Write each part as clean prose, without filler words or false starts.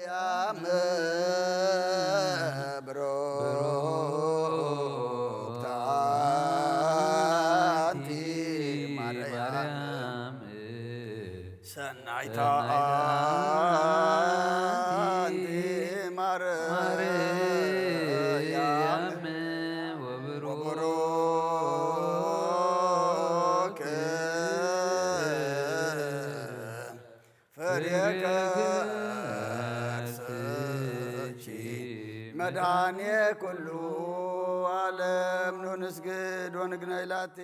ማርያም ብሩክት አንቲ ማርያም ሰናይታ አንቲ ማርያም ወቡሩክ ፍሬ ከርሥኪ መድኃኔ ኩሉ ዓለም ኑ ንስግድ ወንግነይ ላቲ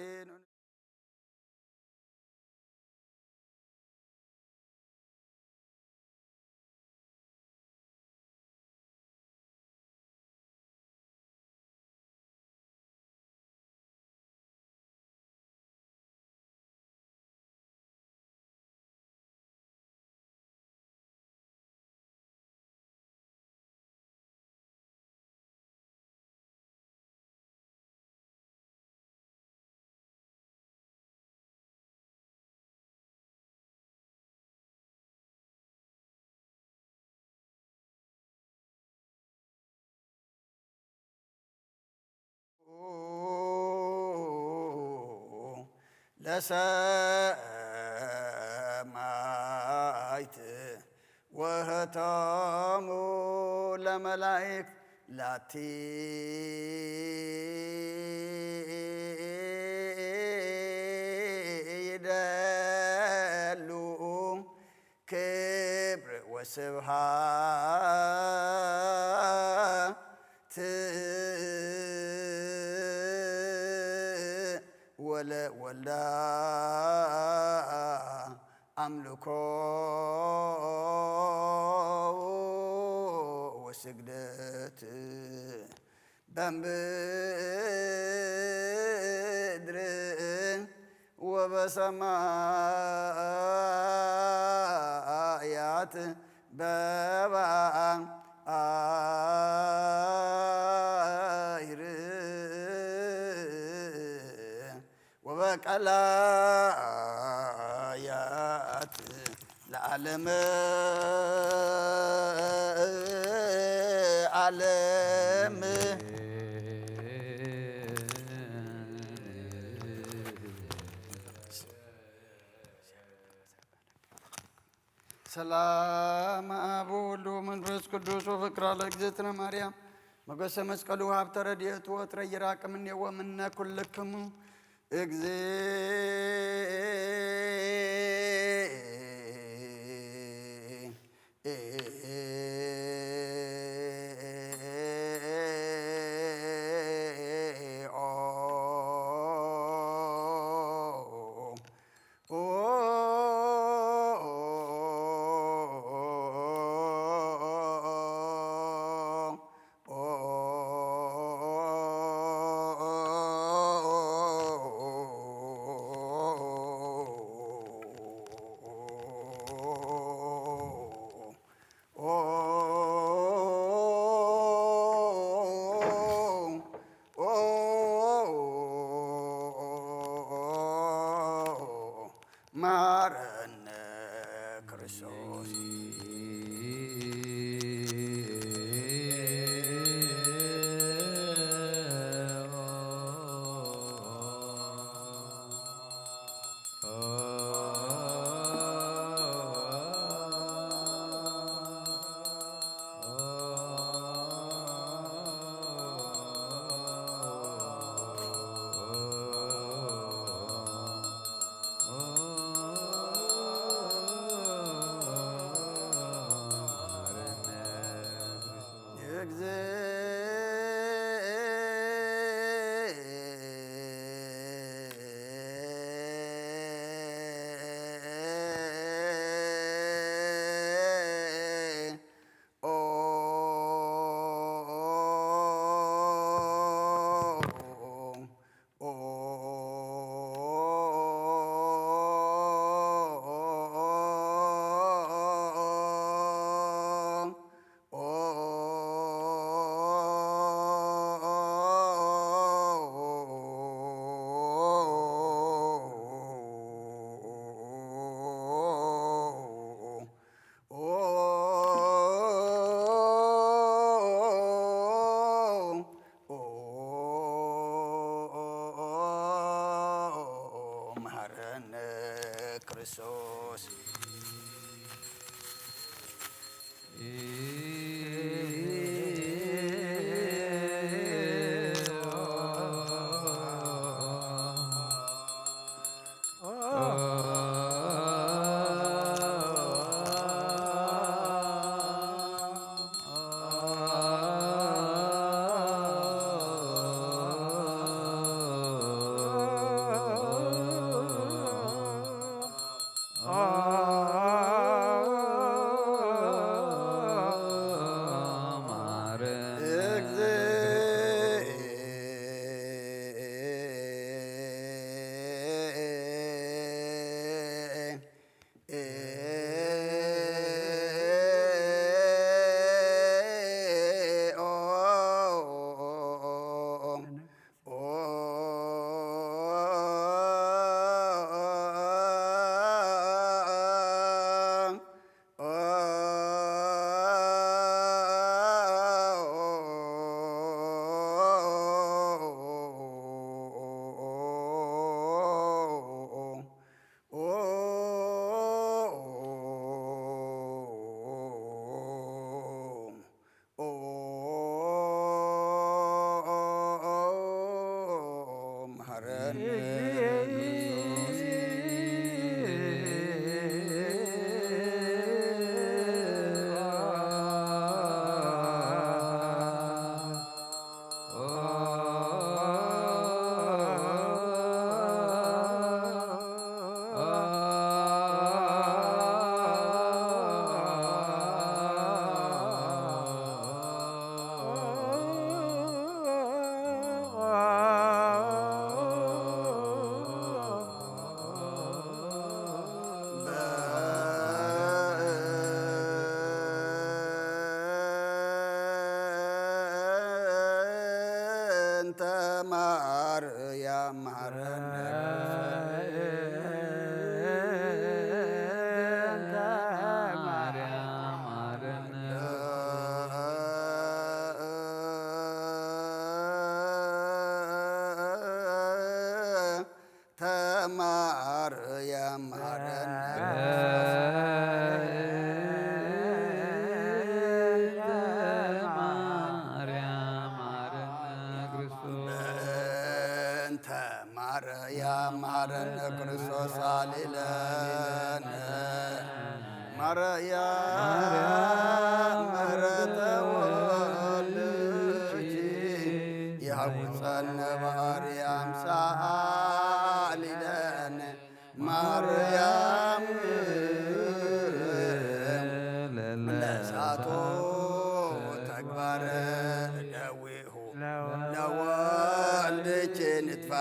ለሰማዕት ወህቶሙ ለመላእክት ላቲ ይደሉ ክብር ወስብሐት ወለወልዳ አምልኮ ወስግደት በምድር ወበሰማያት በባሕር ወበቀላያት ለዓለመ ዓለም ሰላም አብ ወወልድ ወመንፈስ ቅዱስ ወፍቅራ ለእግዝእትነ ማርያም ሞገሰ መስቀሉ ሀብተ ረድኤቱ ወትረ ይራቅ እምኔ ወእምነ ኩልክሙ ማረነ ክርስቶስ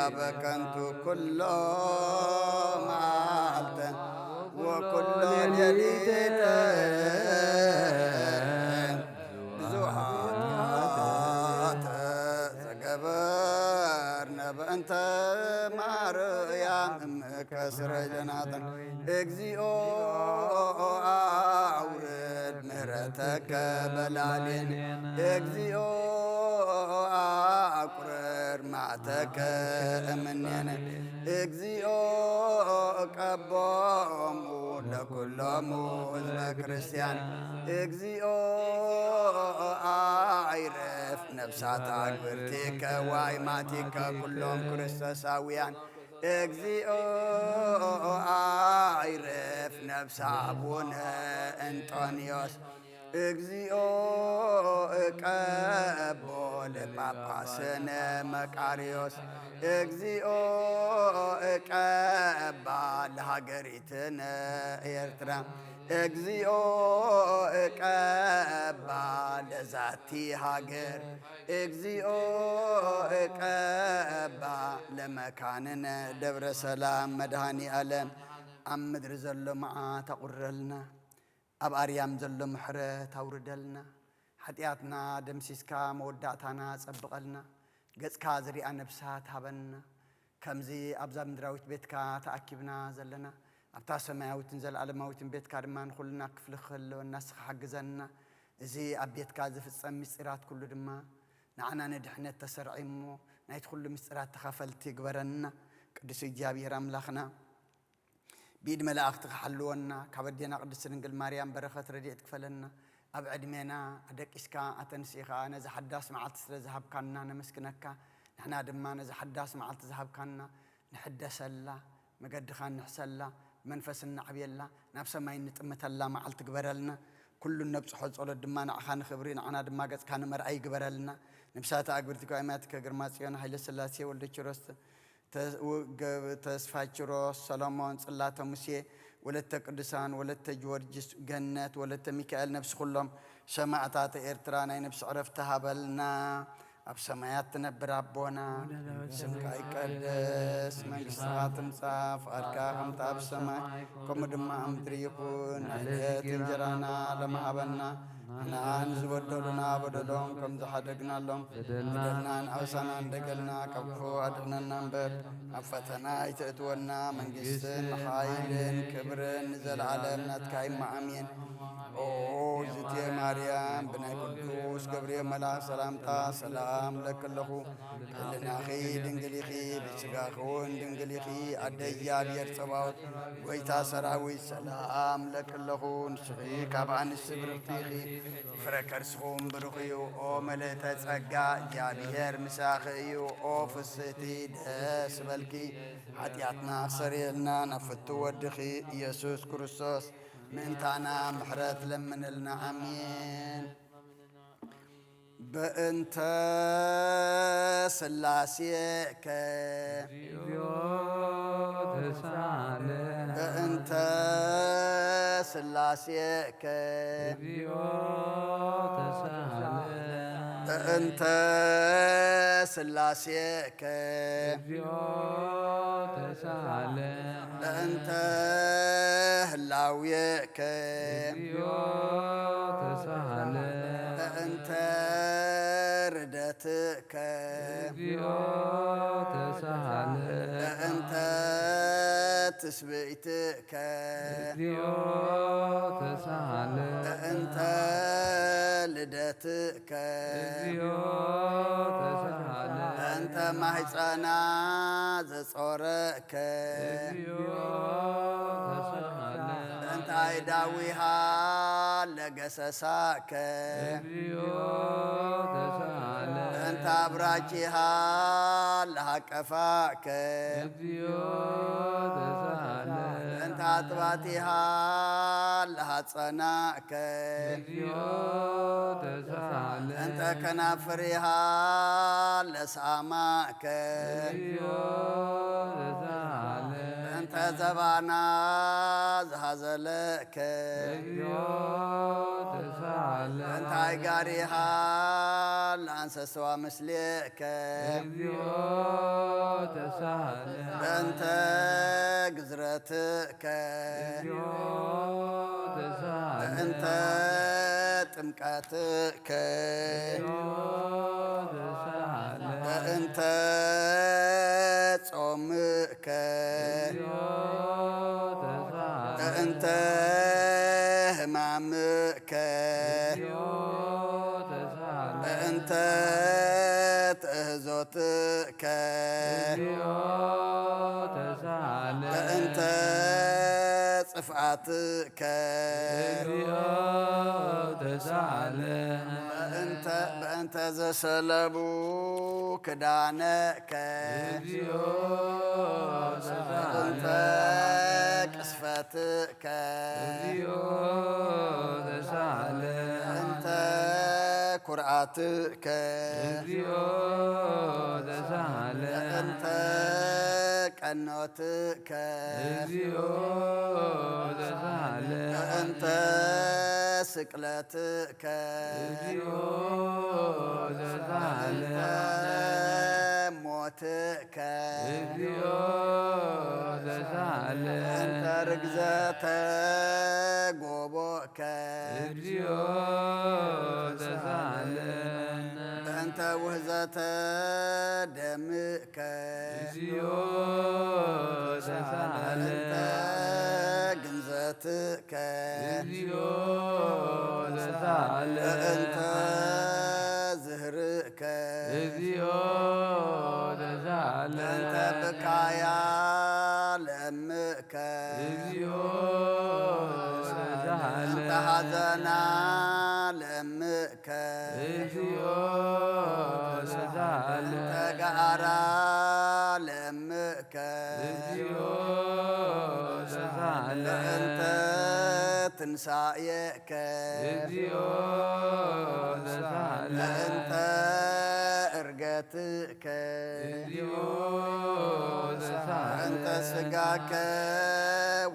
በከንቱ ኩሎ መዓልተ ወኩሎ ሌሊተ ብዙኃ ኃጢአተ ዘገበርነ በእንተ ማርያም እምከ ስረጀናትን እግዚኦ አውርድ ምሕረተከ በላዕሌነ እግዚኦ አቁረር መዓተከ እምኔነ እግዚኦ ቀቦሙ ለኩሎሙ ሕዝበ ክርስቲያን እግዚኦ አይረፍ ነፍሳተ አግብርቲከ ወአእማቲከ ኩሎም ክርስቶሳውያን እግዚኦ አይረፍ ነፍሰ አቡነ እንጦንዮስ እግዚኦ እቀቦ ለጳጳስነ መቃርዮስ እግዚኦ እቀባ ለሀገሪትነ ኤርትራ እግዚኦ እቀባ ለዛቲ ሀገር እግዚኦ እቀባ ለመካንነ ደብረ ሰላም መድኃኒ ዓለም ኣብ ምድሪ ዘሎ መዓት ኣቁረልና ኣብ ኣርያም ዘሎ ምሕረት ኣውርደልና ሓጢኣትና ደምሲስካ መወዳእታና ጸብቐልና ገጽካ ዝሪኣ ነብሳት ሃበና ከምዚ ኣብዛ ምድራዊት ቤትካ ተኣኪብና ዘለና ኣብታ ሰማያዊትን ዘለዓለማዊትን ቤትካ ድማ ንኹልና ክፍሊ ክህልወና ንስኻ ሓግዘና እዚ ኣብ ቤትካ ዝፍጸም ምስጢራት ኩሉ ድማ ንዓና ንድሕነት ተሰርዒሞ ናይቲ ኩሉ ምስጢራት ተኸፈልቲ ይግበረና ቅዱስ እግዚኣብሔር ኣምላኽና بيد ملاختك حلونا كبدينا قدس نقل مريم بركة رديت كفلنا أبعدمنا أدك إسكا أتنسيخا أنا زحداس معلت ذهب كنا نمسكنك نحنا دمنا زحداس معلت ذهب كنا نحدث الله مقد خان نحسلا منفسنا عبيلا نفس ما ينتمت الله معلت قبرلنا كل النبس حد صلى دمنا عخان خبرين عنا دما قد كان مرأي قبرلنا نبسات أقبرتك أيماتك قرماتيون هاي السلاسية والدكتورست تسفاجروس سلامون صلاة موسى ولت قدسان ولت جورجس جنات ولت ميكائيل نفس كلهم سماعات إرترانا نفس عرفتها بلنا أبسمايات تنبر ربنا سمك قدس من قصات مصاف أركا خمت أبسما كم دما أمدريكون عليت جرانا لما هبنا نان زودلنا بدلهم كم زحدقنا لهم بدلنا أوسنا دقلنا كفو أدنا نمبر أفتنا يتأتونا من قسن حايل كبر نزل على نتكاي معامين أوه زيتي مريم بني قدوس جبريل ملاك سلامتا سلام لك له لنا خي دنجلي خي بسقاخون دنجلي خي أديا بيرتباوت ويتا سراوي سلام لك له نشخي كابان السبر فيخي فركرسهم برخيو أو ملتا تسقا جابير مساخيو أو فستي دس بلكي حتياتنا سريلنا نفتو ودخي يسوس كريستوس من تانا محرت لمن لنا امين بأنت سلاسيك بأنت سلاسيك بأنت سلاسيك بأنت هلاويك بأنت ردتك بأنت تسبيتك بأنت لدتك بأنت محسنا زصورك بأنت عيداويها لقسساك بأنت أبراجها لهكفاك بأنت أطباتها لهتصناك بأنت كنافرها لساماك بأنت زبانا زهزلك بأنت عقاريها لأنسسوا مسليك بأنت قزرتك بأنت تمكاتك بأنت تصومك بأنت همامك بأنت تهزوتك بأنت صفعتك بأنت زسلبو كدانك بأنت كسفتك بأنت كرعتك بأنت كنوتك بأنت سكلتك بأنت موتك بأنت رجزة قبوك بأنت وهزة دمك بأنت جنزتك بأنت زهرك بأنت بكايا لأمك ሐዘና ለምከ እግዚኦ ተሳለ ተጋራ ለምከ እግዚኦ ተሳለ ለእንተ ትንሣኤከ እግዚኦ ተሳለ ለእንተ ዕርገትከ እግዚኦ ተሳለ ለእንተ ሥጋከ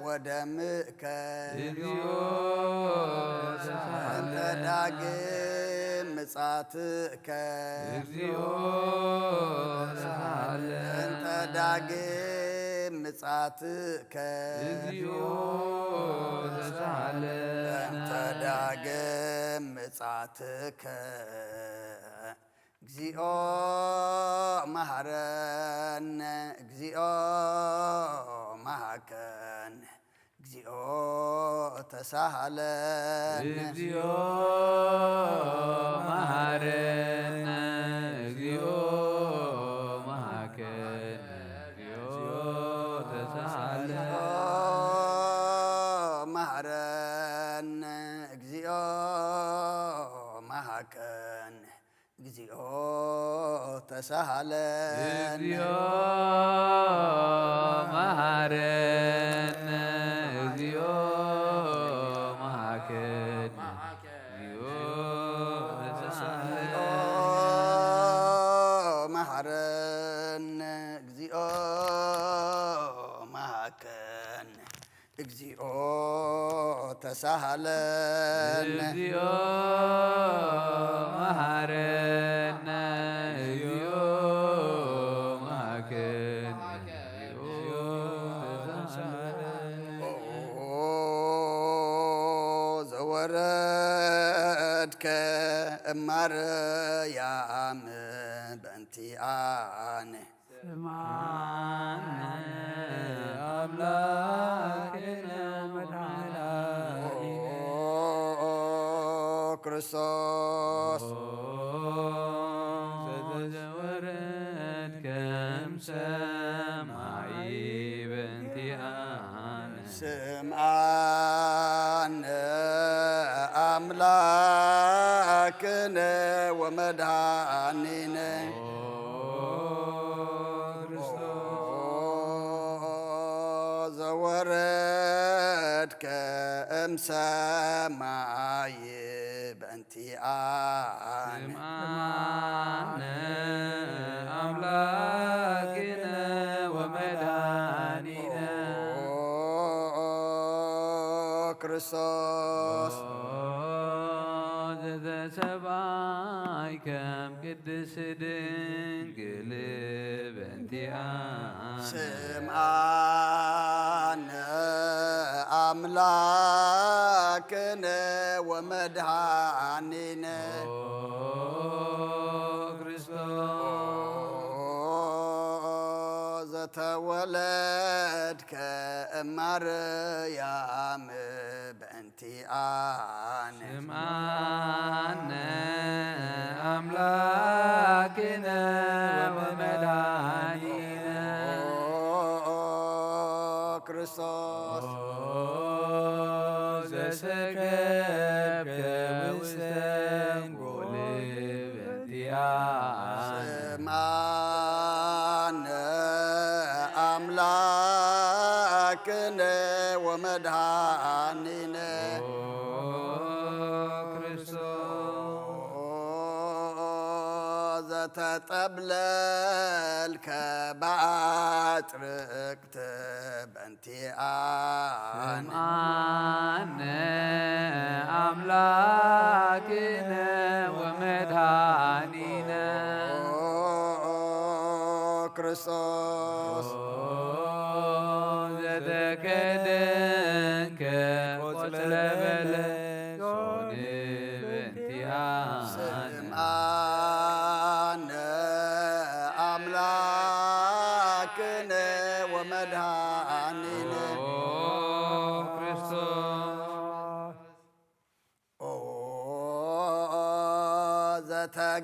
ወደምከ እግዚኦ ተሳለ ለእንተ ዳግም ምጻትከ እግዚኦ ተሳለ ለእንተ ዳግም ምጻትከ እግዚኦ ተሳለ ለእንተ ዳግም ምጻትከ እግዚኦ መሐረነ እግዚኦ መሐከነ እግዚኦ ተሳሃለነ እግዚኦ መሐረነ እግዚኦ መሐከነ እግዚኦ ተሳለ መሐረነ እግዚኦ መሐከነ እግዚኦ ተሳሃለነ እግዚኦ መሐረነ እግዚኦ መሐከነ እግዚኦ ተሳለ መሐረነ እግዚኦ መሐከነ እግዚኦ ተሳሃለነ እግዚኦ መሐረነ እግዚኦ መሐከነ እግዚኦ ተሳለ ዘወረድከ እማርያም በእንቲአነ ስማነ አምላክነ መድኃኒነ ክርስቶስ ዘተዘወረድከ እምሰማይ በእንቲአነ ስምዓነ አምላክነ ወመድኃኒነ ዘወረድከ እምሰማይ በእንቲአነ ስምዓነ አምላክነ ወመድኃኒነ ክርስቶስ ዘተሰባይከ እምቅድስት ድንግል በእንቲአነ ስምዓነ አምላክነ ወመድኃኒነ ክርስቶስ ዘተወለድከ እማርያም በእንቲአነ ስምዓነ አምላክነ ወመድኃኒነ ክርስቶስ ዘሰከብከ ውስተ እንጎል በእንቲአነ ስምዓነ አምላክነ ወመድኃኒነ ክርስቶስ ዘተጠብለልከ በአጥርቅት በእንቲአነ ስምዓነ አምላክነ ወመድኃኒነ ክርስቶስ ዘተከደንከ ቆጽለ በለሶን በእንቲአነ ስምዓነ አምላክነ ወመድኃኒነ ክርስቶስ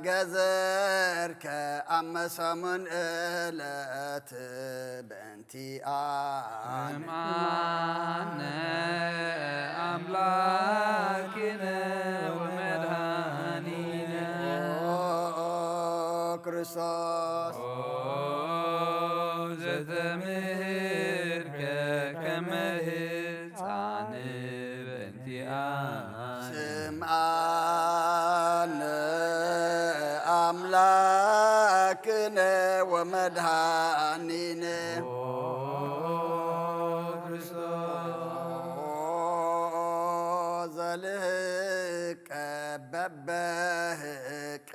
ዘተገዘርከ አመሰሙን ዕለት በእንቲአነ ስምዓነ አምላክ በእንቲአነ ስምዓነ አምላክነ ወመድኃኒነ ዘልህቀ በበህቅ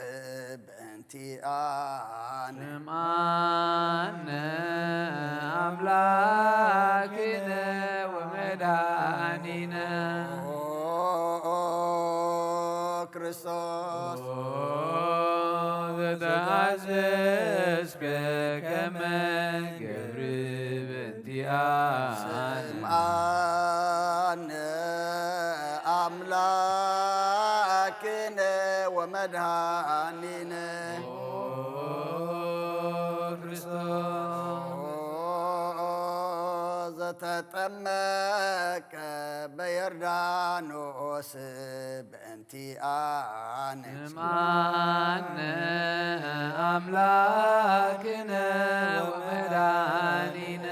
በእንቲአነ ስምዓነ አምላክነ ወመድኃኒነ ክርስቶስ ዘተአዘዝከ ከመ ገብር በእንቲአነ ስምዓነ አምላክነ ወመድኃኒነ ዘተጠመቀ በዮርዳኖስ በእንቲአነ ስምዓነ አምላክነ ወመድኃኒነ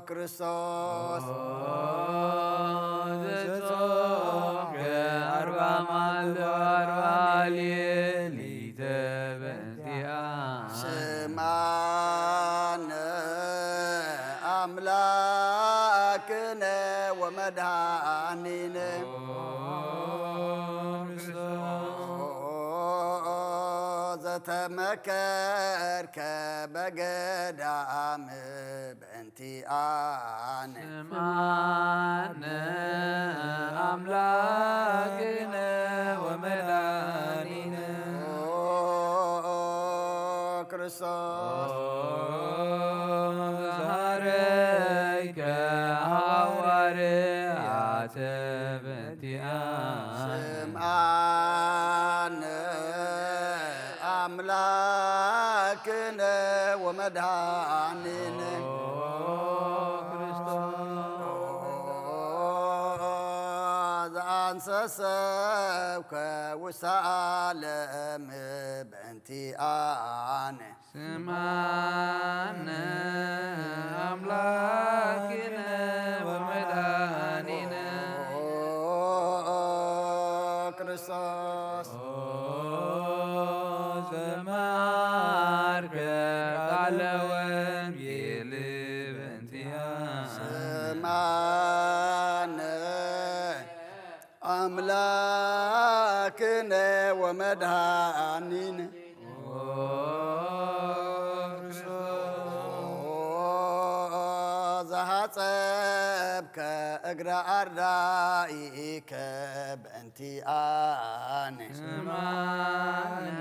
ክርስቶስ ዘጾምከ አርባ መዓልተ ወአርባ ሌሊተ በእንቲአነ ስምዓነ አምላክነ ወመድኃኒነ ዘተመከርከ በገዳም በእንቲአነ ስምዓነ አምላክነ ወመድኃኒነ ክርስቶስ ዛረይከ ሐዋርያተ በእንቲአነ ስምዓነ አምላክነ ወመድኃኒነ ዘአንሰሰብከ ውስተ ዓለም በእንቲአነ ስምዓነ አምላክነ ወመድኃኒነ ክርስቶስ ዘመሃርከ ቃለ ወንጌል በእንቲአነ ስምዓነ አምላክነ ወመድኃኒነ ዘሐጸብከ እግረ አርዳኢከ በእንቲአነ ስምዓነ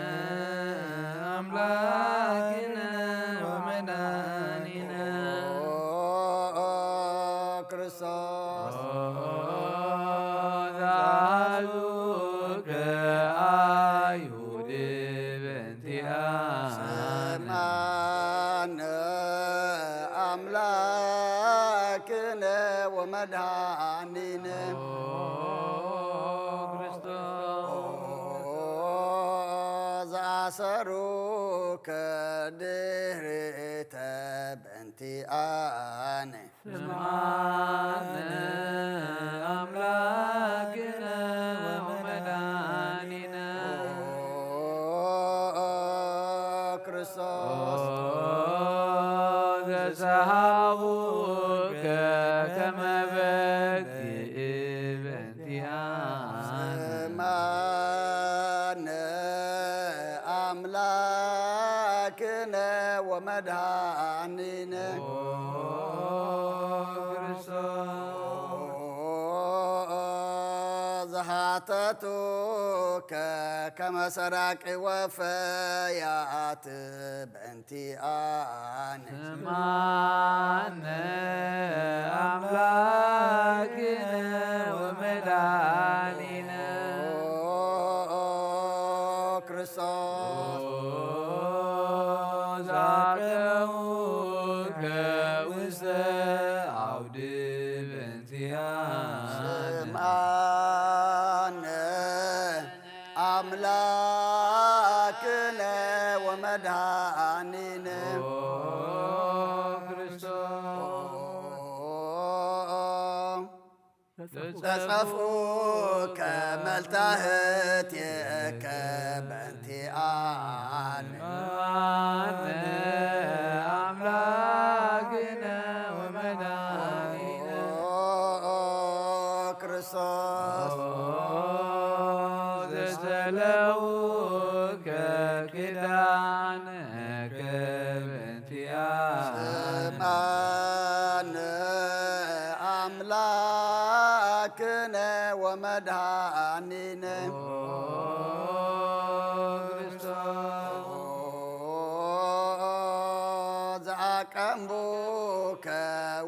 አምላክነ ወመድኃኒነ ክርስቶስ ዘአልዑከ አይሁድ በእንቲአነ ስምዓነ አምላክነ ወመድኃኒነ ዘአሰሩከ ድኅሬተ በእንቲአነ ስምዓነ አምላክነ ወመድኃኒነ ክርስቶስ ዘሰሃቡከ ከመ በግዕ በእንቲአነ ስምዓነ አምላክነ ወመድኃኒነ ዘሐተቱከ ከመ ሰራቅ ወፈያት በእንቲአነ ስምዓነ አምላክነ ወመድኃኒነ ክርስቶስ ዛቀሙከ ውስተ አውድ በእንቲአነ ስምዓነ አምላክነ ወመድኃኒነ ተጸፉ ከመልታህት የከበንቲአን አምላክነ ወመድኃኒነ ክርስቶስ ዘሰለው ከኪዳንከ በእንቲአነ ስምዐነ አምላክነ ወመድኃኒነ ዘአቀምቡከ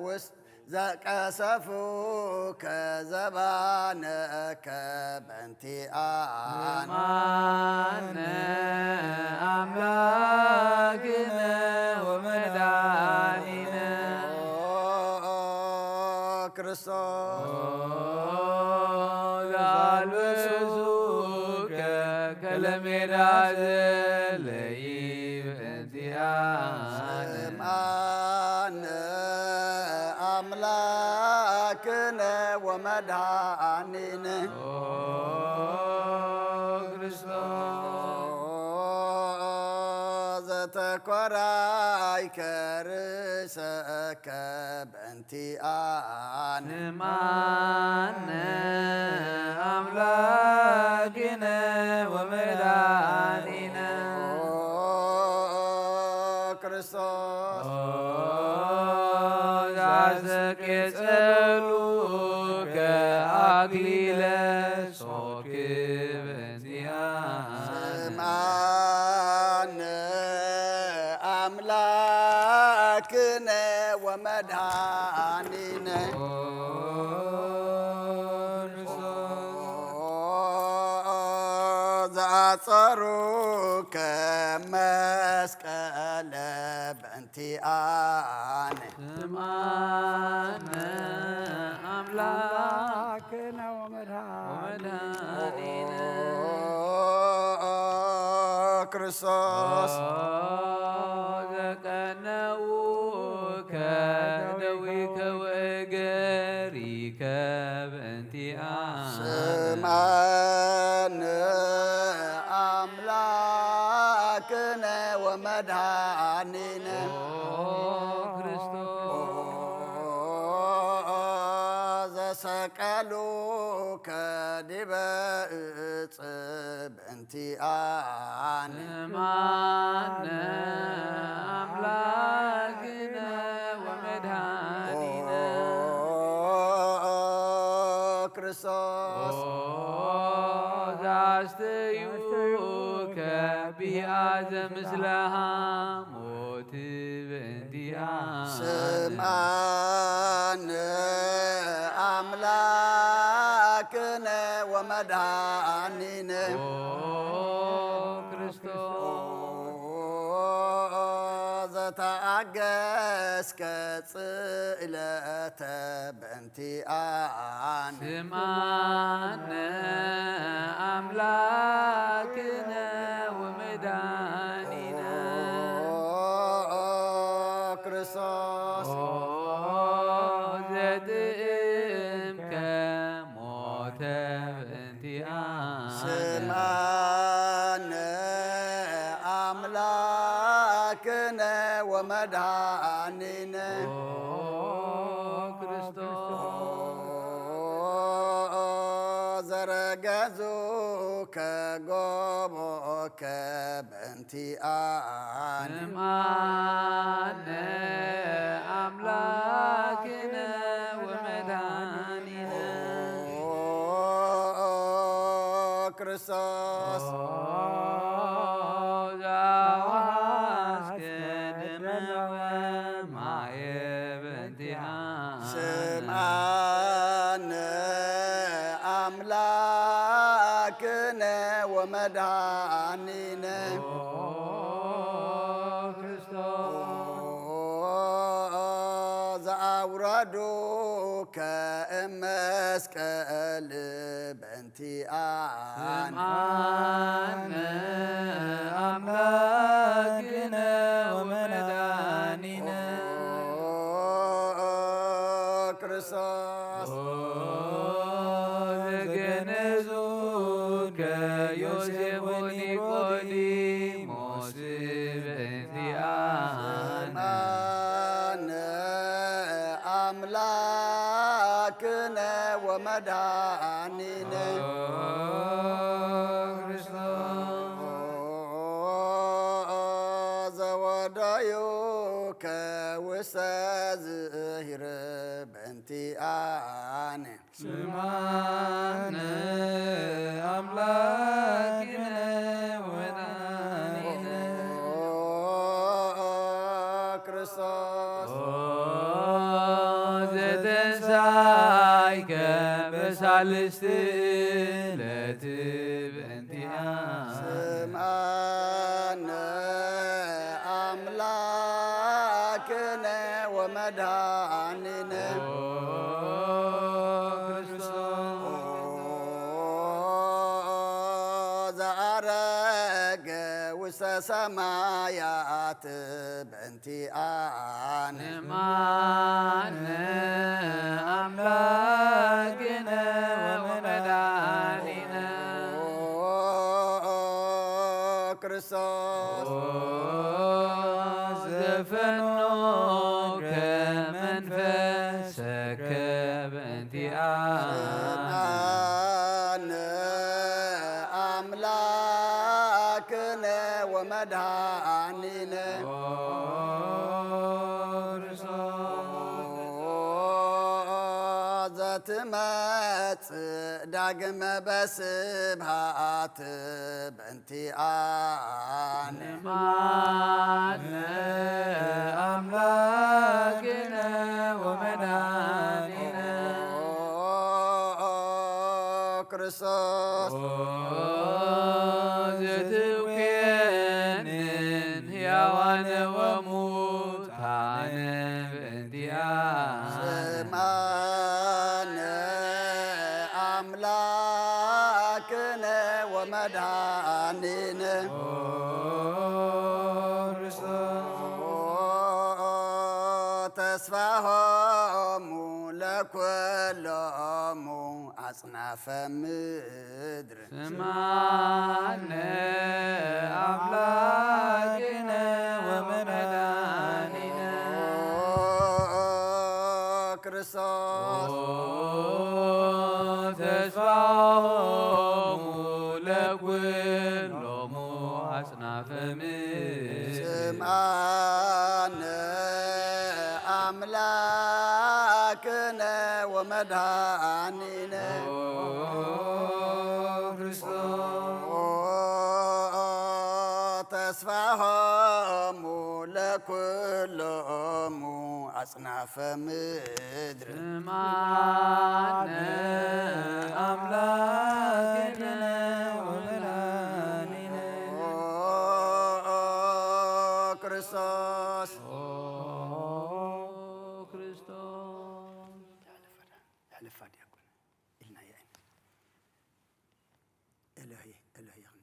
ውስጥ ዘቀሰፉከ ዘባነከ በእንቲአነ ስምዐነ አምላክነ ወመድኃኒነ ክርስቶስ ዛልበሱከ ከለሜዳ ዘለይ በእንቲአነ ስምዐነ አምላክነ ወመድኃኒነ ዘተኰራይከ ርእሰከ በእንቲአነ ስምዐነ አምላክነ ወመድኃኒነ ክርስቶስ ዛዘቄጸሉከ አክሊለ ሦክ በእንቲአነ ስምዐነ አምላክነ ወመድኃኒነ ዘአጸሩከ መስቀለ በእንቲአነ ስምዐነ አምላክነ ወመድኃኒነ ክርስቶስ ዘቀነውከ ደዊከ ወእገሪከ በእንቲአነ ስምዐነ አምላክነ ወመድኃኒነ ዘሰቀሉከ ዲበ ዕፅ በእንቲአነ ስምዐነ አምላክነ ወመድኃኒነ ክርስቶስ ዛስተዩከ ቢአዘ ምስለ ሐሞት በእንቲአነ ስምዐነ አምላክነ ወመድኃኒነ ዘተአገሥከ ጽእለተ በእንቲአነ ስምዐነ አምላክነ ወመድኃኒነ ክርስቶስ ዘጥእምከ ሞተ በእንቲአነ ስምዐነ አምላክነ ወመድኃኒነ ዘረገዙከ ጎቦከ በእንቲአነ ስምዐነ አምላክነ ወመድኃኒነ ክርስቶስ ዘወሃስከ ደመ ወማየ በእንቲአነ ስምዐነ አምላክነ ወመድኃኒነ ዘአውረዱከ እመስቀል በእንቲአነ ስምዐነ አምላክነ ወመድኃኒነ ክርስቶስ ገነዙከ ዮሴፍ ወኒቆዲሞስ በእንቲአነ ስማነ አምላክነ ወመድኃኒነ ዘወዳዩከ ውስተ ዝሂር በእንቲአነ ስማነ አምላክነ ወመድኃኒነ ክርስቶስ ዘተንሣእከ በሳልስት ዕለት በእንቲአነ ስምዐነ አምላክነ ወመድኃኒነ ዘዐረገ ውስተ ሰማያት በእንቲአነ ስምዐነ አምላክነ ወመድኃኒነ ክርስቶስ ዘፈኖከ መንፈሰከ በእንቲአነ ስምዐነ አምላክነ ወመድኃኒነ ዘትመጽእ ዳግመ በስብሐት በእንቲአነ ስምዐነ አምላክነ ወመድኃኒነ ክርስቶስ ዘትኮንን ሕያዋነ ወሙታነ በእንቲአነ ስምዐነ አምላክነ ወመድኃኒነ ተስፋሆሙ ለኵሎሙ አጽናፈ ምድር ስምዐነ አምላክነ ወመድኃኒነ ክርስቶስ ተስፋሆሙ ለኵሎሙ አጽናፈ ምድር ስምዐነ አምላክነ ወመድኃኒነ ተስፋሆሙ ለኵሎሙ አጽናፈ ምድር ስምዐነ አምላክነ ወመድኃኒነ ክርስቶስ ክርስቶስ ያለፋ ዲያቆን ኢልና ያይን ኤሎሄ ኤሎሄ ይኽኑ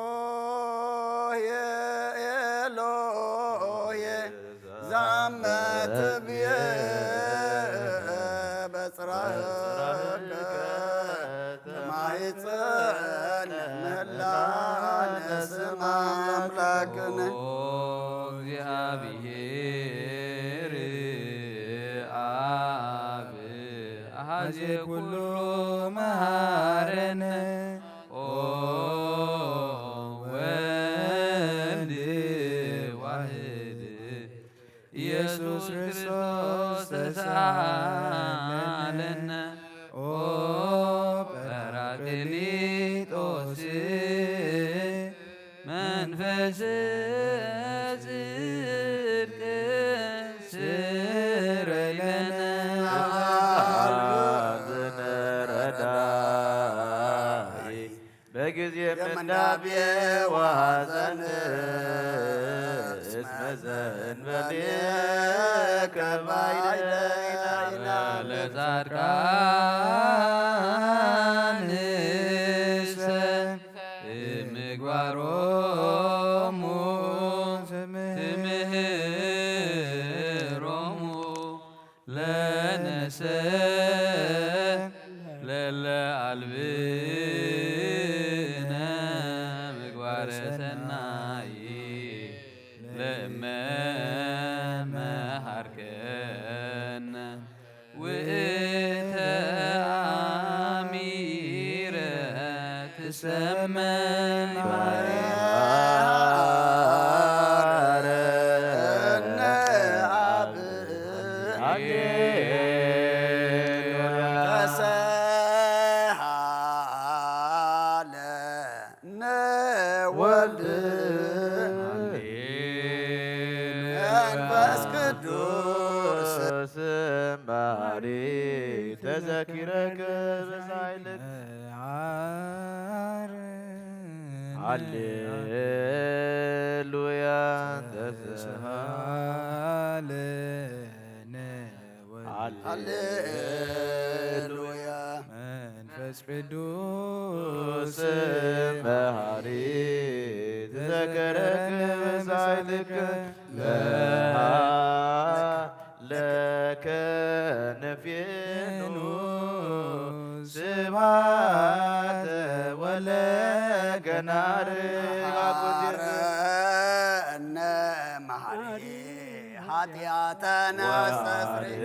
ኤሎሄ ኤሎሄ ዛመ ትብዬ በጽራከ ማኅፀነ ምህላነ ስማ አምላክነ እግዚአብሔር አብ አሐዜ ኩሉ መሐረነ ወልድ ዋሕድ ኢየሱስ ክርስቶስ ተሳለነ ጰራቅሊጦስ መንፈስ ጽድቅ ስረይ ለነ በጊዜ ምንዳቤ ወሐዘን እስመ ዘእንበሌከ ባይደይና ለጻድቃን ምግባሮሙ ትምህር ለእመ መሃርከነ ውእተ አሚረ ትሰመይ ተዘኪረከ በሳይልክ ሃሌሉያ ተስሃለነ ሃሌሉያ መንፈስ ቅዱስ መሃሪ ተዘከረከ በሳይልክ ለከ ነፍየኑ ስብሐተ ወለገናር እነ መሐሪ ኃጢአተነ አስተስርየነ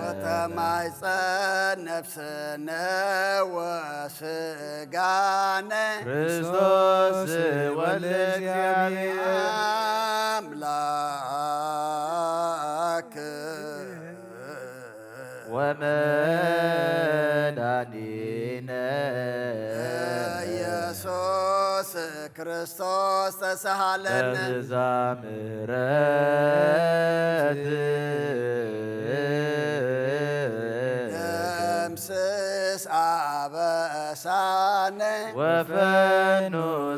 ወተማይፀን ነፍስነ ወስጋነ ክርስቶስ ወልደ እግዚአብሔር አምላክ ወመድኃኒነ ኢየሱስ ክርስቶስ ተሳሃለነ በብዛ ምሕረት ደምስስ አበሳነ ወፈኑ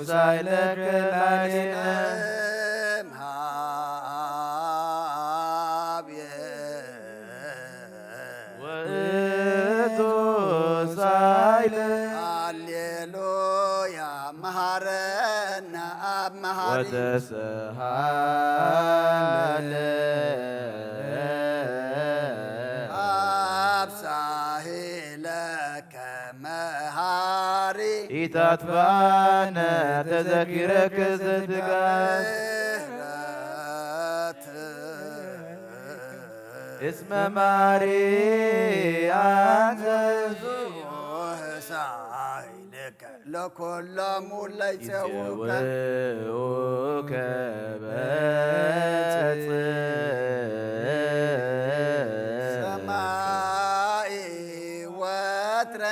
ሳይለከ ላዕሌነ ውእቱ ሳይለ ሃሌሉያ መሐረነ አብ መሐሪ ወተሰሃለ አብ ሳሂለከ መሐሪ ኢታጥፋነ ተዘኪረከ ዘትጋት ምሕረት እስመ ማርያም ሳይልከ ለኮሎሙ ለይፄውከ ይፄውከ በጽጽ ሰማይ ወትረ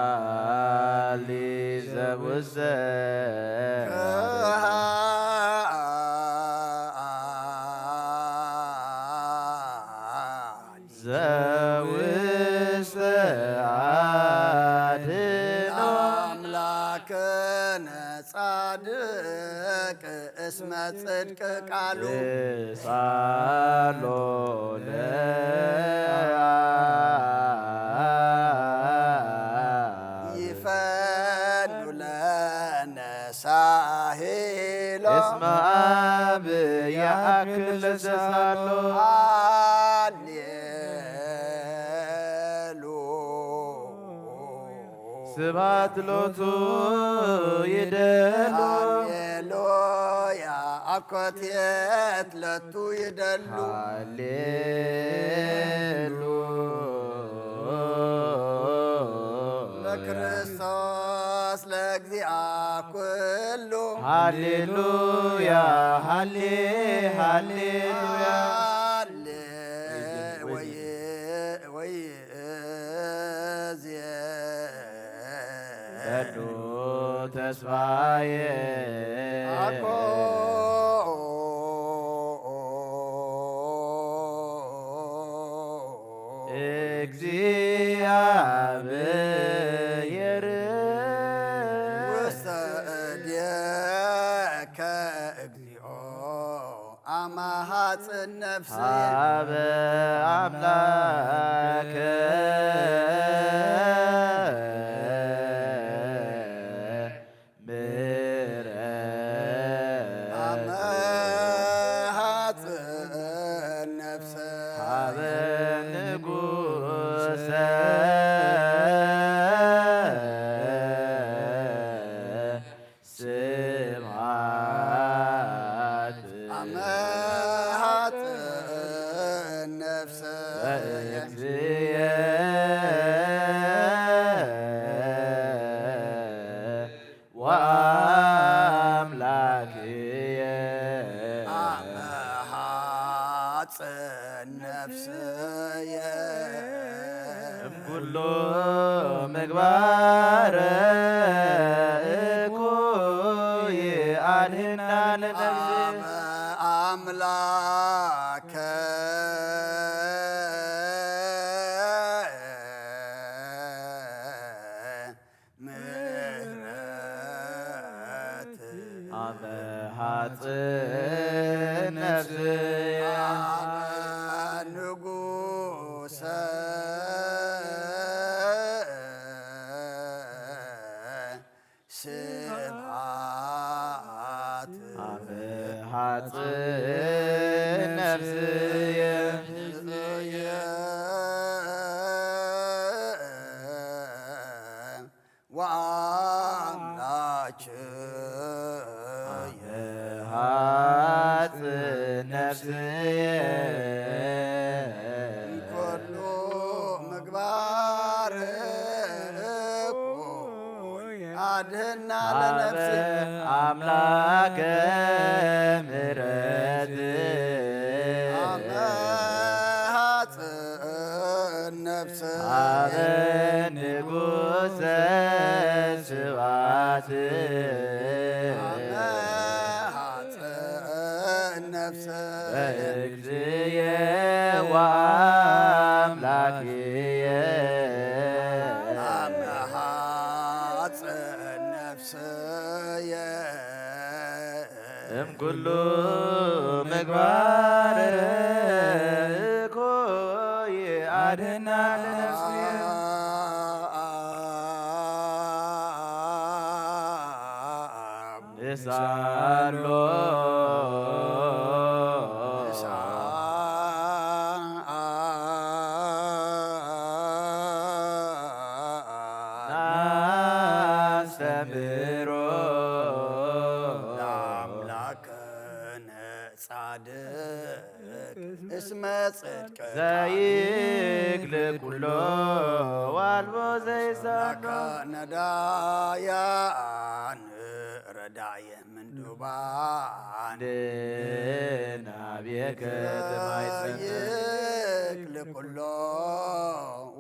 ከሃሊ ዘውሰ ዘውስተ አድኅኖ አምላክነ ጻድቅ እስመ ጽድቅ ቃሉ ሳሎ ይፈኑ ለነ ሳሂሎ እስመ አብ ያእክል ዘሳሎ ስብሐት ሎቱ ይደሉ ሃሌሉያ አኮቴት ለቱ ይደሉ ሃሌሉ ለክርስቶስ ለእግዚአ ኩሉ ሃሌሉያ ሃሌ ሃሌሉያ ቀዱ ተስፋዬ አኮ እግዚአብሔር ውስተ እዴከ እግዚኦ አማሃፅን ነፍስ ሀበ አምላከ አማሃፅን ነፍስ ሀበ ንጉሰ ለነፍስ አምላከ ምሕረት አበ ሐጽን ነፍስየ ንጉሰ ስብሐት አበ ሐጽን ነፍስየ ወአምላክየ ሐጽን ነፍስየ ኩሉ ምግባር እኩይ አድህና ለነፍሴ አምላከ ምሕረት ሐጽን ነፍስ አበ ንጉሠ ስብሐት ሐጽን ነፍስ በእግዚእየ ወአምላክየ ሐጽን ነፍስየ እምኩሉ ምግባር እኩይ አድኅና ለነፍስየ ንሳሎ ናስተምሮ ለአምላክነ ጻድቅ እስመ ጽድቅ ዘይክል ኩሎ ዋልቦ ዘይሳሎ ነዳያን ረዳየ ምንዱባን ድናብየከ ተማይጸነ ይክል ኩሎ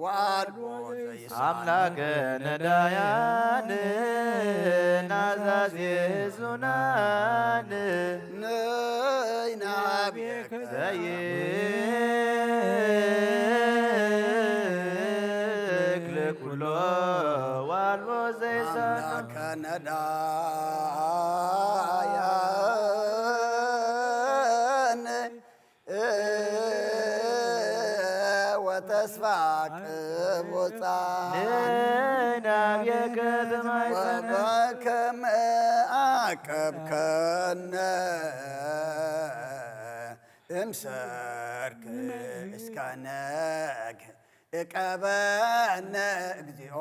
ወአልቦ ዘይሳሎ አምላከ ነዳያን ናዛዜ ዙናን ነይናብየከ ዘይክል ኩሎ ዋልቦ ዘይሳሎ አምላከ ነዳያን ወተስፋ ቅቡፃን ንናብየከ ተማይጸነ ወበከመ አቀብከነ እምሰርክ እስከ ነግ እቀበነ እግዚኦ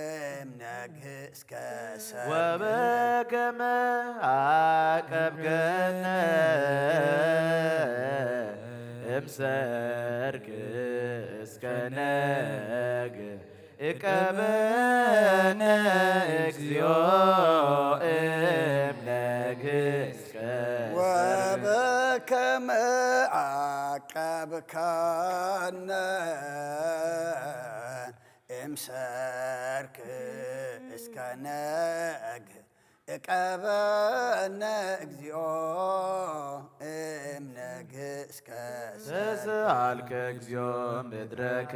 እምነግ እስከ ሰርክ ወበከመ አቀብከነ እምሰርክ እስከ ነግ እቀበነ እግዚኦ እምነግ እስከ ወበከመ አቀብከነ እምሰርክ እስከ ነግ እቀበነ እግዚኦ እምነግ እስከ ተስአልከ እግዚኦ ምድረከ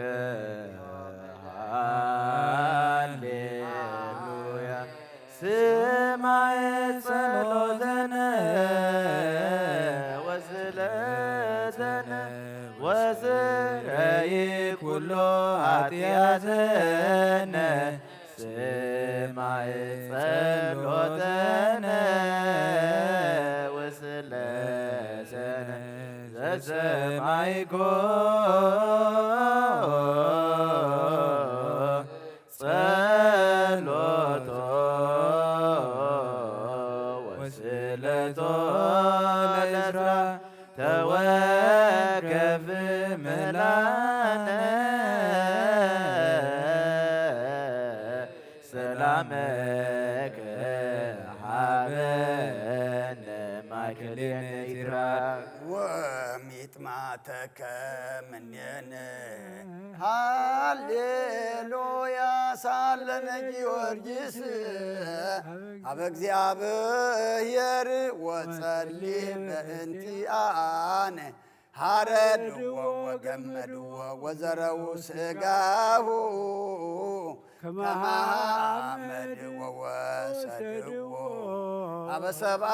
ሃሌሉያ ስማየ ጸሎተነ ወስእለተነ ወስረይ ኩሎ ኃጢአተነ ስማየ ጸሎተነ ወስእለተነ ዘሰማይኮ ጸሎቶ ወስእለቶ ለዕዝራ ተወከፍ ምላነ ሰላመከ ሀበነ ማእከሌነ ይትራክ ወሚጥማ ሌማተከ ምኔነ ሃሌሉያ ሳለነ ጊዮርጊስ አበ እግዚአብሔር ወጸልይ በእንቲአነ ሃረድዎ ወገመድዎ ወዘረው ስጋሁ ከመሐመድዎ ወሰድዎ አበ ሰብአ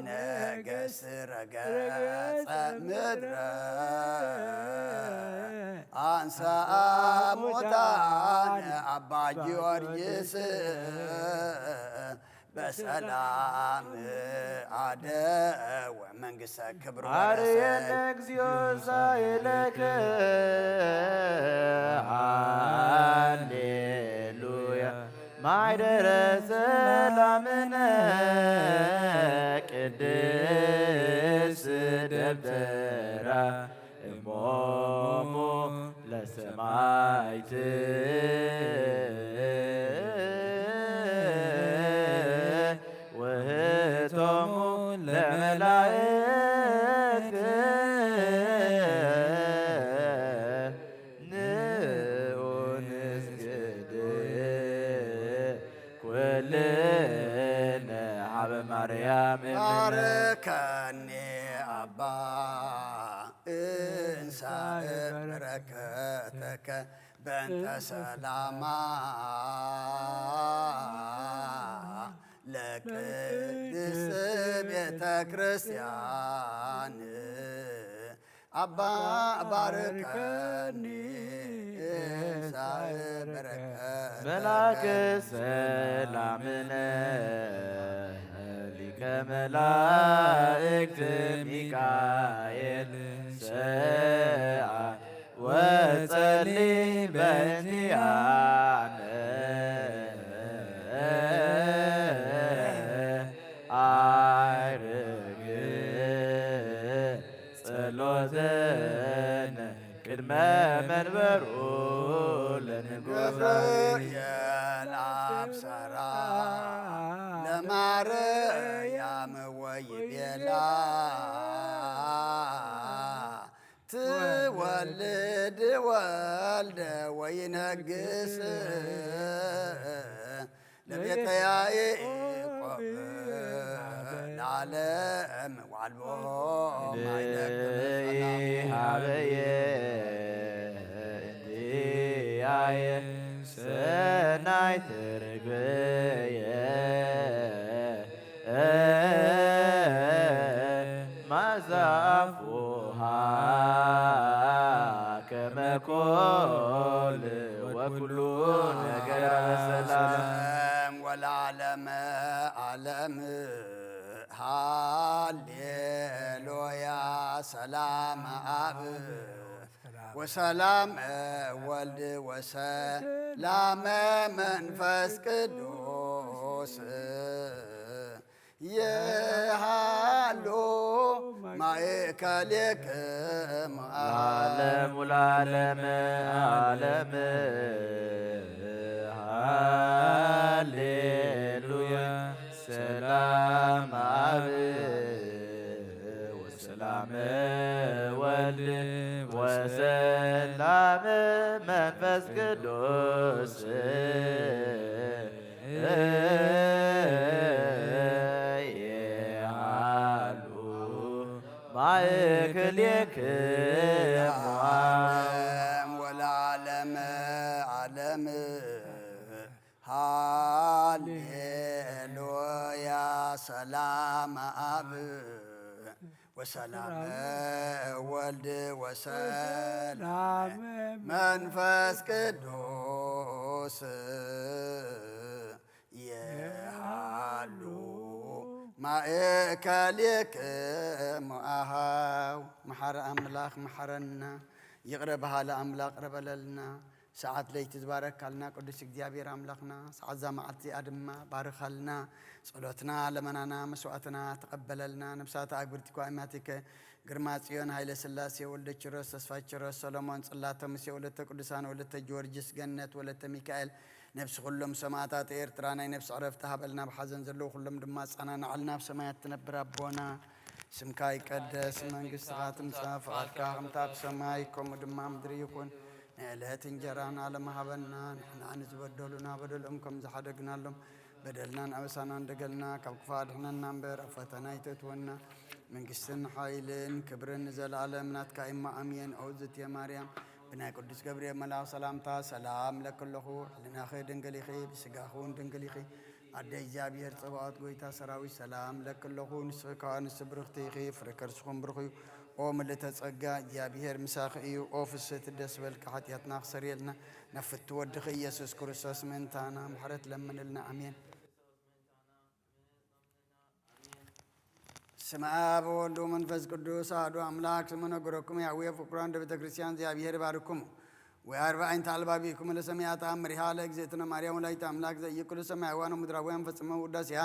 ነገሥት ረገጸ ምድረ አንሥአ ሙታነ አባ ጊዮርጊስ በሰላም አደወ መንግሥተ ክብር አርየነ እግዚኦ ሳይለከ ሃሌሉያ ማይደረ ሰላምነ ቅድስ ደብተራ እሞሙ ለሰማዕት ውህቶሙ ለመላእክት ንዑ ንስግድ ኩልነ ሀበ ማርያም ባርከኒ አባ እንሳእ በረከተከ በእንተ ሰላማ ለቅድስት ቤተ ክርስቲያን አባ ባርከኒ እንሳእ በረከተከ መላከ ሰላምነ ሊቀ መላእክት ሚካኤል ሰአ ወጸልይ በእንቲአነ አይርግ ጸሎተነ ቅድመ መንበሩ ለንጉሠ የላብሰራ ለማርያም ወይቤላ ትወልድ ወልደ ወይነግስ ለቤተ ያዕቆብ ለዓለም ዋልቦ ሀበየ እንዲያየ ሰናይት ርግብየ ማዛፉሃ ከመ ኮል ወኩሉ ነገረ በሰላም ወለዓለመ ዓለም ሃሌሉያ ሰላም አብ ወሰላም ወልድ ወሰላም መንፈስ ቅዱስ የሃሎ ማእከሌክሙ ዓለም ለዓለመ ዓለም ሃሌሉያ ሰላም አብ ወሰላም ወልድ ወሰላም መንፈስ ቅዱስ የሃሉ ማእከሌክሙ ወለዓለመ ዓለም ሃሌሉያ ሰላም አብ ወሰላም ወልድ ወሰላም መንፈስ ቅዱስ የሃሉ ማእከሌክሙ አሃው መሐረ አምላክ መሐረና ይቅረ በሃለ አምላክ ረበለልና ሰዓት ለይቲ ዝባረካልና ቅዱስ እግዚአብሔር አምላክና ሰዓት ዛ መዓልቲ እዚኣ ድማ ባርኻልና ጸሎትና ለመናና መስዋዕትና ተቀበለልና ነብሳት አግብርቲ ኳእማቲከ ግርማ ጽዮን ኃይለ ሥላሴ ወልደ ኪሮስ ተስፋ ኪሮስ ሰሎሞን ጽላተ ሙሴ ወለተ ቅዱሳን ወለተ ጊዮርጊስ ገነት ወለተ ሚካኤል ነፍሲ ኩሎም ሰማዕታት ኤርትራ ናይ ነፍሲ ዕረፍቲ ሃበልና ብሓዘን ዘለዉ ኩሎም ድማ ጻናንዓልና ብሰማያት ትነብር ኣቦና ስምካ ይቀደስ መንግሥትካ ትምጻእ ፈቃድካ ከምታ ብሰማይ ከምኡ ድማ ምድሪ ይኩን ንዕለት እንጀራና ለመሃበና ንሕና ንዝበደሉና በደሎም ከም ዝሓደግናሎም በደልናን አበሳና እንደገልና ካብ ክፉ አድሕነና እምበር ኣብ ፈተና ይተትወና መንግሥትን ሓይልን ክብርን ዘለዓለም ናትካ ኢማ ኣሜን። እግዝእትየ ማርያም ብናይ ቅዱስ ገብርኤል መልአክ ሰላምታ ሰላም ለክለኹ ሕሊናኺ ድንግል ኢኺ ብስጋኺ እውን ድንግል ኢኺ ኣደ እግዚኣብሔር ፀባኦት ጎይታ ሰራዊት ሰላም ለክለኹ ንስኻ ንስ ብርኽቲ ኢኺ ፍሬ ከርስኹም ብሩኽ እዩ። ኦ ምልዕተ ጸጋ እግዚኣብሔር ምሳኺ እዩ። ኦ ፍስሕቲ ደስ በልካ ሓጢአትና ክሰርየልና ነፍቲ ወድኺ ኢየሱስ ክርስቶስ ምእንታና ምሕረት ለምንልና ኣሜን። ስመ አብ ወወልድ ወመንፈስ ቅዱስ አሐዱ አምላክ ስመ ነገረኩም ያዌ ፍቁራን ቤተ ክርስቲያን እግዚአብሔር ይባርኩም ወአርባዕን ታልባቢኩም ለሰማያት አምሪሃ ለእግዝእትነ ማርያም ወላዲተ አምላክ ዘኢይኩሉ ሰማያውያን ወምድራውያን ፈጽመው ውዳሴሃ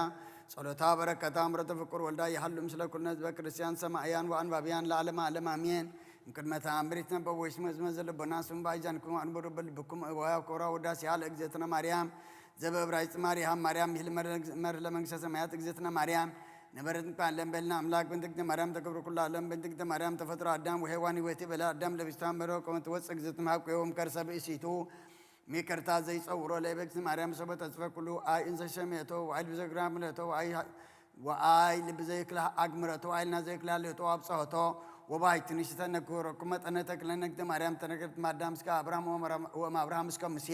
ጸሎታ በረከታ ምሕረተ ፍቁር ወልዳ ይሃሉ ምስለ ኩልነ ህዝበ ክርስቲያን ሰማዕያን ወአንባቢያን ለዓለመ ዓለም አሜን። እምቅድመ ተአምር ይትነበብ ወይስመ ዘለቦና ስም ባይዛንኩም አንበሩ በልብኩም እባያ ኮራ ውዳሴሃ ለእግዝእትነ ማርያም ዘበዕብራይስጥ ማርያም ማርያም ይህል መር ለመንግሥተ ሰማያት እግዝእትነ ማርያም ነበረት እንኳን ለምበልና አምላክ በእንትግተ ማርያም ተከብሮ ኩሉ ዓለም በእንትግተ ማርያም ተፈጥሮ አዳም ወሔዋን ሕይወቴ በላ አዳም ለብስታ መሮ ቆመት ወፅ እግዝእትነ ሀቆም ከርሰ ብእሲቱ ሚቅርታ ዘይጸውሮ ለእግዝእትነ ማርያም ሰበ ተጽፈ ኩሉ አይ እንዘ ሸሜቶ ወአይል ብዘግራ ምለቶ ወአይ ልብ ዘይክላ አግምረቶ ወአይልና ዘይክላ ለቶ አብጸሆቶ ወባይ ትንሽ ተነክሮ ኩመጠነ ተክለነግተ ማርያም ተነገርት ማዳም እስከ አብርሃም ወአብርሃም እስከ ሙሴ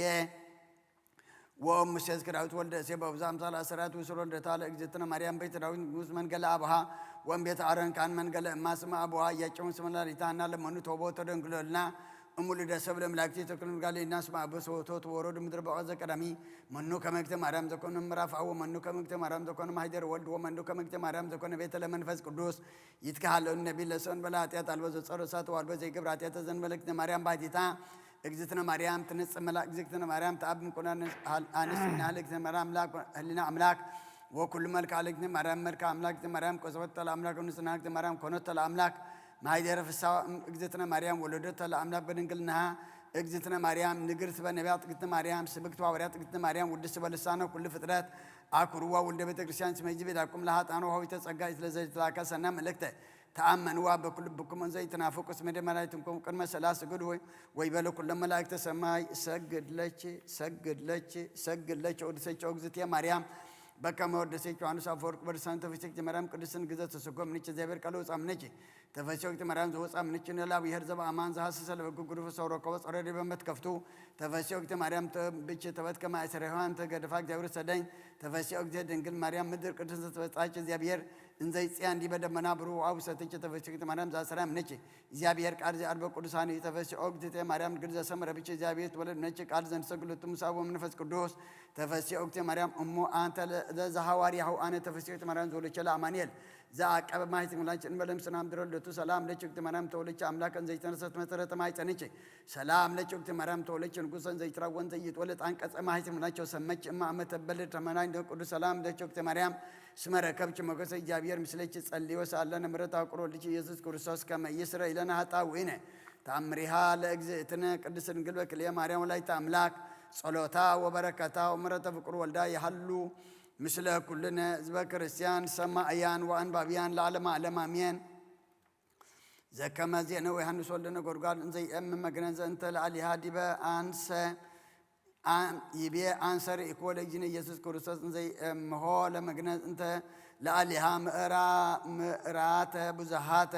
وأم سيد كراوت ولد سيب أبزام صار أسرات وسرور دتال إجتنا مريم بيت راوين جوز من قال أبها وأم بيت عرن كان من قال ما سمع أبوها يجون سمنا ريتانا لما نتوبوا ترن قلنا أمول الرسول ملاكتي تكلم قال الناس ما بس وتوت ورود مدرب عز كرامي منو كم يكتم مريم تكون مرافع ومنو كم يكتم مريم تكون مهدر ولد ومنو كم يكتم مريم تكون بيت لمن فز قدوس يتكهل النبي لسون بلا أتيت الوز صارت والوز يكبر أتيت زن ملكت مريم بعديتا እግዝእትነ ማርያም ትንጽ መላክ እግዝእትነ ማርያም ተአብን ኮናን አንስ ናልክ ዘመራም ላክ ህሊና አምላክ ወኩል መልክ አለክ ማርያም መልክ አምላክ ማርያም ቆሰወት ለአምላክ ንስናክ ማርያም ኮኖት ለአምላክ ማይደረ ፍሳ እግዝእትነ ማርያም ወለደት ለአምላክ በድንግልና እግዝእትነ ማርያም ንግርት በነቢያት እግዝእትነ ማርያም ስብክት ሐዋርያት እግዝእትነ ማርያም ውድስ በልሳነ ኩል ፍጥረት አኩርዋ ወልደ ቤተ ክርስቲያን ስመጅ ቤዳኩም ለሃጣኑ ሆይተ ጸጋ ስለዘይትላካ ሰና መልእክተ ተአመንዋ በኩል ብኩም እንዘ ይተናፈቁስ መደመላይትኩም ቅድመ ሰላስ ጉድ ወይ በለኩ ለመላእክተ ሰማይ ሰግድለች ሰግድለች ሰግድለች ወድሰች እግዝእትየ ማርያም በከመ ወደሰች ዮሐንስ አፈወርቅ በርሳን ተፈሰች ማርያም ቅድስን ግዘት ተሰጎም ነች እግዚአብሔር ቃል ወጻም ነች ተፈሰች ማርያም ዘወጻም ነች ነላብ ይሄር ዘባ አማን ዘሐሰሰለ በጉጉሩ ፈሰውሮ ከወጸረደ በመትከፍቱ ተፈሰች ማርያም ብቻ ተበት ከማይሰረሃን ተገደፋ እግዚአብሔር ሰዳኝ ተፈሰች ድንግል ማርያም ምድር ቅድስት ተፈጻች እግዚአብሔር እንዘይ ጽያ እንዲ በደመና ብሩ አውሰተች ተፈሰች ማርያም ዛሰራም ነች እግዚአብሔር ቃል ዘአርበ ቅዱሳን ተፈሰች እግዝእትየ ማርያም ግርዘ ሰመረ ብቻ እግዚአብሔር ወለድ ነች ቃል ዘንድ ሰግሉት ሙሳው መንፈስ ቅዱስ ተፈሰች ማርያም እሞ አንተ ዘሐዋርያው አነ ተፈሰች ማርያም ዘወለች ለአማኑኤል ዘአቀበ ማይት ሙላችን በለም ሰላም ድረለቱ ሰላም ለችግት ማርያም ተወለች አምላክን ዘይተነሰት መሰረተ ማይጸነች ሰላም ለችግት ማርያም ተወለች ንጉሰን ዘይትራወን ዘይትወለጥ አንቀጸ ማይት ሙላቸው ሰመች እማ አመተበለ ተመናኝ ቅዱስ ሰላም ለችግት ማርያም ስመረከብች ሞገሰ እግዚአብሔር ምስለች ጸልዮ ሳለን ምሕረት አቁሮ ልጅ ኢየሱስ ክርስቶስ ከመ ይስረይ ለነ ኃጣውኢነ ተአምሪሃ ለእግዝእትነ ቅድስት ድንግል በክልኤ ማርያም ወላዲተ አምላክ ጸሎታ ወበረከታ ወምሕረተ ፍቁር ወልዳ ይሃሉ ምስለ ኩልነ ህዝበ ክርስቲያን ሰማዕያን ወአንባቢያን ለዓለመ ዓለም አሜን። ዘከመ ዜነ ዮሐንስ ወልደ ነጎድጓድ እንዘ ይእምም መግነዘ እንተ ለዓሊሃ ዲበ አንሰ ይቤ አንሰር ኢኮ ለእግዚእነ ኢየሱስ ክርስቶስ እንዘ ይእምሆ ለመግነዝ እንተ ለዓሊሃ ምዕራተ ብዙሃተ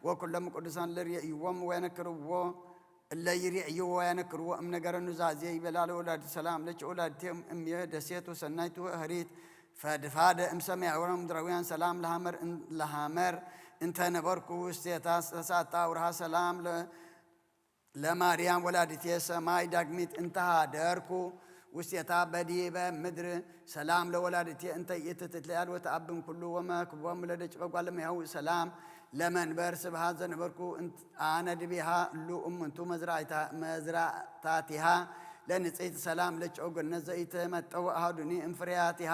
ወኩሎም ቅዱሳን ለርእይዎም ወየነክርዎ እለ ይርእይዎ ወየነክርዎ እምነገረ ኑዛዜ ይበላለ ወላዲተ ሰላም ለች ወላዲተ እምየ ደሴቱ ሰናይቱ ህሪት ፈድፋደ እምሰማያዊ ወምድራውያን ሰላም ለሃመር እንተ ነበርኩ ውስቴታ ተሳታ ወርሃ ሰላም ለማርያም ወላዲተ ሰማይ ዳግሚት እንተ ሃደርኩ ውስቴታ በዲበ ምድር ሰላም ለወላዲተ እንተ ይትትለያል ወተአብም ኩሉ ወመክቦም ለደጭ በጓለመያው ሰላም ለመንበር ስብሃት ዘነበርኩ አነ ድቤሃ ሉ እምንቱ መዝራታቲሃ ለንጽሕት ሰላም ለጨው ገነት ዘይተመጠው አሐዱኒ እምፍሬያቲሃ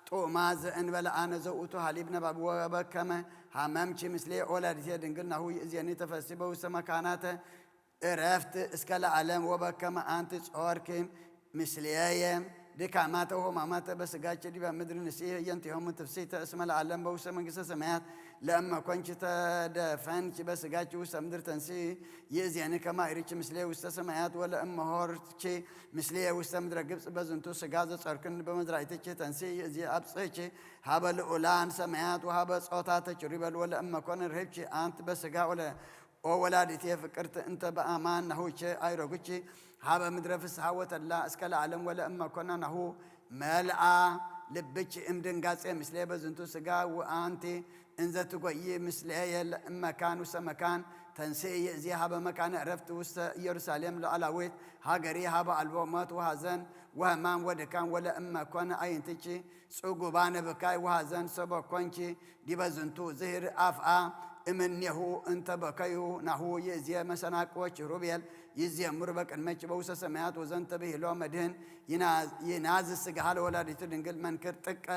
ጦማ ዘእንበለ አነ ዘውቱ ሀሊብ ነባብ ወበከመ ሀመምቺ ምስሌ ወላዲተ ድንግል ናሁ ይእዜኒ ተፈሲ በውስተ መካናተ ዕረፍት እስከ ለዓለም ወበከመ አንቲ ጾርኪ ምስሌየ ድካማተ ወሕማማተ በሥጋች ዲበ ምድር ንስእ የንቲሆሙ ትፍሥሕተ እስመ ለዓለም በውስተ መንግሥተ ሰማያት ለእመ ኮንች ተደፈንች በሥጋች ውስተ ምድር ተንሥኢ ይእዜኒ ከማይርች ምስሌ ውስተ ሰማያት ወለእመ ሆርች ምስሌ ውስተ ምድረ ግብፅ በዝንቱ ሥጋ ዘጸርክን በመዝራእትች ተንሥኢ ይእዜ አብጽሕች ሀበ ልዑላን ሰማያት ወሀበ ጾታተ ጭሪበል ወለእመ ኮነ ርህብች አንቲ በሥጋ ወወላዲቴ ፍቅርት እንተ በአማን ናሁች አይረጉች ሀበ ምድረ ፍስሓ ወተላ እስከ ለዓለም ወለእመ ኮነ ናሁ መልአ ልብች እምድንጋጼ ምስሌ በዝንቱ ሥጋ ወአንቲ እንዘ ትጐይ ምስሌ የለእመካን ውስተ መካን ተንሥኢ ይእዜ ሀበ መካነ ዕረፍት ውስተ ኢየሩሳሌም ሉዓላዊት ሀገሪ ሀበ አልቦ ሞት ወሐዘን ወሕማም ወድካም ወለእመ ኮነ አዕይንትኪ ጽጉባነ ብካይ ወሐዘን ሰበኮንኪ ዲበ ዝንቱ ዝህር አፍአ እምኔሁ እንተ በከዩ ናሁ ይእዜ መሰናቅዎች ሩቤል ይዜምሩ በቅድመች በውስተ ሰማያት ወዘንተ ብሂሎ መድህን ይናዝ ሥጋሃ ለወላዲቱ ድንግል መንክር ጥቀ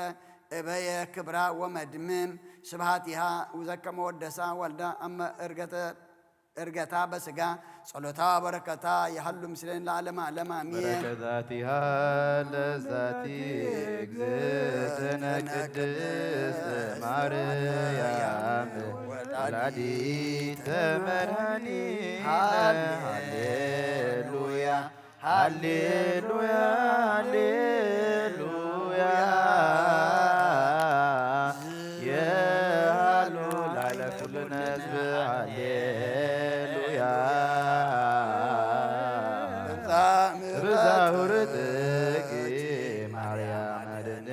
እበየ ክብራ ወመድምም ስብሃቲሃ ወዘከመ ወደሳ ወልዳ እመ እርገታ በሥጋ ጸሎታ በረከታ የሃሉ ምስሌን ለዓለመ ዓለም አሜን። በረከታቲሃ ለዛቲ እግዝእትነ ቅድስት ማርያም ወላዲተ መድኃኒነ ሃሌሉያ ሃሌሉያ ሃሌሉያ የሃሉ ላዕለ ኩልነ ሕዝብ ሃሌሉያ ብዛሁ ርትቂ ማርያም አድኅነነ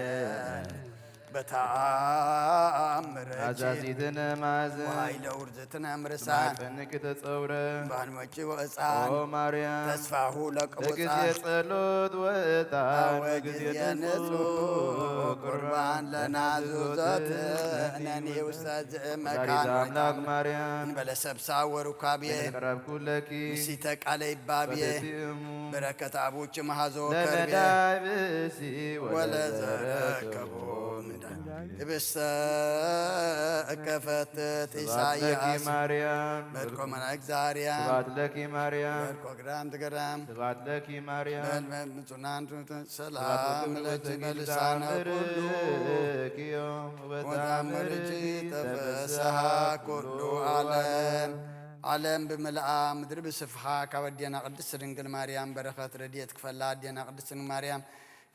በተአምረች አዛዚትነ ማዕዘን ወኃይለ ውርዘትነ ምርሳ ማኅፀንኪ ተጸውረ በአንመጪ ወሕፃን ኦ ማርያም ተስፋሁ ለቅቡፃን በጊዜ ጸሎት ወዕጣን ወጊዜ ንጹሕ ቁርባን ለናዙዘት እነኒ ውስተ ወላዲተ ዝእመካን አምላክ ማርያም እንበለ ሰብሳ ወሩካብየ ቀረብኩለኪ ምሲተ ቃለ ይባብየ በትእሙ በረከተ አቡች መሃዞ ከርቤ ለነዳይ ብእሲ ወለዘረከቦ ህብስተ እከፈትት ስብሐት ለኪ ኢሳይያስ ማርያም በድቆ መላእክት ዛርያ ስብሐት ለኪ ማርያም በድቆ ግራም ትገራም ስብሐት ለኪ ማርያም ምጹናን ሰላም ለኪ በልሳነ ኩሉ ወታምርኪ ተፈስሐ ኩሉ ዓለም ብምልአ ምድሪ ብስፍሓ ካብ ኣዴና ቅድስት ድንግል ማርያም በረኸት ረድኤት ክፈላ ኣዴና ቅድስት ድንግል ማርያም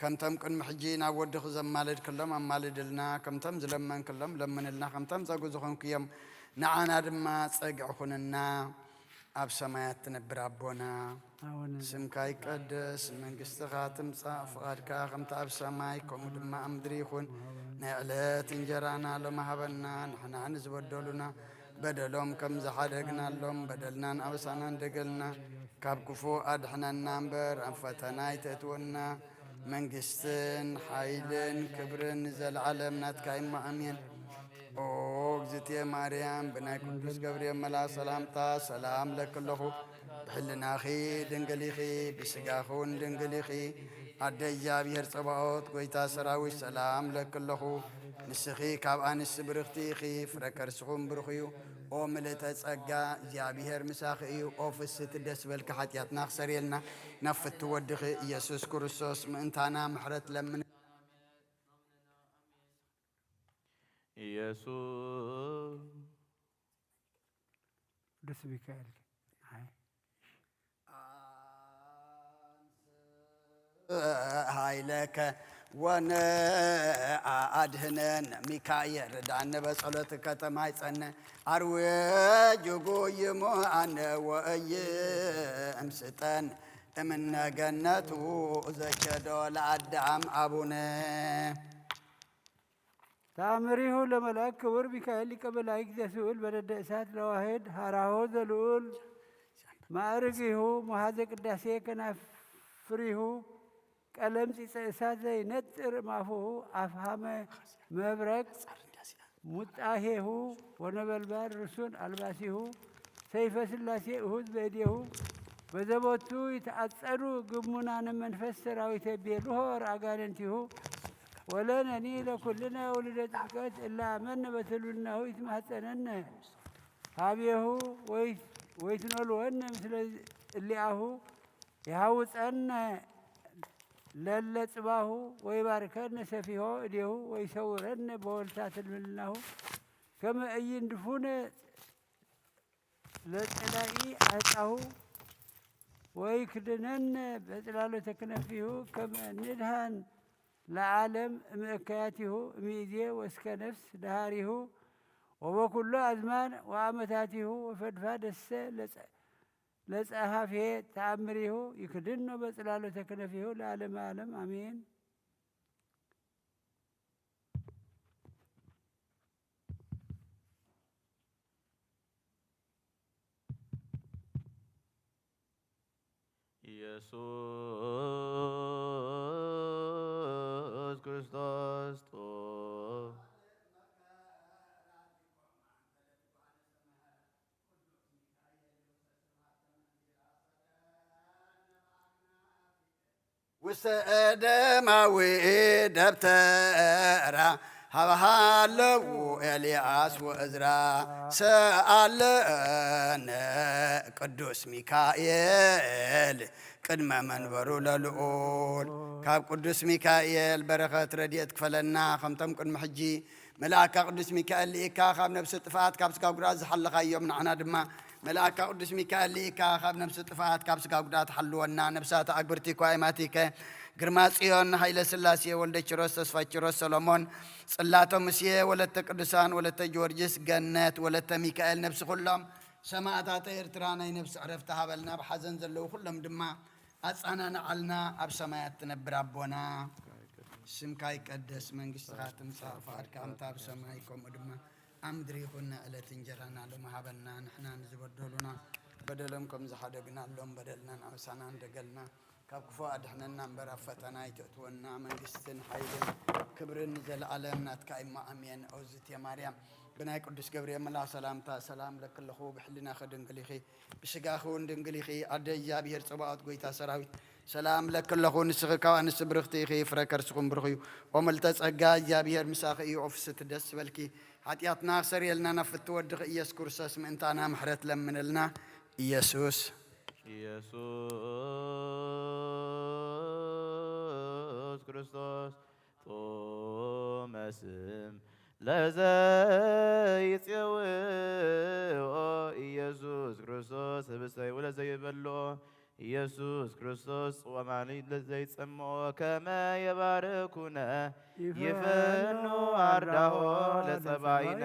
ከምቶም ቅድሚ ሕጂ ናብ ወዲኹ ዘማልድ ክሎም ኣማልድልና ከምቶም ዝለመን ክሎም ለምንልና ከምቶም ፀጉ ዝኾንኩዮም ንዓና ድማ ፀግዕ ኩንና ኣብ ሰማያት ትነብር ኣቦና ስምካ ይቀደስ መንግስትኻ ትምፃእ ፍቓድካ ከምቲ ኣብ ሰማይ ከምኡ ድማ ኣብ ምድሪ ይኹን ናይ ዕለት እንጀራና ሎሚ ሃበና ንሕና ንዝበደሉና በደሎም ከም ዝሓደግናሎም በደልናን ኣበሳናን ደገልና ካብ ክፉ ኣድሕነና እምበር ኣብ ፈተና ይተእትወና መንግስትን ሓይልን ክብርን ዘለዓለም ናትካ እሞ ኣሜን። ኦ እግዝእትየ ማርያም ብናይ ቅዱስ ገብርኤል መልአክ ሰላምታ ሰላም ለክለኹ ብሕልናኺ ድንግል ኢኺ ብስጋኹን ድንግል ኢኺ ኣደ እግዚኣብሔር ፀባኦት ጎይታ ሰራዊት ሰላም ለክለኹ ንስኺ ካብ ኣንስቲ ብርኽቲ ኢኺ ፍረ ከርስኹም ብሩኽ እዩ ኦ ምልእተ ጸጋ እግዚኣብሔር ምሳኺ እዩ ኦ ፍስቲ ደስ በልካ ሓጢኣትና ክሰርየልና ናብ ፍቲ ወድኺ ኢየሱስ ክርስቶስ ምእንታና ምሕረት ለምን ኢየሱስ ቅዱስ ሚካኤል ሃይለከ ወነአድህነን ሚካኤል ርዳነ በጸሎት ከተማ ይጸነ አርዌ ጅጉይሞ አነ ወእይ እምስጠን እምነገነቱ ዘቸዶ ለአዳም አቡነ ተአምሪሁ ለመልአክ ክቡር ሚካኤል ሊቀ መላእክት ዘስኡል በነደ እሳት ለዋሕድ ሀራሆ ዘልዑል ማዕርጊሁ መሃዘ ቅዳሴ ከናፍሪሁ ቀለም ፂፀ እሳት ዘይነጥር ማፉሁ አፍሃመ መብረቅ ሙጣሄሁ ወነበልባል ርሱን አልባሲሁ ሰይፈ ሥላሴ እሁድ በእዴሁ በዘቦቱ ይተአጸዱ ግሙናነ መንፈስ ሰራዊተ ቤልሆ አጋንንቲሁ ወለነኒ ለኩልነ ውልደ ጥምቀት እላ አመነ በትሉናሁ ይትማጸነነ ሀቤሁ ወይትኖልወነ ምስለ እሊአሁ የሃውፀነ ለለ ጽባሁ ወይባርከነ ሰፊሆ እዴሁ ወይሰውረነ በወልታት እልምልናሁ ከመ ኢይንድፉነ ለጸላኢ አጣሁ ወይክድነነ በጽላሎተ ክነፊሁ ከመ ንድሃን ለዓለም እምእከያቲሁ እምይእዜ ወእስከ ነፍስ ደሃሪሁ ወበኩሉ አዝማን ወአመታቲሁ ወፈድፋደሰ ለጸሐፌ ተአምሪሁ ይክድኖ በጽላሎተ ክነፊሁ ለዓለመ ዓለም አሜን። ኢየሱስ ክርስቶስ ውስተ ደማዊ ደብተራ ሀብሃለው ኤልያስ ወእዝራ ሰአለነ ቅዱስ ሚካኤል ቅድመ መንበሩ ለልዑል ካብ ቅዱስ ሚካኤል በረኸት ረድኤት ክፈለና ከምቶም ቅድሚ ሕጂ መልአካ ቅዱስ ሚካኤል ልኢካ ካብ ነብሲ ጥፋት ካብ ስጋ ጉዳት ዝሓለኻዮም ንዓና ድማ መልአካ ቅዱስ ሚካኤል ልኢካ ካብ ነብሲ ጥፋት ካብ ስጋ ጉዳት ሓልወና ነብሳት ኣግብርቲ ኳይማቲከ ግርማ ጽዮን ሃይለ ስላሴ ወልደ ኪሮስ ተስፋ ኪሮስ ሰሎሞን ጽላቶ ሙስየ ወለተ ቅዱሳን ወለተ ጊዮርጊስ ገነት ወለተ ሚካኤል ነብሲ ኩሎም ሰማዕታት ኤርትራ ናይ ነብሲ ዕረፍቲ ሃበልና ብሓዘን ዘለዉ ኩሎም ድማ ኣጻናንዓልና ኣብ ሰማያት ትነብር ኣቦና ስምካ ይቀደስ መንግስትኻ ትምጻእ ፈቃድካ ከምታ ኣብ ሰማይ ከምኡ ድማ ኣብ ምድሪ ይኹን ዕለት እንጀራና ሎሚ ሃበና ንሕና ንዝበደሉና በደሎም ከም ዝሓደግናሎም በደልናን ኣበሳና እንደገልና ካብ ክፉ ኣድሕነና እምበር ኣብ ፈተና ይተእትወና መንግስትን ሓይልን ክብርን ዘለዓለም ናትካ ኢማ ኣሜን። ኣውዝትየ ማርያም ብናይ ቅዱስ ገብርኤል መልኣክ ሰላምታ ሰላም ለክለኹ ብሕሊናኸ ድንግል ኢኺ ብስጋኸ እውን ድንግል ኢኺ ኣደ እግዚኣብሔር ጽባኦት ጎይታ ሰራዊት ሰላም ለክለኹ ንስኺ ካብ ኣንስቲ ብርኽቲ ኢኺ ፍረ ከርስኹም ብርኽ እዩ ወመልተ ጸጋ እግዚኣብሔር ምሳኺ እዩ ኦፍስቲ ደስ በልኪ ኃጢአትና ክሰርየልና ናብ ፍትወድኽ ኢየሱስ ክርስቶስ ምእንታና ምሕረት ለምንልና ኢየሱስ ክርስቶስ ጾመ ስም ለዘይፄውኦ ኢየሱስ ክርስቶስ ህብስተ ወለዘይበልዖ ኢየሱስ ክርስቶስ ጾማኒ ለዘይጸምዖ ከመ የባርኩነ ይፈኑ አርዳኦ ለጸባኢነ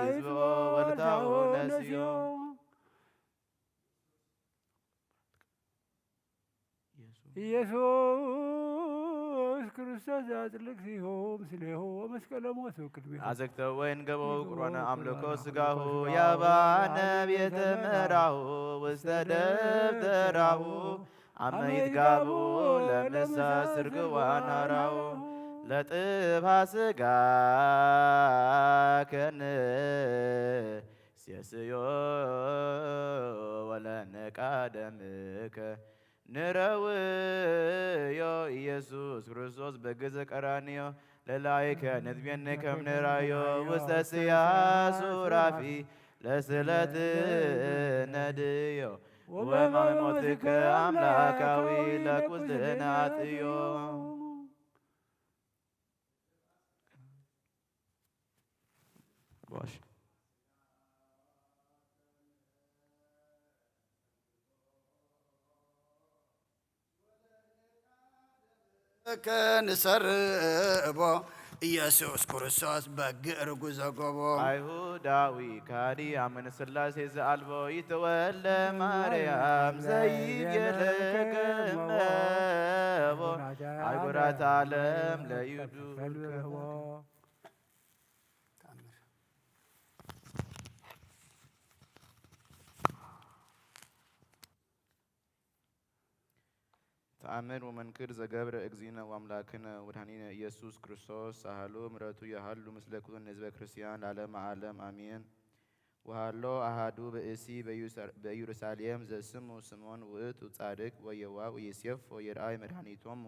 ይዝብኦ ወልታሁ ነስዮ ኢየሱስ ክርስቶስ ዘአጽልቅ ሲሆ ምስሌሁ ወመስቀለ ሞቱ ቅድሜሁ አዘግተ ወይን ገበው ቁርባነ አምልኮ ስጋሁ ያባነ ቤተ ምዕራሁ ውስተ ደብተራሁ አመ ይትጋቡ ለምሳ ስርግዋን አራሁ ለጥብሃ ስጋ ከን ሲስዮ ወለነቃ ደምከ ንረውዮ ኢየሱስ ክርስቶስ በገዘ ቀራንዮ ለላይከ ነትቤነ ከም ንራዮ ውስተ ስያሱ ራፊ ለስለት ነድዮ ወመሞትከ አምላካዊ ለቁስልና አጥዮ ከንሰርቦ ኢየሱስ ክርስቶስ በግዕ ርጉዘ ጎቦ አይሁዳዊ ካዲ አመነ ሥላሴ ዘአልቦ ይትወለ ማርያም ዘይገለከመቦ አይጉራት ዓለም ለይዱ ተአምር ወመንክር ዘገብረ እግዚእነ ወአምላክነ ወድኃኒነ ኢየሱስ ክርስቶስ ሳህሉ ምሕረቱ ያሃሉ ምስለ ኩሉ ሕዝበ ክርስቲያን ለዓለመ ዓለም አሜን። ወሃሎ አሃዱ ብእሲ በኢየሩሳሌም ዘስሙ ስምዖን ውእቱ ጻድቅ ወየዋህ ወዮሴፍ ወየርአይ መድኃኒቶሙ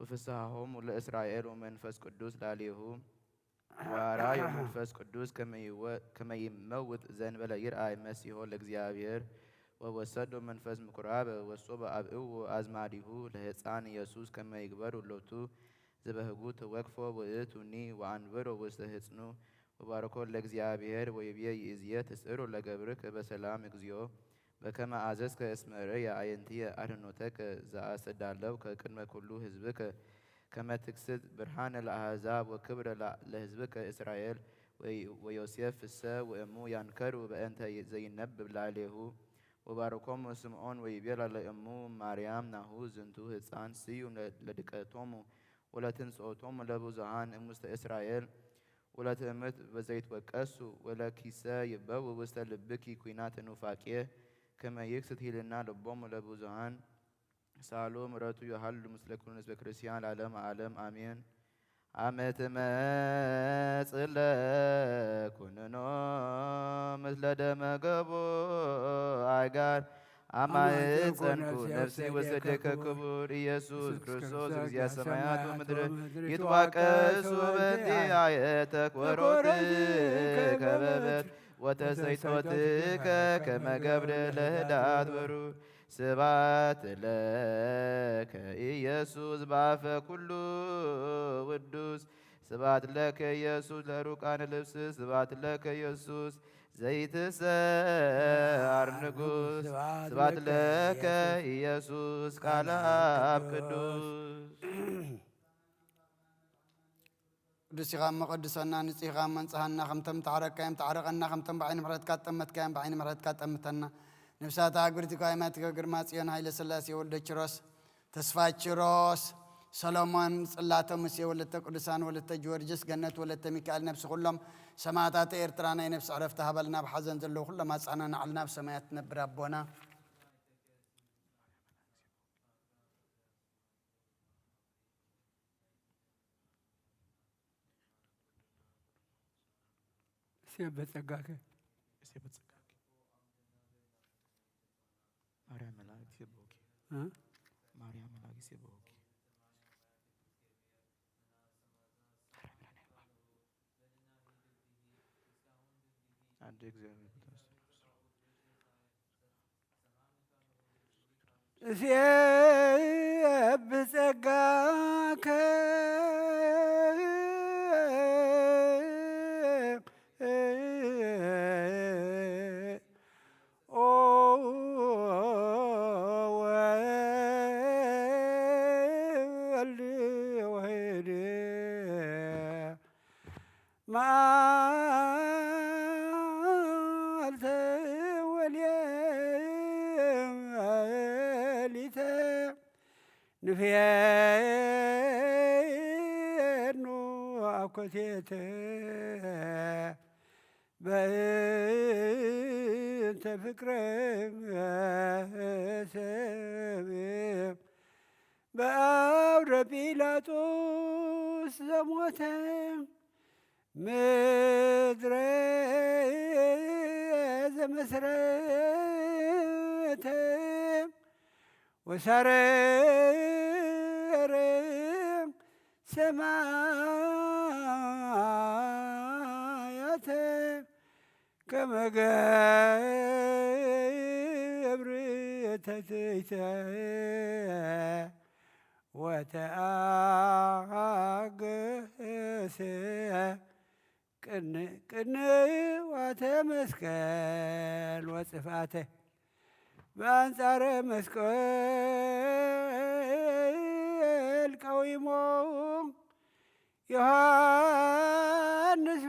ወፍስሐሆሙ ለእስራኤል ወመንፈስ ቅዱስ ላሌሁ ወአርአዮ መንፈስ ቅዱስ ከመ ይመውት ዘእንበለ ይርአይ መሲሖ ለእግዚአብሔር ወወሰዶ መንፈስ ምኩራብ ወሶበ አብእዎ አዝማዲሁ ለሕፃን ኢየሱስ ከመ ይግበር ሎቱ ዝበህጉት ወክፎ ውእቱኒ ወአንብሮ ውስተ ህጽኑ ወባረኮ ለእግዚአብሔር ወይቤ ይእዝየ ትስዕሮ ለገብርከ በሰላም እግዚኦ በከመ አዘዝከ እስመ ርእየ አዕይንትየ አድኅኖተከ ዘአሰዳለውከ ከቅድመ ኩሉ ህዝብከ ከመ ትክስት ብርሃነ ለአሕዛብ ወክብረ ለህዝብከ እስራኤል ወዮሴፍ ፍሰ ወእሙ ያንከሩ በእንተ ዘይነብብ ላዕሌሁ ወባረኮሙ ስምዖን ወይቤላ ለእሙ ማርያም ናሁ ዝንቱ ሕፃን ስዩም ለድቀቶሙ ወለትንሥኦቶሙ ለብዙኃን እሙስተ እስራኤል ወለትእምት በዘይትወቀሱ ወለኪሰ ይበው ውስተ ልብኪ ኩናተ ኑፋቄ ከመ ይክስት ሂልና ልቦሙ ለብዙኃን ሳሎ ምሕረቱ ይሃሉ ምስለ ኩሉ ሕዝበ ክርስቲያን ለዓለመ ዓለም አሜን። አመ ትመጽእ ለኵንኖ ምስለ ደመ ገቦ አጋር አማኅፀንኩ ነፍሲ ወሰደከ ክቡር ኢየሱስ ክርስቶስ እግዚአ ሰማያት ወምድር ይትዋቀሱ በእንቲአየተከ ወሮትከ በበትር ወተሰይጦትከ ከመ ገብረ ለህዳት በሩር ስብሐት ለከ ኢየሱስ በአፈ ኩሉ ውዱስ ስብሐት ለከ ኢየሱስ ለሩቃነ ልብስ ስብሐት ለከ ኢየሱስ ዘይትሰዓር ንጉሥ ስብሐት ለከ ኢየሱስ ቃለ አብ ቅዱስ ቅዱስ ኢኻ እሞ ቀድሰና ንጹሕ ኢኻ መንጽሐና ከምቶም ተዓረካዮም ተዓረቐና ከምቶም ብዓይኒ ምሕረትካ ጠመትካዮም ብዓይኒ ምሕረትካ ጠምተና ነፍሳት አግብርቲካ ሃይማኖቲከ ግርማ ጽዮን ኃይለ ሥላሴ ወልደ ኪሮስ ተስፋ ኪሮስ ሰሎሞን ጽላተ ሙሴ ወለተ ቅዱሳን ወለተ ጊዮርጊስ ገነት ወለተ ሚካኤል ነፍሲ ኩሎም ሰማዕታተ ኤርትራ ናይ ነፍሲ ዕረፍቲ ሃበልና ብሓዘን ዘለዉ ኩሎም ኣጻናና ዓልና ብሰማያት ትነብር ኣቦና ሲበጸጋከ ማርያም መላእክት ይባርኩ ማርያም መላእክት ይባርኩ አንድ እግዚአብሔር ሲበጸጋከ ንፍየኑ አኮቴተ በእንተ ፍቅረ ሰብ በአውደ ጲላጦስ ዘሞተ ምድረ ዘመስረተ ወሰረረ ሰማያተ ከመ ገብር ተትሕተ ወተአገሰ ቅንዋተ መስቀል ወጽፋተ በአንጻረ መስቀል ቀዊሞ ዮሐንስ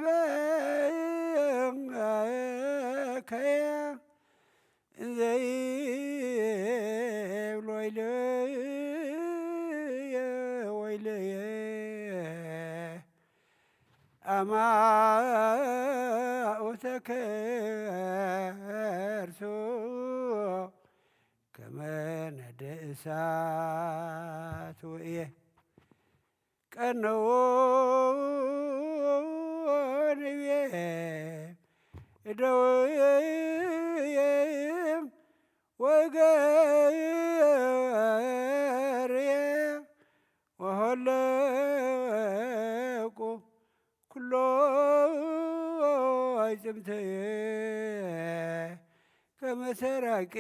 በከየ እንዘይብሎ ወይለየ አማኦተከ እርሶ ከመ ነደ እሳት ውእየ ቀነዎ ንቤ እደውየ ወገርየ ወሆለቁ ኩሎ አይጽምተየ ከመሰራቂ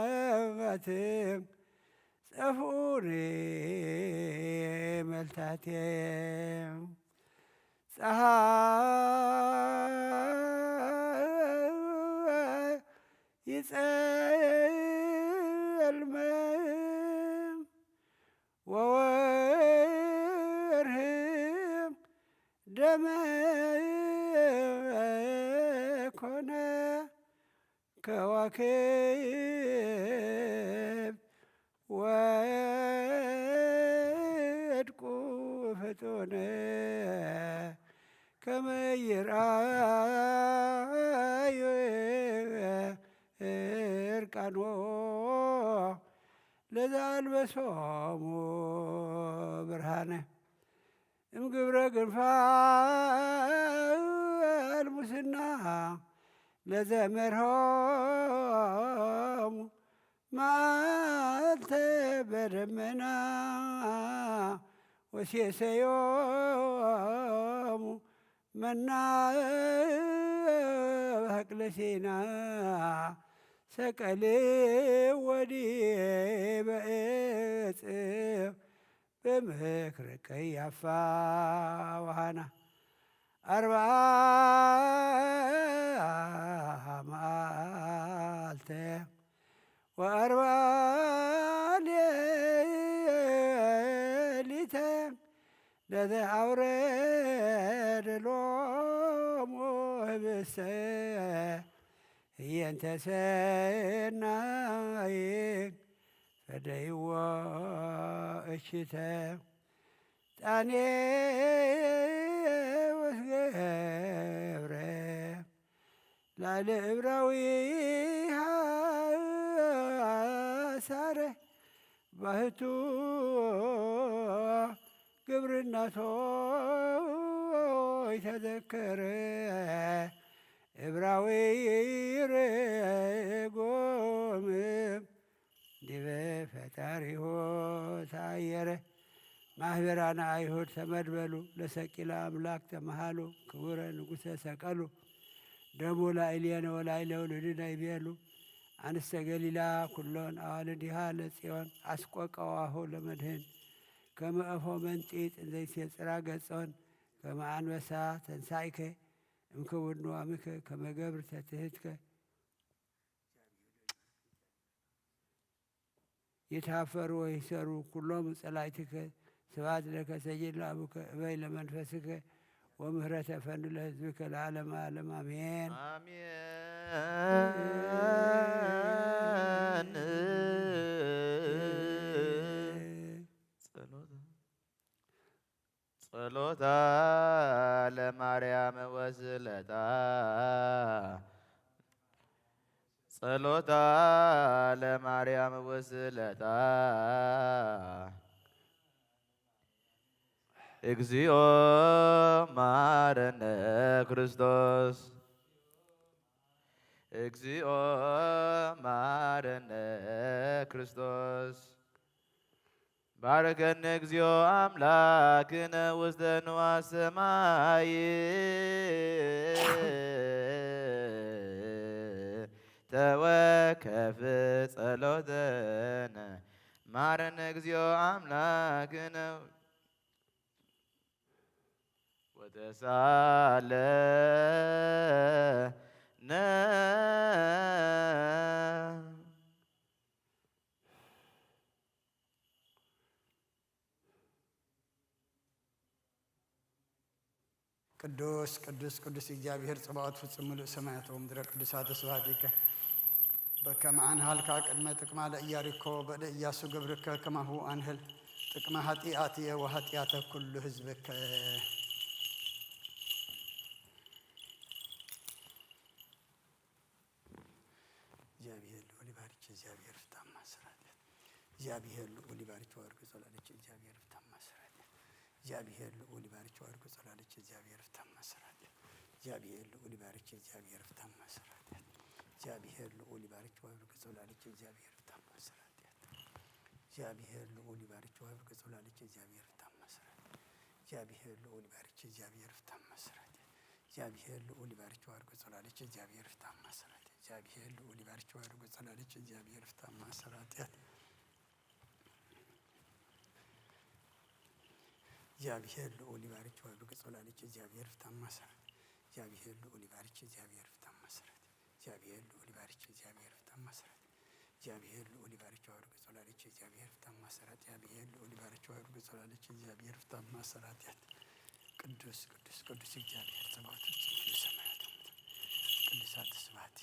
ወፈያትም ጸፉሪ መልታቴ ፀሐይ ይጸልመም ወወርህም ደመ ኮነ ከዋክብት ወድቁ ፍጡነ ከመ ይርአዩ ዕርቃኖ ለዘአልበሶሙ ብርሃነ እምግብረ ግንፋል ሙስና ለዘመርሆሙ መዓልተ በደመና ወሴሰዮሙ መና በሀቅለ ሲና ሰቀል ወዲበ ዕፅ በምክረ ቀያፋ ወሐና አርብዓ መዓልተ ወአርብዓ ሌሊተ ለዘአውረደ ሎሙ ህብስተ ህየንተ ሰናይ ፈደይዎ እሽተ ጣኔዎስ ገብረ ላዕለ ዕብራዊ ሐሳረ ባህቱ ግብርናቶ ይተዘከረ ዕብራዊ ርጎም ዲበ ፈጣሪሆ ታየረ ማህበራነ አይሁድ ተመድበሉ ለሰቂላ አምላክ ተመሃሉ ክቡረ ንጉሠ ሰቀሉ ደሙ ላዕሌነ ወላዕለ ውሉድነ ይቤሉ አንስተ ገሊላ ኩሎን አዋልዲሃ ለጽዮን አስቆቀዋሁ ለመድህን ከመ እፎ መንጢጥ እንዘይሴጽራ ገጾን ከመ አንበሳ ተንሳኢከ እምክቡድ ንዋምከ ከመ ገብር ተትሕትከ ይታፈሩ ወይሰሩ ኩሎሙ ጸላእትከ ስብሐት ለከ ሰይድ ለአቡከ እበይ ለመንፈስከ ወምህረተ ፈኑ ለሕዝብከ ለዓለመ ዓለም አሜን። ጸሎታ ለማርያም ወስለታ ጸሎታ ለማርያም ወስለታ እግዚኦ መሐረነ ክርስቶስ እግዚኦ መሐረነ ክርስቶስ ባረከነ እግዚኦ አምላክነ ውስተ ንዋየ ሰማይ ተወከፍ ጸሎተነ መሐረነ እግዚኦ አምላክነ ወተሳለነ ቅዱስ ቅዱስ ቅዱስ እግዚአብሔር ጽባኦት ፍጹም ምሉእ ሰማያት ወምድረ ቅዱሳት ስብሐት ይከ በከመ አንሃልካ ቅድመ ጥቅማ ለኢያሪኮ በእደ ኢያሱ ገብርከ ከማሁ አንህል ጥቅመ ኃጢአትየ ወኃጢአተ ኩሉ ህዝብከ። እግዚአብሔር ልዑል ይባርክ። እግዚአብሔር ፍታ ማሰራት እግዚአብሔር ልዑል ይባርክ። ወርቅ ጸላለች እግዚአብሔር ፍታ ማሰራት እግዚአብሔር ልዑል ይባርክ። ወርቅ ጸላለች እግዚአብሔር ፍታ ማሰራት እግዚአብሔር ልዑል ይባርክ። እግዚአብሔር ፍታ ማሰራት እግዚአብሔር ልዑል ይባርክ። ወርቅ ጸላለች እግዚአብሔር ፍታ ማሰራት እግዚአብሔር ልዑል ይባርክ። ወርቅ ጸላለች እግዚአብሔር ፍታ ማሰራት እግዚአብሔር ልዑል ይባርክ። እግዚአብሔር ፍታ ማሰራት እግዚአብሔር ልዑል ይባርክው አድርጎ ጸላለች። እግዚአብሔር ፍታ ማሰራት እግዚአብሔር ልዑል ይባርክው አድርጎ ጸላለች። እግዚአብሔር ፍታ ማሰራት እግዚአብሔር ልዑል ይባርክው አድርጎ ጸላለች። እግዚአብሔር ፍታ ማሰራት እግዚአብሔር ልዑል ይባርክ እግዚአብሔር ፍታ ማሰራት እግዚአብሔር ልዑል ይባርክ እግዚአብሔር ፍታ ማሰራት እግዚአብሔር ልዑል ይባርክው አድርጎ ጸላለች። እግዚአብሔር ፍታ ማሰራት እግዚአብሔር ልዑል ይባርክው አድርጎ ጸላለች። እግዚአብሔር ፍታ ማሰራት ቅዱስ ቅዱስ ቅዱስ እግዚአብሔር ጸባኦት ሰማያት ቅዱሳት ስብሐት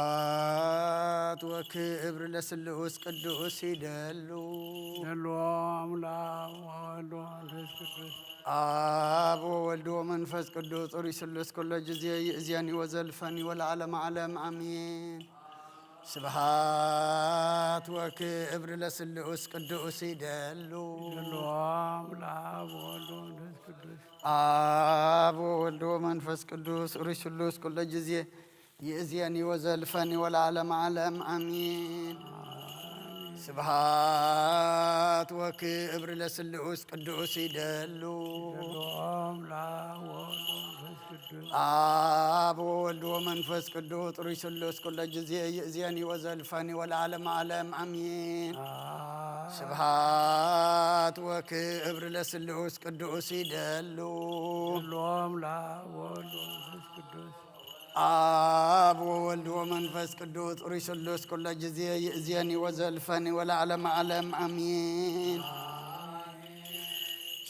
ስብሐት ወክብር ለስሉስ ቅዱስ ይደሉ ደሎ አምላክ ወወልድ ወመንፈስ ቅዱስ አብ ወወልድ ወመንፈስ ቅዱስ ጾሪ ስሉስ ኩሎ ጊዜ ይእዜኒ ወዘልፈኒ ወለዓለመ ዓለም አሜን። ስብሐት ወክብር ለስሉስ ቅዱስ ይደሉ ደሎ አምላክ ወወልድ ወመንፈስ ቅዱስ አብ ወወልድ ወመንፈስ ቅዱስ ጾሪ ስሉስ ኩሎ ጊዜ ይእዜኒ ወዘልፈኒ ወለዓለመ ዓለም አሜን። ስብሐት ወክብር ለስሉስ ቅዱስ ይደሉ ደሎ አምላክ ወወልድ ወመንፈስ ቅዱስ አብ ወወልድ ወመንፈስ ቅዱስ ጾሪ ስሉስ ኩሎ ጊዜ ይእዜኒ ወዘልፈኒ ወለዓለመ ዓለም አሜን። ስብሐት ወክብር ለስሉስ ቅዱስ ይደሉ ደሎ አምላክ ወወልድ ወመንፈስ ቅዱስ አብ ወወልድ ወመንፈስ ቅዱስ ጾሪ ስሉስ ኩሎ ጊዜ ይእዜኒ ወዘልፈኒ ወለዓለመ ዓለም አሜን።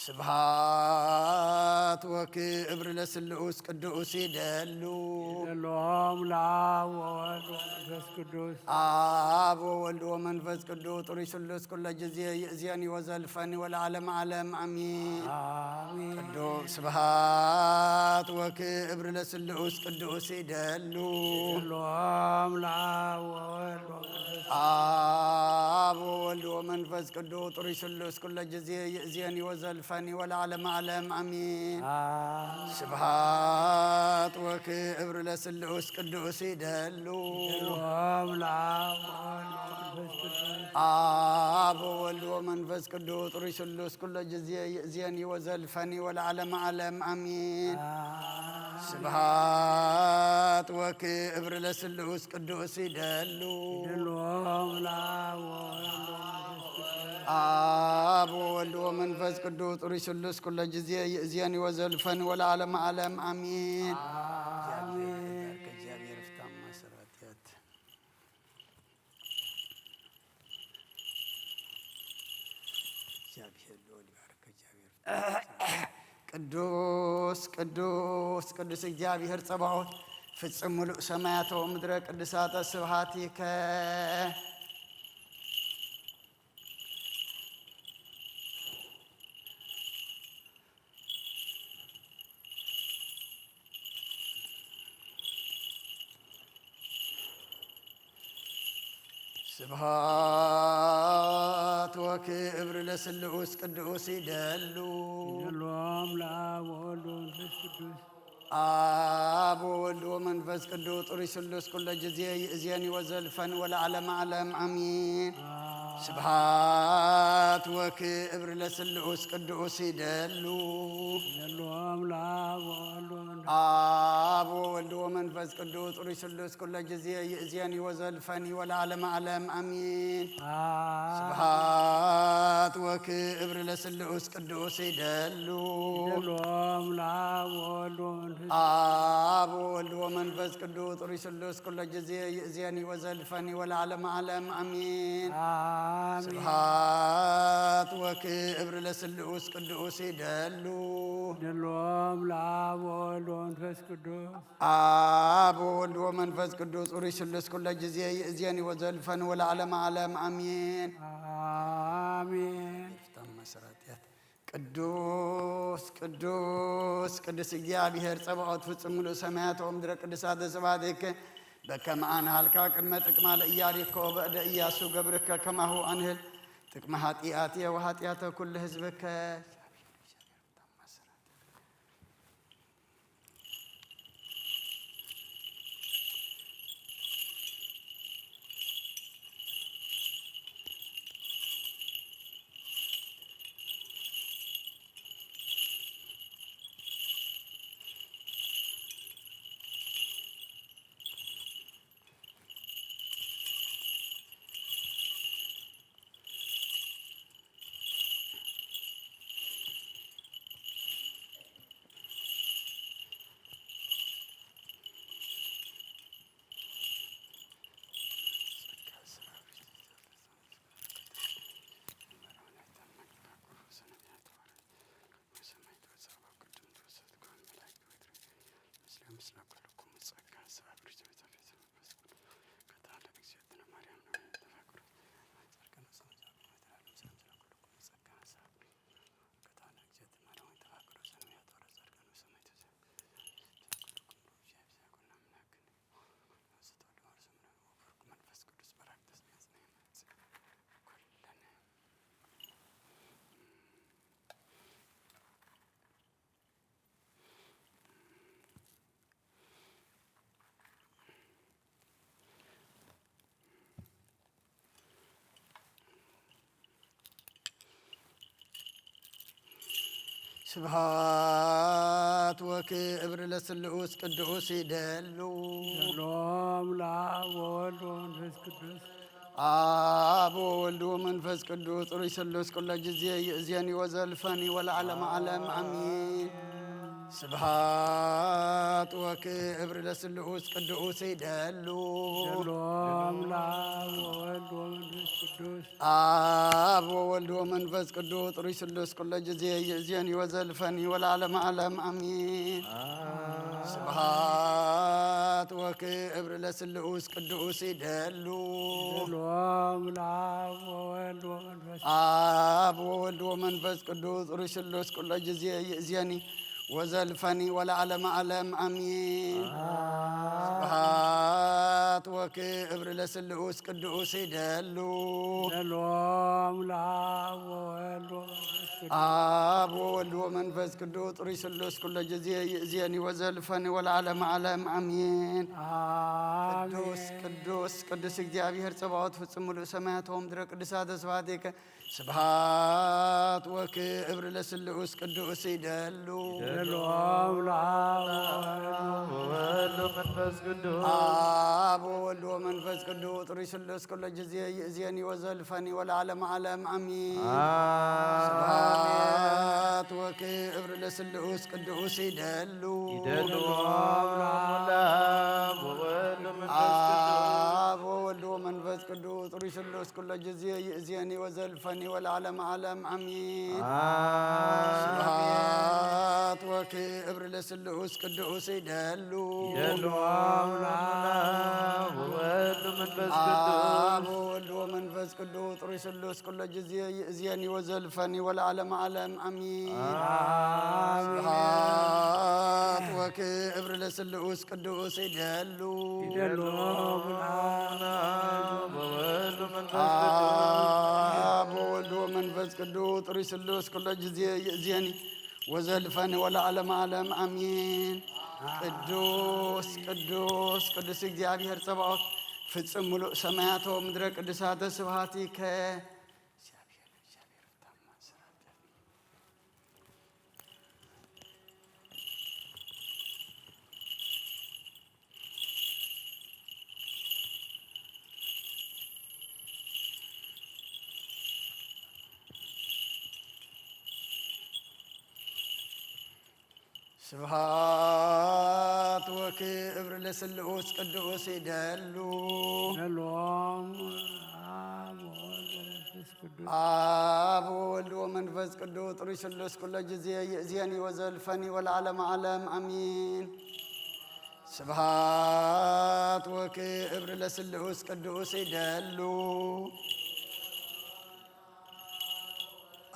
ስብሐት ወክብር ለስሉስ ቅዱስ ይደሉ ደሎ አምላክ ወወልድ ወመንፈስ ቅዱስ አብ ወወልድ ወመንፈስ ቅዱስ ጾሪ ስሉስ ኩሎ ጊዜ ይእዜኒ ወዘልፈኒ ወለዓለመ ዓለም አሜን። አሜን። ቅዱስ ስብሐት ወክብር ለስሉስ ቅዱስ ይደሉ ደሎ አምላክ ወወልድ ወመንፈስ አብ ወወልድ ወመንፈስ ቅዱስ ጾሪ ስሉስ ኩሎ ጊዜ ይእዜኒ ወዘልፈኒ ወለዓለመ ዓለም አሜን። ስብሐት ወክብር ለስሉስ ቅዱስ ይደሉ ደሎ አምላክ ወወልድ ወመንፈስ ቅዱስ አብ ወወልድ ወመንፈስ ቅዱስ ጾሪ ስሉስ ኩሎ ጊዜ ይእዜኒ ወዘልፈኒ ወለዓለመ ዓለም አሜን። ስብሐት ወክብር ለስሉስ ቅዱስ ይደሉ ደሎ አምላክ ወወልድ ወመንፈስ ቅዱስ አብ ወወልድ ወመንፈስ ቅዱስ ጾሪ ስሉስ ኩሎ ጊዜ ይእዜኒ ወዘልፈኒ ወለዓለመ ዓለም አሜን። እግዚአብሔር ፍታ ማሰራት እግዚአብሔር ልዑል ይባርክ። እግዚአብሔር ቅዱስ ቅዱስ ቅዱስ እግዚአብሔር ጸባኦት ፍጽም ሙሉእ ሰማያተ ወምድረ ቅዱሳተ ስብሐቲከ ስብሐት ወክብር ለስሉስ ቅዱስ ይደሉ ደሎ አምላክ ወወልድ ወመንፈስ ቅዱስ አብ ወወልድ ወመንፈስ ቅዱስ ጾሪ ስሉስ ኩሎ ጊዜ ይእዜኒ ወዘልፈኒ ወለዓለመ ዓለም አሜን። ስብሐት ወክብር ለስሉስ ቅዱስ ይደሉ ደሎ አምላክ ወወልድ ወመንፈስ አብ ወወልድ ወመንፈስ መንፈስ ቅዱስ ጥሩይ ስሉስ ኩለ ጊዜ ይእዜኒ ወዘልፈኒ ወለዓለመ ዓለም አሜን። ስብሐት ወክብር ለስሉስ ቅዱስ ይደሉ ሎም ለአብ ወወልድ ወመንፈስ አብ ወወልድ ወመንፈስ ቅዱስ ጥሩይ ስሉስ ኩለ ጊዜ ይእዜኒ ወዘልፈኒ ወለዓለመ ዓለም አሜን። አሜን። ስብሐት ወክብር ለስሉስ ቅዱስ ይደሉ ሎም ለአብ ወወልድ ወመንፈስ ቅዱስ አብ ወወልድ ወመንፈስ ቅዱስ ጥሩይ ስሉስ ኩለ ጊዜ ይእዜኒ ወዘልፈኒ ወለዓለመ ዓለም አሜን። አሜን። ቅዱስ ቅዱስ ቅዱስ እግዚአብሔር ጸባኦት ፍጹም ሙሉእ ሰማያት ወምድረ ቅዱሳተ ስብሐቲከ በከመ አንሃልካ ቅድመ ጥቅማ ለኢያሪኮ በእደ ኢያሱ ገብርከ ከማሁ አንህል ጥቅመ ኃጢአትየ ወኃጢአተ ኩሉ ሕዝብከ። ስብሐት ወክብር ለስሉስ ቅዱስ ይደሉ ሎም ለአብ ወወልድ ወመንፈስ ቅዱስ አብ ወወልድ ወመንፈስ ቅዱስ ጥሩይ ስሉስ ኩለ ጊዜ ይእዜኒ ወዘልፈኒ ወለዓለመ ዓለም አሜን። ስብሐት ወክብር ለስሉስ ቅዱስ ይደሉ ሎም ለአብ ወወልድ ወመንፈስ ቅዱስ አብ ወወልድ ወመንፈስ ቅዱስ ጥሩይ ስሉስ ኩለ ጊዜ ይእዜኒ ወዘልፈኒ ወለዓለመ ዓለም አሜን። ስብሐት ወክብር ለስሉስ ቅዱስ ይደሉ ሎም ለአብ ወወልድ ወመንፈስ አብ ወወልድ ወመንፈስ ቅዱስ ጥሩይ ስሉስ ኩለ ጊዜ ይእዜኒ ወዘልፈኒ ወለዓለመ ዓለም አሜን። ስብሐት ወክብር ለስሉስ ቅዱስ ይደሉ ሎም ለአብ ወወልድ ወመንፈስ ቅዱስ አብ ወወልድ ወመንፈስ ቅዱስ ጥሩይ ስሉስ ኩለ ጊዜ ይእዜኒ ወዘልፈኒ ወለዓለመ ዓለም አሜን። ቅዱስ ቅዱስ ቅዱስ እግዚአብሔር ጸባኦት ፍጹም ሙሉእ ሰማያት ወምድረ ቅዱሳተ ስብሐቲከ ስብሐት ወክብር ለስሉስ ቅዱስ ይደሉ ሎም ለአብ ወወልድ ወመንፈስ ቅዱስ አብ ወወልድ ወመንፈስ ቅዱስ ጥሩይ ስሉስ ኩለ ጊዜ ይእዜኒ ወዘልፈኒ ወለዓለመ ዓለም አሜን። ስብሐት ወክብር ለስሉስ ቅዱስ ይደሉ ይደልዎም ለአብ ወወልድ ወመንፈስ ቅዱስ አብ ወወልድ ወመንፈስ ቅዱስ ጥሩይ ስሉስ ኩለ ጊዜ ይእዜኒ ወዘልፈኒ ወለዓለመ ዓለም አሜን። ስብሐት ወክብር ለስሉስ ቅዱስ ይደሉ ይደልዎም ለአብ ወወልድ ወመንፈስ ቅዱስ አብ ወወልድ ወመንፈስ ቅዱስ ጥሩይ ስሉስ ኩለ ጊዜ ይእዜኒ ወዘልፈኒ ወለዓለመ ዓለም አሜን። ስብሐት ወክብር ለስሉስ ቅዱስ ይደሉ ሎም ለአብ ወወልድ ወመንፈስ ቅዱስ አብ ወወልድ ወመንፈስ ቅዱስ ጥሩይ ስሉስ ኩለ ጊዜ ይእዜኒ ወዘልፈኒ ወለዓለመ ዓለም አሜን። ቅዱስ ቅዱስ ቅዱስ እግዚአብሔር ጸባኦት ፍጹም ሙሉእ ሰማያት ወምድረ ቅዱሳተ ስብሐቲከ ስብሃት ወክብር ለስሉስ ቅዱስ ይደሉ ሎም አብ ወወልድ ወመንፈስ ቅዱስ አብ ወወልድ ወመንፈስ ቅዱስ ጥሩይ ስሉስ ኩለ ጊዜ ይእዜኒ ወዘልፈኒ ወለዓለመ ዓለም አሚን። ስብሃት ወክብር ለስሉስ ቅዱስ ይደሉ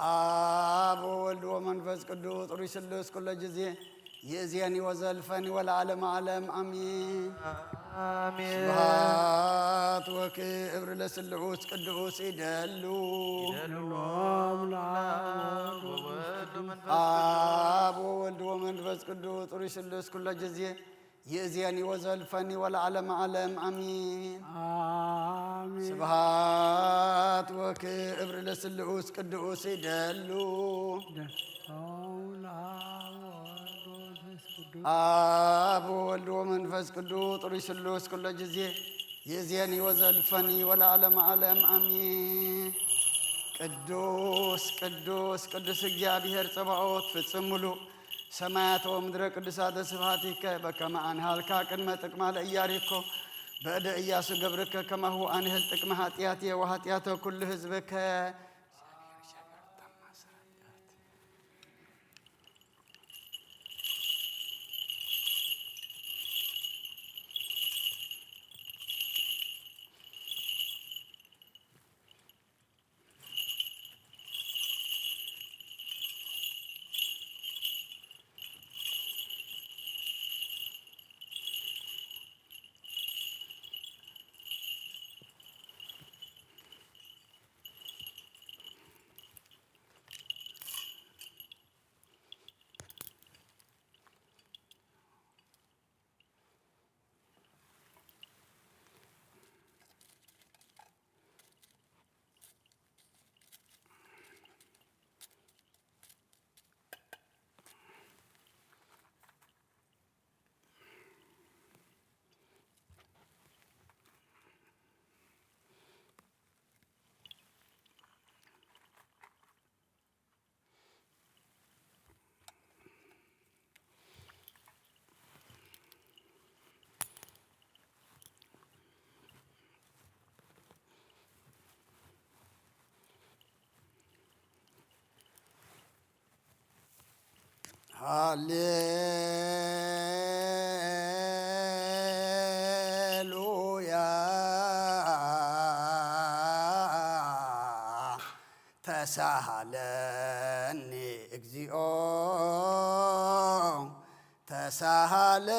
አብ ወወልድ ወመንፈስ ቅዱስ ጥሩይ ስሉስ ኩለ ጊዜ ይእዜኒ ወዘልፈኒ ወለዓለመ ዓለም አሚን። ስብሃት ወክብር ለስሉስ ቅዱስ ይደሉ ሎም አብ ወወልድ ወመንፈስ ቅዱስ ጥሩይ ስሉስ ኩለ ጊዜ ይእዜኒ ወዘልፈኒ ወለዓለመ ዓለም አሚን። አሜን። ስብሃት ወክብር ለስሉስ ቅዱስ ይደሉ አብ ወወልድ ወመንፈስ ቅዱስ ጥሩይ ስሉስ ኩለ ጊዜ ይእዜኒ ወዘልፈኒ ወለዓለመ ዓለም አሚን። ቅዱስ ቅዱስ ቅዱስ እግዚአብሔር ጸባኦት ፍጽም ሙሉእ ሰማያት ወምድረ ቅዱሳተ ስብሐቲከ በከመ አንሃልካ ቅድመ ጥቅማ ለኢያሪኮ በእደ ኢያሱ ገብርከ ከማሁ አንህል ጥቅመ ኃጢአትየ ወኃጢአተ ኩሉ ህዝብከ። ሃሌሉያ ተሳሃለኒ እግዚኦ ተሳሃለኒ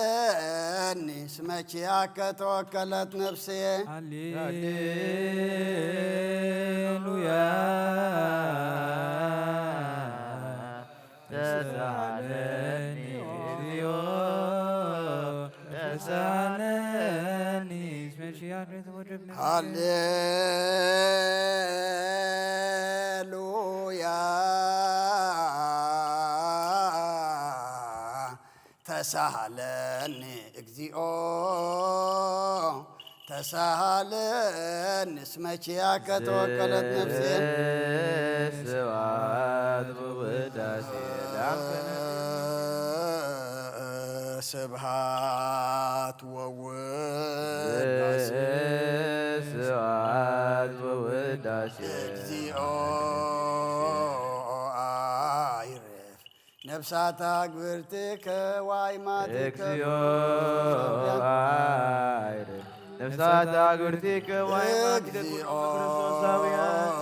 እስመ ኪያከ ተወከለት ነፍሴ። ሃሌሉያ ተሳሃለኒ እግዚኦ ተሳሃለኒ እስመ ኪያከ ተወከለት ነፍሴ። ሃሌሉያ ተሳሃለኒ እግዚኦ ተሳሃለኒ እስመ ኪያከ ተወከለት ነፍሴ። ስብሐት ወውዳሴ ስብሃት ወውዳሴ ስብሐት ወውዳሴ እግዚኦ አይረፍ ነፍሳታ ግብርትከ ዋይማትከ እግዚኦ አይረፍ ነፍሳተ አግብርቲከ ወአይማቲከ እግዚኦ ክርስቶሳውያን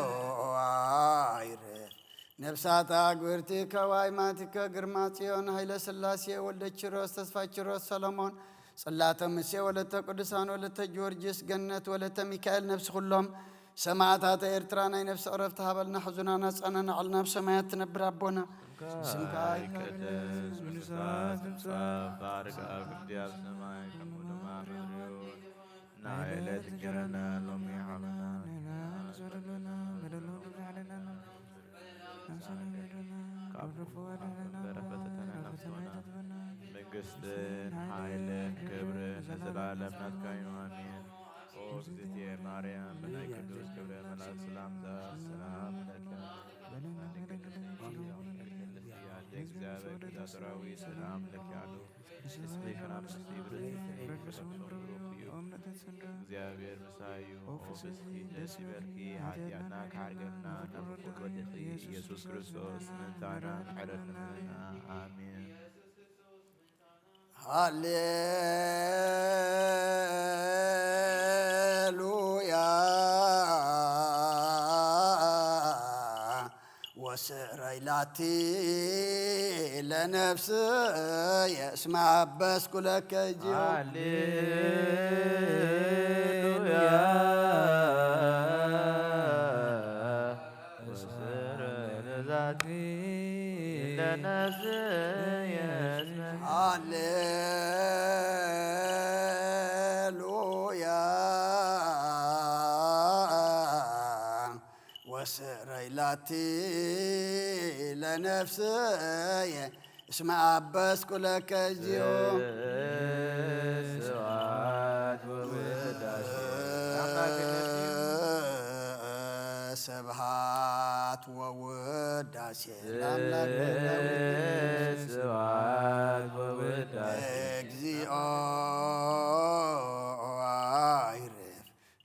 አይረፍ ነፍሳታ ግብርትከ ዋይማትከ ግርማ ጽዮን ኃይለ ሥላሴ ወልደ ኪሮስ ተስፋ ኪሮስ ሰሎሞን ጽላተ ሙሴ ወለተ ቅዱሳን ወለተ ጊዮርጊስ ገነት ወለተ ሚካኤል ነፍስ ኩሎም ሰማዕታተ ኤርትራ ናይ ነፍሲ ዕረፍቲ ሃበልና ሕዙናና ጸናና ዓልና ብሰማያት ትነብር ኣቦና ስምካ ይቀደስ ስምከ ትምጻእ ባርክ ኣብ ክርስቲያን ሰማይ ከምኡ ድማ ምድር ናይለት እንጀራና ሎሚ ሀበና መንግስትን ኃይልን ክብርን ለዘላለም ናትካዩ አሜን። ኦ እግዝእትየ ማርያም በናይ ቅዱስ ገብርኤል መልአክ ሰላምታ ሰላም ለኪ በሰራዊ ሰላም ለኪያሉ እስሜ ከናፍስ ብረት እግዚአብሔር ምሳዩ ኦፍስኪ ደስ ይበልኪ ኃጢአትና ካርገልና ነፍቁል ወድኺ ኢየሱስ ክርስቶስ ምንታና ምሕረትንና አሜን። ሃሌሉያ ወስረይ ላቲ ለነፍስ የእስማ አበስኩ ለከ እጅዮ ሃሌሉያ ወስረይ ለዛቲ ለነፍስ ሃሌሉያ ወስረይ ላቲ ለነፍስየ እስመ አበስኩ ለከ እጅዮ ስብሐት ወውዳሴ ለአምላክ እግዚኦ አይርፍ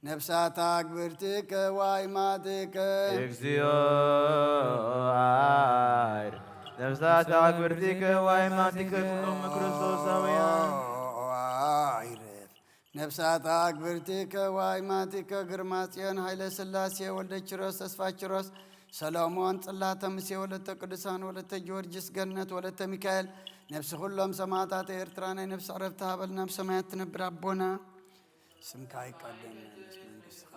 ነፍሳት አግብርትከ ዋይማትከ እግዚኦ አይር ነፍሳት አግብርቲከ ዋይማቲከ ኩሎሙ ክርስቶሳውያን አይርፍ ነፍሳት አግብርትከ ዋይማትከ ግርማ ጽዮን ኃይለ ሥላሴ ወልደ ኪሮስ ተስፋ ኪሮስ ሰሎሞን ጽላተ ሙሴ ወለተ ቅዱሳን ወለተ ጊዮርጊስ ገነት ወለተ ሚካኤል ነፍስ ሁሎም ሰማዕታተ ኤርትራ ናይ ነፍስ ዕረፍቲ ሃበልና ብሰማያት ትነብር አቦና ስምካ ይቀደም መንግሥትከ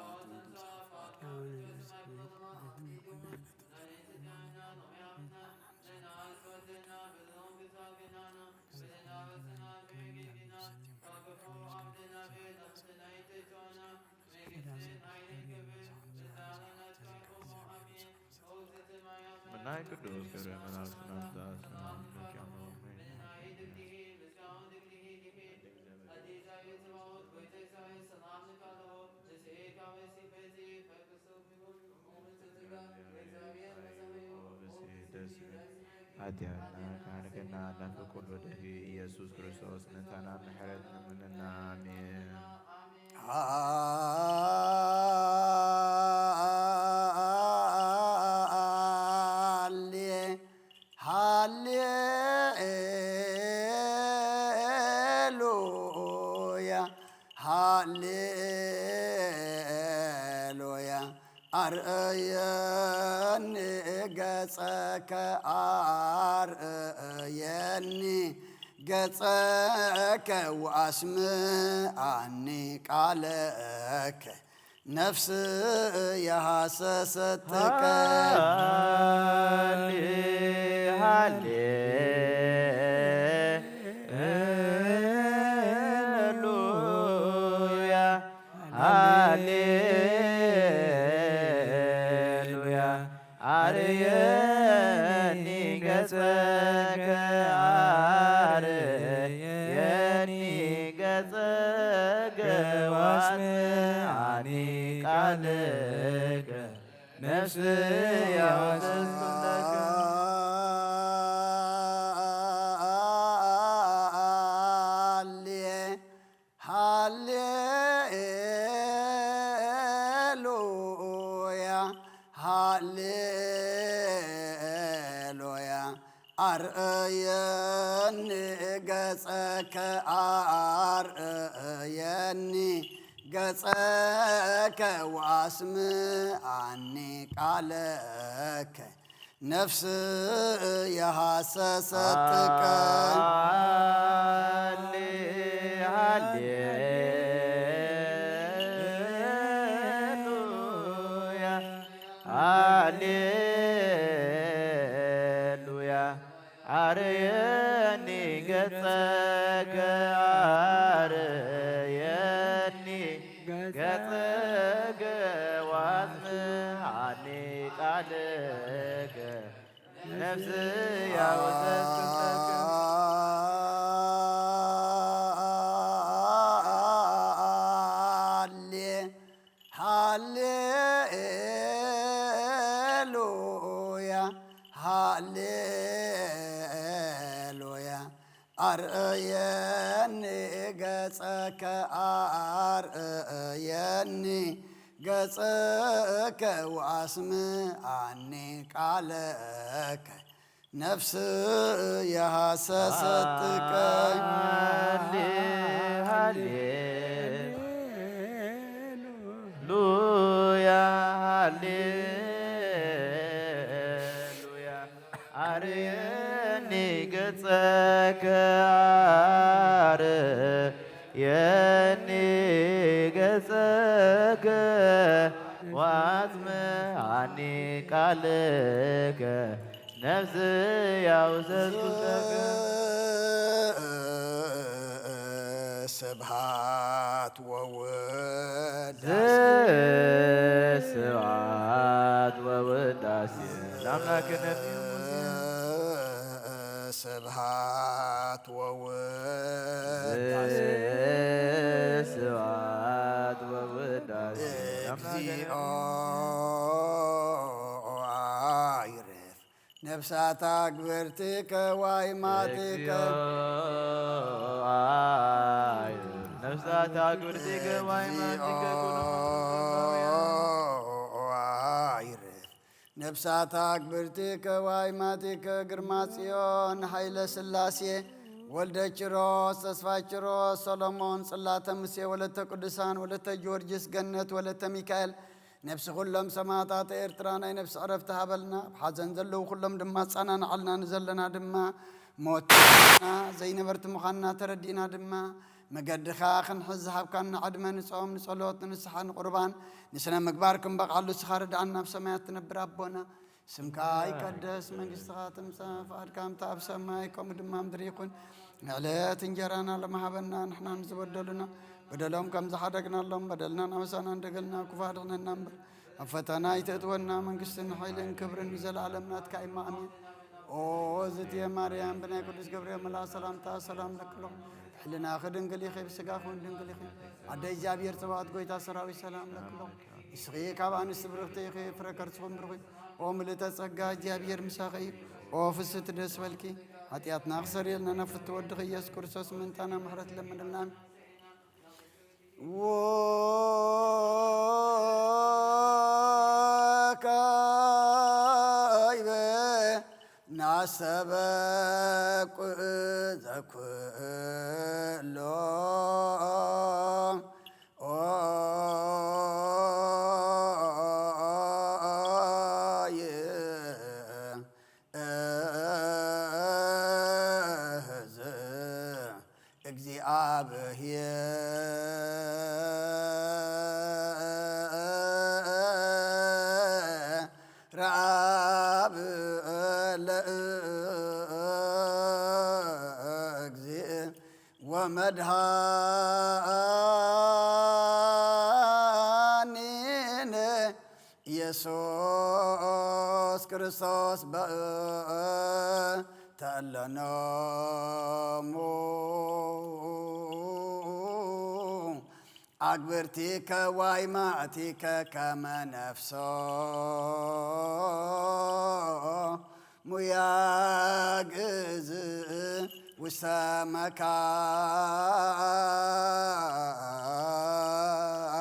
መናይ ቅዱስ ገብርኤል መልአክ ሰላምታ ኃጢአትና ካህንከና ናፍቁል ወደፊ ኢየሱስ ክርስቶስ ምንታና ምሕረት ንምንና አሜን። ሃሌሉያ ሃሌሉያ አርእየኒ ገጸከ አርእየኒ ገጸከ ወአስምዓኒ ቃለከ ነፍስ የሐሰሰትከ ሃሌሉያ ሃሌሉያ አርየኒ ገጸከ አርየኒ ገጸከ ወአስምዓኒ ቃለከ ነፍስ ያወሰስኩለከ ሃሌሉያ ሃሌሉያ አርእየኒ ገጸከ አርእየኒ ገጸከ ወአስምዓኒ ቃለከ ነፍስ የሐሰሰትከ ሃሌሉያ አርየኒ ገጸከ አርየኒ ገጸከ ወአስምዓኒ ቃለከ ነፍስ ያወሰስኩለከ ሃሌሉያ ሃሌሉያ አርእየኒ ገጸከ አርእየኒ ገጸከ ወአስምዓኒ ቃለከ ነፍስ የሐሰሰት ጥቀኝ ሃሌሉያ ሃሌሉያ አርየኒ ገጸከ አርየኒ ገጸከ ወአስምዓኒ ቃለከ ነፍስ ያውሰስኩተከ ስብሃት ወውዳሴ ስብሐት ወውዳሴ ለአምላክነ ስብሃት ወውዳሴ ስብሐት ወውዳሴ እግዚኦ አይረፍ ነፍሳታ ግብርትከ ዋይማትከ ነፍሳታ ግብርትከ ዋይማትከ አይረፍ ነፍሳታ ግብርትከ ዋይማትከ ግርማ ጽዮን ኃይለ ሥላሴ ወልደ ኪሮስ ተስፋ ኪሮስ ሰሎሞን ጽላተ ሙሴ ወለተ ቅዱሳን ወለተ ጊዮርጊስ ገነት ወለተ ሚካኤል ነፍሲ ኩሎም ሰማዕታት ኤርትራ ናይ ነፍሲ ዕረፍቲ ሃበልና ብሓዘን ዘለዉ ኩሎም ድማ ፃናንዓልና ንዘለና ድማ ሞትና ዘይነበርቲ ምዃንና ተረዲእና ድማ መገድኻ ክንሕዝ ሃብካና ዕድመ ንጾም ንጸሎት ንንስሓ ንቁርባን ንስነ ምግባር ክንበቕዓሉ ስኻ ርድኣና ኣብ ሰማያት ትነብር ኣቦና ስምካ ይቀደስ መንግሥትኻ ትምጻእ ፈቃድካ ከምቲ ኣብ ሰማይ ከምኡ ድማ ምድሪ ይኹን ንዕለት እንጀራና ለመሃበና ንሕና ንዝበደሉና በደሎም ከም ዝሓደግናሎም በደልናን ኣበሳና እንደገልና ክፉእ ኣድሕነና እምበር ኣብ ፈተና ይተእትወና መንግሥትን ሓይልን ክብርን ንዘለዓለም ናትካ ኢማ ኣሜን ኦ እግዝእትየ ማርያም ብናይ ቅዱስ ገብርኤል መልኣክ ሰላምታ ሰላም ለክለኹ ሕልና ክድንግል ኢኺ ብስጋኹን ድንግል ኢኺ ኣደይ እግዚኣብሔር ጽባኦት ጎይታ ሰራዊት ሰላም ለክለኹ እስኺ ካብ ኣንስቲ ብርኽቲ ኢኺ ፍረ ከርስኹም ብርኺ ኦ ምልእተ ጸጋ እግዚኣብሔር ምሳኺ እዩ ኦ ፍስቲ ደስ በልኪ ኃጢአትና ክሰርየልና ነፍቲ ወድኺ ኢየሱስ ክርስቶስ ምንታና ምሕረት ለምንልና ወካይበ ናሰበቁ ዘኩሎ ረአብ ለእግዚእ ወመድኃኒነ ኢየሱስ ክርስቶስ በእንተለኖሙ አግብርቲከ ዋይማእቲከ ከመ ነፍሶ ሙያግዝ ውስተ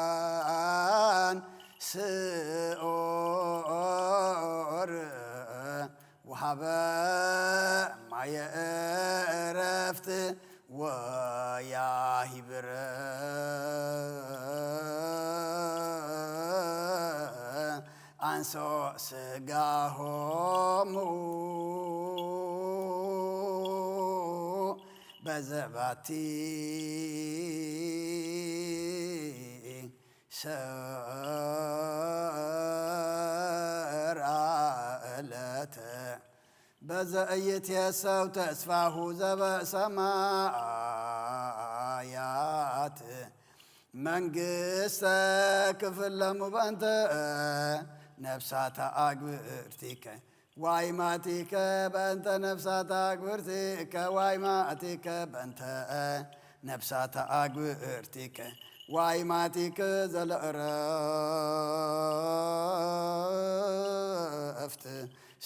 መካን ስኦር ወሃበ ማየ ዕረፍት ወያሂብረ አንሶ ስጋሆሙ በዘባቲ ሰርአ ዕለተ በዘእይትየሰው ተስፋሁ ዘበሰማያት መንግሥተ ክፍለሙ በእንተ ነፍሳተ አግብርቲከ ዋይማቲከ በእንተ ነፍሳተ አግብርቲከ ዋይማቲከ በእንተ ነፍሳተ አግብርቲከ ዋይማቲከ ዘለዕረፍት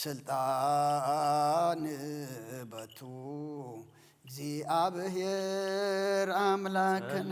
ስልጣን በቱ እግዚአ እግዚአብሔር አምላክነ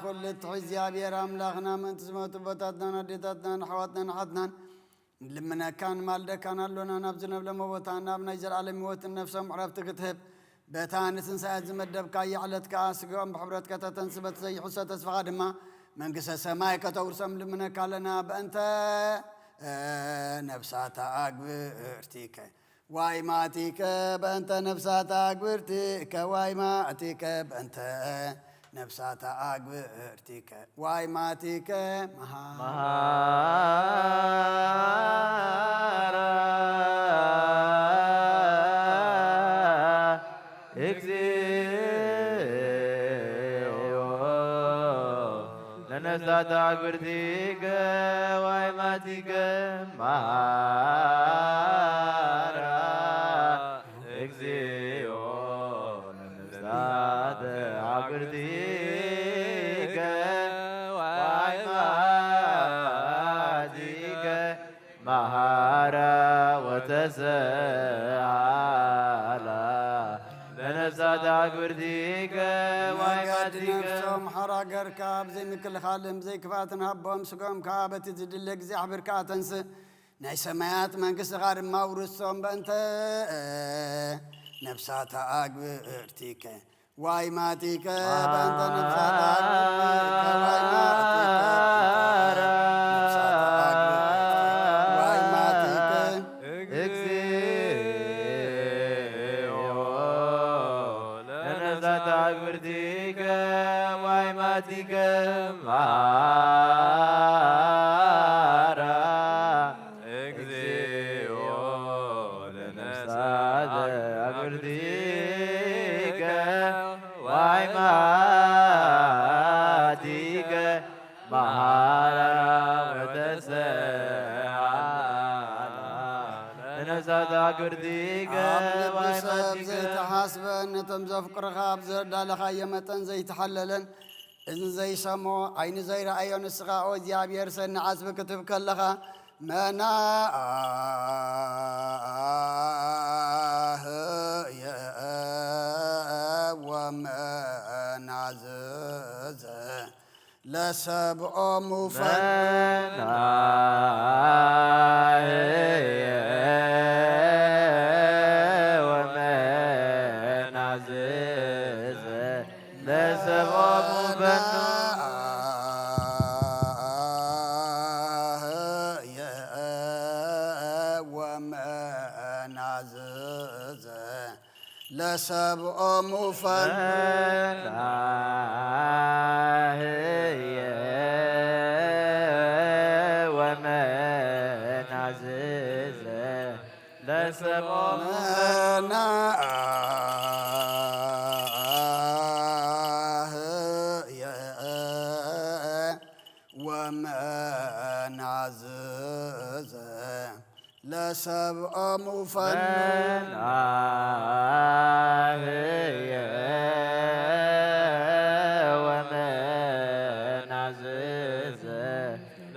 ኩልቱ እግዚአብሔር አምላኽና ምእንቲ ዝመቱ ቦታትናን ኣዴታትናን ኣሕዋትናን ሓትናን ልምነካን ማልደካን ኣሎና ናብ ዝነብለሞ ቦታ ናብ ናይ ዘለኣለም ህይወትን ነፍሶም ዕረፍቲ ክትህብ በታ ንትንሳኤት ዝመደብካ የዕለትካ ስግኦም ብሕብረት ከተተንስበት ዘይሕሶ ተስፋኻ ድማ መንግስተ ሰማይ ከተውርሶም ልምነካ ኣለና በእንተ ነፍሳታ ኣግብርቲከ ዋይ ማቲከ በእንተ ነፍሳታ ኣግብርቲከ ዋይ ማቲከ በእንተ ነፍሳታ ኣግብርቲከ ዋይ ማቲከ መሃራ እግዚኦ ለነፍሳታ ኣግብርቲከ ዋይ ማቲከ መሃራ እግዚኦ ለነፍሳተ አግብርቲከ ዋይ ማቲከ መሃራ ወተሰአላ ለነፍሳተ አግብርቲከ ዋይ ማቲከ ነፍሶም ሓራ ገርካ ብዘይ ምክልኻልን ብዘይ ክፋትን ሃቦም ስጎምካ በቲ ዝድለ ጊዜ ኣሕቢርካ ተንስእ ናይ ሰማያት መንግስትኻ ድማ ውርሶም በእንተ ነፍሳታ ኣግብርቲከ ዋይ ማቲከ በእንተ ነፍሳታ ኣግብርቲከ ዋይ ማቲከ እግዚኦ ለነፍሳተ አግብርቲከ ዋይ ማቲከ መሃራ እግዚኦ ለነፍሳተ አግብርቲከ ዋይ ማቲከ መሃራ ወተሰአላ ለነፍሳተ አግብርቲከ ዋይ ሰብ ማቲከ ዘይተሓስበን ነቶም ዘፍቅርኻ ብዘዳለኻዮ መጠን ዘይተሓለለን እዝን ዘይሰምዖ ዓይኒ ዘይረአዮ ንስኻ ኦ እግዚኣብሔር ሰኒ ዓስቢ ክትብ ከለኻ መናህየ ወመናዝዘ ለሰብኦም መናህየ ወመናዝዘ ለሰብኦም ፈኑ ወመናዝዘ ለሰብኦም ፈኑ መናህየ ወመናዝዘ ለሰብኦም መናህየ ወመናዝዘ ለሰብኦም ፈኑ መናህየ ወመናዝዘ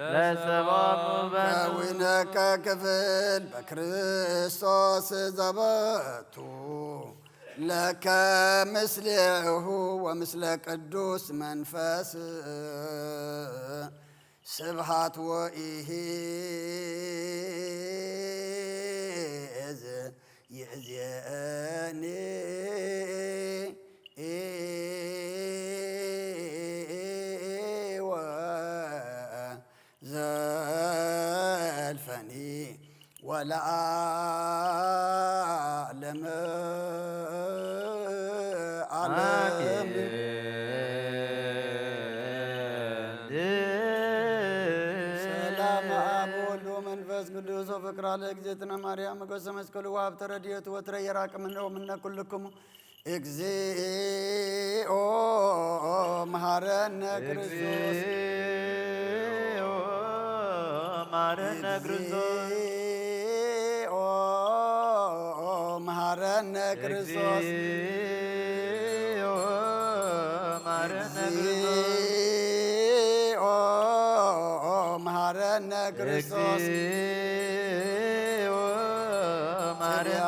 ለሰብኦም ፈኑ ከዊነከ ክፍል በክርስቶስ ዘበቱ ለከ ምስሌሁ ወምስለ ቅዱስ መንፈስ ስብሃት ወኢሄዝ ይእዜኒ ወዘልፈኒ ወለዓለመ ዓለም ሰላም አብ ወወልድ ወመንፈስ ቅዱስ ወፍቅር ለእግዝእትነ ማርያም እገጸ መስቀሉ ወሀብተ ረድኤቱ ወትረ የራቅ ምነው ምነ ኩልክሙ እግዚኦ መሐረነ ክርስቶስ ማረነ ክርስቶስ እግዚኦ መሐረነ ክርስቶስ ማረነ እግዚኦ መሐረነ ክርስቶስ ማረነ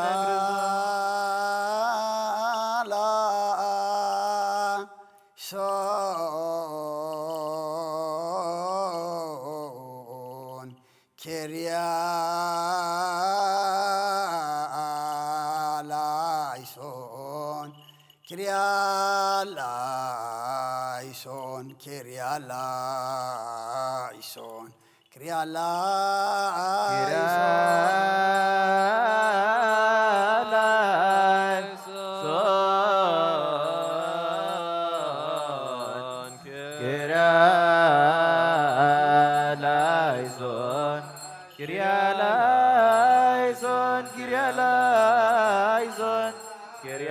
ሶን ኬርያ ላይሶን ኬርያ ላይሶን ኬርያ ላይሶን ኬርያ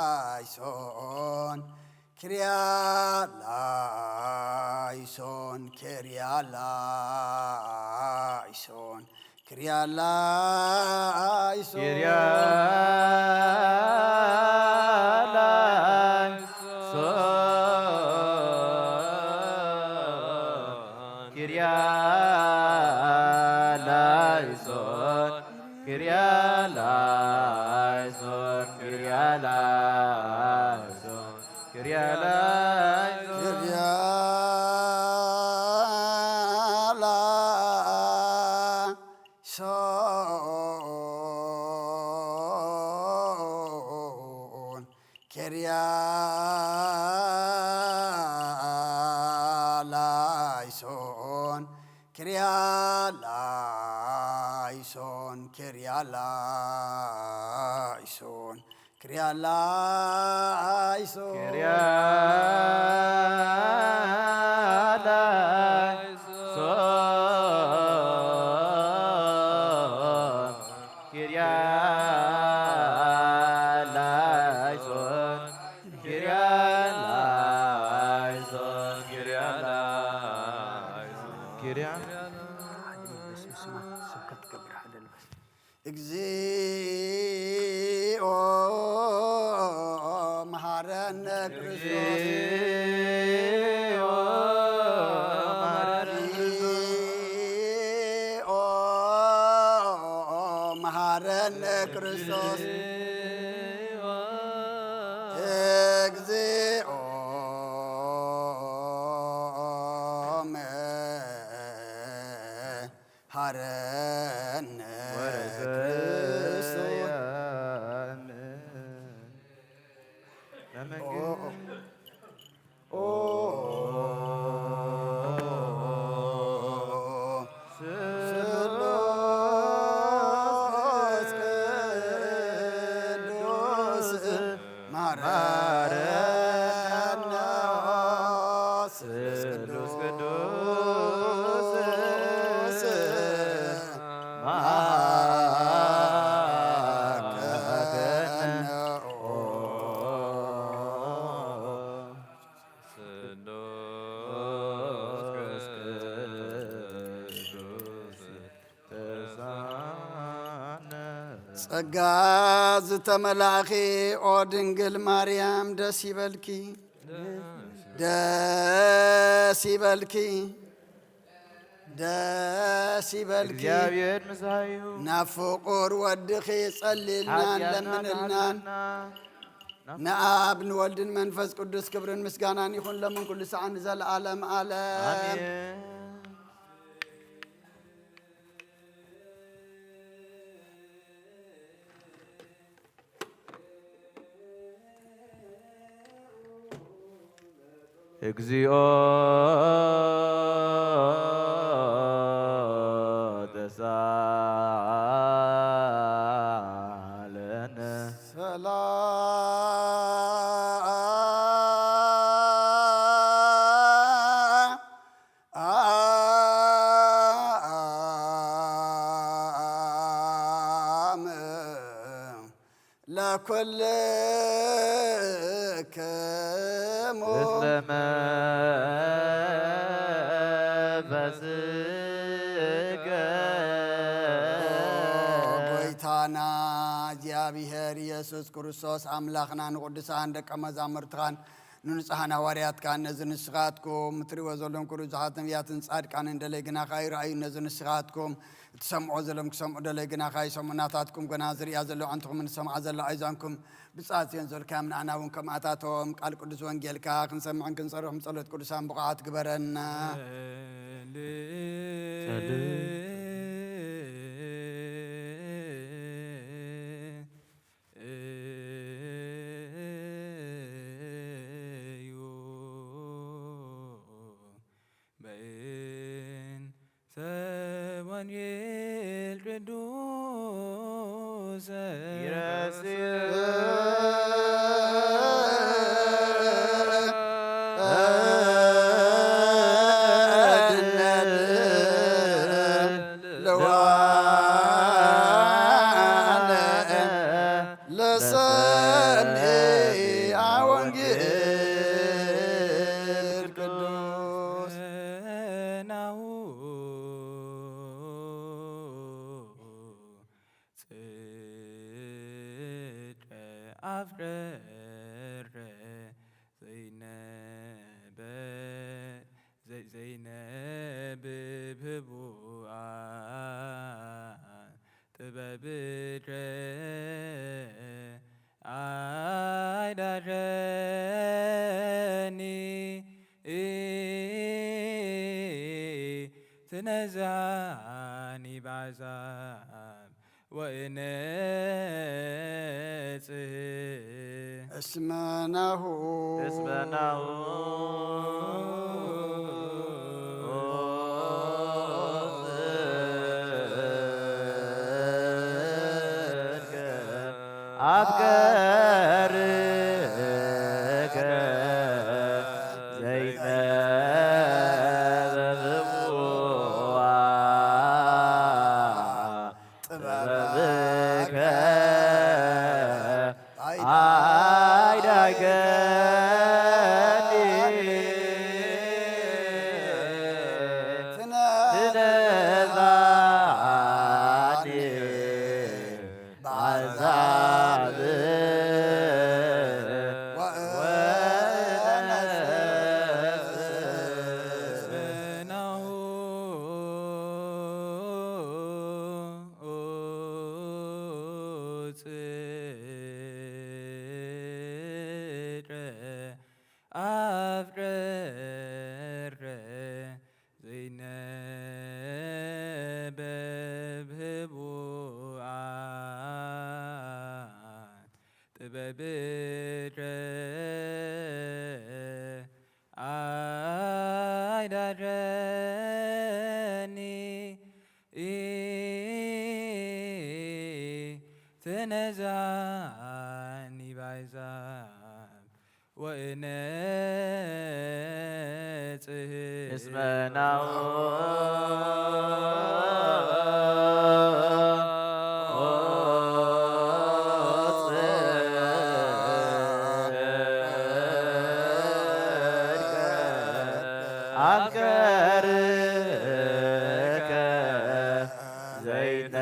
ላይሶን ኬርያ ላይሶን ኬርያ ላይሶን ኬርያ ላይሶን ኬርያ ላይሶን ኬርያ ላይሶን ኬርያ ላይሶን ኬርያ ላይሶን ኬርያ ላይሶን እግዚኦ መሐረነ ክርስቶስ መሐረነ ክርስቶስ እግዚኦ መሐረነ ጸጋ ዝተመላኺ ኦ ድንግል ማርያም ደስ ይበልኪ ደስ ይበልኪ ደስ ይበልኪ እግዚአብሔር ምሳዩ ናብ ፍቁር ወድኺ ጸሊልናን ለምንልናን ንአብ ንወልድን መንፈስ ቅዱስ ክብርን ምስጋናን ይኹን ለምን ኩሉ ሰዓት ንዘለዓለም ዓለም አሜን። እግዚኦ ተሳለነ ሰላም ለኩልክሙ እስለመ ፈስገ ጎይታና እግዚአብሔር ኢየሱስ ክርስቶስ አምላኽና ንቅዱሳን ደቀ መዛሙርትኻን ንንጹሓን ሃዋርያትካን ነዚ ንስኻትኩም እትሪእዎ ዘለኹም ኩሉ ብዙሓት ነቢያትን ጻድቃንን እንደለይ ግናኻ ይረኣዩ ነዚ ንስኻትኩም እትሰምዖ ዘለኹም ክሰምዑ ደለይ ግናኻ ይሰምዑ ናታትኩም ገና ዝርያ ዘለዉ ኣንትኹም ንሰምዓ ዘላ ኣይዛንኩም ብጻትዮን ዘልካዮም ንኣና እውን ከምኣታቶም ቃል ቅዱስ ወንጌልካ ክንሰምዕን ክንጸርሑም ጸሎት ቅዱሳን ብቕዓት ግበረና ወንጌል ቅዱስ ትነዛኒ ባዛብ ወእነጽህ እስመናሁ አፍቀርከ ጥበብከ አይዳገኒ ትነዛኒ ባዛብ ትነዛኒ ባይዛብ ወእነጽህ እስመናው አፍቀርከ ዘይነብብ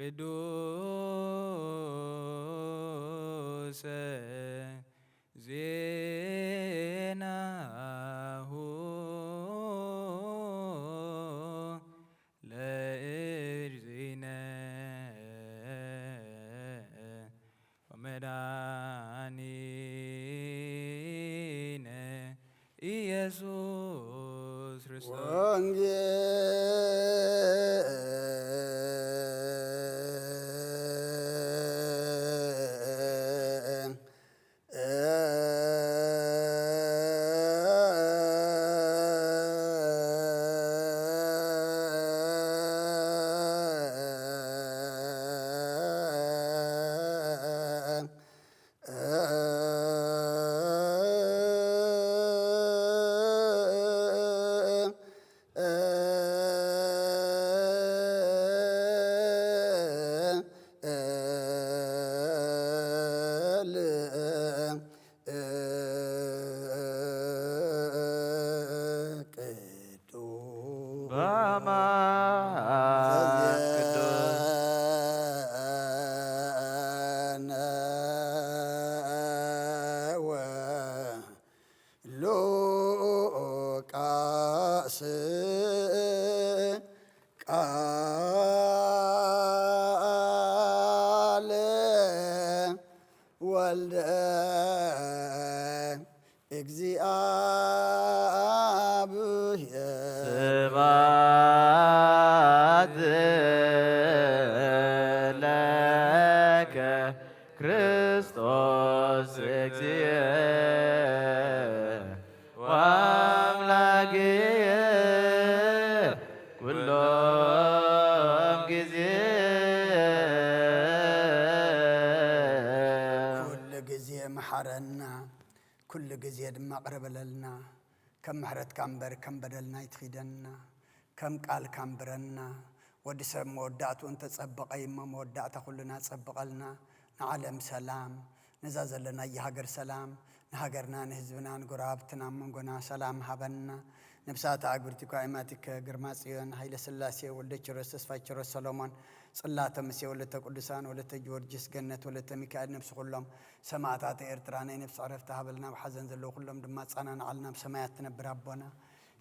ቅዱስ ዜናሁ ለእግዚእነ ወመድኃኒነ ኢየሱስ ክርስቶስ ወልደ እግዚአብሔር ስብሐት ለከ ክርስቶስ እግዚእ ወአምላክየ ኩሎም ጊዜ መሐረና ኩሉ ጊዜ ድማ ቅረበለልና ከም ምሕረትካ እምበር ከም በደልና ይትኺደና ከም ቃልካ እምብረና ወዲ ሰብ መወዳእቱ እንተጸበቐ እሞ መወዳእታ ኩሉና ጸብቐልና ንዓለም ሰላም ነዛ ዘለና የሃገር ሰላም ንሃገርና ንህዝብና ንጎራብትና መንጎና ሰላም ሃበና ነብሳት አግብርቲኳ ኢማቲከ ግርማ ጽዮን ኃይለ ሥላሴ ወልደ ኪሮስ ተስፋ ኪሮስ ሰሎሞን ጽላተ ሙሴ ወለተ ቅዱሳን ወለተ ጊዮርጊስ ገነት ወለተ ሚካኤል ነፍስ ኩሎም ሰማዕታት ኤርትራ ናይ ነፍስ ዕረፍቲ ሃበልና ብሓዘን ዘለዉ ኩሎም ድማ ጻናንዓልና ብሰማያት ትነብር ኣቦና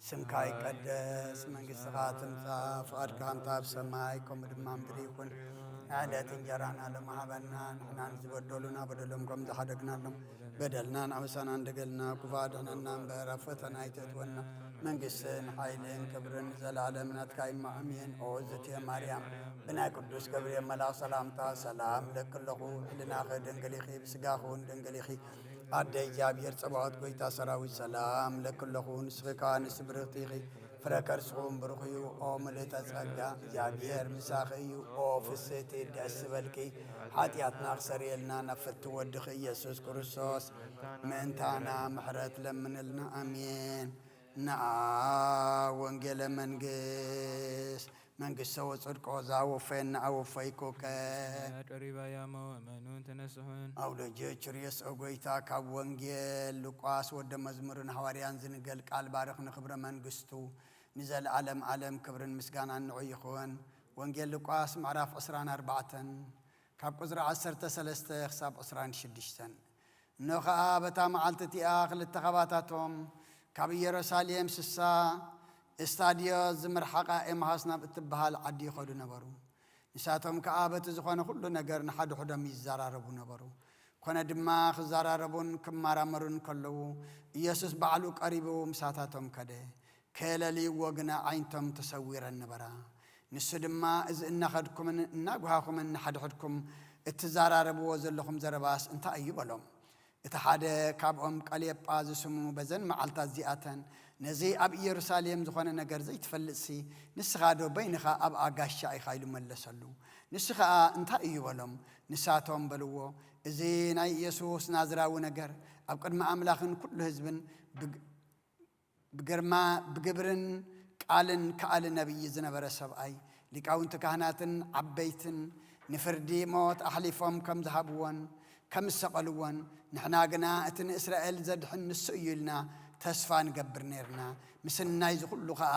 ስምካ ይቀደስ መንግሥትኻ ትምጻእ ፍቓድካ ከምታ ኣብ ሰማይ ከምኡ ድማ ምድሪ ይኹን ዕለት እንጀራና ሎም ሃበና ንሕና ንዝበደሉና በደሎም ከም ዝሓደግናሎም በደልናን ኣበሳናን ደገልና ኩፋእ ድሕነና እምበር ኣብ ፈተና ኣይተእትወና መንግሥትን ሓይልን ክብርን ዘላለም ናትካ ኢማ ኣሜን ኦ እግዝእትየ ማርያም ብናይ ቅዱስ ገብርኤል መልኣኽ ሰላምታ ሰላም ለክለኹ ሕሊናኸ ድንግል ኢኺ ብስጋኹ እውን ድንግል ኢኺ ኣደ እግዚኣብሔር ፀባዖት ጐይታ ሰራዊት ሰላም ለክለኹ ንስኺ ከዓ ንስ ብርኽቲ ኢኺ ፍረ ከርስኹም ብሩኽ እዩ ኦ ምልእተ ጸጋ እግዚኣብሔር ምሳኺ እዩ ኦ ፍስሕቲ ደስ በልኪ ሓጢኣትና ክሰርየልና ናብ ፍቲ ወድኺ ኢየሱስ ክርስቶስ ምእንታና ምሕረት ለምንልና ኣሜን ንኣ ወንጌለ መንግሥት መንግሥተ ወጽድቆ ዛወፈየና ኣወፈይኮከ ጠሪባያሞ መኑን ተነስሑን ኣውደጀች ርእየስኦ ጐይታ ካብ ወንጌል ሉቃስ ወደ መዝሙርን ሐዋርያን ዝንገል ቃል ባርኽ ንኽብረ መንግሥቱ ንዘለዓለም ዓለም ክብርን ምስጋናን ንዑ ይኹን ወንጌል ሉቃስ ምዕራፍ 24 ካብ ቁፅሪ 13 ክሳብ 26 እነሆ ኸኣ በታ መዓልቲ እቲኣ ክልተ ኸባታቶም ካብ ኢየሩሳሌም 60 እስታድዮ ዝምርሓቓ ኤማሁስ ናብ እትበሃል ዓዲ ይኸዱ ነበሩ ንሳቶም ከዓ በቲ ዝኾነ ኩሉ ነገር ንሓደ ሕዶም ይዘራረቡ ነበሩ ኮነ ድማ ክዘራረቡን ክመራመሩን ከለዉ ኢየሱስ ባዕሉ ቀሪቡ ምሳታቶም ከደ ከለልይዎ ግና ዓይንቶም ተሰዊረን ነበራ ንሱ ድማ እዚ እናኸድኩምን እናጓሃኹምን ንሓድሕድኩም እትዘራረብዎ ዘለኹም ዘረባስ እንታይ እዩ በሎም እቲ ሓደ ካብኦም ቀሌጳ ዝስሙ በዘን መዓልታት እዚኣተን ነዚ ኣብ ኢየሩሳሌም ዝኾነ ነገር ዘይትፈልጥሲ ንስኻ ዶ በይንኻ ኣብ ኣጋሻ ኢኻ ኢሉ መለሰሉ ንሱ ከዓ እንታይ እዩ በሎም ንሳቶም በልዎ እዚ ናይ ኢየሱስ ናዝራዊ ነገር ኣብ ቅድሚ ኣምላኽን ኩሉ ህዝብን ብግርማ ብግብርን ቃልን ከኣል ነቢይ ዝነበረ ሰብኣይ ሊቃውንቲ ካህናትን ዓበይትን ንፍርዲ ሞት ኣሕሊፎም ከም ዝሃብዎን ከም ዝሰቐልዎን ንሕና ግና እቲ ንእስራኤል ዘድሕን ንሱ እዩ ኢልና ተስፋ ንገብር ነርና ምስናይ ዝኹሉ ከዓ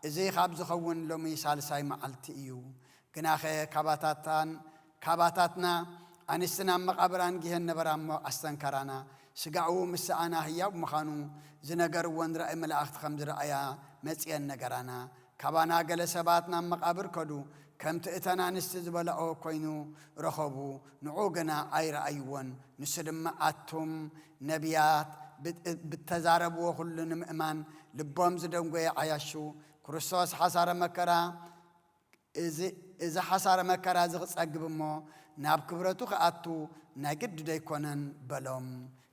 እዚ ካብ ዝኸውን ሎሚ ሳልሳይ መዓልቲ እዩ ግናኸ ካባታትና ኣንስትና መቓብራን ጊሄን ነበራ እሞ ኣስተንከራና ስጋዑ ምስኣና ህያው ምዃኑ ዝነገርዎን ረኣይ መላእኽቲ ከም ዝረኣያ መፅአን ነገራና ካባና ገለ ሰባት ናብ መቓብር ከዱ ከምቲ እተን ኣንስቲ ዝበልዖ ኮይኑ ረኸቡ ንዑ ግና ኣይረኣይዎን ንሱ ድማ ኣቱም ነቢያት ብተዛረብዎ ኩሉ ንምእማን ልቦም ዝደንጎየ ዓያሹ ክርስቶስ ሓሳረ መከራ እዚ ሓሳረ መከራ ዝኽጸግብ እሞ ናብ ክብረቱ ክኣቱ ናይ ግዲ ደይኮነን በሎም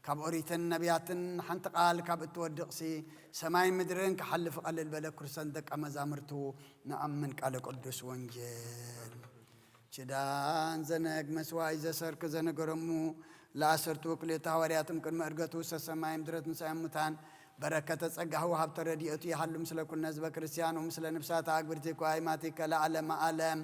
ካብ ኦሪትን ነቢያትን ሓንቲ ቃል ካብ እትወድቕሲ ሰማይ ምድርን ክሓልፍ ቀልል በለ ክርስቶስ ደቀ መዛሙርቱ ንኣምን ቃለ ቅዱስ ወንጌል ችዳን ዘነግ መስዋይ ዘሰርክ ዘነገረሙ ለአስርቱ ክልኤቱ ሐዋርያትም ቅድመ ዕርገቱ ሰማይ ምድረት ንሳይ ሙታን በረከተ ጸጋህ ወሃብተ ረድኤቱ ይሃሉ ምስለ ኩልነ ህዝበ ክርስቲያን ወምስለ ነፍሳት አግብርቲ ኮአይማቲከ ለዓለመ ዓለም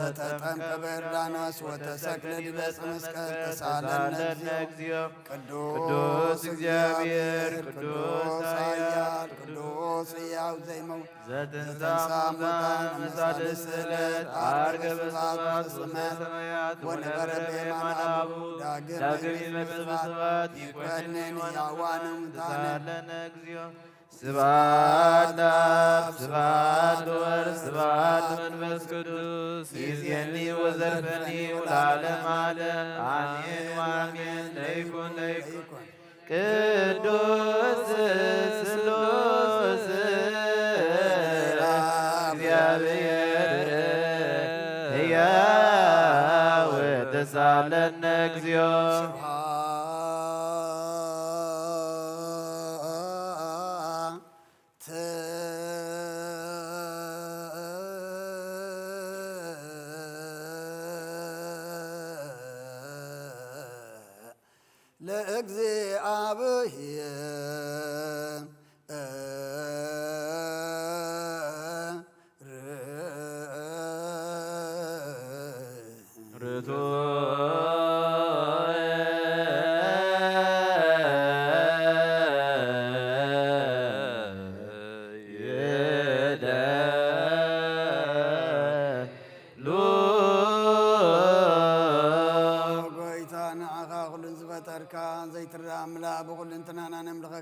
ዘተጠምቀ በዮርዳኖስ ወተሰቅለ ዲበ ዕፀ መስቀል ተሳለነ እግዚኦ ቅዱስ እግዚአብሔር ቅዱስ ኃያል ቅዱስ ሕያው ዘይመውት ዘትንሣእ እሙታን አመሳልስት ዕለት ዐርገ በስብሐት ወሰማያት ወነበረ በየማነ አቡሁ ዳግም ይመጽእ በስብሐት ይኰንን ሕያዋነ ሙታነ ስብሐት ለአብ ስብሐት ለወልድ ስብሐት ለመንፈስ ቅዱስ ይእዜኒ ወዘልፈኒ ወለዓለመ ዓለም አሜን ወአሜን። ለይኩን ቅዱስ ስሉስ እግዚአብሔር ሕያው ተሳለነ እግዚኦ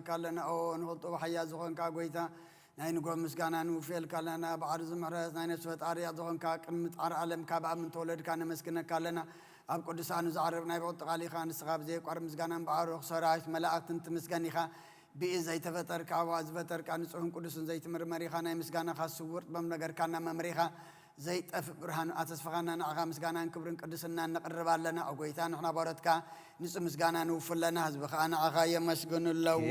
ካለና ንኽልጦ ሓያ ዝኾንካ ጎይታ ናይ ንጎም ምስጋና ንውፍልካ ኣለና ብዓርዚ ምሕረት ናይ ነፍሲ ፈጣርያ ዝኾንካ ቅድሚ ጣር ዓለም ካብ ኣብ እንተወለድካ ነመስግነካ ኣለና ኣብ ቅዱሳኑ ዝዓረብ ናይ ብቕልጢ ቃሊኻ ንስኻ ብዘይቋር ምስጋናን ባዕሩኽ ሰራዊት መላእኽትን ትምስገን ኢኻ ብኢ ዘይተፈጠርካ ዋ ዝፈጠርካ ንጹሕን ቅዱስን ዘይትምርመር ኢኻ ናይ ምስጋናኻ ስውር ጥበብ ነገርካና መምሪኻ ዘይጠፍእ ብርሃን ኣተስፋኻና ንዓኻ ምስጋናን ክብርን ቅድስናን ነቕርብ ኣለና ጎይታ ንሕና ባሮትካ ንጹህ ምስጋና ንውፍለና ህዝቢ ከዓ ንዓኻ የመስግኑ ኣለዉ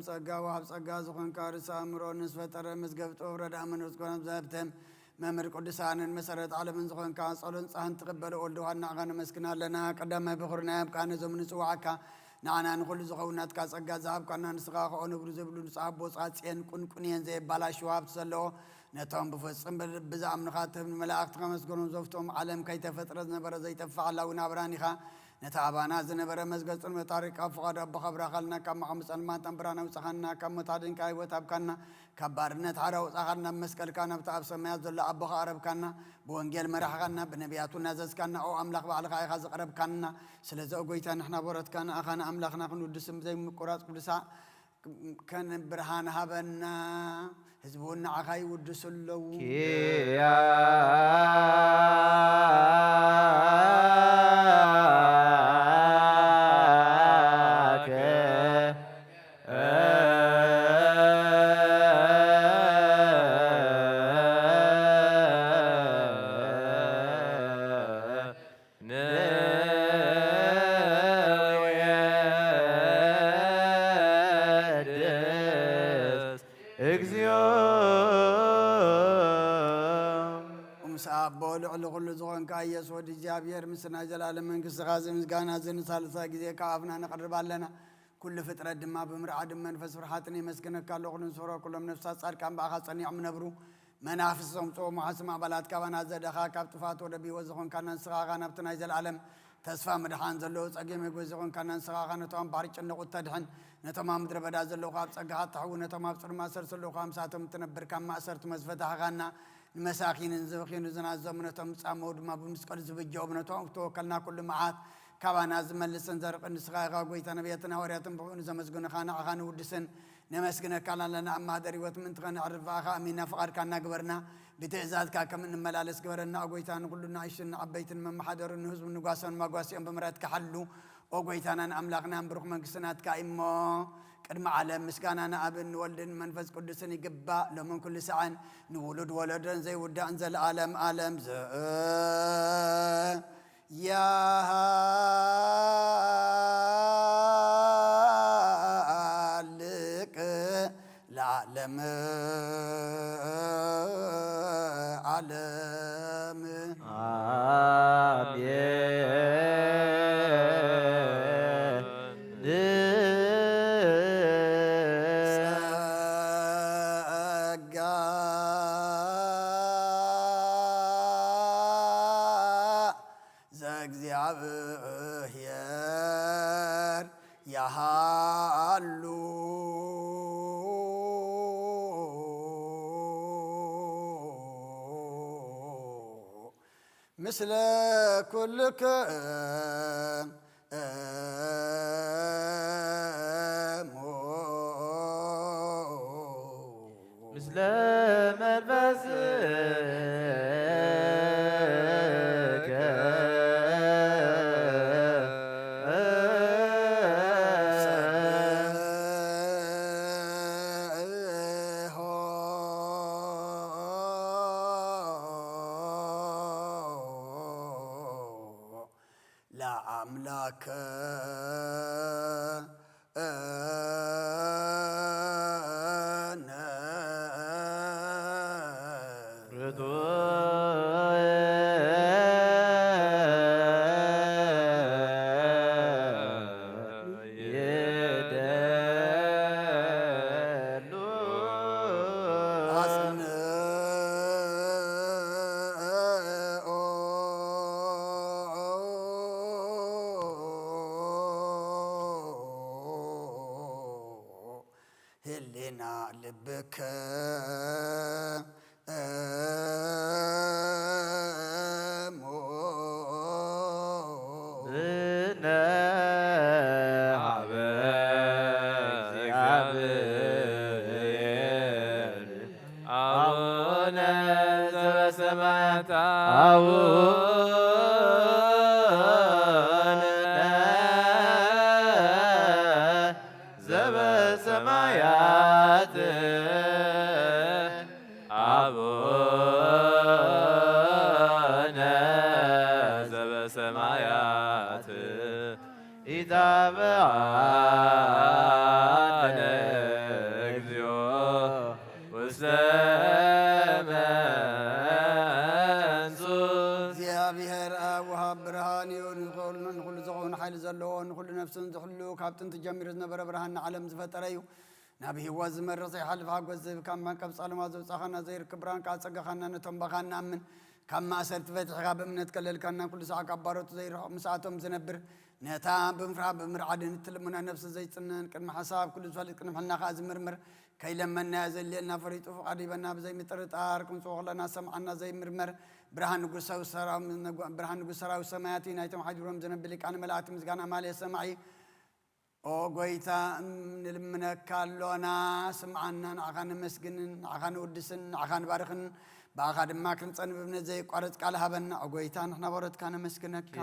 ጸጋ ወሃብ ጸጋ ዝኾንካ ርእሰ ኣእምሮ ንዝፈጠረ መዝገብ ጥበብ ረድአ መንፈስ ኮነ ዘብተም መምህር ቅዱሳንን መሰረት ዓለምን ዝኾንካ ጸሎን ጻህን ትቕበል ወልድዋና ኣኻነ መስግና ኣለና ቀዳማይ ብኹርና ያብቃነ ዞምን ጽዋዓካ ንዓና ንኹሉ ዝኸውናትካ ጸጋ ዝሃብካና ንስኻ ከኦ ንብሩ ዘብሉ ንጻቦ ጻጽየን ቁንቁንየን ዘይባላሽ ሃብቲ ዘለዎ ነቶም ብፍጽም ብዝኣምንኻ ትህብ ንመላእኽቲ ከመስገኖም ዘፍቶም ዓለም ከይተፈጥረ ዝነበረ ዘይጠፋዕ ናብራን ኢኻ ነታ ኣባና ዝነበረ መዝገጽን መታሪክ ኣብ ፍቓድ ኣቦኻ ብራኻልና ካብ መቐምፀልማት ኣንብራና ውፅኻና ካብ ሞታድንካ ህይወት ኣብካና ካብ ባርነት ሓራ ውፃኻልና ብመስቀልካ ናብቲ ኣብ ሰማያት ዘሎ ኣቦኻ ቀረብካና ብወንጌል መራሕኻና ብነቢያቱ ናዘዝካና ኦ ኣምላኽ ባዕልኻ ኢኻ ዘቐረብካና ስለዚ ጎይታ ንሕና ቦረትካና ኣኻና ኣምላኽና ክንውድስም ዘይምቁራፅ ቅዱሳ ከንብርሃን ሃበና ህዝቡ ንዓኻ ይውድሱ ኣለዉ ወዲ እግዚአብሔር ምስና ዘላለም መንግሥት ኻዘ ምስጋና ዘንሳልሳ ጊዜ ከአፍና ነቀርባለና ኩሉ ፍጥረት ድማ ብምርዓድ መንፈስ ፍርሃትን ይመስገነካ ለኹን ሶራ ኩሎም ነፍሳት ጻድቃን በአኻ ጸኒዖም ነብሩ መናፍስ ጾምጾም ማሕስም አባላት ካባና ዘደኻ ካብ ጥፋት ወደ ቢወት ዝኾንካና ንስኻኻ ናብቲ ናይ ዘለዓለም ተስፋ ምድሓን ዘለዎ ጸገም የጎ ዝኾንካና ንስኻኻ ነቶም ባሕሪ ጭንቁት ተድሕን ነቶም ኣብ ምድረ በዳ ዘለዉ ካብ ጸጋኻ ተሕው ነቶም ኣብ ጽልማ ማእሰር ዘለዉ ምሳቶም ትነብር ካብ ማእሰርቲ መስፈታኻና ንመሳኺንን ዝብኺኑ ዝናዘሙ ነቶም ጻመው ድማ ብምስቀል ዝብጀኦም ነቶም ተወከልና ኩሉ መዓት ካባና ዝመልስን ዘርቕን ንስኻ ኢኻ ጐይታ ነቢያትን ሐዋርያትን ብኡን ዘመስግኑኻ ንዓኻ ንውድስን ነመስግነካ ኣለና ኣብ ማህደር ህይወት ምንትኸ ንዕርፍኻ ኣሚንና ፍቓድካ እናግበርና ብትእዛዝካ ከም እንመላለስ ግበረና ጐይታ ንኩሉና እሽን ዓበይትን መማሓደርን ንህዝቡ ንጓሶን ማጓሲኦም ብምሕረትካ ሓሉ ኦ ጐይታናን ኣምላኽናን ብሩኽ መንግሥትናትካ እሞ ቅድሚ ዓለም ምስጋና ንኣብን ወልድን መንፈስ ቅዱስን ይግባእ ሎምን ኩሉ ሰዓን ንውሉድ ወለዶን ዘይውዳእን ዘለዓለም ዓለም ያልቅ ለዓለም ዓለም እግዚአብሔር ያሃሉ ምስለ ኩልክም ምስለ መንፈስ ለአምላከ ህሊና ልብከ ዘበሰማያት አቡነ ዘበሰማያት ኢታብአነ እግዚኦ ውስተ ሓይሊ ዘለዎ ንኩሉ ነፍስን ዝሕሉ ካብ ጥንቲ ጀሚሩ ዝነበረ ብርሃን ንዓለም ዝፈጠረ እዩ ናብ ህይወት ዝመርቕ ዘይሓልፍ ሓጎስ ዝህብ ካብ መንቀብ ጸልማ ዘውፃኸና ዘይርክብ ብርሃን ካብ ፀጋኻና ነቶም ባኻ ንኣምን ካብ ማእሰርቲ ፈቲሕካ ብእምነት ከለልካና ኩሉ ሰዓት ካብ ባሮቱ ዘይርሕቕ ምስኣቶም ዝነብር ነታ ብምፍራህ ብምርዓድን እትልሙና ነፍሲ ዘይፅነን ቅድሚ ሓሳብ ኩሉ ዝፈልጥ ቅድሚ ሕልና ከዓ ዝምርምር ከይለመናያ ዘልየልና ፈሪጡ ፍቓድ ይበና ብዘይ ምጥርጣር ክንፅኦ ከለና ሰምዓና ዘይምርመር ብርሃን ንጉስ ሰራዊት ሰማያት ናይቶም ሓዲሮም ዝነብር ሊቃነ መላእክቲ ምስጋና ማልየ ሰማዒ ኦ ጎይታ ንልምነካ ኣሎና ስምዓና ንዓኻ ንመስግንን ንዓኻ ንውድስን ንዓኻ ንባርኽን ብኣኻ ድማ ክንፀንብ እምነት ዘይቋረፅ ቃል ሃበና ኦ ጎይታ ንሕና በረትካ ነመስግነካ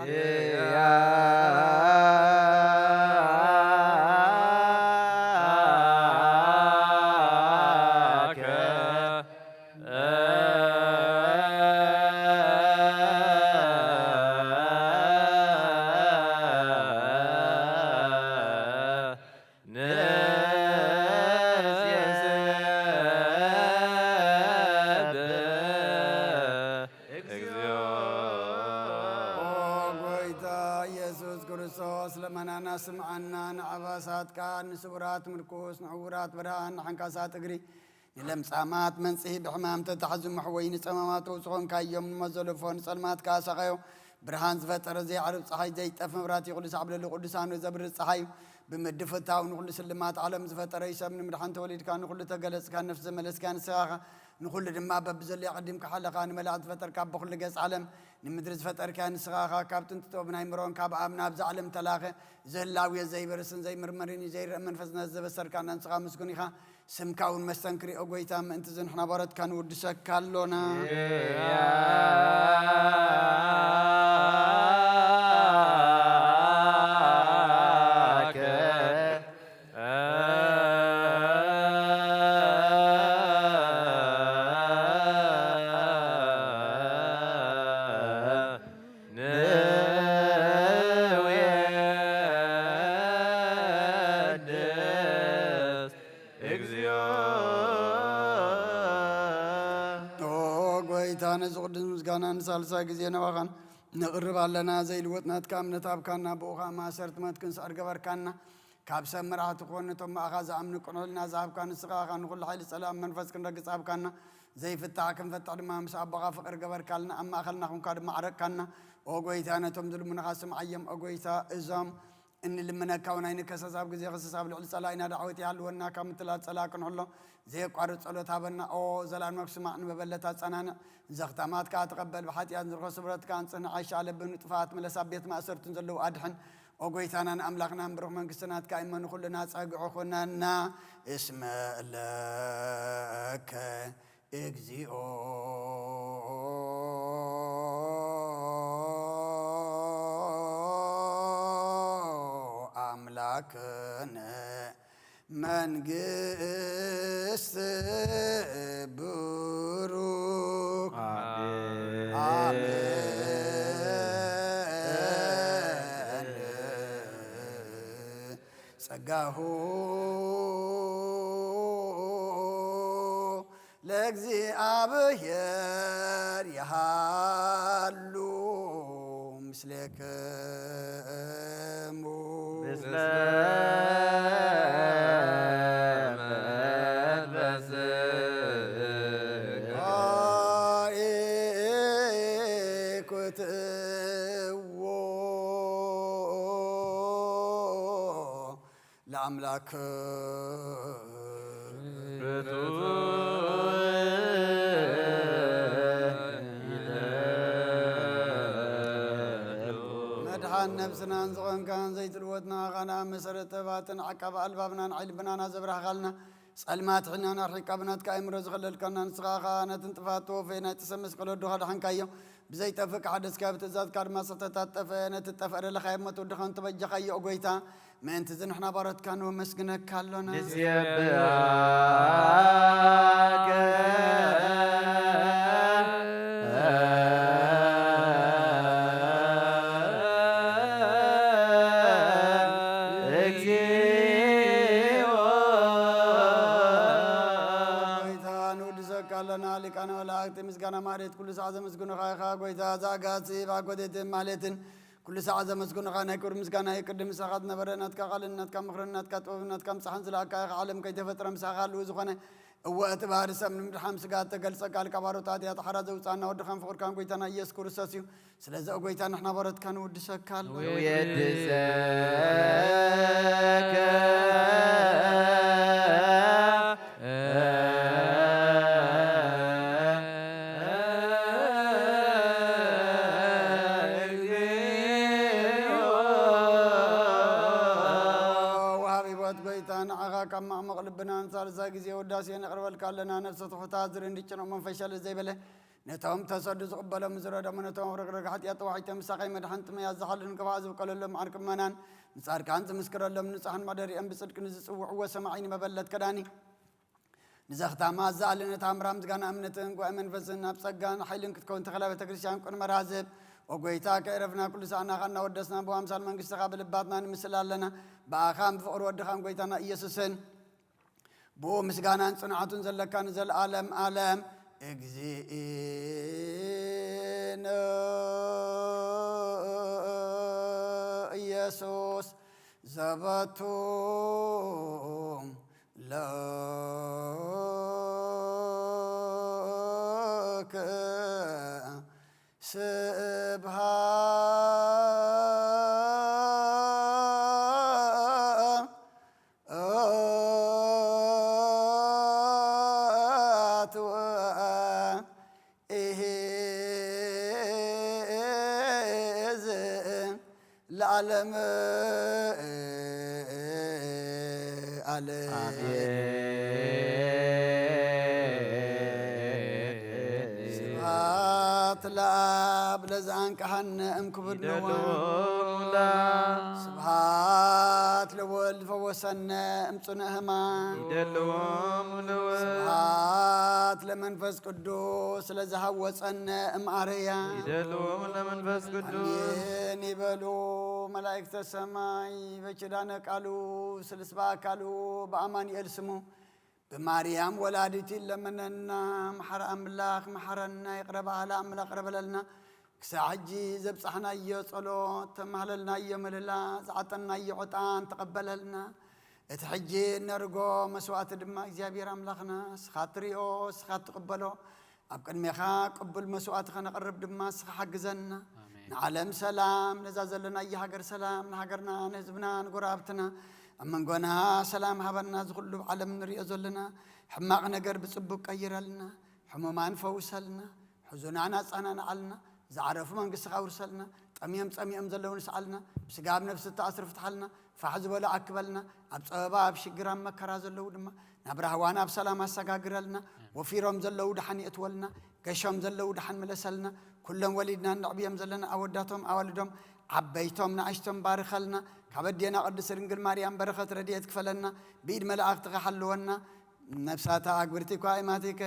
ስምዓና ንዓባሳትካ ንስውራት ምርኩስ ንዕውራት ብርሃን ንሓንካሳት እግሪ ንለምፃማት መንጽሂ ብሕማም ተታሕዙ መሕወይ ንፀማማት ውፅኾንካዮም ንመዘለፎ ንጸልማትካ ሰኸዮ ብርሃን ዝፈጠረ ዘይዓርብ ፀሓይ ዘይጠፍ መብራት ይኹልስ ዓብለሉ ቅዱሳን ዘብርፅ ፀሓይ ብምድፍታው ንኩሉ ስልማት ዓለም ዝፈጠረ ይሰብ ንምድሓን ተወሊድካ ንኩሉ ተገለጽካ ነፍሲ ዘመለስካ ንስኻኻ ንኩሉ ድማ በብዘለዮ ቀዲምካ ሓለኻ ንመላእክት ዝፈጠርካ ብኩሉ ገጽ ዓለም ንምድሪ ዝፈጠርካ ንስኻኻ ካብ ጥንቲ ጥበብ ናይ ምሮን ካብ ኣብ ናብዚ ዓለም ተላኸ ዝህላውየ ዘይበርስን ዘይምርመርን ዘይርአ መንፈስነት ዘበሰርካና ንስኻ ምስጉን ኢኻ ስምካ እውን መስተንክሪ ኦ ጎይታ ምእንቲ ዝንሕና በረትካ ንውድሰካ ኣሎና ንሳልሳ ጊዜ ነባኻን ነቕርብ ኣለና ዘይልወጥናትካ እምነት ኣብካና ብኡኻ ማሰርት መትክንስዕር ገበርካና ካብ ሰብ መራሕቲ ክኾኑ ነቶም ማእኻ ዝኣምኑ ቅንዕልና ዝሃብካ ንስኻኻ ንኩሉ ሓይሊ ፀላም መንፈስ ክንረግፅ ኣብካና ዘይፍታሕ ክንፈትሕ ድማ ምስ ኣቦኻ ፍቕሪ ገበርካልና ኣብ ማእኸልና ኹንካ ድማ ዓረቕካና ኦ ጎይታ ነቶም ዝልሙነኻ ስምዓዮም ኦ ጎይታ እዞም እንልምነካ እውን ኣይንከሰስ ኣብ ግዜ ክስስ ኣብ ልዕሊ ፀላኢና ዳዕወት ይሃልወና ካብ ምትላል ፀላ ክንሕሎ ዘየቋርፅ ጸሎት ሃበና ኦ ዘላልማ ክስማዕ ንመበለታ ፀናንዕ ዘኽታማትካ ተቐበል ብሓጢኣት ንዝርኾ ስብረትካ ንፅህና ዓይሻ ኣለብን ጥፋት መለሳ ቤት ማእሰርቱን ዘለዉ ኣድሕን ኦ ጎይታና ንኣምላኽና ንብሩኽ መንግስትናትካ እመኑ ኩሉና ፀግዑ ኹነና እስመ ለከ እግዚኦ አምላክነ መንግስት ብሩክ አሜን ጸጋሁ ለእግዚአብሔር ያሃሉ ምስሌክሙ ለአምላክ መድሓን ነብስናን ዝቐንካን ዘይትልወትና ኻና መሰረተ ባትን ዓቀባ ኣልባብናን ዓይልብናና ዘብራህኻልና ጸልማት ሕናን ኣርሒቃ ብናትካ ኣእምሮ ዝኸለልካና ንስኻኻ ነትን ጥፋት ተወፈ ናይ ጥሰብ መስቀል ወድኻ ድሓንካዮ ብዘይጠፍእ ካሓደስካ ብትእዛዝካ ድማ ዝተታጠፈ ነቲ ጠፍአ ደለኻዮ መትወድኻን ተበጀኻዮ ኦ ጎይታ ምእንቲ ዝንሕና ባረትካ ንወመስግነካ ኣሎና ንዝየብኣከ ሊቃነ መላእክት ምስጋና ማለት ኩሉ ሰዓት ዘመስግኑኻ ኢኻ ጎይታ ዛጋፂ ባጎቴትን ማለትን كل ساعة زمزكون غانا يكور مسكانا يقدم ساعات نبرنات كقالنات كمخرنات كتوبنات كم صحن زلاك عالم كي تفتر مساقال وزخانة وقت بار سم نمدحام سقات تقلص قال كبارات يا تحرز وصانا ودخان فقر كان قويتنا يسكر الساسيو سلازا قويتنا احنا بارت كانوا ودسكال كما مغلبنا انصار زاغزي وداسي نقرب لنا نفس تحتاضر انديچنو منفشل زي بله نتوم تصد زقبل مزرد من نتوم رغرغ حتيات وحيت مساقي مدحنت ما يزحل انقباز وقلل معرك منان نصار كانت مسكر لهم نصحن مدري ام بصدق نزصوع وسمعين مبلت كداني نزختا ما زالنا تامرام زغان امنتن قو منفسنا بصغان حيلن كتكون تخلابه تكريستيان قن مرازب وقويتا كيرفنا كل ساعه خنا ودسنا بو امثال منግስት قابل باتنا نمسلالنا باخام فقر ودخان قويتنا ኢየሱስን بو مسغانان صنعتون زلكان زل عالم عالم اجزئين ኢየሱስ زبطوم لك سبحات وإهزم العالم سبحات لزان كهن امكبر نولا سبحات لولد فوسنا امصنهما سبحات لمنفس قدوس لزهوصنا امعريا لمنفس قدوس يبلو ملائكة السماء بچدان قالوا سلسبا قالوا بأمان يرسموا بماريام ولادتي لمننا محر أملاك محرنا يقرب على أملاك قرب لنا كساعجي زبصحنا يصلوت تمهللنا يمللا زعتنا يعطان تقبل لنا اتحجي نرجو مسوات دما እግዚአብሔር አምላክና ስኻትሪኦ ስኻት ተቀበሎ ኣብ ቅድሜኻ ቅብል መስዋዕት ኸነቅርብ ድማ ስኻ ሓግዘና ንዓለም ሰላም ነዛ ዘለና የሃገር ሰላም ንሃገርና ንህዝብና ንጎራብትና أمنقنا سلام هبنا زغل بعلم نريء زلنا حماق نجر بصبق قيرلنا حمومان فوسلنا حزننا صنعنا علنا زعرف من قص غورسلنا طميم زلون سالنا بسقاب نفس التأثر فتحلنا فحزب ولا أكبلنا أبصبا بشجرام مكرا زلو دما نبره وانا بسلام السقاقرلنا وفي رم زلو دحن يتولنا كشم زلو دحن ملسلنا كلهم وليدنا نعبيهم زلنا أوداتهم أولدهم عبيتهم نعشتهم بارخلنا كبدينا قدس رنجل مريم بركة رديت كفلنا بيد ملاك تخلونا نفساتها أكبرتي قائماتك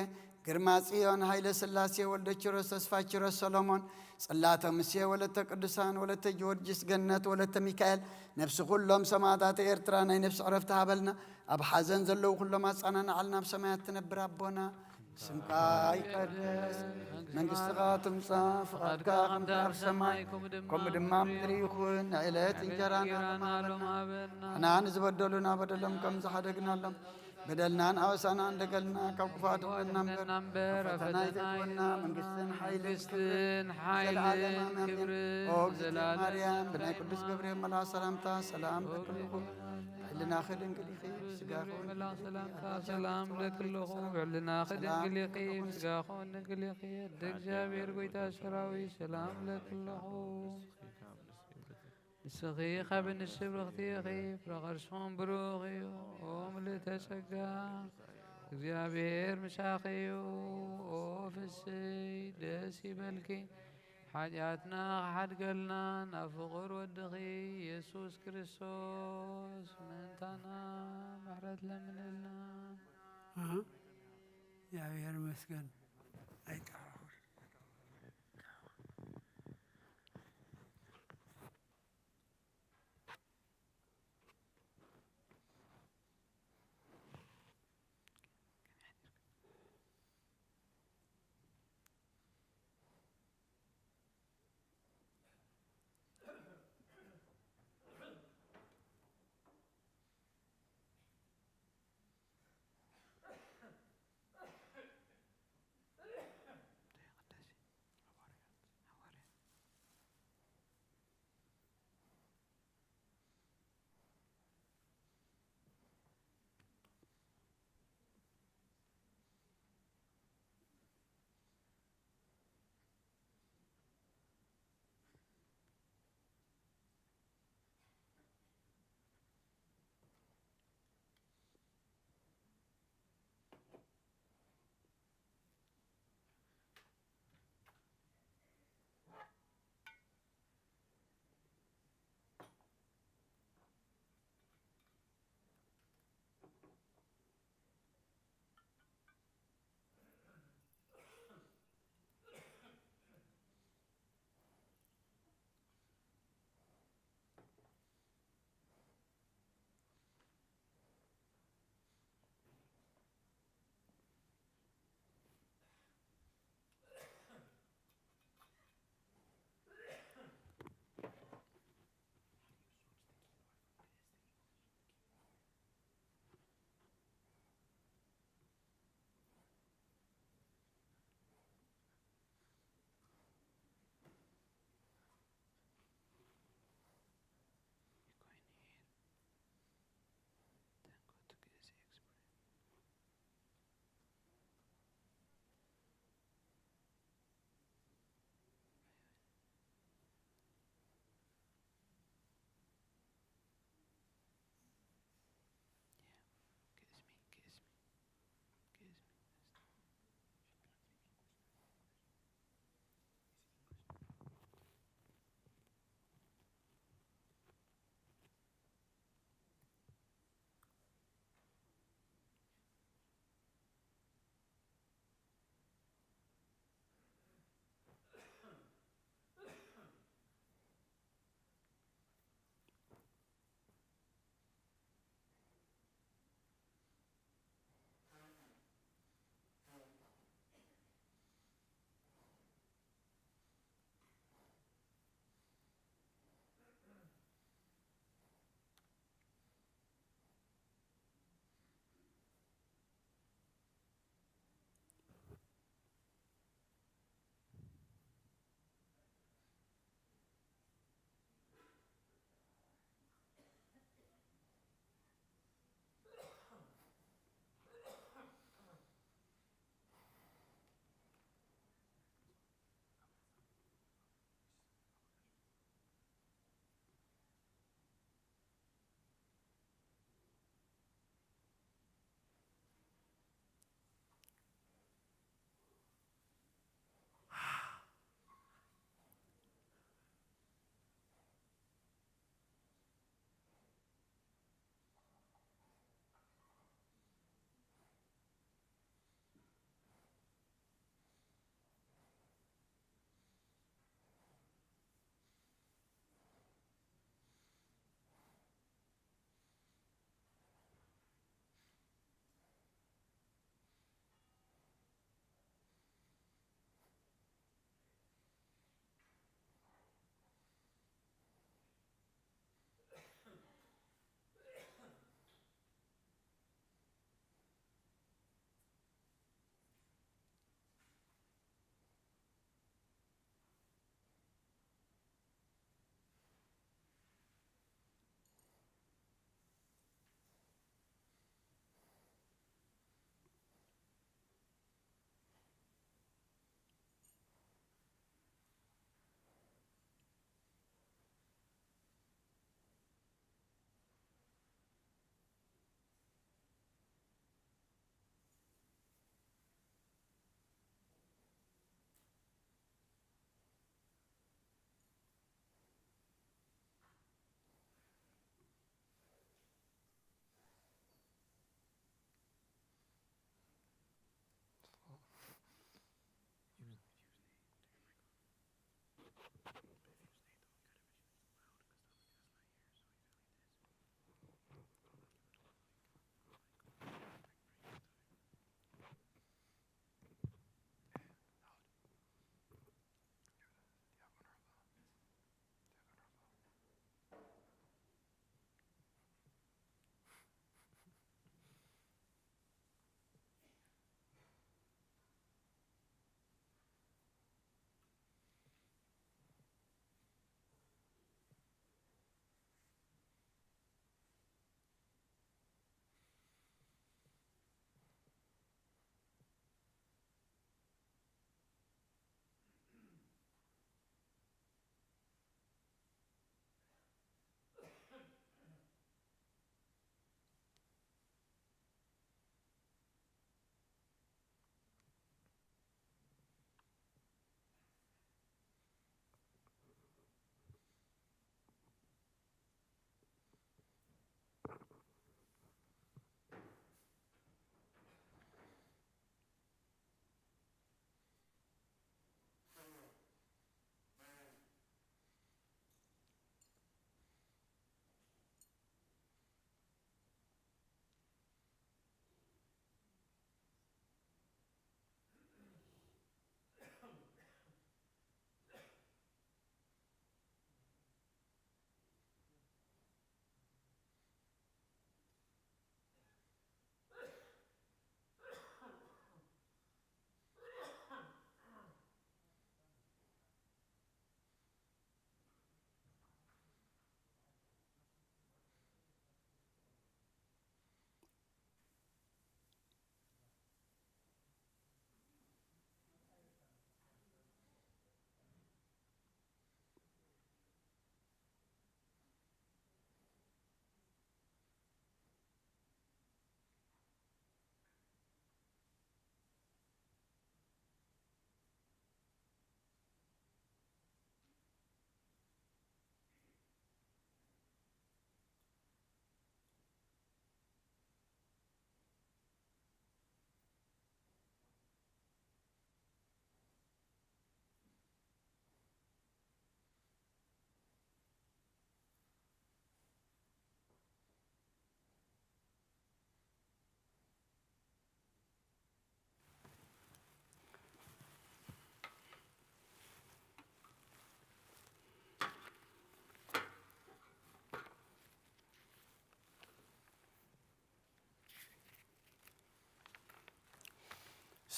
كرماسيون هاي لسلاسي ولد تشرس تسفاتشرس سولومون صلاة مسيا ولد قدسان ولد جورجس جنة ولد ميكائيل نفس كلهم سماعات إرترانا نفس عرفتها بلنا أب حزن زلوا كلهم أصنعنا على نفس ما يتنبر ربنا سمكاي قدس من قصة مصاف قد كان دار سماي كم دمام تريخون عيلات إنجرانا أنا نزبدلنا بدلهم كم زحدقنا لهم بدلنا أوسنا عندقلنا كوكفات ونمبر فتنايتنا من قصة حيل كبر زلال مريم بنا قدس جبريل ملا سلامتا سلام لكلكم لنا خدن قليقي سقاخون ملا سلامتا سلام لكلكم لنا خدن قليقي سقاخون قليقي دك جابير قويتا شراوي سلام لكلكم سخي خبن الشبر اختيقي فرغرشون بروغي وملتسقا እግዚአብሔር ምሳኺዩ ኦፍስይ ደስ ይበልኪ ሓጢአትና ሓድገልና ናብ ፍቑር ወድኺ ኢየሱስ ክርስቶስ ምንታና ምሕረት ለምንልና እግዚአብሔር ይመስገን አይቀር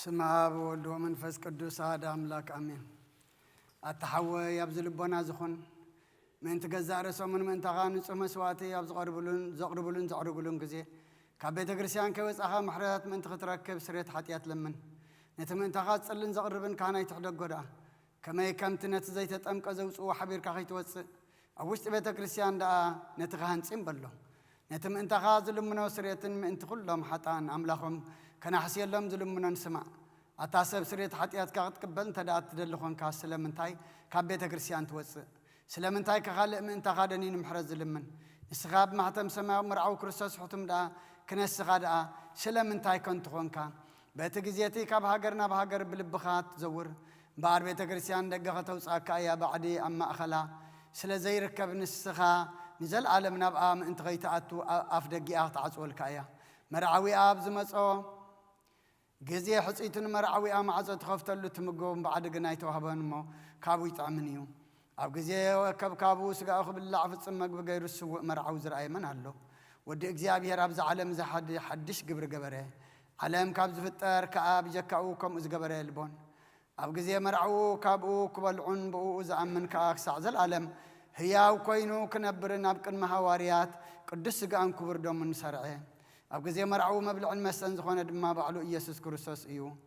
بسم الله والابن ومنفس قدوس هذا أملاك أمين التحوى يبذل بنا زخون من تجزع رسوم من تغاني سما سواتي يبز قربلون كذي كبيت كريستيان كويس أخا محرات من تختركب سريت حتيات لمن نتمن تغاد سلن زقربن كان يتحدق قدا كما يكم تنت زيت أم كزوج وحبير كخيت وس أوشت بيت كريستيان دا نتغان سيمبلو نتمن تغاد لمن سريت من تخلهم حتى أملاهم كان حسيل لهم ظلمنا نسمع أتاسب سريت حتيات كعد قبل تدات تدلخون كاس سلمنتاي كبيت كريستيان توس سلمنتاي كخالق من تغادنين محرز لمن استغاب معتم سماء مرعو كريستوس حتم دا كنس غادا سلمنتاي كنت خونكا بيت جزيتي كاب هاجرنا بهاجر بالبخات زور بار بيت كريستيان دقة توسعك يا بعدي أما أخلا سلا زي ركب نسخا نزل عالمنا بقى من انت غيتاتو أفدقي أعطعصول كايا مرعوي آب زمسو جزية حسيتن مرعوي آم عزت خفت له تمجوم بعد جنايته وهبان مو كابو يتعمنيو أو جزية كابو سجى أخو بالله في السماء بغير السوق مرعو زرعي من هالله ودي إجزاء رابز عالم زي حدش جبره علام كابز فتر كاب جكاوكم إز جبره البون أو جزية مرعو كابو كبلعون بو زعمن كأكس عزل عالم هي وكينو كنبرنا بكن مهواريات قدس جا كبر دوم من سرعه أو جزية مرعو مبلغ المسنز خونه دم بعلو يسوع كريستوس إيو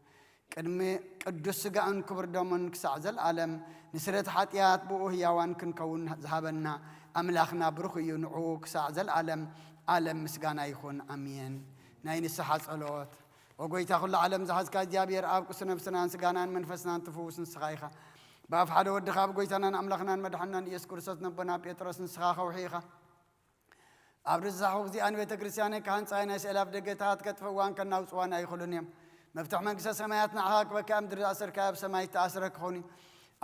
كدمي قدس جا كبر دوم من كسعزل عالم نسرت حتيات بو هي وان كن كون ذهبنا أملاخنا بروخ ينعو كسعزل عالم مسجانا يكون أمين ناين الصحة صلوات وقويت أخو العالم زحز كجابير أب كسنا بسنان سجانا منفسنا تفوس نسخايخة باف حدا ودخاب قويتنا أملاخنا مدحنا يسكر سوسنا بنا بيترس نسخاخة وحيخة أبرز زحوق زي أنا بيتكريسياني كان صاينا سلاف دقيتات كتفوان كنا وصوانا يخلونيم مفتوح من قصة سماياتنا حاك وكام در أسر كاب سمايت تأسرك خوني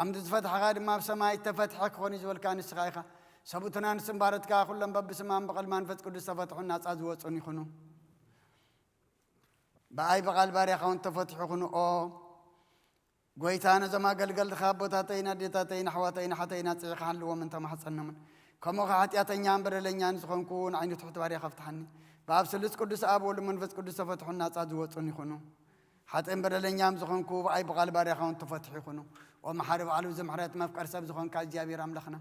أمد فتح غاد ما بسمايت تفتحك خوني زول كان السخايخة سبوتنا نسمبارت كا كلهم باب سمان بقل ما نفت كل سفتح الناس أزوج أني خنو بأي بقال باري خون تفتح خنو أو قويتانا زما قل خابوتاتينا ديتاتينا حواتينا حتينا تيخ حلو ومن تما حصلنا من كما خات ياتنيان برلنيان سخون كون عيني تحت باري خفتحني باب سلس قدس أب ولا من فت قدس فتح الناس أزوج أني خنو حتى برلنيان سخون كو بأي بقال باري خون تفتح خنو ومحارب على زمحرات ما فكر سب سخون كالجابي راملخنا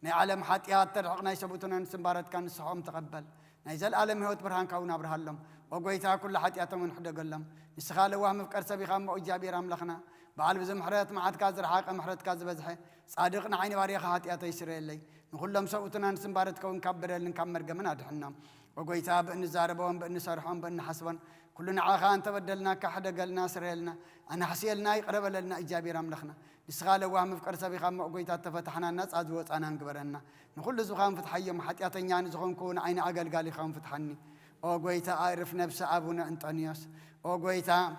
نعلم حتيات ترحقنا يسبوتنا نسمبارت كان الصحوم تقبل نيزل عالم هوت برهان كونا برهالهم وقويتها كل حتيات من حدا قلهم نسخال وهم فكر سبي خام وإيجابي راملخنا بعلب زمحرات ما عاد كازر حاق محرت كاز بزحي صادقنا عيني واريخ حتيات يسري لي نقول لهم سوتنا نسمبارت كون كبر لنا كمر جمنا دحنا وقويتها بأن زاربون بأن سرحون بأن حسبا كلنا عاخان تبدلنا كحدا قالنا سريلنا أنا حسيلنا يقرب لنا إيجابي راملخنا نسخال وهم فكر سبي خام وقويتها تفتحنا الناس أزوج أنا نقبرنا نقول زخام فتحيهم حتياتني يعني زخون كون عين عقل قال لي خام فتحني أو قويتا أعرف نفس أبونا أنطونيوس أو قويتا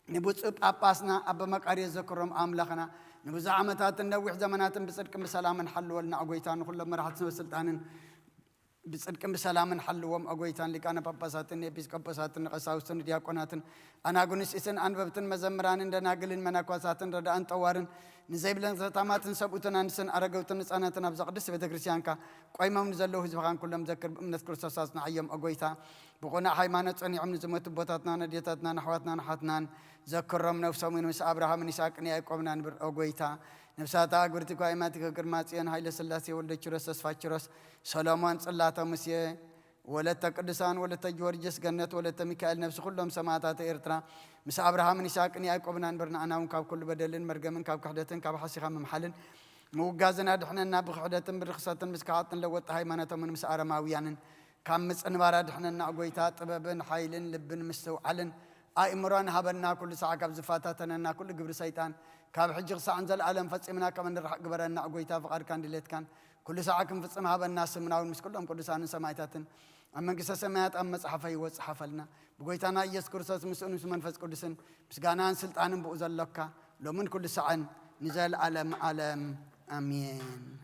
نبوت أباسنا أبا مكاري ذكرهم أملاخنا نبوت عمتات النوح زمانات بصدق بسلام حل ولنا قويتا نقول لما راح تسوي سلطان بصدق بسلام حل وم قويتا اللي كان باباساتن إبيسكوباساتن قساوسن دياقوناتن أنا أقولنس إسن أنببتن مزمران إندنا قلن مناقوساتن ردان طوارن نزيب لن تاماتن سبوتن أنسن أرجوتن أناتن أبزق دس بتكريسيانكا قايمة من زلوا هزبان كلهم ذكر من ذكر ساسنا أيام أقويتا بقولنا حيمانة أني عمل زمت بوتاتنا نديتاتنا نحواتنا نحاتنا ذكرهم نفسهم من مس أبراهام نساق نياقومنا نبر أقويتا نفساتا قرتي قايماتك كرماتيان هاي لسلاسي ولد شرس فاتشرس سلمان صلاة مسيا ولا تقدسان ولا تجورجس جنة ولا تميكائيل نفس كلهم سماعات إيرترا مس أبراهام نساق نياقومنا نبرنا أنا وكاب كل بدلين مرجمن كاب كحدتين كاب حسيخا محلن موجازنا دحنا نابخ حدتين برخصاتن مسكاتن لوت هاي مانته من مس أرماويان كم مس أنوار دحنا نعقويتات طببن حيلن لبن مستوعلن أمران هبنا كل ساعة كاب زفاتاتنا كل قبر سيطان كاب حجر ساعة نزل عالم فتصمنا كمان نرح قبرنا نعقويتا فقار كان دليت كان كل ساعة كم فتصم هبنا سمنا والمس كلهم كل ساعة سمايتاتن أما قصة سمايات أما صحفي وصحفلنا بقويتنا يذكر ساس مسؤول مسمن فز كردسن بس جانان سلطان بوزل لكا لو من كل ساعة نزل عالم آمين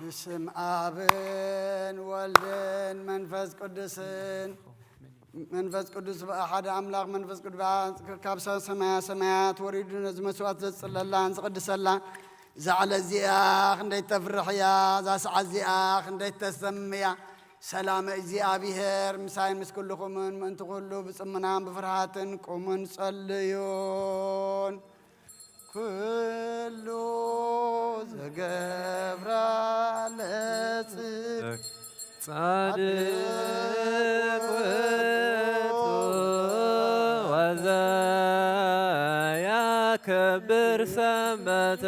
بسم آبن والدن منفس قدسن منفس قدس بأحد أملاك منفس قدس كابسا سمايات وريد نزمسوات زلالان زقدس الله زعل الزياخ ندي تفرح يا زاسع الزياخ ندي تسميا سلام እግዚአብሔር ምሳይ ምስኩልኩም ምን ትሁሉ በጽምናም በፍርሃትን ቆመን ጸልዩን ኩሉ ዘገብራ ለጽድቅ ጻድቅ ውእቱ ወዘያከብር ሰንበተ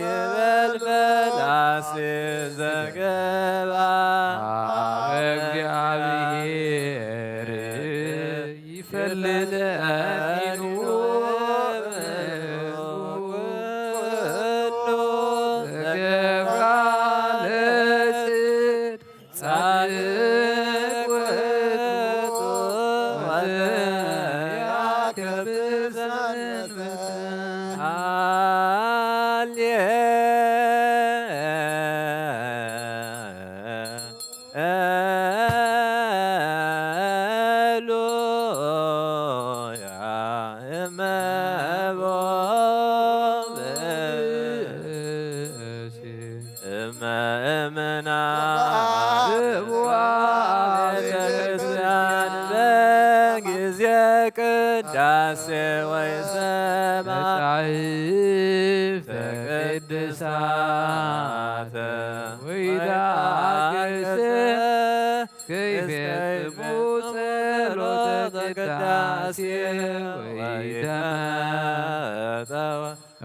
ይበል ፈላሴ ዘገብአ እግዚአብሔር ይፈልል አሚኑ ዘገብራ ለጽድቅ ጻድቅ ውእቱ ወዘያከብር ሰንበተ ቅዳሴ ወይሰማ መጻሕፍተ ቅድሳተ ወይዳግሰ ከይፈጽሙ ጸሎተ ቅዳሴ ወይደመ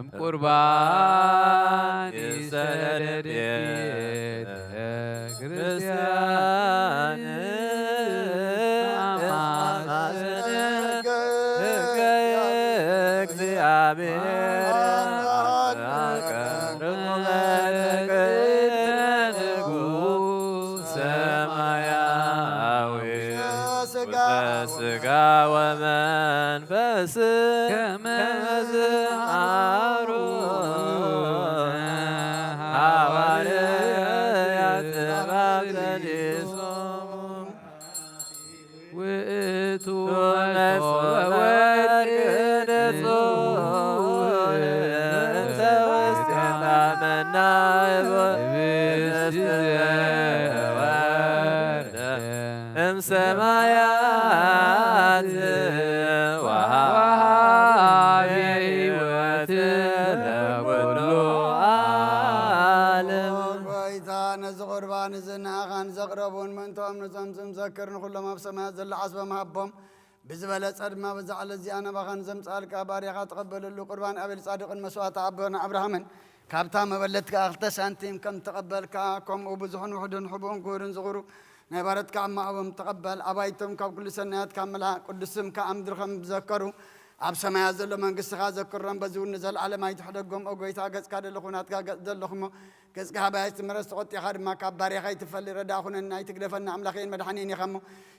እምቁርባን ይሰደድ ቤተ ክርስቲያን ስጋ ወመንፈስ ከመዝአሩ ሐዋርያት ባብተዲሶሙ ውእቱ ወወርቅ ንጹሕ እንተ ውስቴታ መናእብ ወርደ እምሰማያት ወሃቤ ሕይወት ለኩሉ ዓለም ጎይታ ነዚ ቁርባን ዝናኻን ዘቕረቡን ምእንቶም ንዘምፅም ዘክርን ኩሎም ኣብ ሰማያት ዘሎ ዓስበ መሃቦም ብዝበለፀ ድማ ብዛዕለ እዚኣ ነባኻን ዘምፃልካ ባርያኻ ተቐበለሉ ቁርባን ኣቤል ጻድቕን መስዋእቲ ኣቦና ኣብርሃምን ካብታ መበለትካ 2 ሳንቲም ከም ተቐበልካ ከምኡ ብዙሕን ውሕድን ሕቡእን ክቡርን ዝቑሩ ናይ ባረትካ ኣማእቦም ተቐበል ኣባይቶም ካብ ኩሉ ሰናያት ካብ መላእ ቅዱስምካ ኣብ ምድሪ ከም ዝዘከሩ ኣብ ሰማያት ዘሎ መንግስትኻ ዘክሮም በዚ እውን ዘለዓለም ኣይትሕደጎም ኦ ጎይታ ገጽካ ደለ ኩናትካ ገጽ ዘለኹሞ ገጽካ ሃባያት ትምረስ ተቖጢኻ ድማ ካብ ባርያኻ ይትፈሊ ረዳእ ኩነና ኣይትግደፈና ኣምላኸይን መድሓኒን ኢኻ እሞ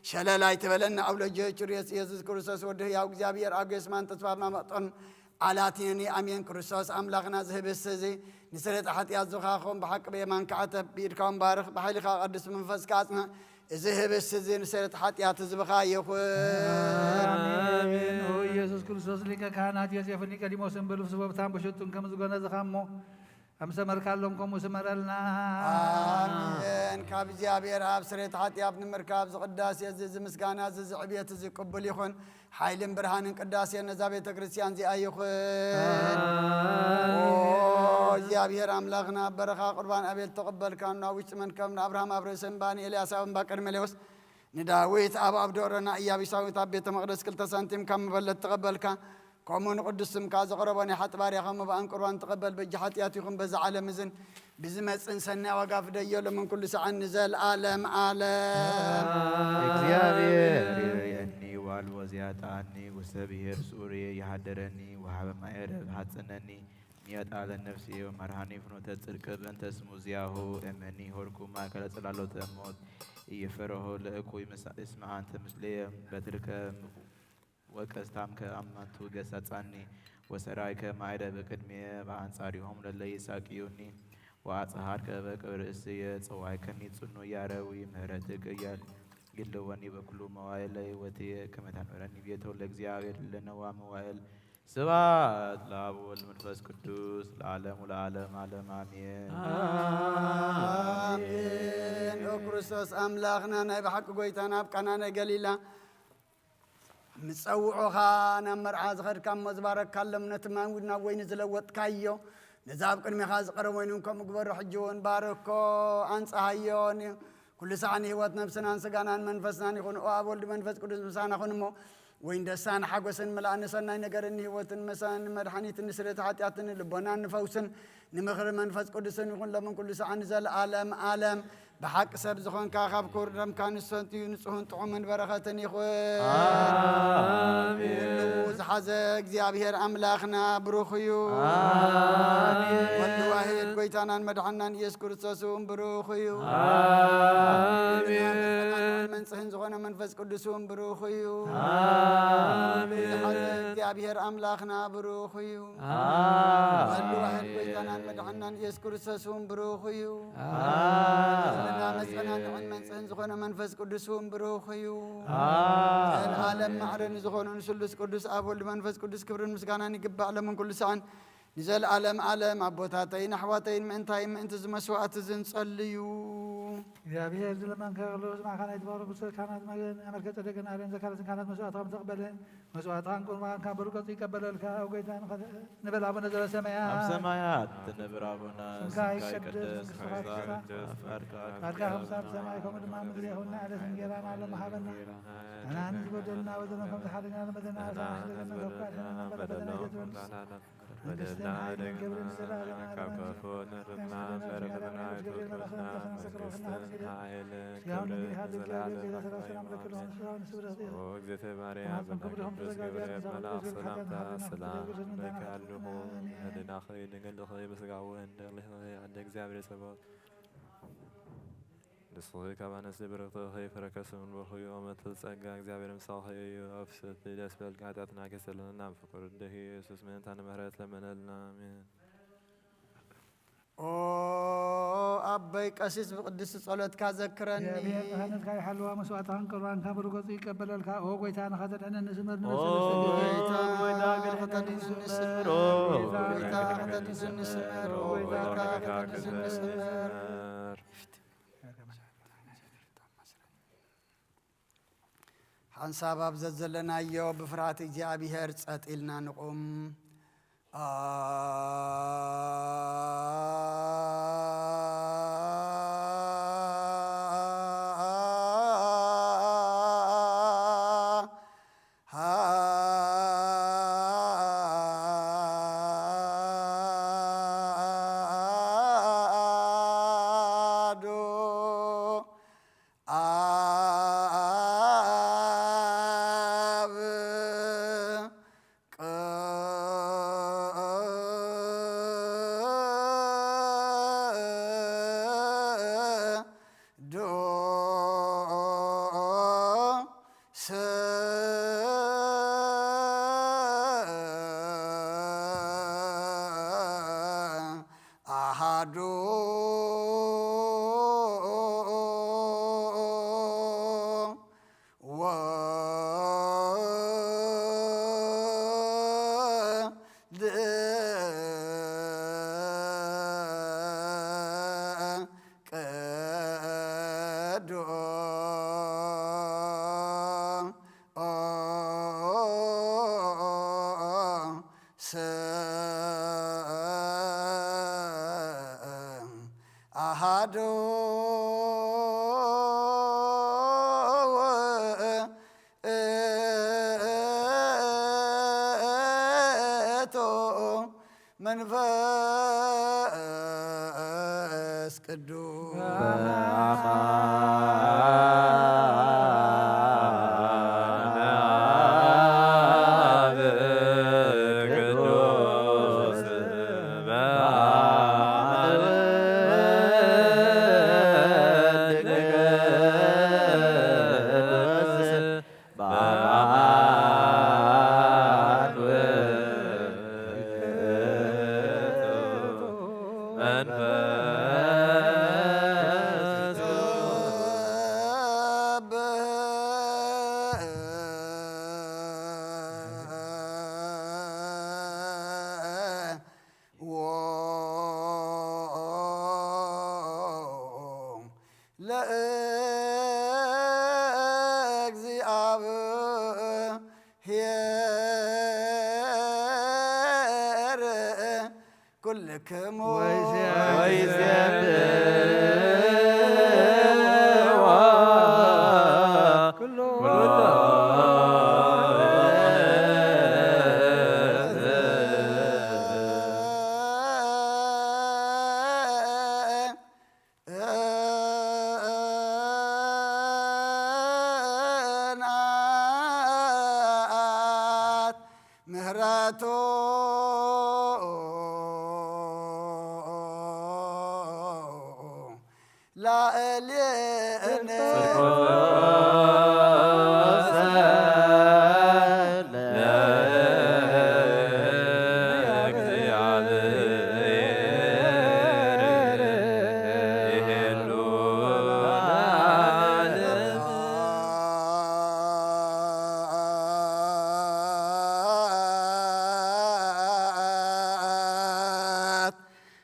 ሸለላ ኣይትበለና ኣውለጀ ጭርየስ ኢየሱስ ክርስቶስ ወዲ ሕያው እግዚኣብሔር ኣብ ጌስማን ተስፋና መቕጦን ዓላትነኒ ኣሜን ክርስቶስ ኣምላኽና ዝህብስ እዚ ንስረጥ ሓጢኣት ዝኻኾም ብሓቂ ብየማን ከዓተብ ብኢድካውን ባርኽ ብሓይልኻ ቅዱስ መንፈስካ ኣጽና እዚ ህብስ እዚ ንስረጥ ሓጢኣት ዝብኻ ይኹን አሜን። ኦ ኢየሱስ ክርስቶስ ሊቀ ካህናት ዮሴፍን ኒቆዲሞስን በልብስ በብታን በሸቱን ከም ዝጎነዝኻሞ ኣምሰመርካሎም ከምኡ ስመረልና ኣሜን። ካብ እግዚኣብሔር ኣብ ስርየት ሓጢኣት ንምርካብ ዝቅዳሴ እዚ ዝምስጋና እዚ ዝዕብየት እዚ ቅቡል ይኹን ሓይልን ብርሃንን ቅዳሴ ነዛ ቤተ ክርስቲያን እዚኣ ይኹን እግዚአብሔር አምላክና በረኻ ቁርባን አቤል ተቀበልካና ውጭ መንከም አብርሃም አብረሰን ባኒ ኤልያስ አብን ባቀር መሌውስ ንዳዊት አብ አብዶረና ኢያቢሳዊት አብ ቤተ መቅደስ 2 ሳንቲም ከም በለት ተቀበልካ كمون قدسم كاز قرباني حتى باري خم بأن قربان تقبل بجحاتياتكم بز عالم زين بزمت إنساننا وقف ديال من كل ساعة نزل عالم እግዚአብሔር والوزيات عني وسبير سوريا يحضرني وحب ما يرب حسنني ميت على نفسي ومرهاني فنوت ترك بنت اسمه زياهو امني هوركو ما كلا تلالو تموت يفره لأكوي اسمع انت مسليه بترك وكستام كأمانتو جساتني وسرايك معيدا بكدمية بعنصاريهم للي ساكيوني ወአጽሐድከ በክብር እስየ ጸዋዕከኒ ጽኑ ያረዊ ምህረትከ ይልወኒ በኩሉ መዋዕለ ሕይወትየ ከመ ታንበረኒ ቤተ ለእግዚአብሔር ለነዋ መዋዕል ስብሐት ለአብ ወወልድ ወመንፈስ ቅዱስ ለዓለሙ ለዓለም ዓለም አሜን። አሜን። ኦ ክርስቶስ ኣምላኽና ናይ ብሓቂ ጎይታና ኣብ ቃና ናይ ገሊላ ምፀውዖኻ ናብ መርዓ ዝኸድካ እሞ ዝባረካሎም ነቲ ማንጉድ ናብ ወይኒ ዝለወጥካዮ ነዛ ኣብ ቅድሚኻ ዝቐረብ ወይኑ ከምኡ ግበሮ ሕጂ እውን ባረኮ ኣንፀሃዮን ኩሉ ሰዓት ንህይወት ነብስናን ስጋናን መንፈስናን ይኹን ኦ ኣብ ወልዲ መንፈስ ቅዱስ ምሳና ይኹን እሞ ወይን ደስታን ሓጎስን መልኣን ሰናይ ነገርን ህይወትን መሳን መድሓኒትን ንስርየት ሓጢኣትን ልቦናን ንፈውስን ንምኽሪ መንፈስ ቅዱስን ይኹን ሎምን ኩሉ ሰዓት ንዘለኣለም ዓለም ብሓቂ ሰብ ዝኾንካ ካብ ክቡር ደምካ ንሰትዩ ንጹህን ጥዑምን በረኸትን ይኹን ኩሉ ዝሓዘ እግዚኣብሔር ኣምላኽና ብሩኽ እዩ ወዲ ዋሂድ ጎይታናን መድሓናን ኢየሱስ ክርስቶስ እውን ብሩኽ እዩ መንጽህን ዝኾነ መንፈስ ቅዱስ እውን ብሩኽ እዩ ዝሓዘ እግዚኣብሔር ኣምላኽና ብሩኽ እዩ ወዲ ዋሂድ ጎይታናን መድሓናን ኢየሱስ ክርስቶስ እውን ብሩኽ እዩ ለና መጽናንዕን መንጽህን ዝኾነ መንፈስ ቅዱስ እውን ብሩኽ እዩ ዘለዓለም ማዕረን ዝኾኑ ንስሉስ ቅዱስ ኣብ ወልዲ መንፈስ ቅዱስ ክብርን ምስጋናን ይግባእ ለምን ኩሉ ሰዓን ንዘለዓለም ዓለም ኣቦታተይን ኣሕዋተይን ምእንታይን ምእንቲ ዝመስዋዕቲ ዝንጸልዩ እግዚአብሔር ዝለመንከ ቅዱስ ማዕካና ይትባረክ ብሰ ካህናት አመልከ ጸደቅና አለን ዘካረትን ካህናት መስዋዕትካም ተቀበለን መስዋዕትካን ቁርባንካ በሩቀቱ ይቀበለልካ ኣብ ጌታ ንበል አቡነ ዘበሰማያት ኣብ ሰማያት ትነብር አቡነ ስምካ ይቀደስ ቃልካ ከምሳብ ሰማይ ከምኡ ድማ ምድሪ ይኹንና ዕለት እንጀራና ኣሎ መሃበና እናን ዝበደልና ወዘነ ከም ዝሓደና ለመደና ሳሕደገና ተኳዕተና በለበለና ይትወንስ ወደና ደግና ካባፎ ነርና በረከትና ይቶክና መንግስትን ኃይልን ክብርን ዘላለም ኦ እግዝእተ ማርያም በቅዱስ ገብርኤል መልአክ ሰላምታ ሰላም ለኪ ኣለኹ ህሊናኺ ድንግል ዲኺ ብስጋውን ደቕሊኽኺ ኣደ እግዚአብሔር ጸባኦት ንስኺ ካብ ኣንስቲ ብርክቲ ፍረከስን ብርኽዩ ኦመትል ጸጋ እግዚአብሔር ምሳኺ እዩ ኣብስቲ ደስ በልካ ኃጢአትና ከሰለና ፍቁር ድኺ ኢየሱስ ምእንታ ንምህረት ለመነልና አሜን። ኦ ኣበይ ቀሲስ ብቅዱስ ጸሎትካ ዘክረኒ እግዚአብሔር ካህናትካ ይሓልዋ መስዋዕትካን ቁርባንካ በሩቀቱ ይቀበለልካ ኦ ጎይታ ንኸተድዕነ ንስመር ጎይታ ከተድን ስንስመር ጎይታ ከተድን ስንስመር ጎይታ ከተድን ስንስመር ሓንሳብ ኣብ ዘዘለናዮ ብፍርሃት እግዚኣብሔር ጸጥ ኢልና ንቁም መንፈስ ቅዱስ كلكم لا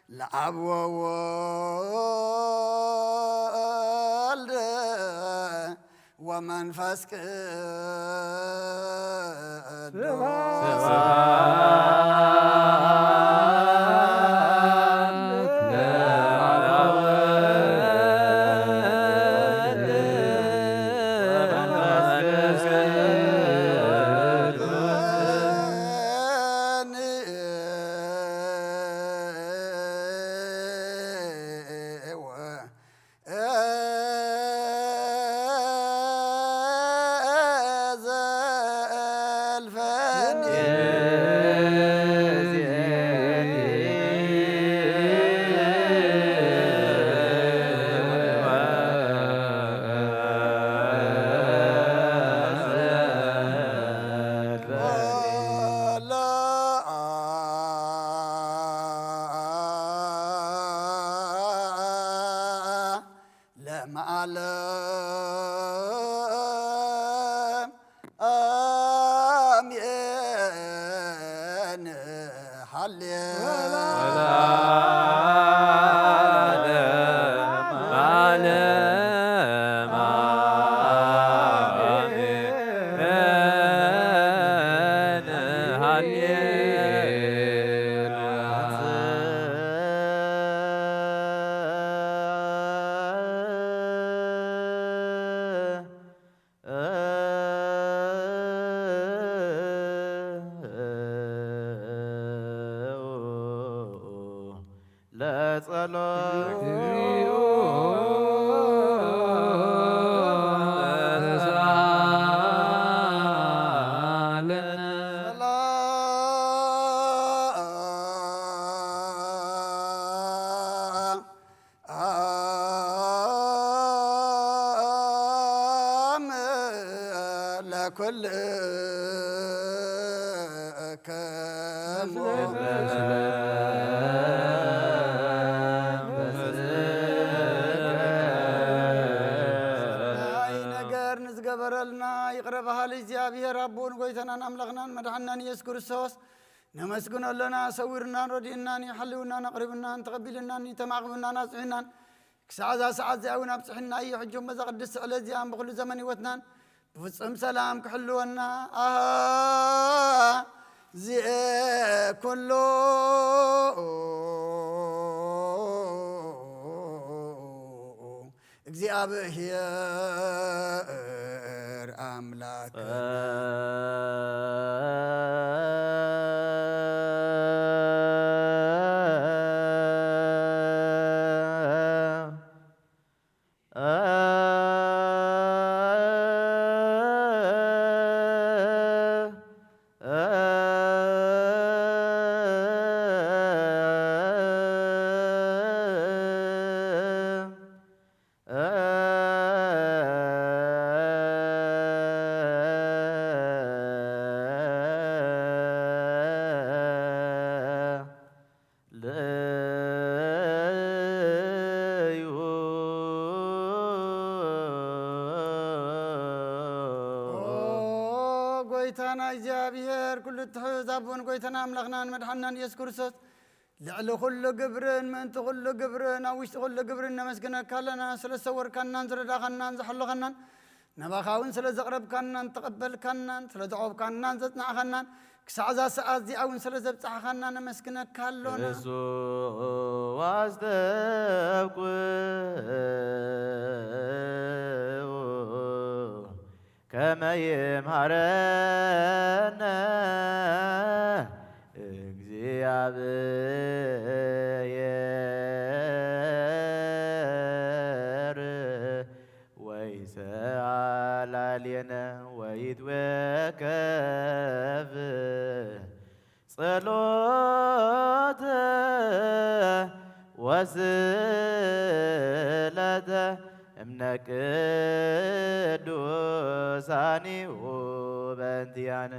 لعب وولد ومنفس كل ነገር ንዝገበረልና ይቅረበሃ ለእግዚአብሔር አቦን ጎይተናን አምላኽናን መድኃኒናን ኢየሱስ ክርስቶስ ነመስግነለና ሰዊርናን ረዲእናን ይሐልውናን አቅሪብናን ተቐቢልናን ተማቕብናን አጽሕናን ክሳዕ ዛ ሰዓት እዚኣ እውን ኣብፅሕና እዩ ሕጆም በዛ ቅድስ ስዕለት እዚኣን ብኩሉ ዘመን ህይወትናን بفصم سلام كحلونا زي كله እግዚአብሔር አምላክ ጎይታና እግዚአብሔር ኩሉ ትሕዝ አቦን ጎይታና አምላኽናን መድሓናን ኢየሱስ ክርስቶስ ልዕሊ ኩሉ ግብርን ምእንቲ ኩሉ ግብርን ኣብ ውሽጢ ኩሉ ግብርን ነመስግነካ ኣለና ስለ ዝሰወርካናን ዝረዳኸናን ዝሓለኸናን ናባኻ እውን ስለ ዘቕረብካናን ተቐበልካናን ስለ ዘቆብካናን ዘፅናዕኻናን ክሳዕ እዛ ሰዓት እዚኣ እውን ስለ ዘብፅሓኻና ነመስግነካ ኣሎና እሱ ዋስተብቁ ከመ ይምሃረነ እግዚአብሔር ወይሰአላልየነ ወይትወከፍ ጸሎተ ወስእለተ እምነ ቅዱሳኒሁ በእንቲአነ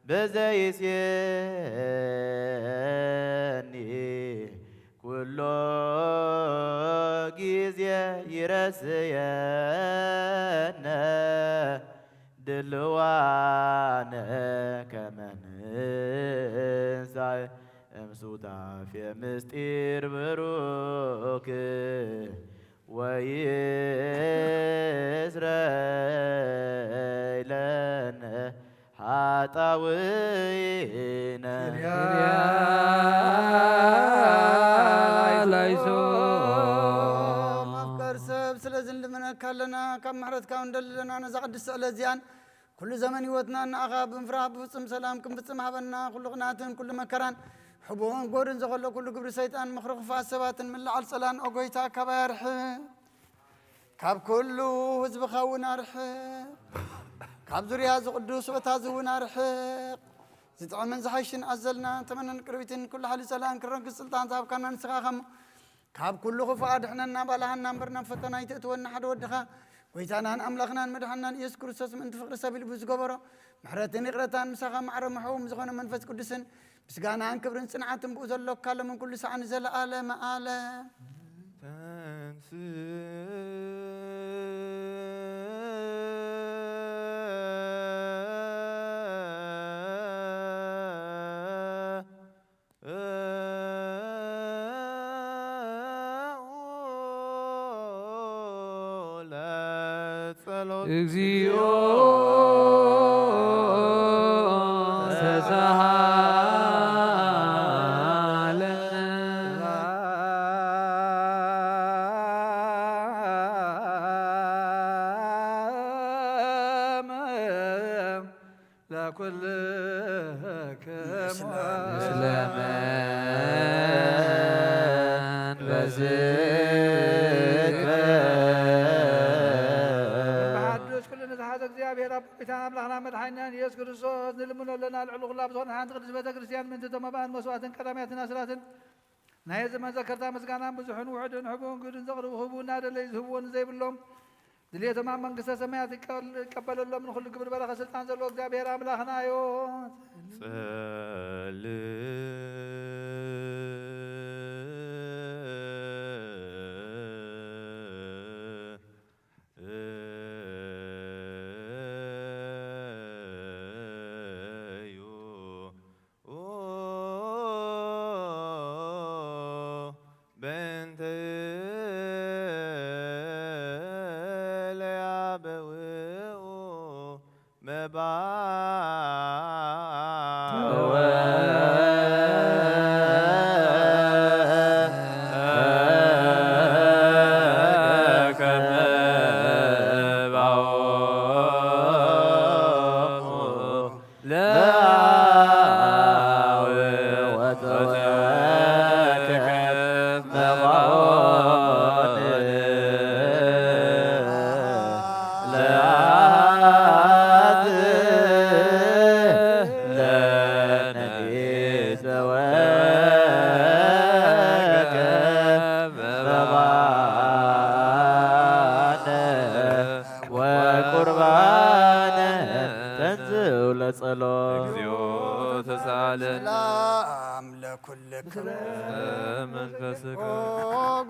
በዘይሴኒ ኩሎ ጊዜ ይረስየነ ድልዋነ ከመ ንንሣእ እምሱታፌ ምስጢር ብሩክ ወይስረይ ለነ ኃጣውኢነ መፍቀር ሰብ ስለዚ እንልምነካ ኣለና ካብ ምሕረትካ እንደልለና ነዛ ቅድስቲ ዕለት እዚኣን ኩሉ ዘመን ህይወትና ንኣኻ ብምፍራሕ ብፍፅም ሰላም ክንፍፅም ሃበና ኩሉ ቅንዓትን ኩሉ መከራን ሕቡእን ጎድን ዘኸሎ ኩሉ ግብሪ ሰይጣን ምኽሪ ክፉኣት ሰባትን ምልዓል ፀላን ኦ ጎይታ ካባይ ኣርሕቕ ካብ ኩሉ ህዝብኻ እውን ኣርሕቕ ካብ ዙርያ ዝቕዱስ እታዝ እውን ኣርሕቕ ዝጥዕምን ዝሓይሽን ኣዘልና ተመነን ቅርቢትን ኩሉ ሓሊ ፀላን ክረግፅ ስልጣን ዝሃብካና ንስኻ ኸሞ ካብ ኩሉ ክፉእ ኣድሕነና ባላሃና እምበርና ፈተና ይትእትወና ሓደ ወድኻ ጎይታናን ኣምላኽናን መድሓናን ኢየሱስ ክርስቶስ ምእንቲ ፍቕሪ ሰብ ኢሉ ብዝገበሮ ምሕረትን ይቕረታን ምሳኻ ማዕረ መሕዎም ዝኾነ መንፈስ ቅዱስን ምስጋናን ክብርን ፅንዓትን ብኡ ዘሎካ ለምን ኩሉ ሰዓን ዘለኣለመ ኣለም እግዚኦ አምላክና መድኃኒያን ኢየሱስ ክርስቶስ ንልምኖለና ልዕሉ ኩላ ብዝኾነ ሓንቲ ቅድስት ቤተ ክርስቲያን ምእንቲ ተመባን መስዋዕትን ቀዳማያትን ኣስራትን ናይ ዘመን ዘከርታ ምስጋናን ብዙሕን ውሕድን ሕቡን ግድን ዘቕርቡ ህቡና ደለይ ዝህብዎን ዘይብሎም ድልየቶም ኣብ መንግስተ ሰማያት ይቀበለሎም ንኩሉ ግብሪ በረኸ ስልጣን ዘለዎ እግዚአብሔር ኣምላኽና ዮ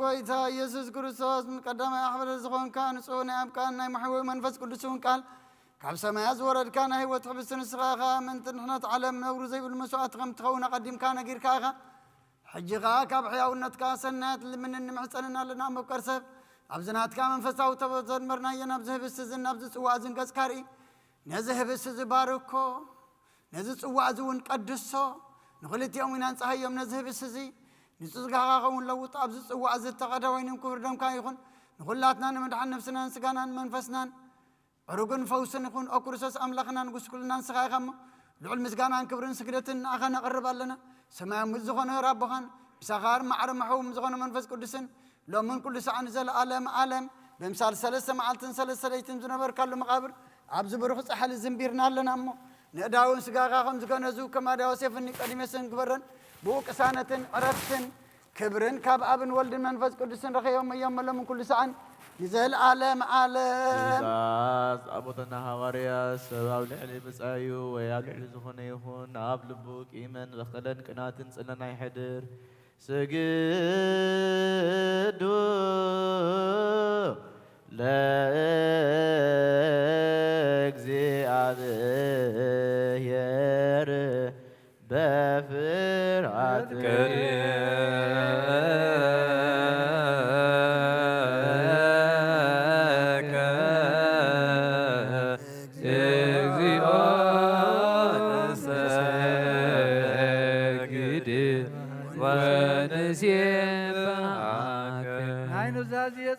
ጎይታ ኢየሱስ ክርስቶስ ቀዳማይ ኣሕበረ ዝኾንካ ንጹህ ናይ ኣብቃን ናይ ማሕወ መንፈስ ቅዱስን ቃል ካብ ሰማያት ዝወረድካ ናይ ህይወት ሕብስቲ ንስኻ ኢኻ ምእንቲ ንሕነት ዓለም ነብሩ ዘይብሉ መስዋዕት ከም ትኸውን ቀዲምካ ነጊርካ ኢኻ ሕጂ ኸኣ ካብ ሕያውነትካ ሰናያት ልምንን ንምሕፀንና ኣለና መፍቀር ሰብ ኣብዚ ናትካ መንፈሳዊ ተበ ዘንመርናዮ ናብዚ ህብስቲ እዝን ናብዚ ፅዋዕ እዝን ገጽካ ርኢ ነዚ ህብስቲ ዝባርኮ ነዚ ፅዋዕ እዚ እውን ቀድሶ ንኽልቲኦም ኢና ንፀሃዮም ነዚ ህብስቲ እዚ ንፅጋኻ ኸውን ለውጥ ኣብዚ ፅዋዕ እዚ ተቐዳ ወይንም ክብር ደምካ ይኹን ንኹላትና ንምድሓን ነፍስናን ስጋናን መንፈስናን ዕሩግን ፈውስን ይኹን ኦ ክርስቶስ ኣምላኽና ንጉስ ኩልና ንስኻ ኢኻ እሞ ልዑል ምስጋናን ክብርን ስግደትን ንኣኻ ነቕርብ ኣለና ሰማያዊ ሙሉእ ዝኾነ ራቦኻን ብሳኻር ማዕረ መሕውም ዝኾነ መንፈስ ቅዱስን ሎምን ኩሉ ሰዓን ዘለዓለም ዓለም ብምሳል 3 መዓልትን 3 ለይትን ዝነበርካሉ መቓብር ኣብዚ ብሩኽ ፃሕሊ ዝንቢርና ኣለና እሞ ንእዳውን ስጋኻ ከም ዝገነዙ ከማዳ ዮሴፍኒ ቀዲሜስን ግበረን ብኡ ቅሳነትን ዕረፍትን ክብርን ካብ ኣብን ወልድን መንፈስ ቅዱስን ረኸዮም እዮም ሎምን ኩሉ ሰዓን ንዘለዓለም ዓለም ትእዛዝ ኣቦትና ሃዋርያ ሰብ ኣብ ልዕሊ ምፃዩ ወይ ኣብ ልዕሊ ዝኾነ ይኹን ኣብ ልቡ ቂምን በኸለን ቅናትን ጽለና ይሕድር ስግዱ ለእግዚአብሔር በፍርሃት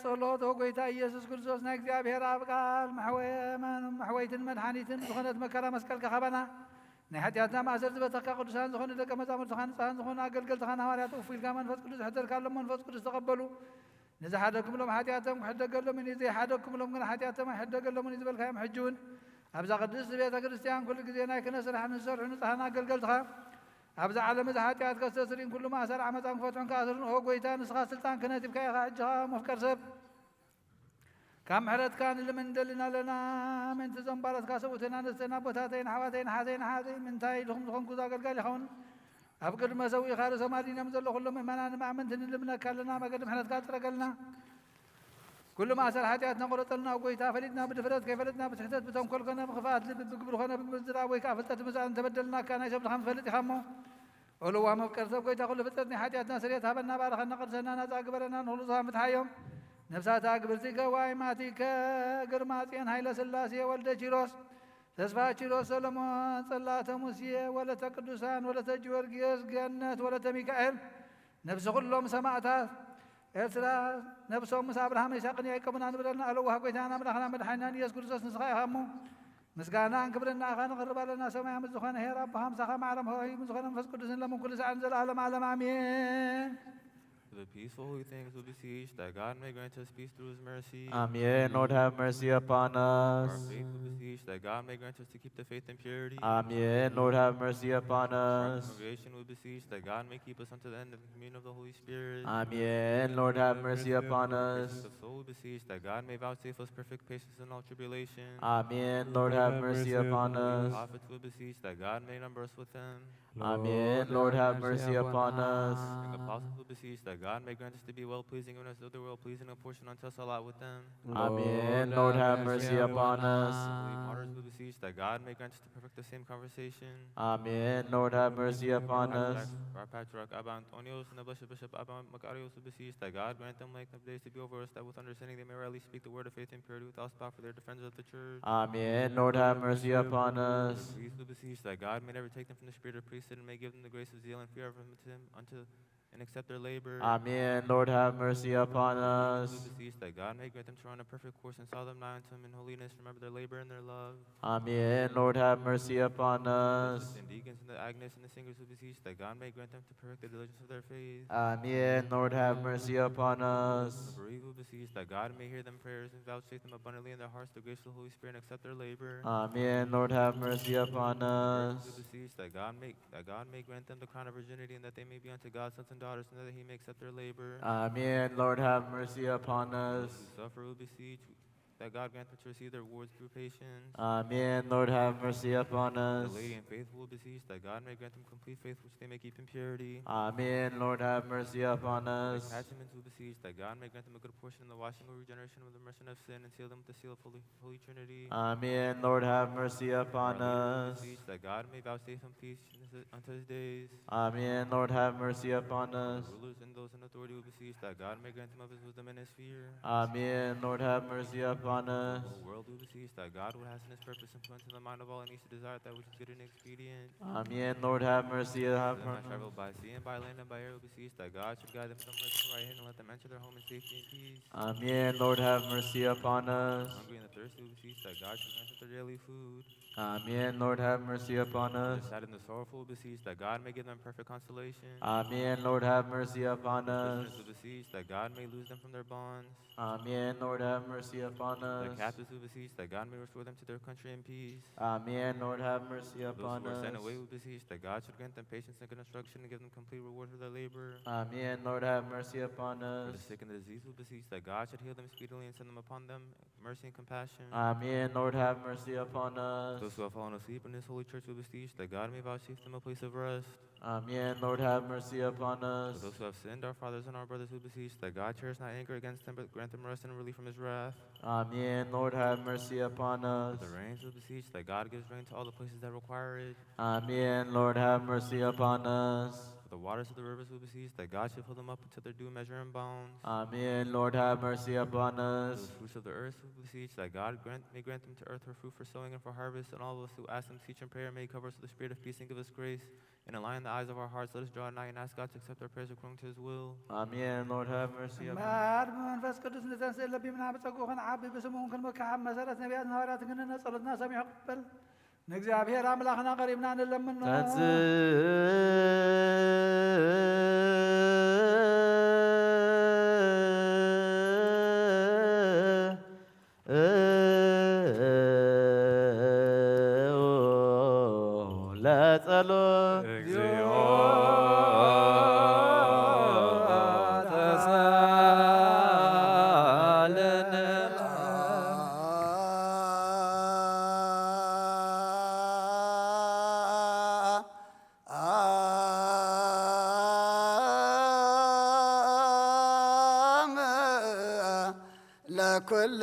ጸሎት ወጎይታ ኢየሱስ ክርስቶስ ናይ እግዚአብሔር ኣብ ቃል ማሕወይትን መድኃኒትን ዝኾነት መከራ መስቀል ከኸበና ናይ ሓጢአትና ማእሰር ዝበተካ ቅዱሳን ዝኾኑ ደቀ መዛሙርትኻ ንጹሃን ዝኾኑ ኣገልገልትኻን ሃዋርያት እፉ ኢልካ መንፈስ ቅዱስ ሕደርካሎም መንፈስ ቅዱስ ተቐበሉ ንዝሓደግኩምሎም ሓጢአቶም ክሕደገሎም ዘይሓደግኩምሎም ግን ሓጢአቶም ኣይሕደገሎምን እዩ ዝበልካዮም ሕጂ እውን ኣብዛ ቅድስቲ ቤተ ክርስቲያን ኩሉ ግዜ ናይ ክህነት ስራሕ ንዝሰርሑ ንጹሃን ኣገልገልትኻ ኣብዛ ዓለም እዚ ሓጢአት ከስተስሪን ኩሉ ማእሰር ዓመፃን ክፈትሑን ከኣስርን ኦ ጎይታ ንስኻ ስልጣን ክህነት ይብካ ኢኻ ሕጂኻ መፍቀር ሰብ ካብ ምሕረትካ ንልምን ንደሊና ኣለና ምንቲ ዘንባረትካ ሰብኡትና ኣንስትና ቦታተይን ሓዋተይን ሓዘይን ሓዘይ ምንታይ ልኹም ዝኾንኩ ዘገልጋል ይኸውን ኣብ ቅድመ ሰውኢኻ ርእሰ ማዲኖም ዘሎ ኩሎም ምእመናን ንማእመንቲ ንልምነካ ኣለና መገዲ ምሕረትካ ጥረገልና ኩሉ ማእሰር ሓጢአት ነቆረፀልና ጎይታ ፈሊጥና ብድፍረት ከይፈለጥና ብትሕተት ብተንኰል ኮነ ብኽፍኣት ልቢ ብግብሪ ኮነ ብምዝራብ ወይ ከዓ ፍልጠት ምዛን ተበደልናካ ናይ ሰብ ድኻም ትፈልጥ ኢኻ እሞ ኦልዋ መፍቀር ሰብ ጎይታ ኩሉ ፍልጠት ናይ ሓጢአትና ስርየት ሃበና ባረኸና ቅድሰና ናፃ ግበረና ንኹሉ ዝሃም ፍትሓዮም ነፍሳታ ግብርቲ ገዋይ ማቲከ ግርማ ጽዮን ሃይለ ሥላሴ ወልደ ቺሮስ ተስፋ ቺሮስ ሰሎሞን ጸላተ ሙሴ ወለተ ቅዱሳን ወለተ ጊዮርጊዮስ ገነት ወለተ ሚካኤል ነፍሲ ኩሎም ሰማዕታት ኤርትራ ነብሶም ምስ አብርሃም ይስሐቅን ያዕቆብን አንብረና አለዋ ጎይታና አምላክና መድኃኒና ኢየሱስ ክርስቶስ ንስኻ ኢኻሞ ምስጋናን ክብርና ኢኻ ንቕርብ ኣለና ሰማያዊ ዝኾነ ሄር አብርሃም ሳኻ ማዕረም ሆይ ዝኾነ መንፈስ ቅዱስን ለምን ኩሉ ሰዓን ዘለዓለም ዓለም አሜን The peaceful holy things will beseech that God may grant us peace through his mercy. Amen. Lord, have mercy upon us. Our faith will beseech that God may grant us to keep the faith in purity. Amen. Lord, have mercy upon Our us. congregation will beseech that God may keep us unto the end of the communion of the Holy Spirit. Amen. Lord, have mercy upon us. The soul will beseech that God may vouchsafe us perfect patience in all tribulation. Amen. Lord, have mercy upon The us. prophets will beseech that God may number us with them. Amen. Lord, have mercy upon us. The apostles will beseech that God may grant us to be well-pleasing, even as though they're well-pleasing, a portion unto us allot with them. Amen. Lord, have mercy upon us. The martyrs will beseech that God may grant us to perfect the same conversation. Amen. Lord, have mercy upon us. Our patriarch Abba Antonios and the blessed Bishop Abba Macarius will beseech that God grant them like the days to be over us, that with understanding they may rightly speak the word of faith and purity without spot for their defenders of the church. Amen. Lord, have mercy upon us. The priests will beseech that God may never take them from the spirit of priesthood and may give them the grace of zeal and fear of him unto and accept their labor. Amen. Lord, have mercy upon us. We beseech that God may grant them to run a perfect course and solve them nigh unto him in holiness, remember their labor and their love. Amen. Lord, have mercy upon us. And deacons and the Agnes and the singers will beseech that God may grant them to perfect the diligence of their faith. Amen. Lord, have mercy upon us. The bereaved will beseech that God may hear them prayers and vouchsafe them abundantly in their hearts the grace of the Holy Spirit and accept their labor. Amen. Lord, have mercy upon us. We beseech that God may grant them the crown of virginity and that they may be unto God's sons and daughters and that he may accept their labor. Amen. Lord, have mercy upon us. Those who suffer will beseech that God grant them to receive their rewards through patience. Amen. Lord, have mercy upon us. The lady and faithful will beseech that God may grant them complete faith which they may keep in purity. Amen. Lord, have mercy upon The us. attachments will beseech that God may grant them a good portion in the washing or regeneration of the remission of sin and seal them with the seal of Holy Trinity. Amen. Lord, have mercy upon Our leaders will us. beseech that God may vouchsafe him peace unto his days. Amen. Lord, have mercy upon us. The rulers and those in authority will beseech that God may grant him of his wisdom and his fear. Amen. Lord, have mercy upon us. The whole world will beseech that God would hasten his purpose influence in the mind of all and each to desire that which is good and expedient. Amen. Lord, have mercy Them upon that us. travel by sea and by land and by air will beseech that God should guide them to the merciful right hand and let them enter their home in safety and peace. Amen. Lord, have mercy upon us. The hungry and the thirsty will beseech that God should grant them their daily food. Amen. Lord, have mercy upon us. The sad and the sorrowful will beseech that God may give them perfect consolation. Amen. Lord, have mercy upon The us. prisoners will beseech that God may loose them from their bonds. Amen. Lord, have mercy upon The us. captives will beseech that God may restore them to their country in peace. Amen. Lord, have mercy Those upon who are sent us. away will beseech that God should grant them patience and good instruction and give them complete reward for their labor. Amen. Lord, have mercy upon For us. the sick and the diseased will beseech that God should heal them speedily and send them upon them mercy and compassion. Amen. Lord, have mercy upon us. Those who have fallen asleep in this holy church will beseech that God may vouchsafe them a place of rest. Amen. Lord, have mercy upon us. For those who have sinned, our fathers and our brothers will beseech that God cherish not anger against them, but grant them rest and relief from his wrath. Amen. Lord, have mercy upon us. For the rains will beseech that God gives rain to all the places that require it. Amen. Lord, have mercy upon us. For the waters of the rivers will beseech that God should fill them up until their due measure and bounds. Amen. Lord, have mercy upon For us. the fruits of the earth will beseech that God may grant them to earth her fruit for sowing and for harvest, and all of us who ask them to teach in prayer may cover us with the spirit of peace and give us grace. And align the eyes of our hearts, let us draw nigh and ask God to accept our prayers according to his will. Amen. Lord, have mercy upon us. ማር በመንፈስ ቅዱስ ንተንስእ ለቢምና ብፀጉ ክንዓቢ ብስሙን ክንመካሓብ መሰረት ነቢያትን ሐዋርያትን ክንነ ጸሎትና ሰሚዑ ቅበል ንእግዚአብሔር አምላኽና ቀሪብና ንለምን ለጸሎት እግዚኦ ተሳለነ ለኩል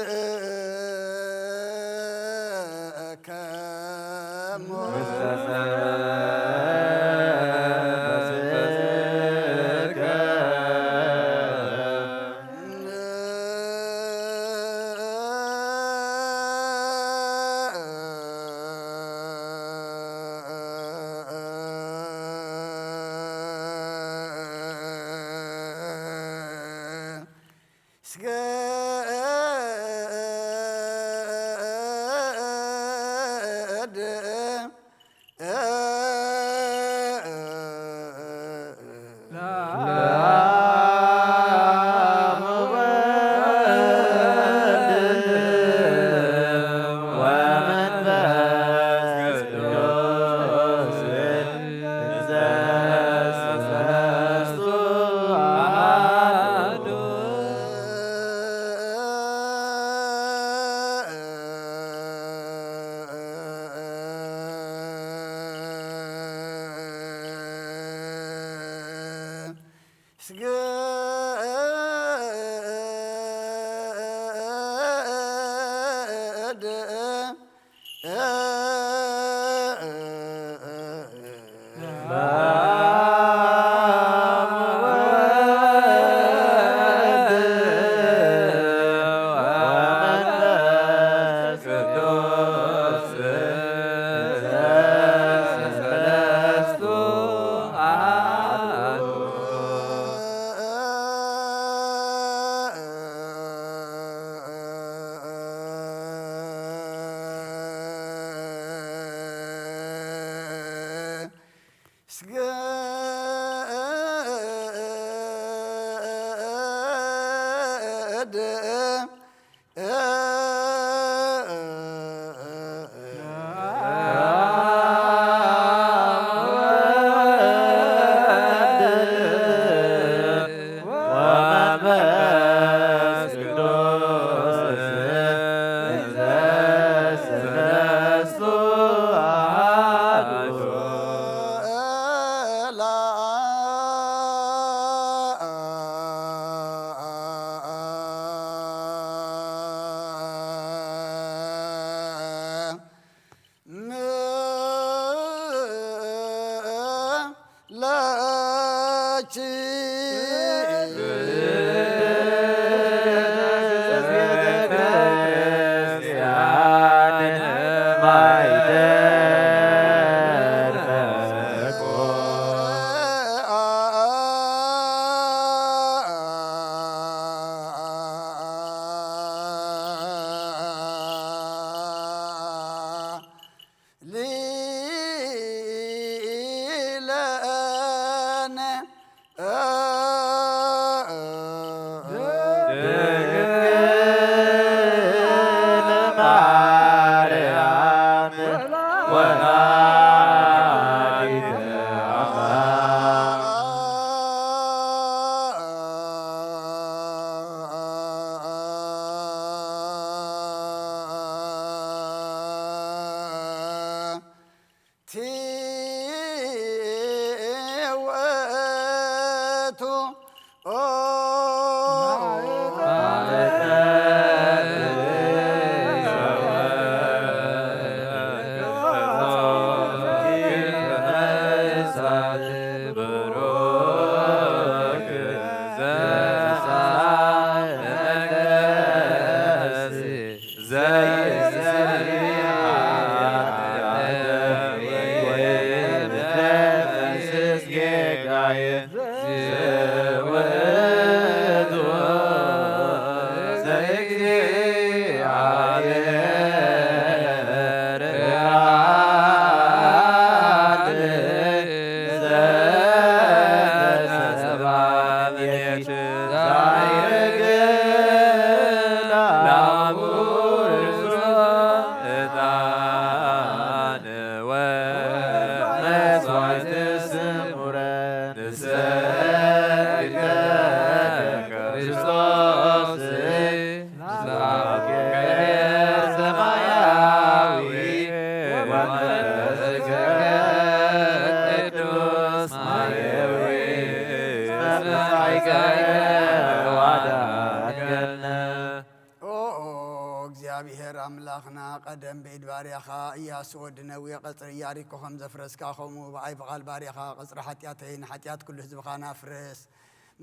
እግዚአብሔር አምላኽና ቀደም ብኢድ ባርያኻ ኢያሱ ወዲ ነዊ ቐፅሪ ኢያሪኮ ከም ዘፍረስካ ከምኡ ብዓይ በቓል ባርያኻ ቐፅሪ ሓጢኣተይ ንሓጢኣት ኩሉ ህዝብኻ ናፍርስ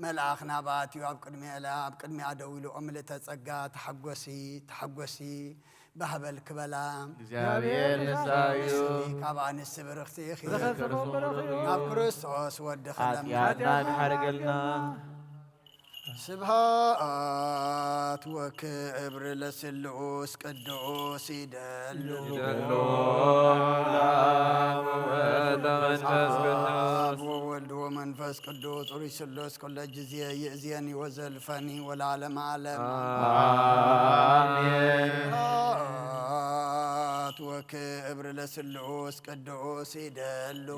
መልኣኽ ናባትዩ ኣብ ቅድሚኣ ደው ኢሉ ኦምልተ ጸጋ ተሓጐሲ ባህበል ክበላ እግዚአብሔር ንሳዩ ካብ ኣንስቲ ብርኽቲ ረኸብኩም ናብ ክርስቶስ ወዲ ኸለም ኃጢአትና ንሓርገልና ስብሃት ወክብር ለስሉስ ቅዱስ ይደሉ ወወልድ ወመንፈስ ቅዱስ ሩይ ስሉስ ኩለ ጊዜ ይእዜኒ ወዘልፈኒ ወለዓለመ ዓለም አሜን ስብሃት ወክብር ለስሉስ ቅዱስ ይደሉ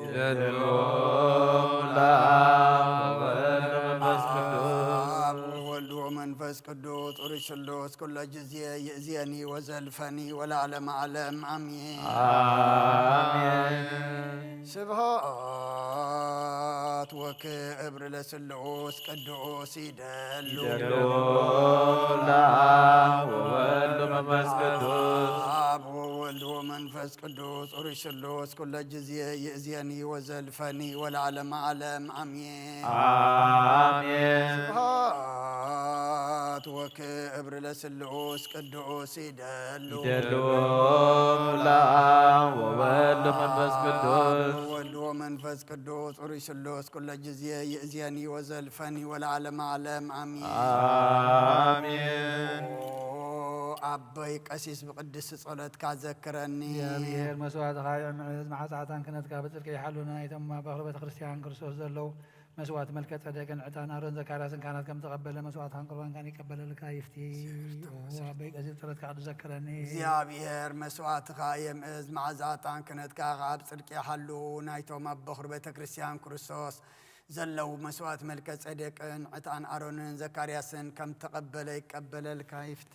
ወወልድ ወመንፈስ ቅዱስ ሩይ ስሉስ ኩለ ጊዜ ይእዜኒ ወዘልፈኒ ወለዓለመ ዓለም አሜን ስብሃት ወክብር ለስሉስ ቅዱስ ይደሉ ወወልድ ወመንፈስ ቅዱስ አብ ወወልድ ወመንፈስ ቅዱስ ሩይ ስሉስ ኩለ ጊዜ ይእዜኒ ወዘልፈኒ ወለዓለመ ዓለም አሜን ስብሃት ወክብር ለስሉስ ቅዱስ ይደሉ ወወልድ ወመንፈስ ቅዱስ ወወልድ ወመንፈስ ቅዱስ ሩይ ስሉስ ኩለ ጊዜ ይእዜኒ ወዘልፈኒ ወለዓለመ ዓለም አሜን ኣበይ ቀሲስ ብቅድስ ጸሎትካ ዘክረኒ እግዚአብሔር መስዋዕትኻ ይዕምዕዝ መዓፃዕታን ክነትካ ብፅድቂ ይሓሉና እቶም በኽሪ ቤተ ክርስቲያን ክርስቶስ ዘለው መስዋዕት መልከ ጸደቅን ዕጣን ኣሮን ዘካርያስን ካህናት ከም ተቐበለ መስዋዕትኻን ቁርባንካን ይቀበለልካ ይፍቲ ኣበይ ቀሲስ ጸሎትካ ዘክረኒ እግዚአብሔር መስዋዕትኻ የምዕዝ መዓዛዕታን ክነትካ ኣብ ጽድቂ ይሓሉ ናይቶም ኣብ በኽሪ ቤተ ክርስቲያን ክርስቶስ ዘለው መስዋዕት መልከ ጸደቅን ዕጣን ኣሮንን ዘካርያስን ከም ተቐበለ ይቀበለልካ ይፍቲ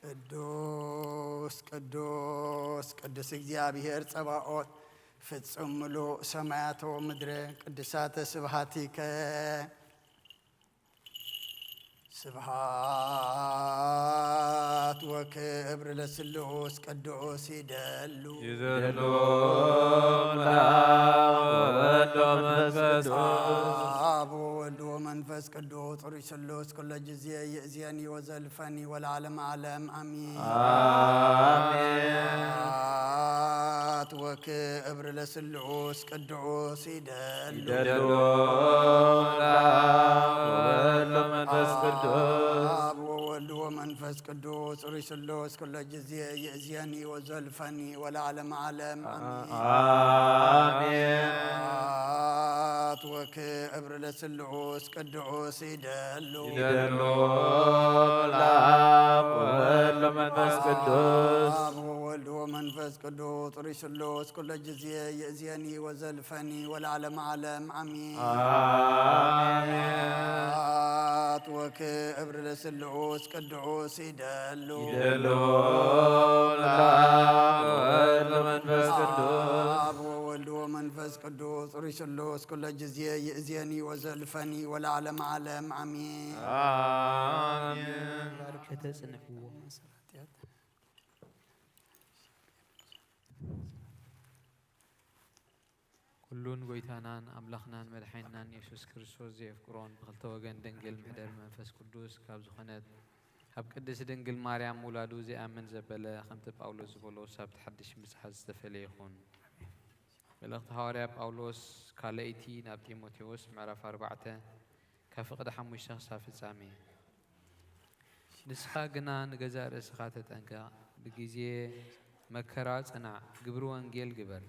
ቅዱስ ቅዱስ ቅዱስ እግዚአብሔር ጸባኦት ፍጹም ምሉእ ሰማያት ወምድረ ቅዱሳተ ስብሃቲከ ስብሃት ወክብር ለስሉስ ቅዱስ ይደሉ ወወልድ ወመንፈስ ቅዱስ አብ ወወልድ ወመንፈስ ቅዱስ ሩይ ስሉስ ኩለ ጊዜ ይእዜኒ ወዘልፈኒ ወለዓለመ ዓለም አሜን ስብሃት ወክብር ለስሉስ ቅዱስ ይደሉ ወወልድ ወመንፈስ ቅዱስ አብ ወወልድ ወመንፈስ ቅዱስ ሩይ ስሉስ ኩለ ጊዜ ይእዜኒ ወዘልፈኒ ወለዓለመ ዓለም አሜን ስብሃት ወክብር ለስሉስ ቅዱስ ይደሉ ወወልድ ወመንፈስ ቅዱስ አብ ወወልድ ወመንፈስ ቅዱስ ሩይ ስሉስ ኩለ ጊዜ ይእዜኒ ወዘልፈኒ ወለዓለመ ዓለም አሜን ስብሃት ወክብር ለስሉስ ቅዱስ ይደሉ ወወልድ ወመንፈስ ቅዱስ አብ ወወልድ ወመንፈስ ቅዱስ ሩይ ስሉስ ኩለ ጊዜ ይእዜኒ ወዘልፈኒ ወለዓለመ ዓለም አሜን ከተጽንዕዎ ኩሉን ጎይታናን ኣምላኽናን መድሓኒትናን ኢየሱስ ክርስቶስ ዘየፍቅሮን ብክልተ ወገን ድንግል ምሕደር መንፈስ ቅዱስ ካብ ዝኾነት ኣብ ቅድስቲ ድንግል ማርያም ውላዱ ዘይኣምን ዘበለ ከምቲ ጳውሎስ ዝበሎ ሳብቲ ሓድሽ ምጽሓፍ ዝተፈለየ ይኹን መልእኽቲ ሐዋርያ ጳውሎስ ካልአይቲ ናብ ጢሞቴዎስ ምዕራፍ 4 ካብ ፍቕዲ 5 ክሳብ ፍጻሜ ንስኻ ግና ንገዛ ርእስኻ ተጠንቀቕ ብግዜ መከራ ጽናዕ ግብሪ ወንጌል ግበር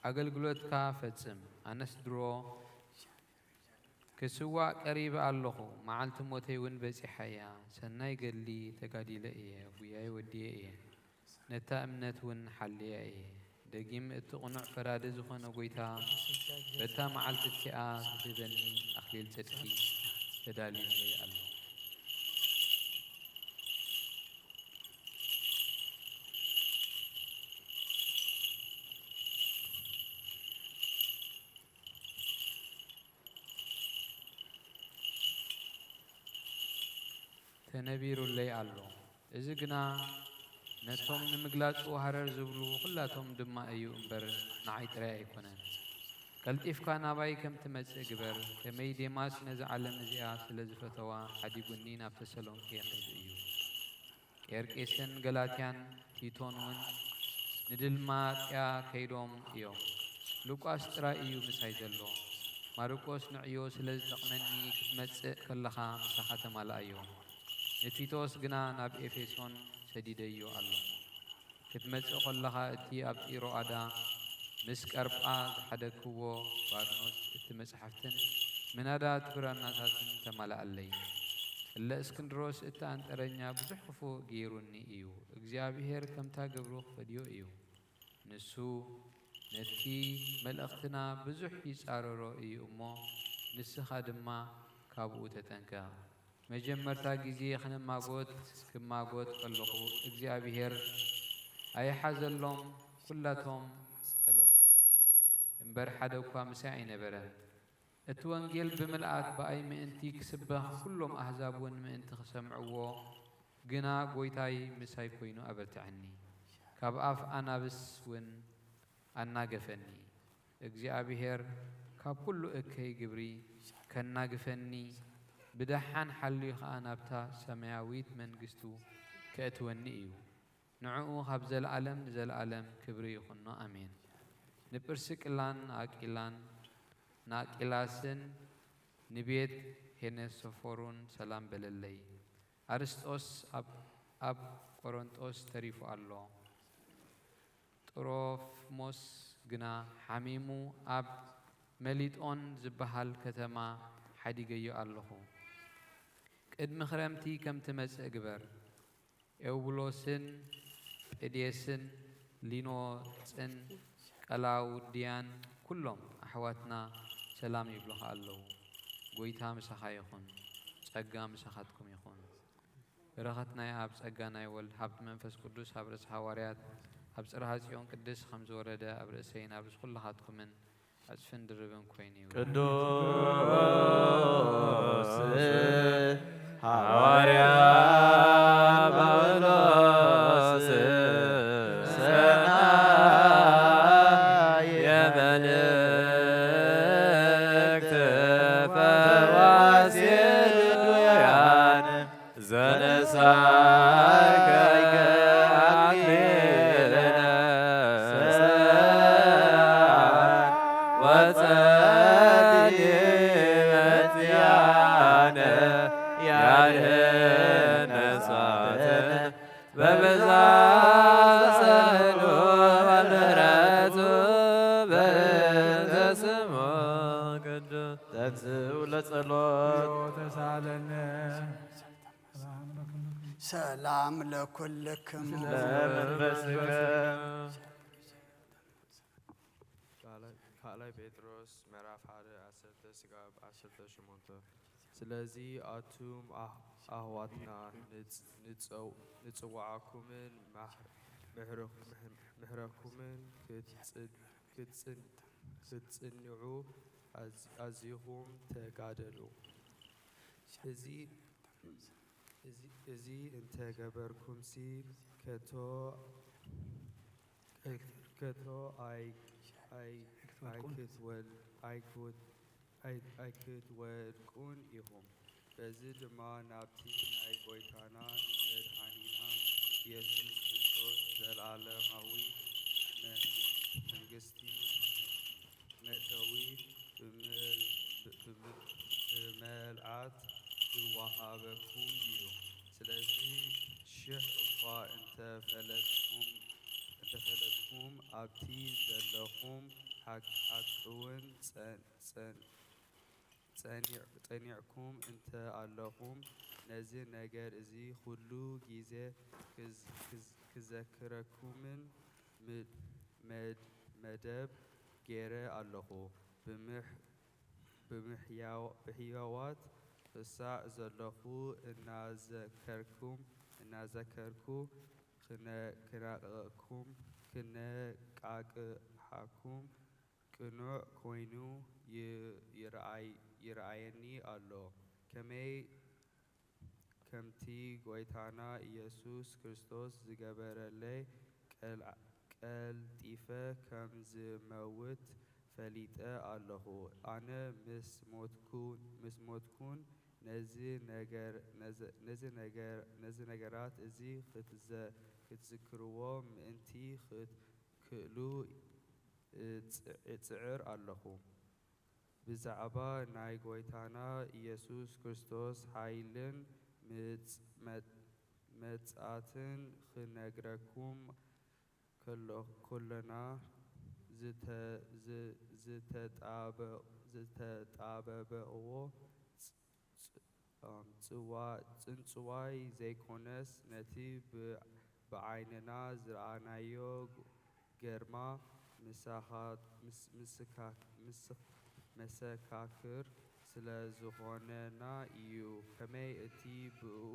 ኣገልግሎትካ ፈጽም ኣነስ ድሮ كسوا قريب الله معلت موتي ون بصحيا سناي قال لي تقاديله ايه وياي ودي ايه نتا امنت ون حليه ايه دقيم اتقنع فراد زخونه قويتا بتا معلت التئا تبني اخليل تدخي تدالي لي الله تنبير اللي الله إذا نتهم نمجلات وهرر زبلو كلاتهم دم أيو إمبر نعيت رأي كونن كالتف كان أباي كم تمس إجبر كمي ديماس نزع على نزيع سلزفتوا حدي بنين أبتسلون كيخد أيو كيركيسن غلاتيان تيتونون ندل ما يا كيدوم إيو لوكاس ترى إيو مسايزلو ماروكوس نعيو سلز تقنني كتمس كلها مساحة مال أيو نتيتوس جنا ناب إفيسون سديديو الله كتمت أقول لها أتي أبتيرو أدا مسك أربعة حدا كوو بارنوس اتمس حفتن من هذا تبرا ناساتن تملا اللي إلا اسكندروس إتا أنت رنيا بزحفو جيروني إيو إجزابيهر كم تاقبروخ فديو إيو نسو نتي ملأختنا بزحي سارورو إيو مو نسخا دما كابو تتنكا مجمرتا جزي خن ماغوت كم ماغوت قلقو إجزابيهر أي حزلهم كلاتهم سلام امبر حدا وكا مساعي نبرا اتوانجيل بملآت بأي مئنتي كسبه كلهم أحزابون مئنت خسمعوه قنا قويتاي مساي كوينو أبرتعني كاب أف أنا بس ون أنا قفني إجزابيهر كاب كله إكي قبري كنا قفني بدحان حلي خانا بتا سماويت من قستو كأتونيو نعو خبز العالم زل العالم كبري خنا امين نبرسك لان اكيلان ناكيلاسن نبيت هنا سفورون سلام بللي ارسطوس اب كورنثوس تريفو الله طروفموس غنا حميمو اب مليطون زبحال كتما حديقيو الله قدم خرمتي كم تمس اقبر أوبلوسن إديسن لينوسن كلاوديان كلهم أحواتنا سلام يبلغ الله قويتها مسخا يخون سقا مسخاتكم يخون برختنا يا أبس أجانا يولد حبت منفس قدوس أبرس حواريات أبس رهاسيون قدس خمس وردة أبرسين أبرس كل هاتكم من أسفن دربن كويني قدوس حواريا بولوس سنا يا ملكت فواسيل دويان زنساك أكلنا وتديمت يانا نساتنا ببزاسن والمرات بنتسمو قدوس تكسو لصلوت تسالنا سلام لكلكم لمنفسك كالاي بيتروس مراف حدا عسلت سقاب عسلت شمونتو سلازي آتوم أهواتنا نتوعكمن محركمن كتصنعوا أزيهم تقادلوا إزي انت قبركم سي كتو I could ودكون إيهم بزد ما نبتي أي بويتانا مدحانينا يسوع كريستوس زلعالماوي منجستي مأتوي بملعات وهابكم إيهم سلازي شح أقا أنت فلتكم أبتي زلكم حقون ጸኒዕኩም እንተ ኣለኹም ነዚ ነገር እዚ ኩሉ ግዜ ክዘክረኩምን መደብ ገይረ ኣለኹ ብሕያዋት ክሳዕ ዘለኹ እናዘከርኩ ክነቃቅሓኩም ቅኑዕ ኮይኑ ይረአየኒ ኣሎ ከምቲ ጐይታና ኢየሱስ ክርስቶስ ዝገበረለይ ቀልጢፈ ከም ዝመውት ፈሊጠ ኣለኹ ኣነ ምስ ሞትኩን ነዚ ነገራት እዚ ክትዝክርዎ ምእንቲ ክትክእሉ እጽዕር ኣለኹ ብዛዕባ ናይ ጐይታና ኢየሱስ ክርስቶስ ኃይልን መጽአትን ክነግረኩም ከለና ዝተጣበብዎ ጽንጽዋይ ዘይኮነስ ነቲ ብዓይንና ዝረአናዮ ግርማ መሰካክር ስለ ዝኾነና እዩ ከመይ እቲ ብኡ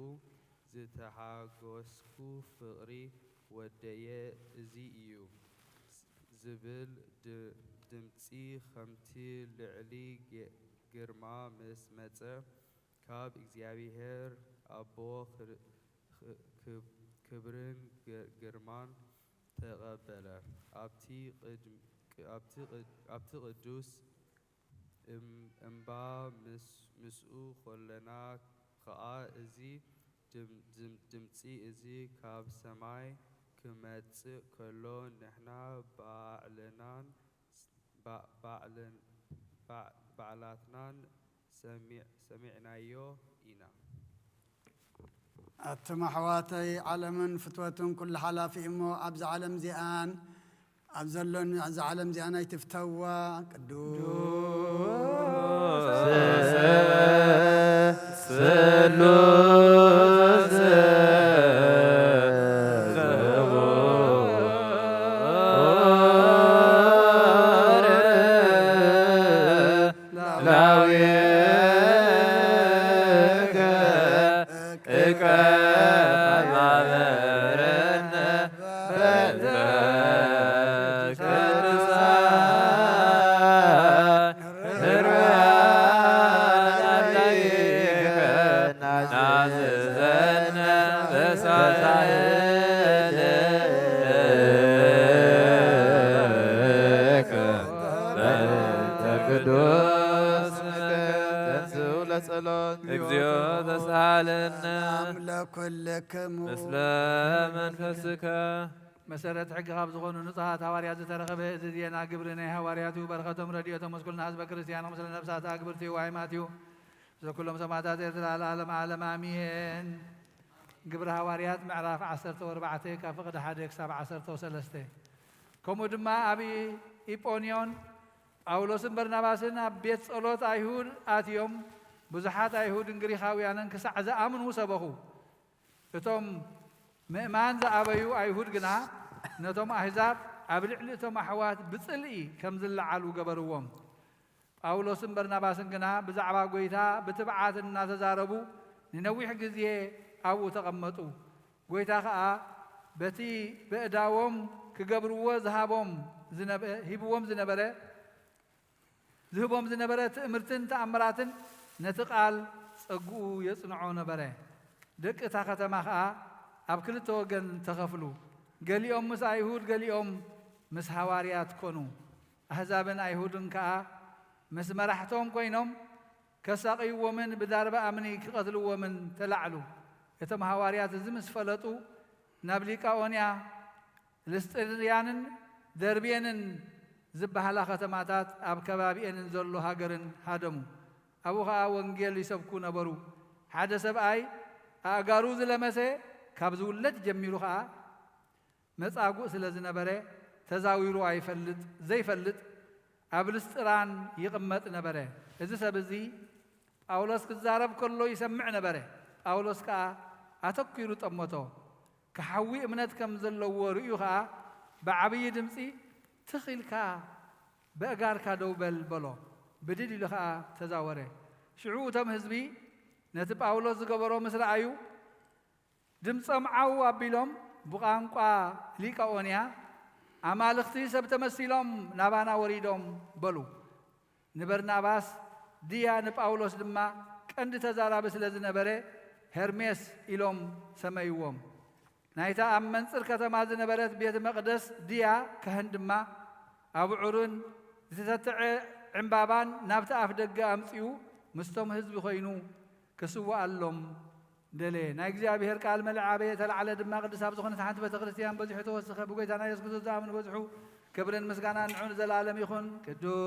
ዝተሓጐስኩ ፍቕሪ ወደየ እዚ እዩ ዝብል ድምፂ ከምቲ ልዕሊ ግርማ ምስ መጸ ካብ እግዚኣብሔር ኣቦ ክብርን ግርማን ተቐበለ ኣብቲ ቅዱስ እምባ ምስኡ ኰለና ከዓ እዚ ድምፂ እዚ ካብ ሰማይ ክመጽእ ከሎ ንሕና ባዕላትናን ሰሚዕናዮ ኢና أتم حواتي عالما فتوة كل حلا في إمه أبز عالم زيان أبزلون أبز عالم زيان يتفتوى مثل منفسك መሰረት ሕጊ ካብ ዝኾኑ ንጹሃት ሃዋርያት ዝተረኸበ እዚ ዜና ግብሪ ናይ ሃዋርያቱ በረኸቶም ረድኤቶም መስኩልና ህዝበ ክርስቲያን ምስለ ነፍሳት ኣግብርቲ ዋይማት እዩ ዘኩሎም ሰማዕታት ኤርትራ ለዓለመ ዓለም ኣሜን ግብሪ ሃዋርያት ምዕራፍ 14 ካብ ፍቕዲ 1 ክሳብ 13 ከምኡ ድማ ኣብ ኢጶንዮን ጳውሎስን በርናባስን ኣብ ቤት ጸሎት ኣይሁድ ኣትዮም ብዙሓት ኣይሁድን ግሪኻውያንን ክሳዕ ዝኣምኑ ሰበኹ እቶም ምእማን ዝኣበዩ ኣይሁድ ግና ነቶም ኣሕዛብ ኣብ ልዕሊ እቶም ኣሕዋት ብጽልኢ ከም ዝለዓሉ ገበርዎም ጳውሎስን በርናባስን ግና ብዛዕባ ጐይታ ብትብዓት እናተዛረቡ ንነዊሕ ግዜ ኣብኡ ተቐመጡ ጐይታ ከዓ በቲ ብእዳዎም ክገብርዎ ዝህቦም ዝነበረ ትእምርትን ተኣምራትን ነቲ ቃል ጸጉኡ የጽንዖ ነበረ ደቂ እታ ከተማ ከዓ ኣብ ክልተ ወገን ተኸፍሉ ገሊኦም ምስ ኣይሁድ ገሊኦም ምስ ሃዋርያት ኮኑ ኣሕዛብን ኣይሁድን ከዓ ምስ መራሕቶም ኮይኖም ከሳቒይዎምን ብዛረባ ኣምኒ ክቐትልዎምን ተላዕሉ እቶም ሃዋርያት እዚ ምስ ፈለጡ ናብ ሊቃኦንያ ልስጥርያንን ደርቤንን ዝበሃላ ከተማታት ኣብ ከባቢአንን ዘሎ ሃገርን ሃደሙ ኣብኡ ከዓ ወንጌል ይሰብኩ ነበሩ ሓደ ሰብኣይ ኣእጋሩ ዝለመሰ ካብ ዝውለድ ጀሚሩ ከዓ መጻጉዕ ስለ ዝነበረ ተዛዊሩ ዘይፈልጥ ኣብ ልስጥራን ይቕመጥ ነበረ እዚ ሰብ እዚ ጳውሎስ ክዛረብ ከሎ ይሰምዕ ነበረ ጳውሎስ ከዓ ኣተኪሩ ጠመቶ ክሓዊ እምነት ከም ዘለዎ ርእዩ ከዓ ብዓብዪ ድምፂ ትኽኢልካ በእጋርካ ደው በል በሎ ብድል ኢሉ ከዓ ተዛወረ ሽዑ እቶም ህዝቢ ነቲ ጳውሎስ ዝገበሮ ምስ ረኣዩ ድምፆም ዓው ኣቢሎም ብቋንቋ ሊቃኦንያ ኣማልኽቲ ሰብ ተመሲሎም ናባና ወሪዶም በሉ ንበርናባስ ድያ ንጳውሎስ ድማ ቀንዲ ተዛራቢ ስለ ዝነበረ ሄርሜስ ኢሎም ሰመይዎም ናይታ ኣብ መንፅር ከተማ ዝነበረት ቤተ መቕደስ ድያ ካህን ድማ ኣብዑርን ዝተተዐ ዕምባባን ናብቲ ኣፍ ደገ ኣምፂኡ ምስቶም ህዝቢ ኮይኑ ክስዋኣሎም ደለየ ናይ እግዚኣብሔር ቃል መልዓበ ተላዕለ ድማ ቅዱስ ኣብ ዝኾነት ሓንቲ ቤተ ክርስቲያን በዚሑ ተወስኸ ብጎይታና ኢየሱስ ክርስቶስ ዝኣምኑ በዝሑ ክብርን ምስጋና ንዑን ዘላለም ይኹን ቅዱስ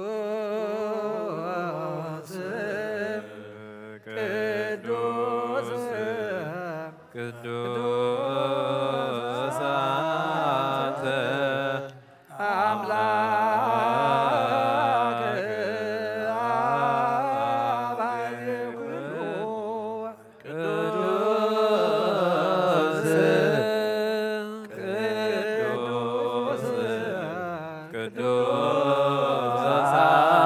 ቅዱስ ቅዱስ አንተ አምላክ አባዜ ኩሉ ቅዱስ ቅዱስ ቅዱስ አንተ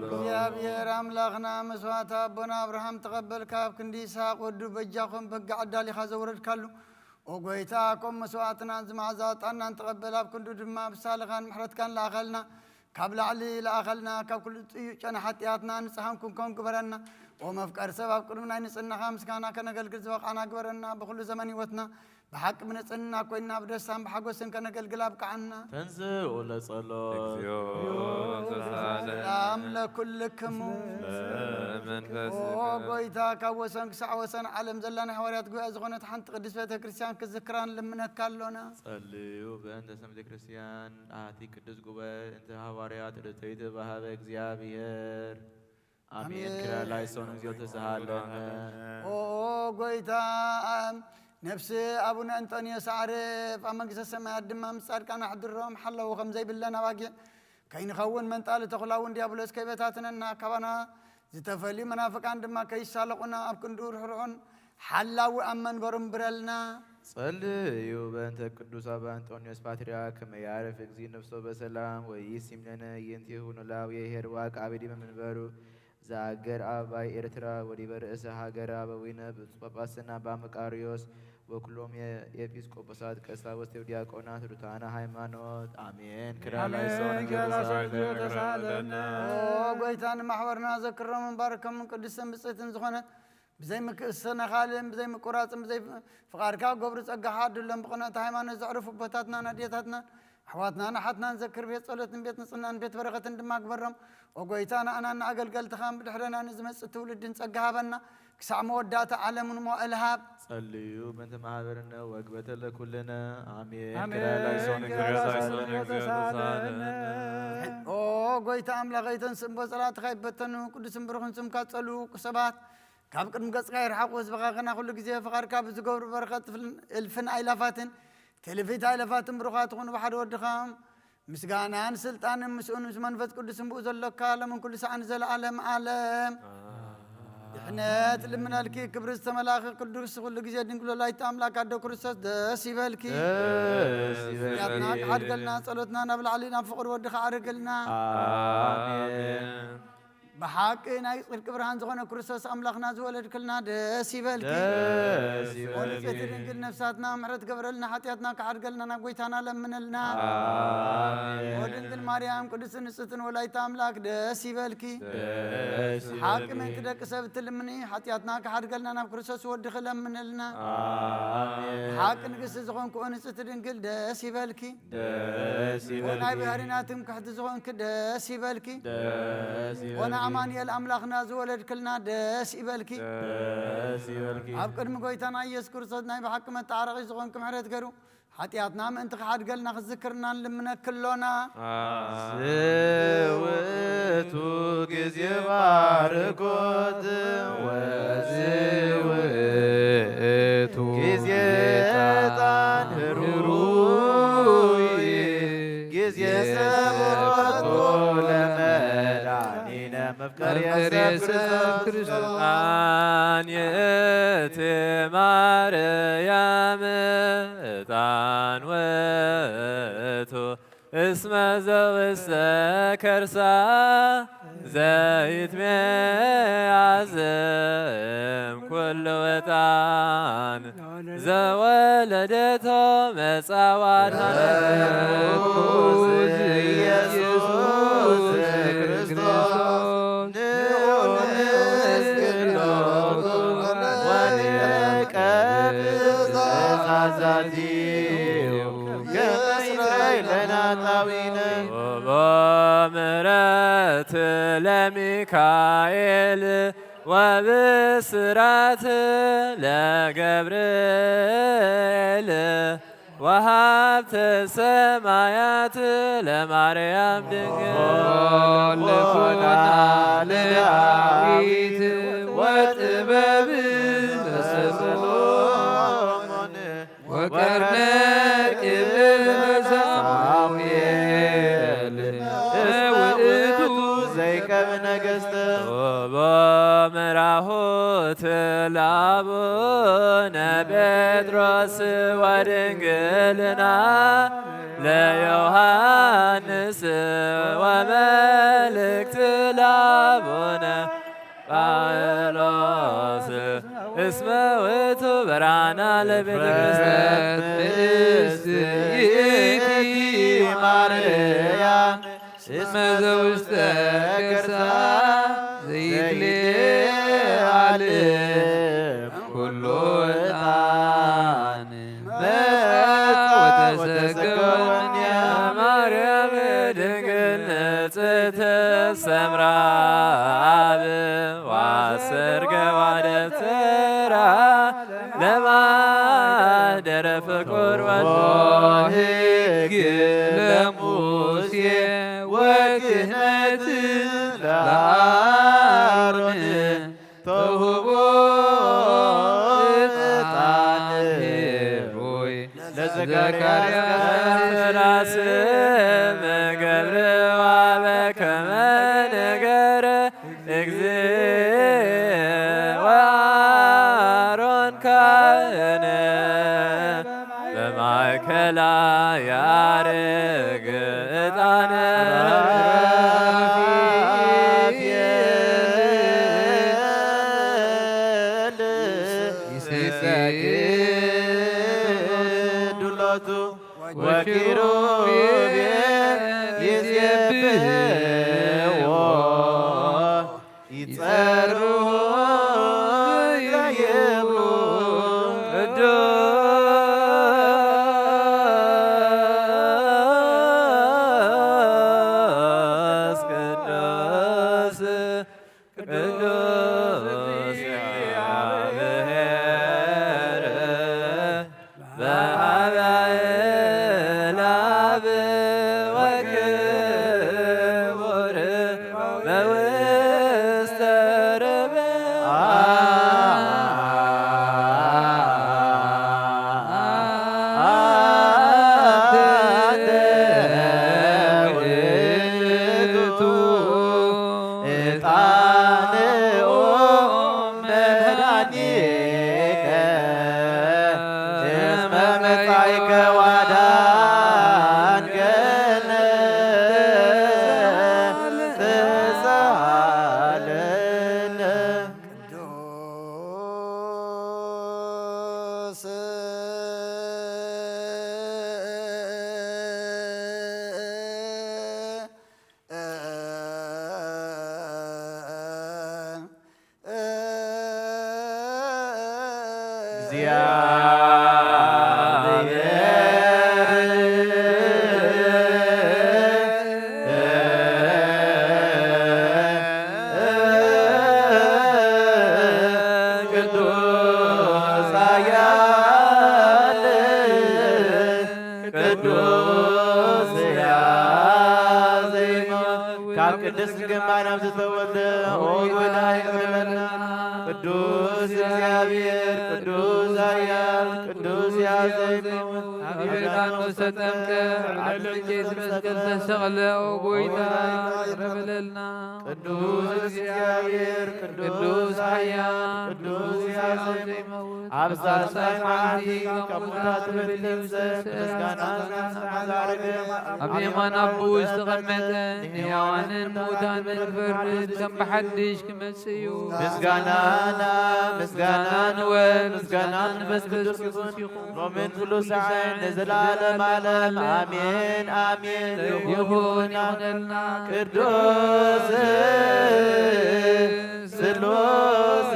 እግዚአብሔር አምላኽና መስዋዕት አቦና አብርሃም ተቀበልካ ኣብ ክንዲ ይስሐቅ ወዱ በጃኹም በጋ ዓዳሊኻ ዘውረድካሉ ኦ ጎይታ ከም መስዋዕትናን ዝመዓዛ ዕጣናን ተቐበል ኣብ ክንዱ ድማ ብሳልኻን ምሕረትካን ላኣኸልና ካብ ላዕሊ ላኣኸልና ካብ ኩሉ ጥዩዕ ጨና ሓጢኣትና ንፅሓን ኩንከም ግበረና ኦ መፍቀር ሰብ ኣብ ቅድሚ ናይ ንጽህናኻ ምስጋና ከነገልግል ዝበቓና ግበረና ብኩሉ ዘመን ህይወትና بحق من الصنع كوينا بدرسان بحقوسن كنا قلقلاب كعنا تنزل ولا صلاة سلام لكلكم وقويتا كوسن كسع وسن علم زلنا حواريات قوي أزغونة حنت قدس بيت كريستيان كذكران لمن كالونا صليوا بأنت سمت كريستيان آتي قدس قوي انت حواريات رتيت بهذا اكزيابير آمين كرا لايسون زيوت سهالنا قويتا نفس أبونا أنطونيوس عارف أما قصة السماء الدمام صار كان حضرهم حلوا وخمزي بالله واقع كاين خون من طال تخلاون ديابلوس كيبتاتنا كبنا زتفلي منافق عندما كيس سالقنا أبكن دور حرون حلوا أمن برم برلنا صليوا بأنت قدوس أبا أنطونيوس باترياك ما يعرف يجزي نفسه بسلام ويسيم لنا ينتهون لا ويهرواك عبدي من بارو زاجر أباي إرترا وديبر إسحاق أبوينا باباسنا بامكاريوس وكلهم يبيسكوبوسات كسا وستودياكونات روتانا هايمانوت آمين كرالا يسون كرالنا وقويتان محورنا ذكرهم مباركم من قدسهم بسيطن زخونة بزي مكسنا خالهم بزي مكوراتهم بزي فقاركا قبرس أقحاد لهم بقناة هايمانوت زعرفوا بطاتنا ناديتاتنا حواتنا نحتنا نذكر بيت صلاة بيت نصنا بيت بركة دماغ برم وقويتانا أنا أقل قلت خام بدحرنا نزمت تولد نسقهابنا كسع مودات عالم مو إلهاب صليوا بنت معابرنا وقبت لكلنا آمين قويتا أملا غيتن سنبو صلاة خيبتن قدس برخن سمكات صلو كسبات كاب قدم قص غير حق وزبغاغنا كل جزيه فقار كاب زقور بركة الفن أيلافاتن تلفيت أيلافاتن برخاتكم بحر ودخام مسجانان سلطان مسؤول منفذ كل سنبو زلك من كل ساعة نزل عالم إحنا تلمنا لك كبرز تملاخ قدوس كل جزيه نقول الله يتاملك عدو كرسس دس يبالكي ياتنا حد قلنا صلوتنا نبل علينا فقر ودخ عرقلنا آمين بحق ناي الكبران زغنا كرسس أملاخنا زولد كلنا دس يبالكي ونفتر نفساتنا مرت قبرلنا حتياتنا كعرقلنا نقويتنا لمن لنا ودنقل ማርያም ቅድስት ንጽሕትን ወላዲተ አምላክ ደስ ይበልኪ ሓቂ ምንቲ ደቂ ሰብ እትልምኒ ሓጢኣትና ክሓድገልና ናብ ክርስቶስ ወድኺ ለምንልና ሓቂ ንግስቲ ዝኾንኩ ንጽሕቲ ድንግል ደስ ይበልኪ ወናይ ባህሪና ትምክሕቲ ዝኾንክ ደስ ይበልኪ ወና ኣማንኤል ኣምላኽና ዝወለድክልና ደስ ይበልኪ ኣብ ቅድሚ ጎይታና ኢየሱስ ክርስቶስ ናይ ብሓቂ መተዓረቒ ዝኾንክ ምሕረት ገይሩ ሓጢኣትና ምእንቲ ክሓድገልና ክዝክርና ልምነክሎና ዝውእቱ ጊዜ ባርኮት ወዝውእቱ ጊዜ ዕጣን ህሩይ ጊዜ ሰቦቶ ለመድኃኒነ መፍቀሬ ሰብ ክርስቶስ አንየት ማርያም ዕጣን ውእቱ እስመ ዘውስተ ከርሳ ዘይትሜዓዝም ኩሉ ዕጣን ዘወለደቶ መጻዋት ኢየሱስ ክርስቶስ ወበምሕረት ለሚካኤል ወብስራት ለገብርኤል ወሀብተ ሰማያት ለማርያም ድንግል ልኩና ለዳዊት ወጥበብ ለሰሎሞን ወቀርነ ቅብል ሳሙኤል ውእቱ ዘይቀብ ነገሥተ በምራሁት ለአቡነ ጴጥሮስ ወድንግልና ለዮሐንስ ወመልእክት ለአቡነ ጳውሎስ እስመ ውእቱ ብርሃነ ለቤተ ክርስቲያን ማርያም እስመ ዘውስተ ከርሳ ዘይትለዓልም ኩሉ ዕጣን መጻ ወተዘገወን ማርያም ድንግል ንጽሕት ሰምራ አብ ወአሰርገ ወደብተራ ለማኅደረ ፍቁር ወሕግ ለሙሴ ወክህነት ለአሮን ተውህቦ ዕጣን ሆይ ለዘካርያስ ገብረ ወበከመ ነገረ እግዚእ ወአሮን ካህነ በማእከላ ያርግ ዕጣነ ዱሎቱ ወኪሩቤል ይሴብሕዎ ይጸርሑ ይብሉ ቅድስት ግንባናም ዝተወልደ ወጎዳይ ቅርበልና ቅዱስ እግዚአብሔር ቅዱስ ኃያል ቅዱስ ያዘይመውን አብዮታኖስ ተጠምቀ ዓለልጄ መስቀል ተሰቕለ ጎይታ ይረበለልና ቅዱስ እግዚአብሔር ቅዱስ ኃያል ቅዱስ ያዘይመውን አብሳሳይ ማዕቲ ከሙታት በትልም ዘንድ ምስጋና ዛረገ ኣብ የማን ኣቡ ዝተቐመጠ ሕያዋንን ሙታንን ክፈርድ ከም ብሓድሽ ክመጽእ እዩ ምስጋናና ምስጋና ንወልድ ምስጋና ንመንፈስ ቅዱስ ይኹን ሎምን ኩሉ ሰዓት ንዘላለም ዓለም አሜን አሜን ይኹን ይኹነልና ቅዱስ ስሉስ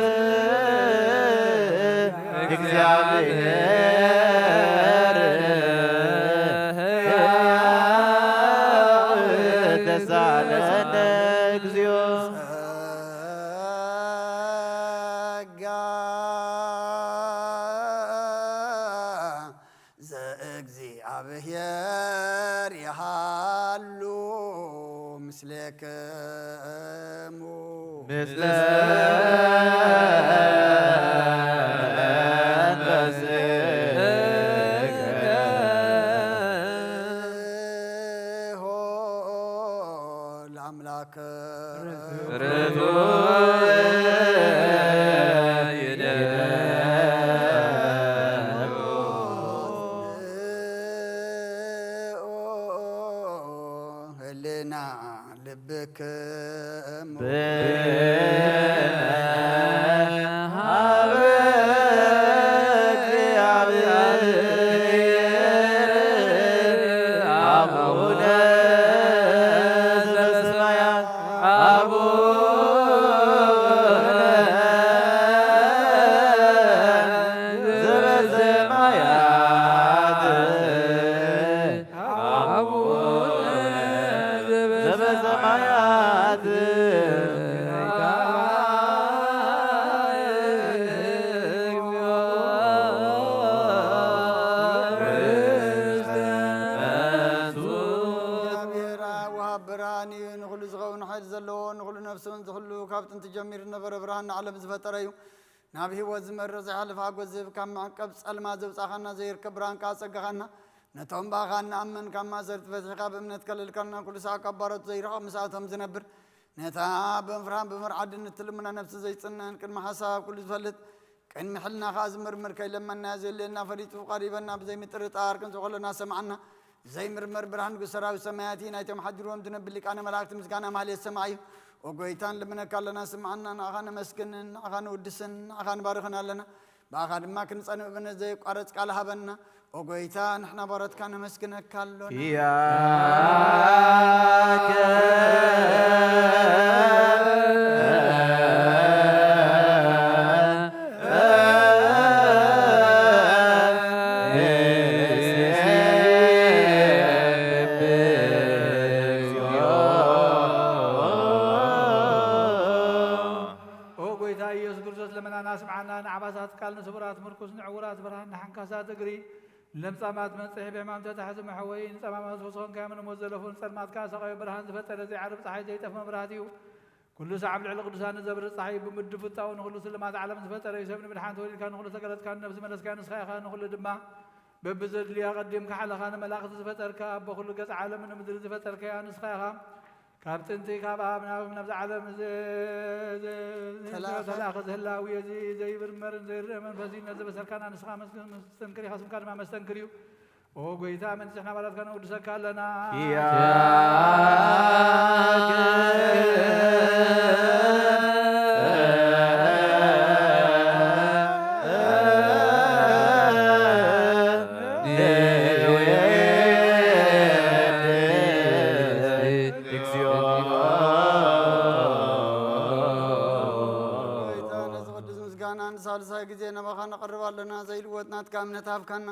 እግዚአብሔር ሕያው ተሳለነ እግዚኦ ጸጋ ዘእግዚአብሔር ይሃሉ ምስሌክሙ ምስለ ለአምላክ ህልና ልብክሙ ካብጥንቲ ጀሚር ነበረ ብርሃን ዓለም ዝፈጠረ እዩ ናብ ህይወት ዝመርቕ ዘይሓልፍ ሓጎስ ዝህብ ካብ መዕቀብ ጸልማ ዘውፃኻና ዘይርከብ ብርሃንካ ፀጋኻና ነቶም ባኻ ንኣምን ካብ ማእሰርቲ ፈትሒኻ ብእምነት ከለልካልና ኩሉ ሰዓት ካብ ባሮት ዘይረኸብ ምስኣቶም ዝነብር ነታ ብምፍርሃን ብምርዓድን እትልምና ነፍሲ ዘይፅነን ቅድሚ ሓሳብ ኩሉ ዝፈልጥ ቅድሚ ሕልና ከዓ ዝምርምር ከይለመና ዘየልየና ፈሊጡ ቀሪበና ብዘይምጥርጣር ክንፅኦ ከለና ሰማዓና ዘይምርመር ብርሃን ንጉስ ሰራዊት ሰማያት ናይቶም ሓዲሮም ዝነብር ሊቃነ መላእክቲ ምስጋና ማህሌት ሰማዕ እዩ ወጎይታን ልምነካ ኣለና ስምዓና ንዓኻ ነመስግንን ንዓኻ ንውድስን ንዓኻ ንባርኽን ኣለና ብኣኻ ድማ ክንፀንዕ ብነት ዘይቋረፅ ቃል ሃበና ወጎይታ ንሕና ባሮትካ ነመስግነካ ኣሎና ቃል ንስቡራት ምርኩስ ንዕውራት ብርሃን ንሓንካሳት እግሪ ለምጻማት መንጽሒ ብሕማም ተታሕዚ መሐወይ ንጸማማት ፈስኾን ካምን ሞት ዘለፉን ጸልማትካ ሰቃዊ ብርሃን ዝፈጠረ ዘይዓርብ ፀሓይ ዘይጠፍ መብራህት እዩ ኩሉ ሰዓብ ልዕሊ ቅዱሳን ዘብርህ ፀሓይ ብምድብ ፍጣው ንኩሉ ስልማት ዓለም ዝፈጠረ እዩ ሰብ ንምድሓን ተወሊድካ ንኩሉ ተገለጥካ ነብሲ መለስካ ንስኻ ኢኻ ንኩሉ ድማ በብዘድልያ ቀዲምካ ሓለኻ ንመላእኽቲ ዝፈጠርካ ኣቦ ኩሉ ገጽ ዓለም ንምድሪ ዝፈጠርካ እያ ንስኻ ኢኻ ካብ ጥንቲ ካብ ኣብ ናብዚ ዓለም ተላኸ ዝህላዊ እዚ ዘይምርመርን ዘይርአ መንፈሲ ነዝበሰልካና ንስኻ መስተንክር ኢኻ ስምካ ድማ መስተንክር እዩ ኦ ጎይታ መንፅሕና ባላትካ ነውድሰካ ኣለና ሳልሳይ ጊዜ ነባኻ ነቐርብ ለና ዘይልወጥናትካ እምነት ሃብካና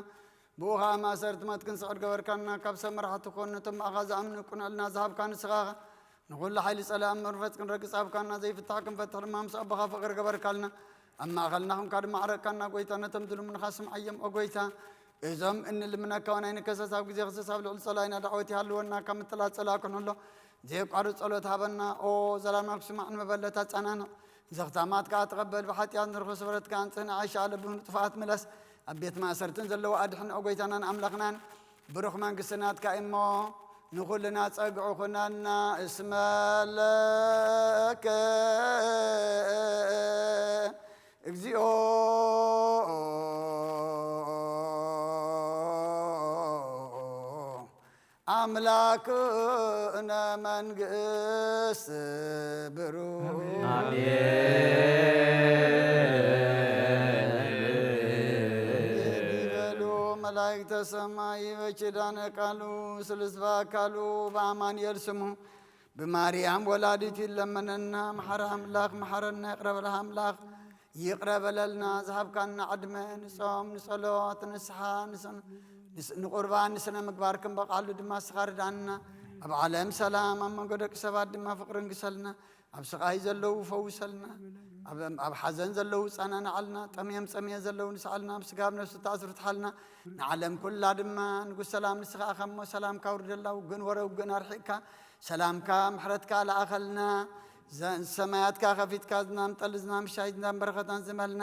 ብኡኻ ማእሰርቲ መትክን ስዕድ ገበርካና ካብ ሰብ መራሕቲ ኮኑ ነቶም ኣኻ ዝኣምኑ ቁነልና ዝሃብካ ንስኻ ንኹሉ ሓይሊ ጸላም መንፈስ ክንረግፅ ሃብካና ዘይፍታሕ ክንፈትሕ ድማ ምስ ኣቦኻ ፍቕሪ ገበርካልና ኣብ ማእኸልና ኹንካ ድማ ዓረቅካና ጐይታ ነቶም ዝልሙንኻ ስምዓዮም ኦ ጐይታ እዞም እንልምነካ ወናይ ንከሰስ ኣብ ግዜ ክሰስ ኣብ ልዕሊ ጸላይና ዳዕወት ይሃልወና ካብ ምትላት ጸላ ክንህሎ ዘይቋርፅ ጸሎት ሃበና ኦ ዘላምና ክስማዕ ንመበለታ ጸናንዕ ዘኽታማትካ ተቐበል ብሓጢኣት ንርክስ በረትካ አንጽህና ዓይሻ ኣለብህን ጥፋኣት ምለስ ኣብ ቤት ማእሰርትን ዘለዎ ኣድሕን ኦ ጐይታናን ኣምላኽናን ብሩኽ መንግስትናትካ እሞ ንኹልና ጸግዑ ኹናና እስመለከ እግዚኦ አምላክነ መንግስት ብሩህ ይበሉ መላእክተ ሰማይ በኪዳነ ቃሉ ስልስባ አካሉ በአማኑኤል ስሙ በማርያም ወላዲቱ ይለመነና መሐረ አምላክ መሐረና ይቅረበልህ አምላክ ይቅረበለልና ዝሃብካና ዕድመ ንጾም ንጸሎት ንስሓ ንቁርባን ንስነ ምግባር ክንበቃሉ ድማ ስኻርዳና ኣብ ዓለም ሰላም ኣብ መንጎ ደቂ ሰባት ድማ ፍቅርን ግሰልና ኣብ ስቃይ ዘለው ፈውሰልና ኣብ ሓዘን ዘለው ጸናናዓልና ጠምየም ጸምየ ዘለው ንስዓልና ኣብ ስጋብ ነፍሲ ተኣስሩ ትሓልና ንዓለም ኩላ ድማ ንጉስ ሰላም ንስኻ ኸሞ ሰላምካ ውርደላው ግን ወረው ግን ኣርሒቕካ ሰላምካ ምሕረትካ ለኣኸልና ሰማያትካ ከፊትካ ዝናም ጠል ዝናም ሻይ ዝናም በረኸታን ዝመልና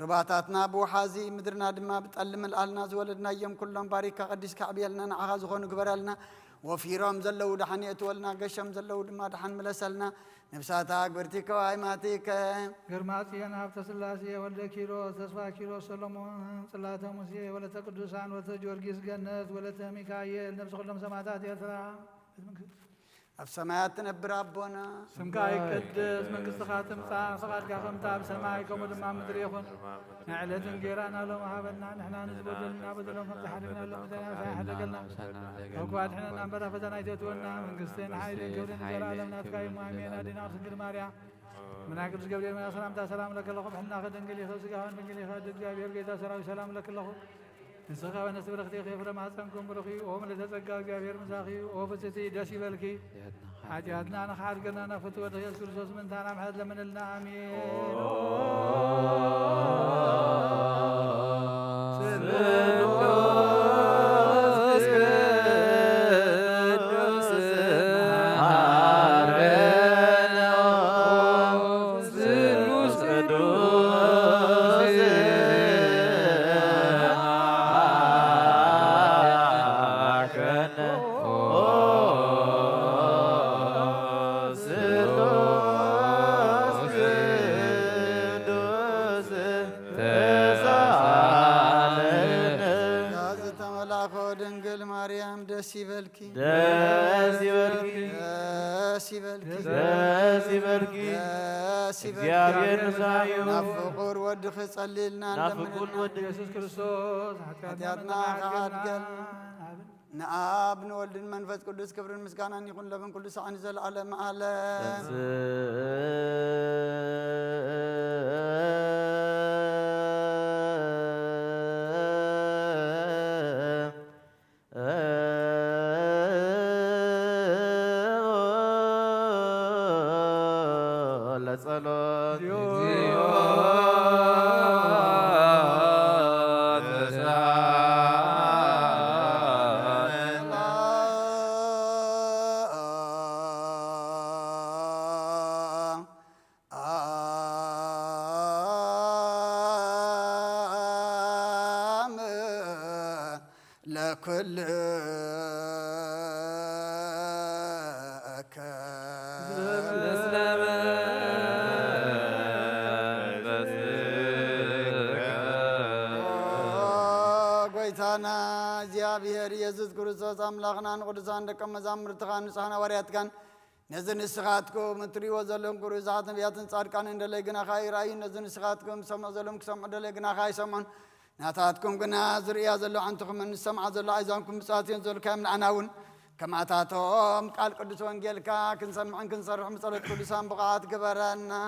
ርባታትና ብውሓዚ ምድርና ድማ ብጠሊ ምልኣልና ዝወለድናዮም ኩሎም ባሪካ ቀዲስካ ዕብየልና ንዓኻ ዝኾኑ ግበረልና ወፊሮም ዘለው ድሓን የእትወልና ገሾም ዘለው ድማ ድሓን ምለሰልና ነብሳታ ግብርቲከ ሃይማቲከ ግርማ ጽዮን ሀብተ ሥላሴ ወልደ ኪሮስ ተስፋ ኪሮስ ሰሎሞን ጽላተ ሙሴ ወለተ ቅዱሳን ወለተ ጊዮርጊስ ገነት ወለተ ሚካኤል ነብስ ኩሎም ሰማዕታት ኤርትራ ኣብ ሰማያት ትነብር ኣቦና ስምካ ይቅደስ መንግስትኻ ትምጻእ ፈቃድካ ከምታ ኣብ ሰማይ ከምኡ ድማ ምድሪ ይኹን ንዕለት እንጀራና ሎም ሃበና ንሕና ንዝበደልና በደሎም ከም ዝሓደግና ሎም ሳይሓደገልና እኳ ድሕነና እምበራ ፈተና ይተትወና መንግስትን ሓይልን ክብርን ዘለዓለም ናትካ እዩ ኣሜን ኣዴና ድንግል ማርያም ምናይ ቅዱስ ገብርኤል መያ ሰላምታ ሰላም ለከለኹ ብሕልና ከድንግል ይኸ ስጋኸን ድንግል ይኸ እግዚአብሔር ጌታ ሰራዊት ሰላም ለክለኹ ንስኻ ወነስ ብረኽቲ ኸፍረ ማፀንኩም ብርኺ ኦ ምልተጸጋ እግዚአብሔር ምሳኺ ኦ ፍጽቲ ደስ ይበልኪ ሓጢአትና ንኽሓድገና ነኽፍቲ ወደ ኢየሱስ ክርስቶስ ምንታና ምሕረት ለምንልና አሜን ደስ ይበልኪ ደስ ይበልኪ ደስ ይበልኪ ደስ ይበልኪ እግዚአብሔር ንሳዩ ናብ ፍቁር ወዲ ክጸልልና ናብ ወዲ ኢየሱስ ክርስቶስ ኃጢአትና ካድገል ንአብ ንወልድን መንፈስ ቅዱስ ክብርን ምስጋናን ይኹን ለብን ኩሉ ሰዓን ዘለዓለም ዓለም ለኩል ጎይታና እግዚአብሔር ኢየሱስ ክርስቶስ አምላኽናን ቅዱሳን ደቀ መዛሙርትኻ ንጹሓን ሐዋርያትካን ነዚ ንስኻትኩም እትሪእዎ ዘለኹም ቅዱሳት ነቢያትን ጻድቃን እንደለይ ግናኻ ይረአዩ ነዚ ንስኻትኩም ሰምዑ ዘለኹም ክሰምዑ እንደለይ ግናኻ ይሰምዑን ናታትኩም ግና ዝርእያ ዘሎ ዓንትኹም ንሰምዓ ዘሎ ኣሕዛንኩም ብፅዋት እዮም ዘለካ ምልዓና እውን كمعتاتهم قال قدس وانجيلكا كنسمع كنصرح مصلة قدسان بقعات قبرنا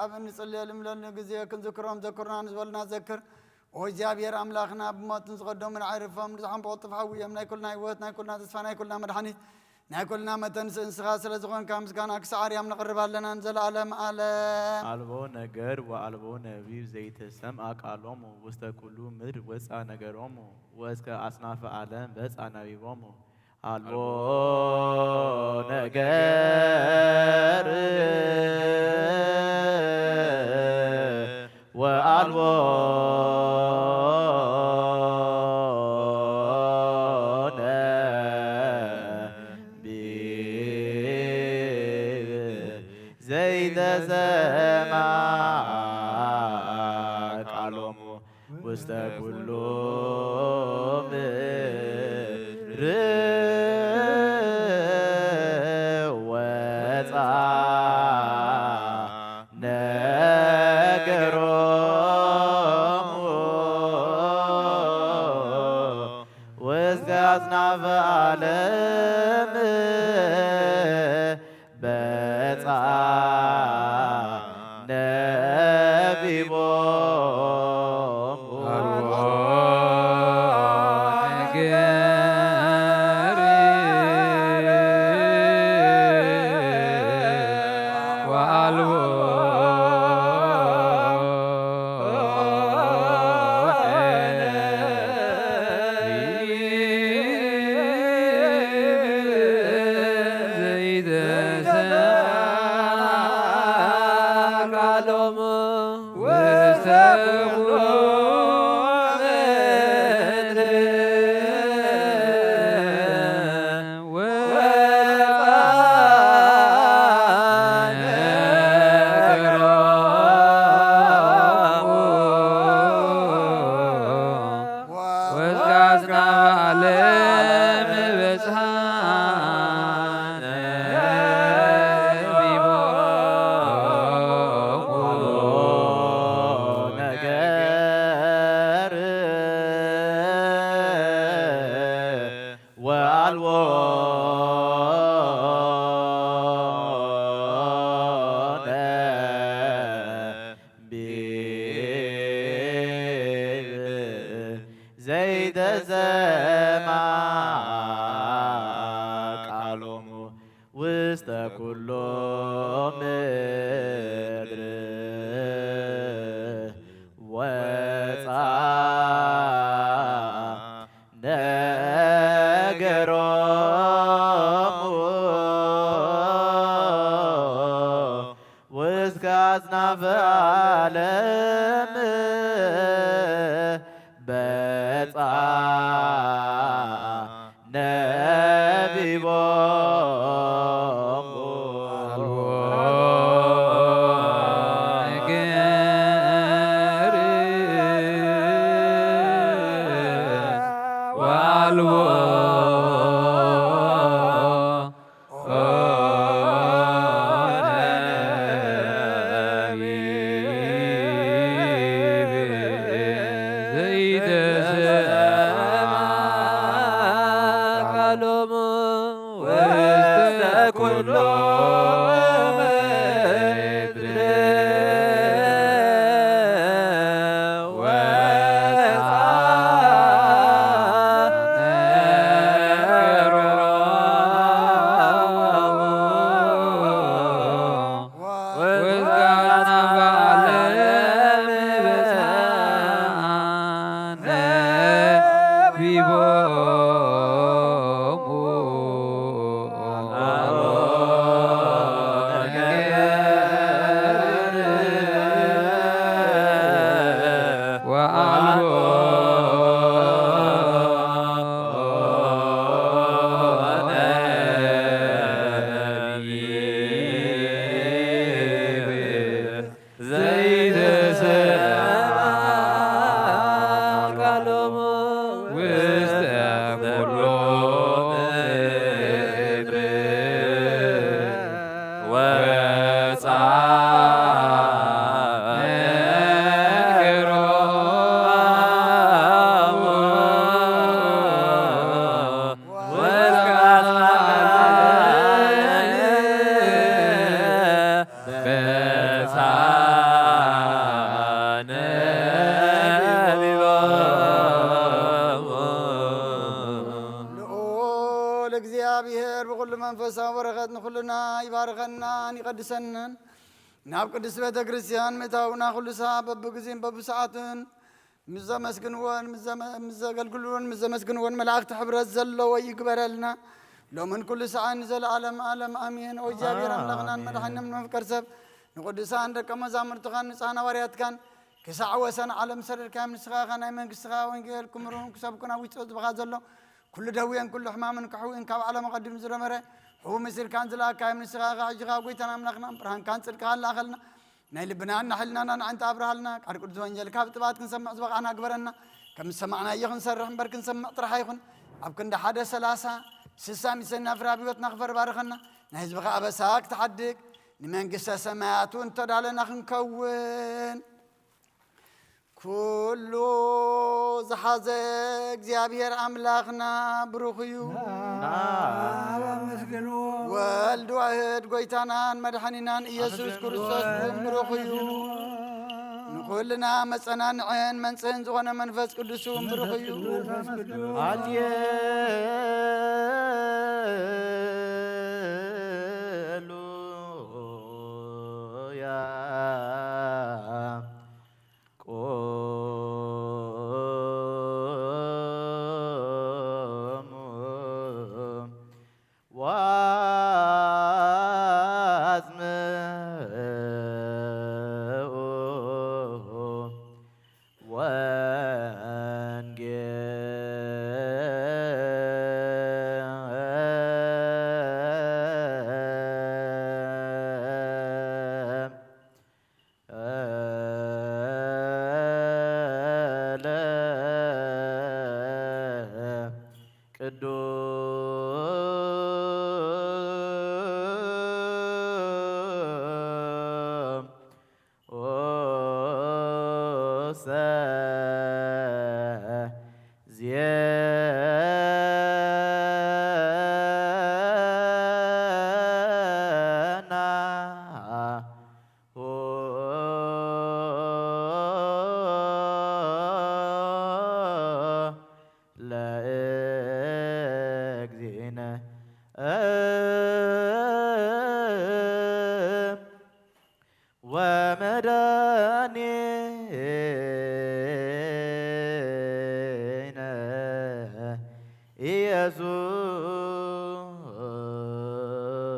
أبن نصلي لملنا جزية كنذكرهم ذكرنا نزولنا ذكر وجابير أملاخنا بموت نصقدهم من عرفهم نزحم بوط فحوية من كلنا يوت ناكلنا تسفنا كلنا مدحني ناكلنا متنس انسخاس لزغون كامس كان أكسعر يوم نقرب لنا نزل عالم عالم ألبو نجر وألبو نبي زيت السماء قالهم وستكلوا مر وسع نجرهم وسك أصناف عالم بس أنا بيهم ألبو نجر وألبو زيد زمان قالهم وسط كل مر وسع نجرهم وسط أصناف عالم بسع نبي زيد زمان قالهم وسط كل مر وسع نجرهم وسط أصناف عالم بسع نبي እግዚአብሔር ብኩሉ መንፈሳዊ በረኸት ንኩልና ይባርከናን ይቀድሰንን ናብ ቅዱስ ቤተ ክርስቲያን ምእታውና ኩሉ ሰዓት በብግዜን በብሰዓትን ምስ ዘመስግንዎን ምስ ዘገልግልዎን ምስ ዘመስግንዎን መላእክቲ ሕብረት ዘለዎ ይግበረልና ሎምን ኩሉ ሰዓት ንዘለዓለም ዓለም አሜን። ኦ እግዚአብሔር አምላኽናን መድኃኒናን መፍቀር ሰብ ንቅዱሳን ደቀ መዛሙርትኻን ንፃና ዋርያትካን ክሳዕ ወሰን ዓለም ሰደድካዮም ንስኻ ናይ መንግስትኻ ወንጌል ክምሩን ክሰብኩን ኣብ ውሽጢ ህዝብኻ ዘሎ ኩሉ ደዌን ኩሉ ሕማምን ክሕውእን ካብ ዓለም ቀዲሙ ዝነበረ ሕቡ መሲልካን ዝለኣካዮም ንስኻ ሕጂኻ ጎይታና ኣምላኽናን ብርሃንካን ፅድቅኻን ላኸልና ናይ ልብናን ናሕልናና ንዓንተ ኣብርሃልና ቃል ቅዱስ ወንጌል ካብ ጥባት ክንሰምዕ ዝበቕዓና ግበረና ከም ዝሰማዕናዮ ክንሰርሕ እምበር ክንሰምዕ ጥራሕ ይኹን ኣብ ክንዲ 130 60 ሚሰና ፍራብ ህይወትና ክፈር ባርኸና ናይ ህዝብኻ ኣበሳ ክትሓድግ ንመንግስተ ሰማያቱ እንተዳለና ክንከውን ኩሉ ዝሓዘ እግዚአብሔር አምላኽና ብሩኽ እዩ ወልድ ዋሕድ ጎይታናን መድኃኒናን ኢየሱስ ክርስቶስ ብሩኽ እዩ ንኩልና መፀናንዕን መንጽህን ዝኾነ መንፈስ ቅዱስ ብሩኽ እዩ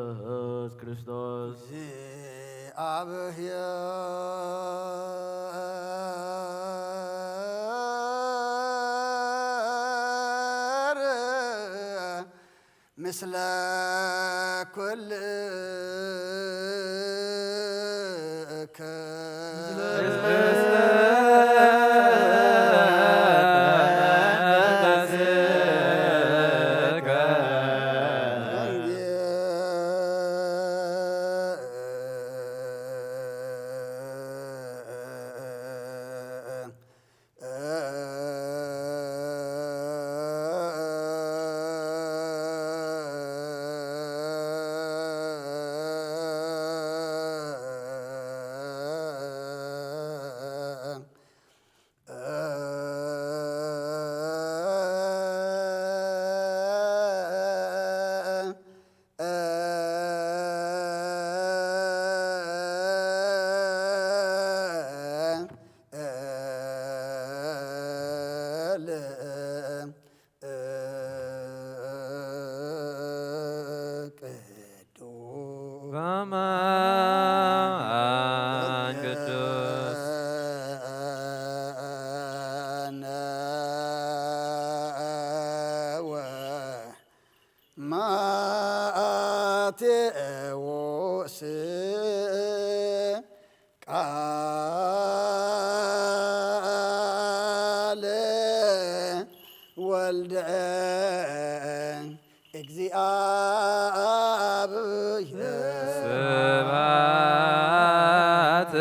ኢየሱስ ክርስቶስ እግዚአብሔር ምስለ ኩልከ ማቴዎስ ቃለ ወልደ እግዚአብሔር ስብሐት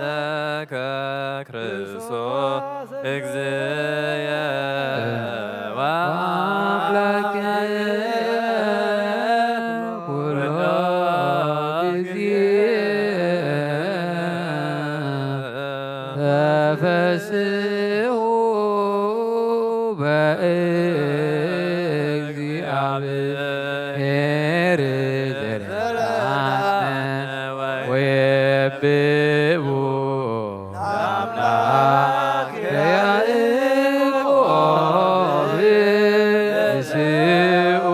ለከ ክርስቶስ እግዚእ ወአምላክየ ኩሎ እግዚአብሔር ዘርአነ ወየብኡ ለአምላክ ያዕቆብ ስኡ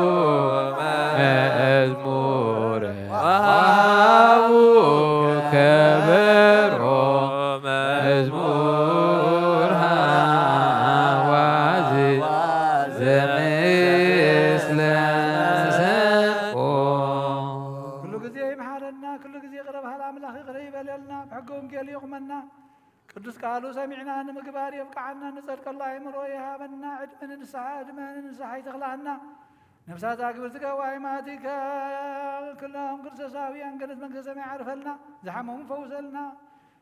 መዝሙረ ወሃቡ ከበሮ መዝሙር ሃዋዝ ዘምስለ ሰቆ ኩሉ ግዜ ይምሓረና ኩሉ ግዜ ቅረብ ሃላ ኣምላኽ ይቕረ ይበለልና ብሕጊ ወንጌል ይቑመና ቅዱስ ቃሉ ሰሚዕና ንምግባር የብቃዓና ንጸድቀሉ ኣእምሮ ይሃበና ዕድመ ንንስሓ ይተኽላና ነፍሳት ኣግብር ዝገዋይ ማቲከ ኩሎም ክርስቶሳውያን ገነት መንግስተ ሰማይ ዓርፈልና ዝሓመሙ ፈውሰልና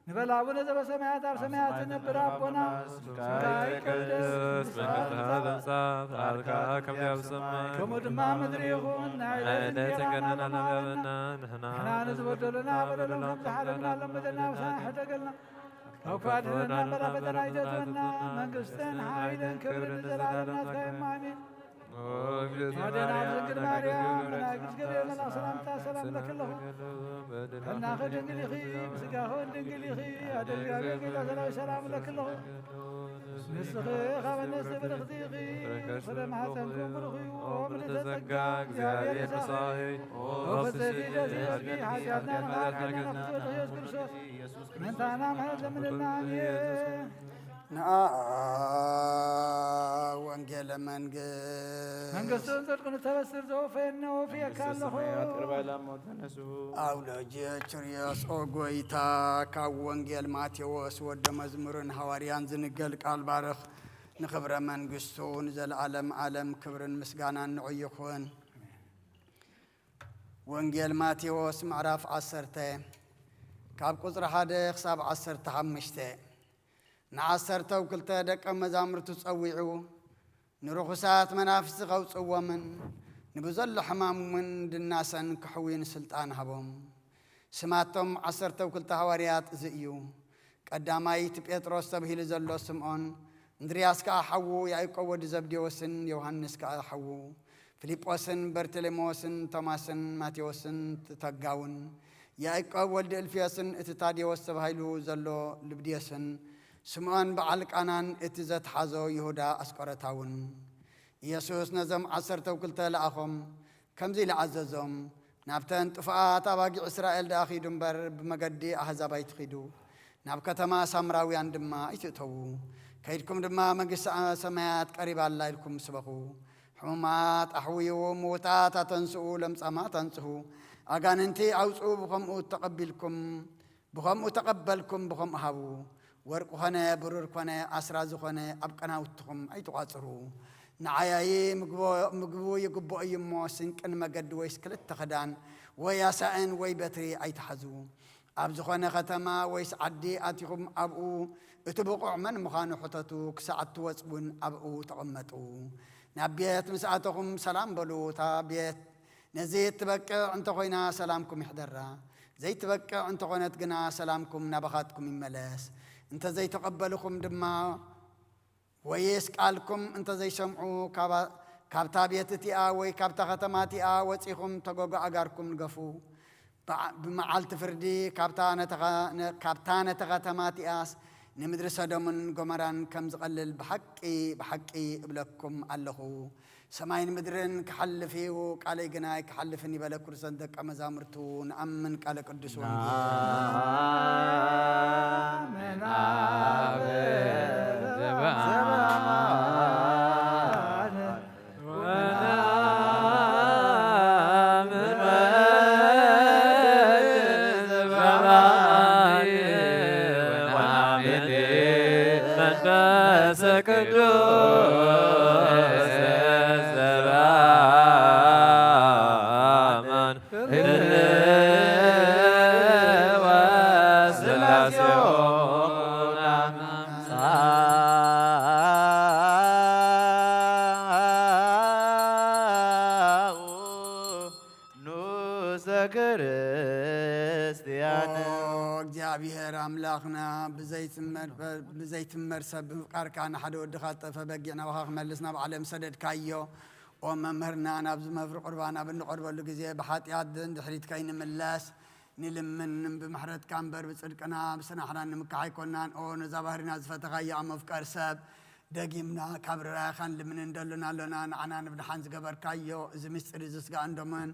ንበል ኣቡነ ዘበሰማያት ኣብ ሰማያት ትነብር ኣቦና ስምካ ይቀደስ መንግሥትኻ ትምጻእ ፈቃድካ ከምቲ ኣብ ሰማይ ከምኡ ድማ ምድሪ ይኹን ናይ ዕለት ዕለት እንጀራና እንጀራና ሃበና ንሕና ንዝበደሉና በደሎም ከም ዝሓለፍናሎም በደልና ብሳና ሕደገልና ኣብ ክባድህና በላ ፈተና ይተትወና መንግሥትን ሓይልን ክብርን ንዘለዓለም ናትካ እማ ኣሜን ወደና ድንግል ማርያም መላእክት ገብርኤል መልኣክ ሰላምታ ሰላም ለክለኹ ሕናኸ ድንግል ኢኺ ብስጋኸ ድንግል ኢኺ ኣደ እግዚኣብሔር ጌታ ሰላዊ ሰላም ለክለኹ ንስኺ ካብ ኣንስቲ ብርኽቲ ኢኺ ፍረ ማሕፀንኩም ብሩኽ እዩ ምልዕተ ጸጋ እግዚኣብሔር ተሳኺ ወፍጽሕቲ ደስ ይበልኪ ሓጢኣትና ንኻልከና ነፍትወድኽ ኢየሱስ ክርስቶስ ምንታና ምሕረት ለምንልና ኣሜን ወንጌለ መንግስት መንግሥቱን ጽድቁን ተበስር ዘወፈየነ ወፍየካ ኣለኹ አውሎጂዮስ ኦ ጎይታ ካብ ወንጌል ማቴዎስ ወደ መዝሙርን ሐዋርያን ዝንገል ቃል ባርኽ ንኽብረ መንግሥቱ ንዘለዓለም ዓለም ክብርን ምስጋናን ንዑ ይኹን። ወንጌል ማቴዎስ ምዕራፍ 10 ካብ ቁፅሪ 1 ክሳብ 15 ን12 ደቀ መዛሙርቱ ጸዊዑ ንርኹሳት መናፍስቲ ኸውፅዎምን ንብዘሎ ሕማምን ድናሰን ክሕዊን ስልጣን ሃቦም። ስማቶም 12 ሐዋርያት እዚ እዩ። ቀዳማይት ጴጥሮስ ተባሂሉ ዘሎ ስምዖን፣ እንድርያስ ከዓ ሓዉ፣ ያዕቆብ ወዲ ዘብዴዎስን ዮሐንስ ከዓ ሓዉ፣ ፊልጶስን በርተሎሜዎስን ቶማስን ማቴዎስን ተጋውን፣ ያዕቆብ ወልዲ እልፍዮስን እቲ ታዴዎስ ተባሂሉ ዘሎ ልብድዮስን፣ ስምዖን በዓል ቃናን እቲ ዘተሓዞ ይሁዳ ኣስቆረታውን። ኢየሱስ ነዞም 12 ለኣኾም ከምዚ ለዓዘዞም ናብተን ጥፉኣት ኣባጊዕ እስራኤል ደኣኺዱ እምበር ብመገዲ ኣሕዛብ ኣይትኺዱ፣ ናብ ከተማ ሳምራውያን ድማ ኣይትእተዉ። ከይድኩም ድማ መንግሥቲ ሰማያት ቀሪባላ ኢልኩም ስበኹ። ሕሙማት ኣሕውዩ፣ ምዉታት ኣተንስኡ፣ ለምጻማት ኣንጽሑ፣ ኣጋንንቲ ኣውፅኡ፣ ብኸምኡ ተቐበልኩም ብኸምኡ ሃቡ። ወርቂ ኾነ ብሩር ኮነ ኣስራ ዝኾነ ኣብ ቀናውትኹም ኣይትቋጽሩ። ንዓያይ ምግቡ ይግብኦ እዩ እሞ ስንቅን መገዲ ወይስ ክልተ ክዳን ወይ ኣሳእን ወይ በትሪ ኣይትሓዙ። ኣብ ዝኾነ ከተማ ወይስ ዓዲ ኣቲኹም ኣብኡ እቲ ብቑዕ መን ምዃኑ ሕተቱ፣ ክሳዕ እትወጽውን ኣብኡ ተቐመጡ። ናብ ቤት ምስ ኣተኹም ሰላም በሉ። እታ ቤት ነዚ እትበቅዕ እንተኾይና ሰላምኩም ይሕደራ፣ ዘይትበቅዕ እንተኾነት ግና ሰላምኩም ናባኻትኩም ይመለስ። እንተ ዘይተቐበልኹም ድማ ወይስ ቃልኩም እንተ ዘይሰምዑ ካብታ ቤት እቲኣ ወይ ካብታ ከተማ እቲኣ ወፂኹም ተጎጎ ኣጋርኩም ንገፉ። ብመዓልቲ ፍርዲ ካብታ ነቲ ከተማ እቲኣስ ንምድሪ ሰዶምን ጎመራን ከም ዝቐልል ብሓቂ እብለኩም ኣለኹ። ሰማይን ምድርን ክሓልፍ እዩ፣ ቃለይ ግና ክሓልፍን ይበለ ክርስቶስ ደቀ መዛሙርቱ። ንኣምን ቃለ ቅዱስ ወንጌል እግዚአብሔር አምላኽና ብዘይትመር ሰብ ብፍቃርካ ንሓደ ወድኻ ጠፈ በጊዕ ናባኻ ክመልስ ናብ ዓለም ሰደድካዮ። ኦ وممهرنا نبز مفر قربانا بنقرب اللي بحاتيات دحريت كاين ملاس نلمن بمحرت كامبر بصدقنا بسنحنا نمكعي كونان او نزابهرنا زفتغايا مفكر سب دقيمنا كبر راخان لمن ندلنا لنا نعنا نبدحان زقبر كايو زمستر زسقا اندومن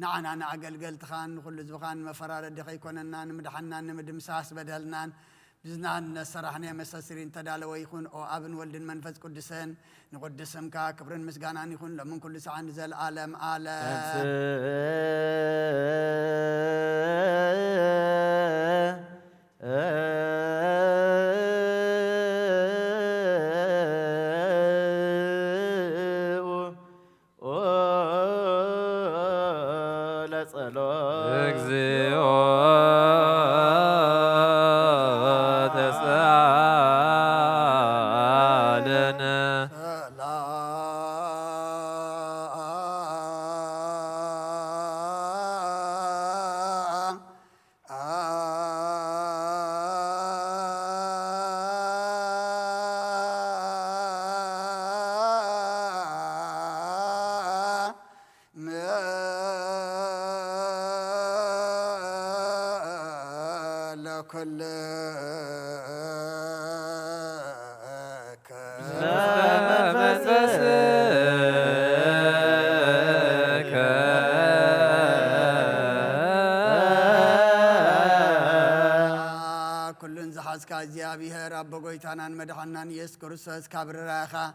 نعنا نعقل تخان كل زبخان مفرار دقي كوننا نمدحنا نمدمساس بدلنا بزنان سرحنا مساسرين تدالو يكون او ابن ولد منفس قدسن نقدسم كا كبرن مسغانان يكون لمن كل ساعه نزل عالم كل كل زحاز كازيابيه رب قويتانا مدحنان يسكرسس كابر راخا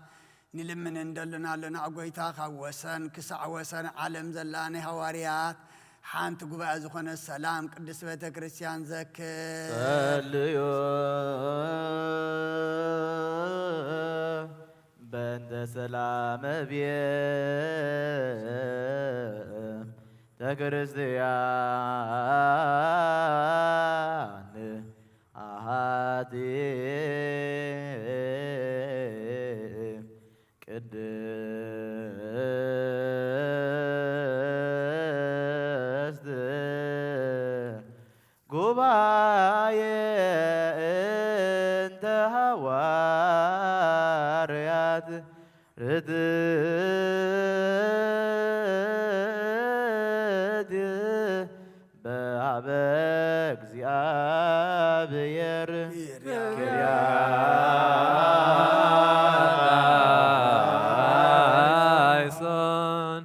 نلمن ندلنا لنا قويتا وسن كسع وسن عالم زلاني هواريات حانت قبع زخون السلام قدس بيت كريستيان زكي صليو بند سلام بيه تكريستيان أهاتي ጉባኤ እንተ ሐዋርያት ርትዕት በኀበ እግዚአብሔር Kyrieleison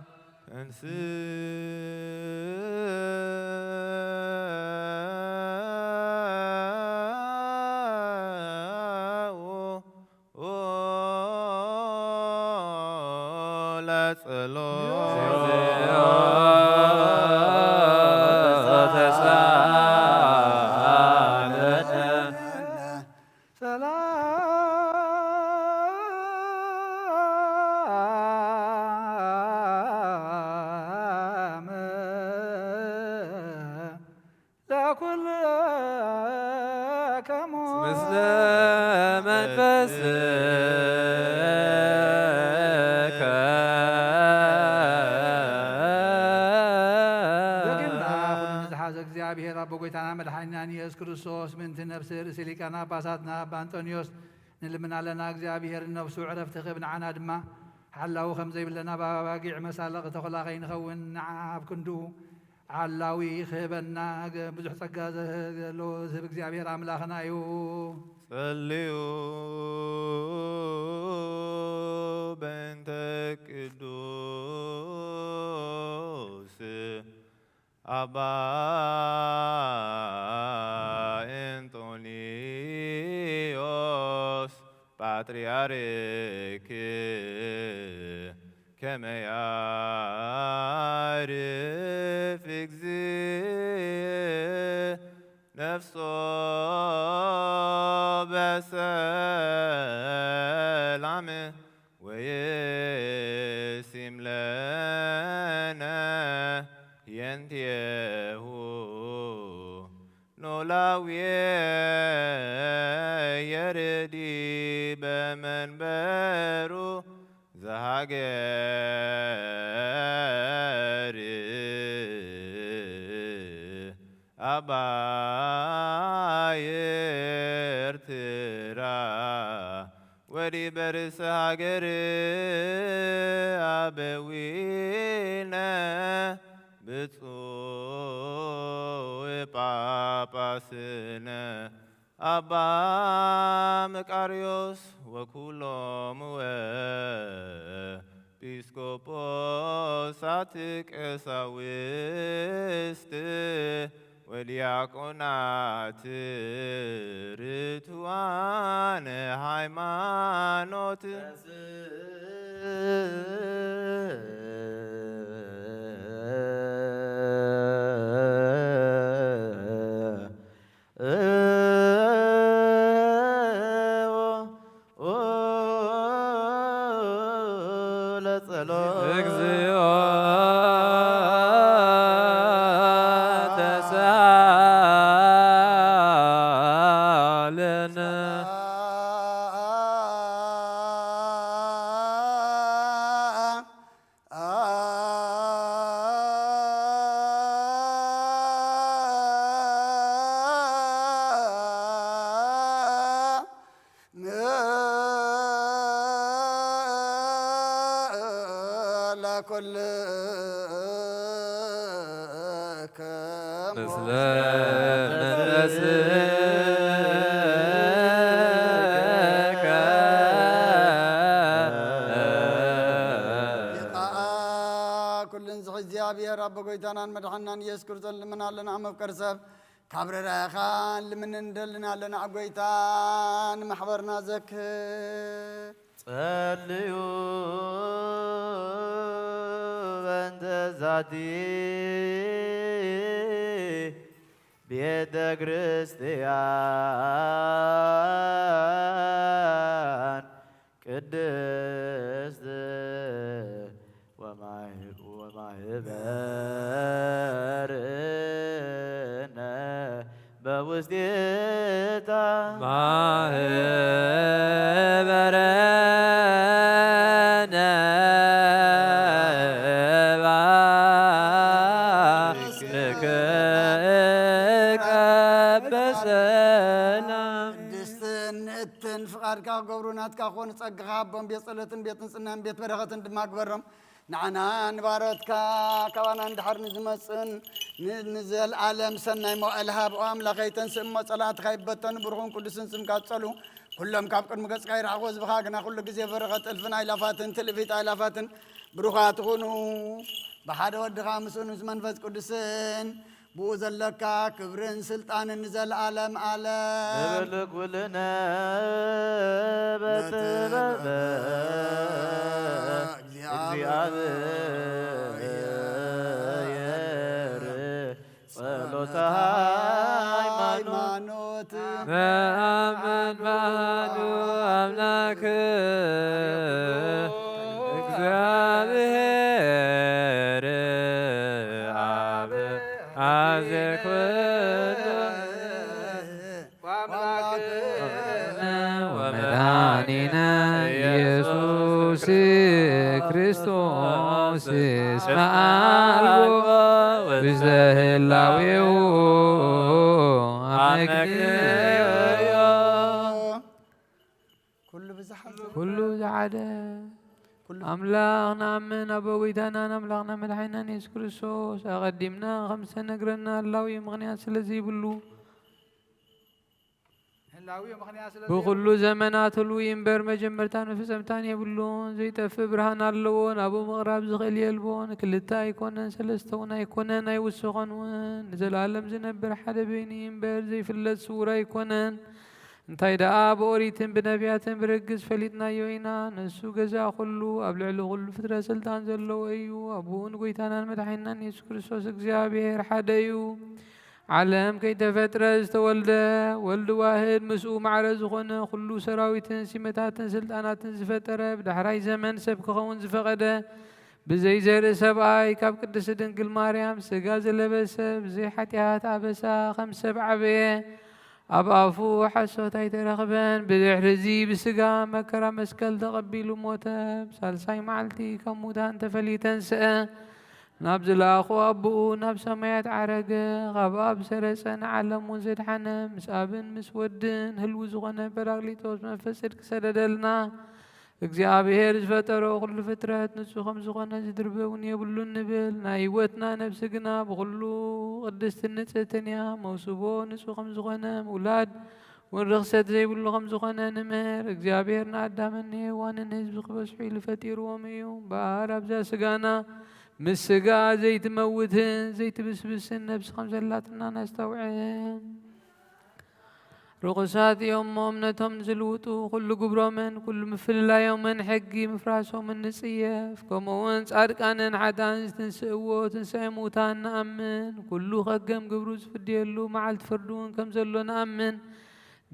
مثل منفسك እግዚአብሔር አቦ ጌታና መድኃኒታችን ኢየሱስ ክርስቶስ ምንት ነፍስ ርእሲ ሊቃነ ጳጳሳትና አባ አንጦንዮስ ንልምናለና እግዚአብሔር ነፍሱ ዕረፍቲ ክብ ንዓና ድማ ሓላዊ ከም ዘይብለና ባባጊዕ መሳለቕ ተኸላኸይ ንኸውን ንዓ ኣብ ክንዱ ዓላዊ ክህበና ብዙሕ ጸጋ ዘለዎ ዝህብ እግዚአብሔር ኣምላኽና እዩ ጸልዩ በእንተ ቅዱስ አባ ኤንጦንዮስ ፓትርያርክ ከመ ያዕርፍ እግዚእ ነፍሶ በሰላም ወይሲም ለነ የንቲሁ ኖላዊ የርዲ በመንበሩ ዘሃገር አባይ ኤርትራ ወዲ በርስ ሃገር አበዊ ብፁዕ ጳጳስነ አባ መቃርዮስ ወኩሎም ኤጲስቆጶሳት ቀሳውስት ወዲያቆናት ርቱዓነ ሃይማኖት እግዚኦ ተሳለነ ምስለ መንፈስከ ኩልን ዝሕ እግዚኣብሔር ኣቦ ጎይታናን መድሓናን ኢየሱስ ክርስቶስ ልምና ኣለና መፍቀር ሰብ ካብ ረዳእኻን ልምን እንደልና ኣለና ኣብ ጎይታን ማሕበርና ዘክር ጸልዩ በእንተ ዛቲ ቤተ ክርስቲያን ቅድስት ወማህበርነ በውስቴታ ማህበረነ በሰላም ቅድስትን እትን ፍቃድካ ገብሩ ናትካ ኮኑ ፀግኻ ኣቦም ቤት ጸሎትን ቤት ንጽናን ቤት በረኸትን ድማ ግበሮም ንዓና ንባረትካ ካባና እንድሓር ንዝመፅን ንዘለኣለም ሰናይ መዋዕል ሃብኦ ኣምላኸይ ተንስእሞ ጸላእትካ ይበተኑ ብሩኹን ቅዱስን ስምካ ጸሉ ኩሎም ካብ ቅድሚ ገጽካ ይረሕቆ ዝብኻ ግና ኩሉ ግዜ በረኸት እልፍን ኣይላፋትን ትልፊት ኣይላፋትን ብሩኻት ትኹኑ ብሓደ ወድኻ ምስኡ ምስ መንፈስ ቅዱስን ብኡ ዘለካ ክብርን ስልጣንን ንዘለኣለም ዓለም ንብልክ ውልነ በጥበበ እግዚአብሔር ጸሎተ ሃይማኖት በአመን ባሕዱ አምላክ እግዚአብሔር አብ አዘክወዶ ወመድኃኒነ ኢየሱስ ክርስቶስ እስመ አልቦ ውስተ ህላዌሁ አመክንዮ ኩሉ ዝዓደ ኣምላኽና ኣመን ኣቦ ጎይታናን ኣምላኽና መድሓኒናን ኢየሱስ ክርስቶስ ኣቐዲምና ከም ዝተነግረና ህላዊ ምኽንያት ስለዘይብሉ ብኩሉ ዘመናት ህልው እምበር መጀመርታን ፍጸምታን የብሉን ዘይጠፍእ ብርሃን ኣለዎን ኣብኡ ምቕራብ ዝኽእል የልቦን ክልተ ኣይኮነን ሰለስተ እውን ኣይኮነን ኣይውስኾን እውን ንዘለኣለም ዝነብር ሓደ በይኒ እምበር ዘይፍለጥ ስውር ኣይኮነን እንታይ ደኣ ብኦሪትን ብነቢያትን ብርግዝ ፈሊጥናዮ ኢና ንሱ ገዛ ኩሉ ኣብ ልዕሊ ኩሉ ፍጥረት ስልጣን ዘለዎ እዩ ኣብኡን ጎይታናን መድሓኒናን ኢየሱስ ክርስቶስ እግዚኣብሔር ሓደ እዩ ዓለም ከይተፈጥረ ዝተወልደ ወልዲ ዋህድ ምስኡ ማዕረ ዝኾነ ኩሉ ሰራዊትን ሲመታትን ስልጣናትን ዝፈጠረ ብዳሕራይ ዘመን ሰብ ክኸውን ዝፈቐደ ብዘይ ዘርኢ ሰብኣይ ካብ ቅድስቲ ድንግል ማርያም ስጋ ዘለበሰ ብዘይ ሓጢኣት ኣበሳ ከም ሰብ ዓበየ ኣብ ኣፉ ሓሶት ኣይተረኽበን ብድሕሪ እዚ ብስጋ መከራ መስቀል ተቐቢሉ ሞተ ብሳልሳይ መዓልቲ ካብ ሙታን ተፈሊተንስአ ናብ ዝለኣኹ ኣቦኡ ናብ ሰማያት ዓረገ ካብ ኣብ ሰረፀ ንዓለም እውን ዘድሓነ ምስ ኣብን ምስ ወድን ህልው ዝኾነ ጰራቅሊጦስ መንፈስ ጽድቂ ሰደደልና እግዚአብሔር ዝፈጠሮ ኩሉ ፍጥረት ንጹሕ ከም ዝኾነ ዝድርበ እውን የብሉን ንብል ናይ ህይወትና ነብሲ ግና ብኩሉ ቅድስትን ንጽሕትን እያ መውስቦ ንጹሕ ከም ዝኾነ ምውላድ እውን ርክሰት ዘይብሉ ከም ዝኾነ ንምህር እግዚአብሔር ንኣዳምን ንሔዋንን ህዝቢ ክበዝሑ ኢሉ ፈጢርዎም እዩ እምበር ኣብዛ ስጋና ምስ ስጋ ዘይትመውትን ዘይትብስብስን ነብሲ ከም ዘላትና ነስተውዕል ርኩሳት እዮም እሞ እምነቶም ንዝልውጡ ኩሉ ግብሮምን ኩሉ ምፍልላዮምን ሕጊ ምፍራሶምን ንጽየፍ ከምኡውን ጻድቃንን ሓጥኣን ዝትንስእዎ ትንሣኤ ሙታን ንኣምን ኩሉ ኸገም ግብሩ ዝፍድየሉ መዓልቲ ፍርዲ እውን ከም ዘሎ ንኣምን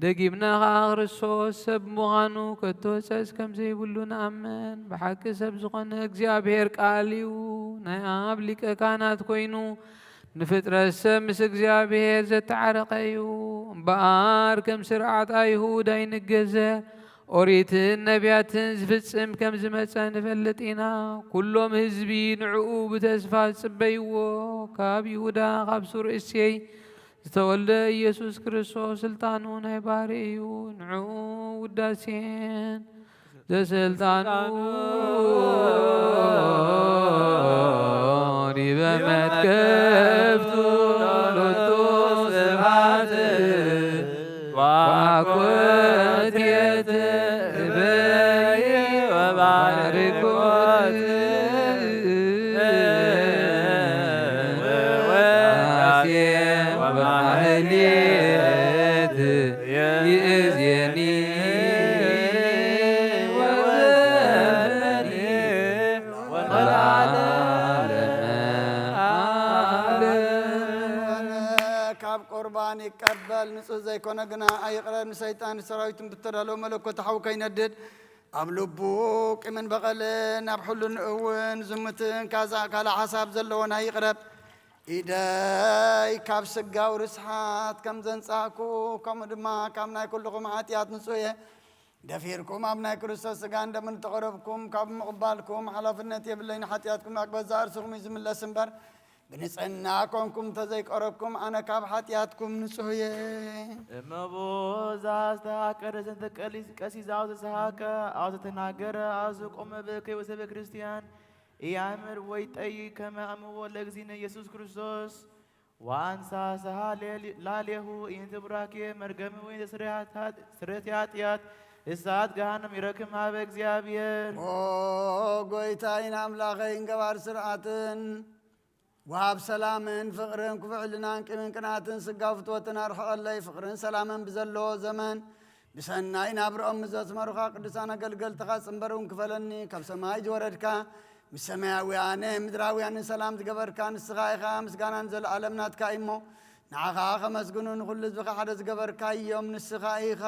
ደጊምና ኸዓ ክርስቶስ ሰብ ምዃኑ ከቶ ሕፀፅ ከም ዘይብሉ ንኣምን ብሓቂ ሰብ ዝኾነ እግዚኣብሔር ቃል እዩ ናይ ኣብ ሊቀ ካህናት ኮይኑ ንፍጥረት ሰብ ምስ እግዚኣብሔር ዘተዓረቐ እዩ እምበኣር ከም ስርዓት ኣይሁድ ኣይንገዘ ኦሪትን ነቢያትን ዝፍጽም ከም ዝመፀ ንፈልጥ ኢና ኩሎም ህዝቢ ንዕኡ ብተስፋ ዝጽበይዎ ካብ ይሁዳ ካብ ሱር እሴይ ዝተወልደ ኢየሱስ ክርስቶስ ስልጣኑ ናይ ባሕሪ እዩ ንዕኡ ውዳሴን ዘስልጣኑ ዲበ መትከፍቱ ሎቱ ስብሐት ወአኮቴት እበይ ወባርኮት ወወዳሴ ወማህሌት ይእዜኒ ወዘልፈኒ ካብ ቁርባን ይቀበል ንጹህ ዘይኮነ ግና ኣይቕረብ ንሰይጣን ሰራዊትን ብተዳለው መለኮት ሓው ከይነድድ ኣብ ልቡ ቂምን በቐልን ኣብ ሕሉን እውን ዝሙትን ካልእ ሓሳብ ዘለዎን ኣይቕረብ ኢደይ ካብ ስጋው ርስሓት ከም ዘንጻእኩ ከምኡ ድማ ካብ ናይ ኩልኹም ኃጢኣት ንጹህ እየ ደፊርኩም ኣብ ናይ ክርስቶስ ስጋ እንደምን ተቐረብኩም ካብ ምቕባልኩም ሓላፍነት የብለይ ንኃጢኣትኩም ኣቅበዛ እርስኹም እዩ ዝምለስ እምበር ብንጽህና ኮንኩም ተዘይቀረብኩም ኣነ ካብ ኃጢኣትኩም ንጹህ እየ እመቦ ዝተሃቀረ ዘንተ ቀሲስ ኣብ ዝተሰሃከ ኣብ ዝተናገረ ኣብ ዝቆመ ብከይ ወሰበ ክርስቲያን ኢያምር ወይ ጠይ ከመ ኣምዎ ለእግዚእነ ኢየሱስ ክርስቶስ ወአንሳ ሰሃ ላሌሁ ኢንተ ቡራኬ መርገሚ ወይ ስርየት ኃጢአት እሳት ገሃነም ይረክም ሃበ እግዚአብሔር ኦ ጎይታይን ኣምላኸይን ገባር ስርዓትን ወሃብ ሰላምን ፍቕርን ክፍዕልናን ቂምን ቅንዓትን ስጋው ፍትወትን ኣርሕቐለይ ፍቕርን ሰላምን ብዘለዎ ዘመን ብሰናይ ናብርኦም ዘስመሩኻ ቅዱሳን ኣገልገልትኻ ጽንበርን ክፈለኒ ካብ ሰማይ ዝወረድካ ምስ ሰማያውያነ ምድራውያንን ሰላም ዝገበርካ ንስኻ ኢኻ ምስጋናን ዘለዓለም ናትካ እሞ ንዓኻ ኸመስግኑ ንኹሉ ህዝብኻ ሓደ ዝገበርካ እዮም ንስኻ ኢኻ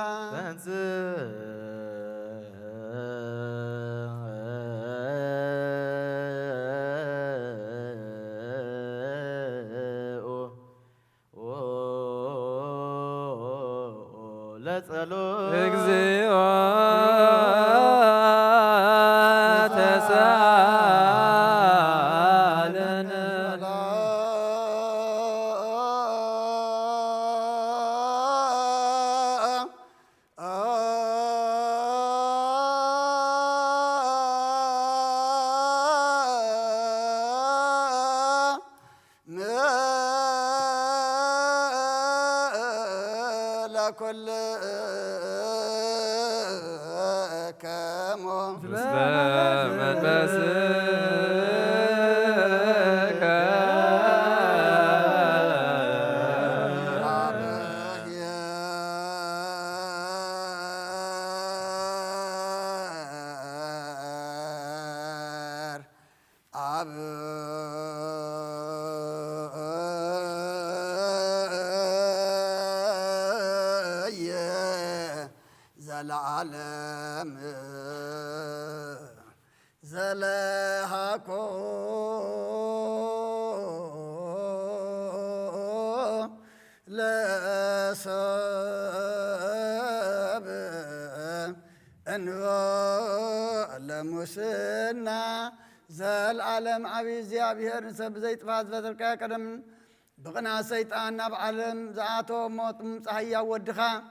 እግዚኦ ተሳለነ كل كمو زلعلم زلهاكو لسب انو لمسنا زلعلم عبي زيابير نسب زيت فاز فتركا قدم بقنا سيطان بعلم زعاتو موت مصحيا ودخا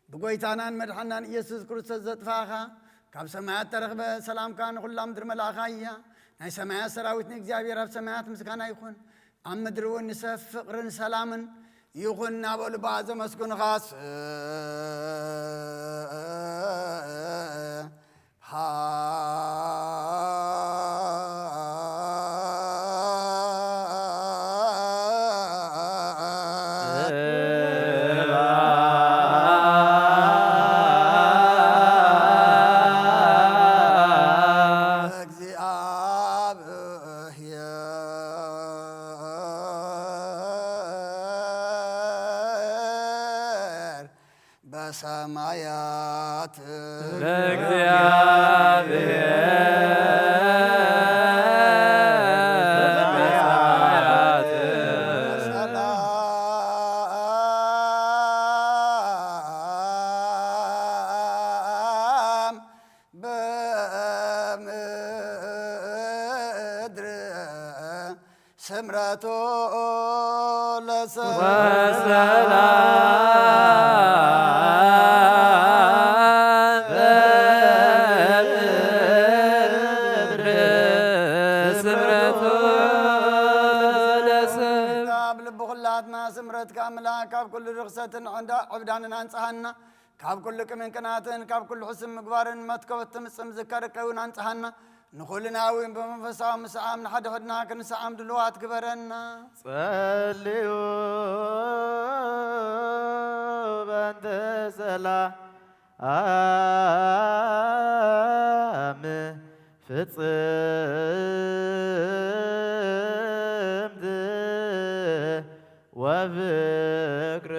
بقويتانان مدحنان إيسوس كريستوس زطفاخا ካብ ሰማያት ተረኽበ ሰላምካ ንኹላ ምድሪ መላእኻያ ናይ ሰማያት ሰራዊት ንእግዚአብሔር ኣብ ሰማያት ምስጋና ይኹን ኣብ ምድሪ እውን ንሰብ ፍቕርን ሰላምን ይኹን ናበሉ በኣ ዘመስግኑኻስ በሰማያት ሰላም በምድር ስምረቱ ስምረት ከአምላክ ካብ ኩሉ ርክሰትን ዕብዳንን አንጽሐና ካብ ኩሉ ቅምን ቅናትን ካብ ኩሉ ሕስም ምግባርን መትከወት ትምፅም ዝከርከውን አንጽሐና ንኹልናዊን በመንፈሳዊ ምስዓም ንሓደ ሕድና ክንሰዓም ድልዋት ግበረና ጸልዩ በእንተ ሰላም ፍጽምት ወፍቅር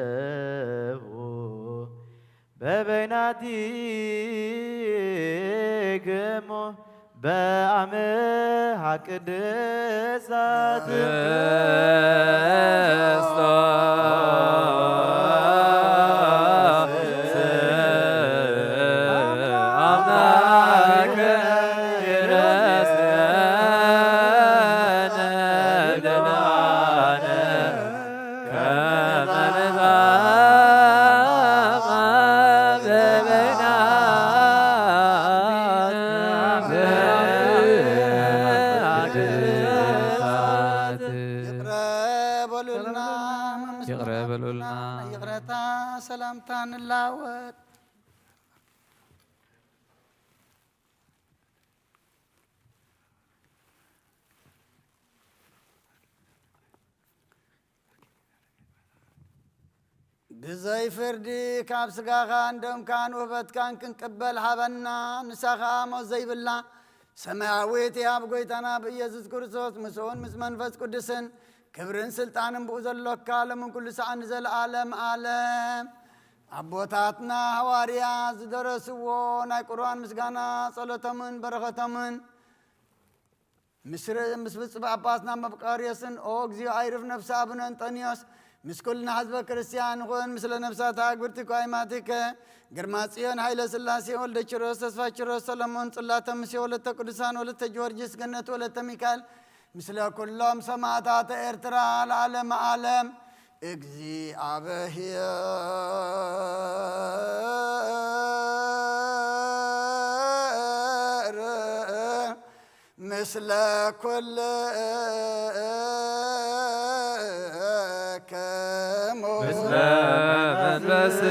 ተአምሁ በበይናቲክሙ በአምሃ ቅድሳት ይቅረታ ሰላምታ ንላወጥ ብዘይ ፍርዲ ካብ ስጋኻ እንደምካን ውህበትካን ክንቅበል ሃበና ንሳኻ ሞት ዘይብላ ሰማያዊት ኣብ ጎይታና ብኢየሱስ ክርስቶስ ምስኡን ምስ መንፈስ ቅዱስን ክብርን ስልጣንን ብኡ ዘሎካ ለምን ኩሉ ሰዓት ንዘለዓለም ዓለም አቦታትና ሐዋርያ ዝደረስዎ ናይ ቁርባን ምስጋና ጸሎቶምን በረኸቶምን ምስ ብጽባ ጳጳስና መፍቃርዮስን ኦ እግዚኦ አይርፍ ነፍሳ አቡነ አንጦንዮስ ምስ ኩልና ሕዝበ ክርስቲያን ይኹን ምስለ ነፍሳት አግብርቲ ኳይማቲከ ግርማ ጽዮን ኃይለ ሥላሴ ወልደ ኪሮስ ተስፋ ኪሮስ ሰሎሞን ጽላተ ሙሴ ወለተ ቅዱሳን ወለተ ጊዮርጊስ ገነት ወለተ ሚካኤል ምስለ ኩሎም ሰማዕታተ ኤርትራ ለዓለመ ዓለም እግዚአብሔር ምስለ ኩልክሙ ምስለ መንፈስከ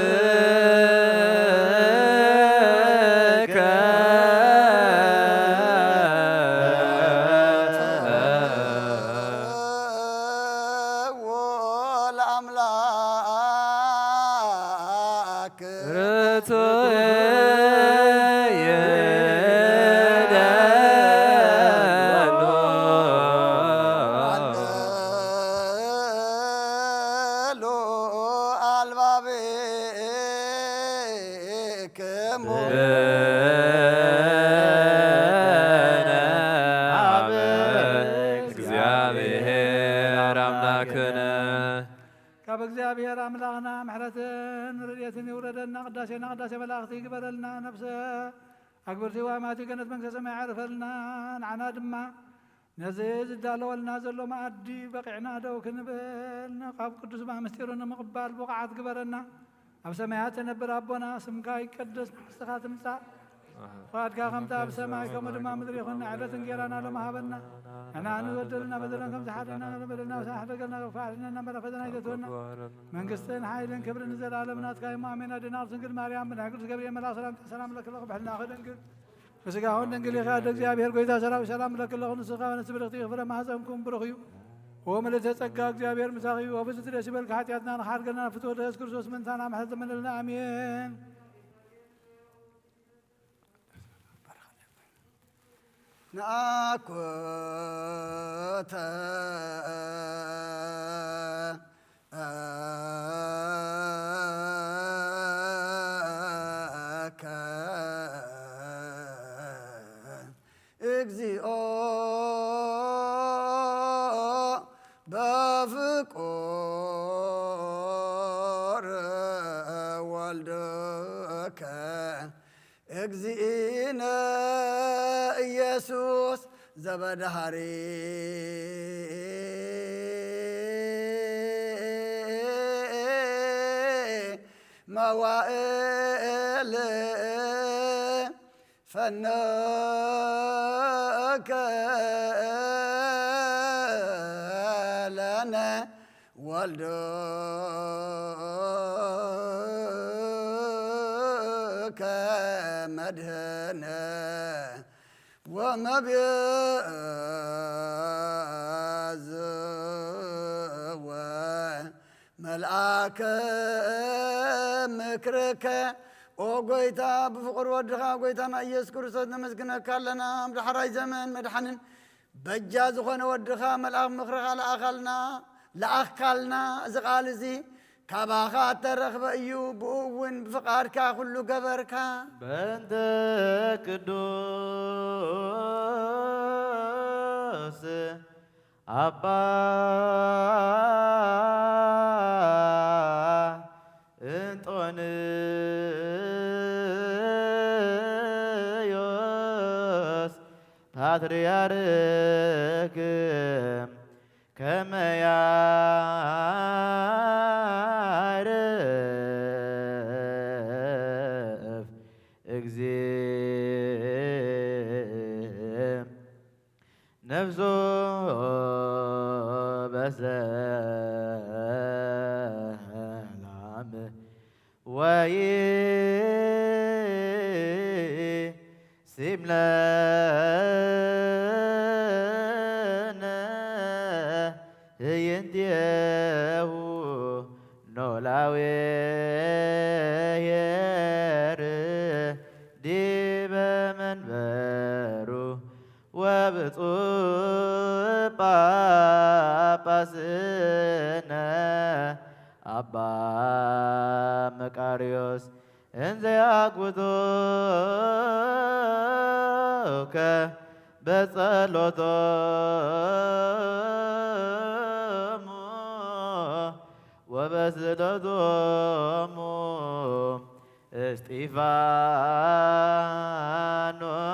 ወለአምላክ አለሉ አልባቤክሙ እግዚአብሔር አምላክነ ካብ እግዚአብሔር አምላክና ምሕረትን ረድኤትን ይውረደና ቅዳሴና ቅዳሴ መላእክቲ ይግበረልና ነፍሰ አግብርቲ ዋማቲ ገነት መንግሥተ ሰማይ ያዕርፈልና ንዓና ድማ ነዚ ዝዳለወልና ዘሎ መኣዲ በቂዕና ደው ክንብል ካብ ቅዱስ ምስጢሩ ንምቕባል ብቕዓት ግበረና ኣብ ሰማያት ተነብር ኣቦና ስምካ ይቀደስ መንግሥትካ ትምጻእ ፈቃድካ ከምታ ኣብ ሰማይ ከምኡ ድማ ምድሪ ይኹን ዕለት እንጀራና ሎሚ ሃበና ንሕና ንበደልና በደልና ከም ዝሓደና በደልና ሓደገልና ከፋዕልና በለ ፈተና ይተትወና መንግስትን ሓይልን ክብርን ንዘለኣለም ናትካ እሞ ኣሜን። ኣድናቅል ድንግል ማርያም ብናይ ቅዱስ ገብርኤል መልኣክ ሰላም ለክለ ብሕልና ክደንግል ብስጋሁን ድንግል ኢኻ ደግ እግዚኣብሔር ጎይታ ሰራዊት ሰላም ለክለኹ ንስኻ ነሲ ብርክቲ ፍረ ማህፀንኩም ብሩኽ እዩ ወምልዕተ ጸጋ እግዚአብሔር ምሳኺ እዩ ወብዝ ደስ ይበልካ ኃጢአትና ንኻድገና ፍትወተ ኢየሱስ ክርስቶስ ምንታና ምሕረት ዘመንልና አሜን። ንአኮተ እግዚኦ በፍቁር ወልድከ እግዚእነ ኢየሱስ ዘበዳህሪ መዋእል ፈነከ ለነ ወልድከ መድህነ ወመቤዝወ መልአከ ምክርከ ኦ ጎይታ ብፍቅር ወድኻ ጎይታና ኢየሱስ ክርስቶስ ነመስግነካ ኣለና። ምድሓራይ ዘመን መድሓንን በጃ ዝኾነ ወድኻ መልኣኽ ምክርኻ ለኣኽካልና እዚ ቃል እዚ ካባኻ እተረኽበ እዩ ብኡ እውን ብፍቓድካ ኩሉ ገበርካ በእንተ ቅዱስ አባ እንጦንዮስ ፓትርያርክ ከመ ያዕርፍ እግዚእ ነፍሶ በሰላም ወይሲም ለነ ህየንቲሁ ኖላዊ ኄር ዲበ መንበሩ ወብፁዕ ጳጳስነ አባ መቃርዮስ እንዘ ያግብቶከ በጸሎቶሙ ወበስእለቶሙ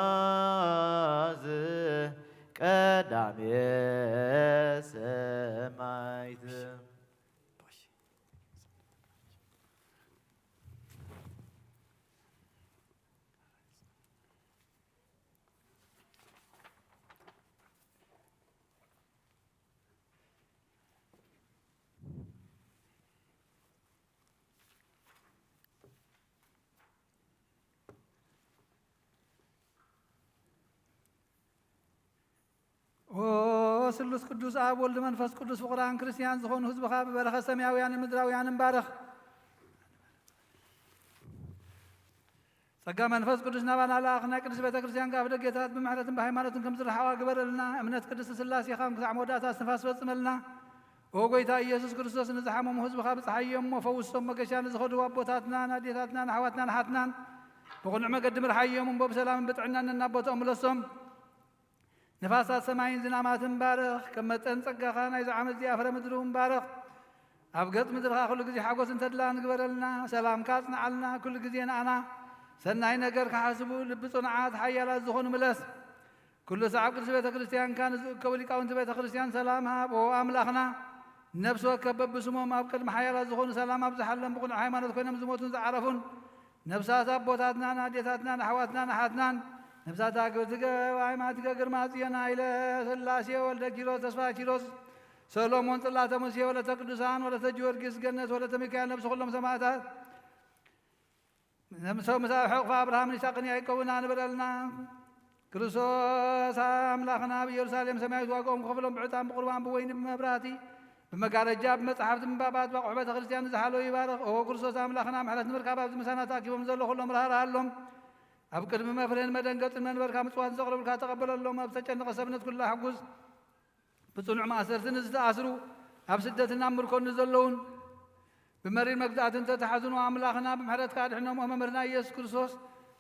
እስጢፋኖስ ቀዳሜ ሰማዕት ስሉስ ቅዱስ አብ ወልድ መንፈስ ቅዱስ ፍቁራን ክርስቲያን ዝኾኑ ህዝብኻ ብበረኸ ሰማያውያን ምድራውያንን ባረኽ። ጸጋ መንፈስ ቅዱስ ናባና ለኣኽ ናይ ቅዱስ ቤተ ክርስቲያን ካብ ደጌታት ብምሕረትን ብሃይማኖትን ከም ዝረሓዋ ግበረልና። እምነት ቅድስቲ ስላሴኻ ክሳዕ መወዳእታ እስትንፋስ ፈጽመልና። ኦ ጎይታ ኢየሱስ ክርስቶስ ንዝሓመሙ ህዝብኻ ብፀሓዮም ፈውሶም መገሻ ንዝኸዱ ኣቦታትናን ኣዴታትናን ኣሕዋትናን ሓትናን ብቕኑዕ መገዲ ምርሓዮም እምቦ ብሰላምን ብጥዕናን እናቦቶኦም ምለሶም። ነፋሳት ሰማይን ዝናማትን ባረኽ። ከም መጠን ጸጋኻ ናይ ዝዓመት እዚኣ ፍረ ምድሩ ባረኽ። ኣብ ገጽ ምድርኻ ኩሉ ግዜ ሓጎስን ተድላን ግበረልና። ሰላምካ ጽንዓልና ኩሉ ግዜ ንኣና ሰናይ ነገር ክሓስቡ ልቢ ጽኑዓት ሓያላት ዝኾኑ ምለስ። ኩሉ ሰዓብ ቅዱስ ቤተ ክርስቲያንካ ንዝእከቡ ሊቃውንቲ ቤተ ክርስቲያን ሰላም ሃብ። ኦ ኣምላኽና ነፍስ ወከበብ ብስሞም ኣብ ቅድሚ ሓያላት ዝኾኑ ሰላም ኣብ ዝሓለም ብቑኑዕ ሃይማኖት ኮይኖም ዝሞቱን ዝዓረፉን ነብሳት ኣቦታትናን ኣዴታትናን ኣሕዋትናን ኣሓትናን ነብሳት ሃይማኖትከ ግርማ ጽዮን ሃይለ ሥላሴ ወልደ ኪሮስ ተስፋ ኪሮስ ሰሎሞን ጽላተ ሙሴ ወለተ ቅዱሳን ወለተ ጊዮርጊስ ገነት ወለተ ሚካኤል ነብሲ ኩሎም ሰማዕታት ነምሰው ምሳብ ሕቑፋ አብርሃምን ይስሐቅን ያዕቆብን አንበለልና ክርስቶስ አምላኽና በኢየሩሳሌም ሰማያዊት ዋጋኦም ከፍሎም ብዕጣን ብቁርባን ብወይኒ ብመብራህቲ ብመጋረጃ ብመጽሓፍቲ ምንባባት ባቑሑ ቤተ ክርስቲያን ዝሓለዉ ይባርኽ ኦ ክርስቶስ ኣምላኽና ምሕረት ንምርካብ ኣብዚ ምሳና ተኣኪቦም ዘሎ ኩሎም ራህርሃሎም ኣብ ቅድሚ መፍርህን መደንገፅን መንበርካ ምጽዋትን ዘቕርብልካ ተቐበለሎም ኣብ ዝተጨነቐ ሰብነት ኩላ ሕጉዝ ብጽኑዕ ማእሰርትን ዝተኣስሩ ኣብ ስደትና ምርኮኑ ዘለውን ብመሪር መግዛእትን ተተሓዝኑ ኣምላኽና ብምሕረትካ ኣድሕኖም ኦ መምህርና ኢየሱስ ክርስቶስ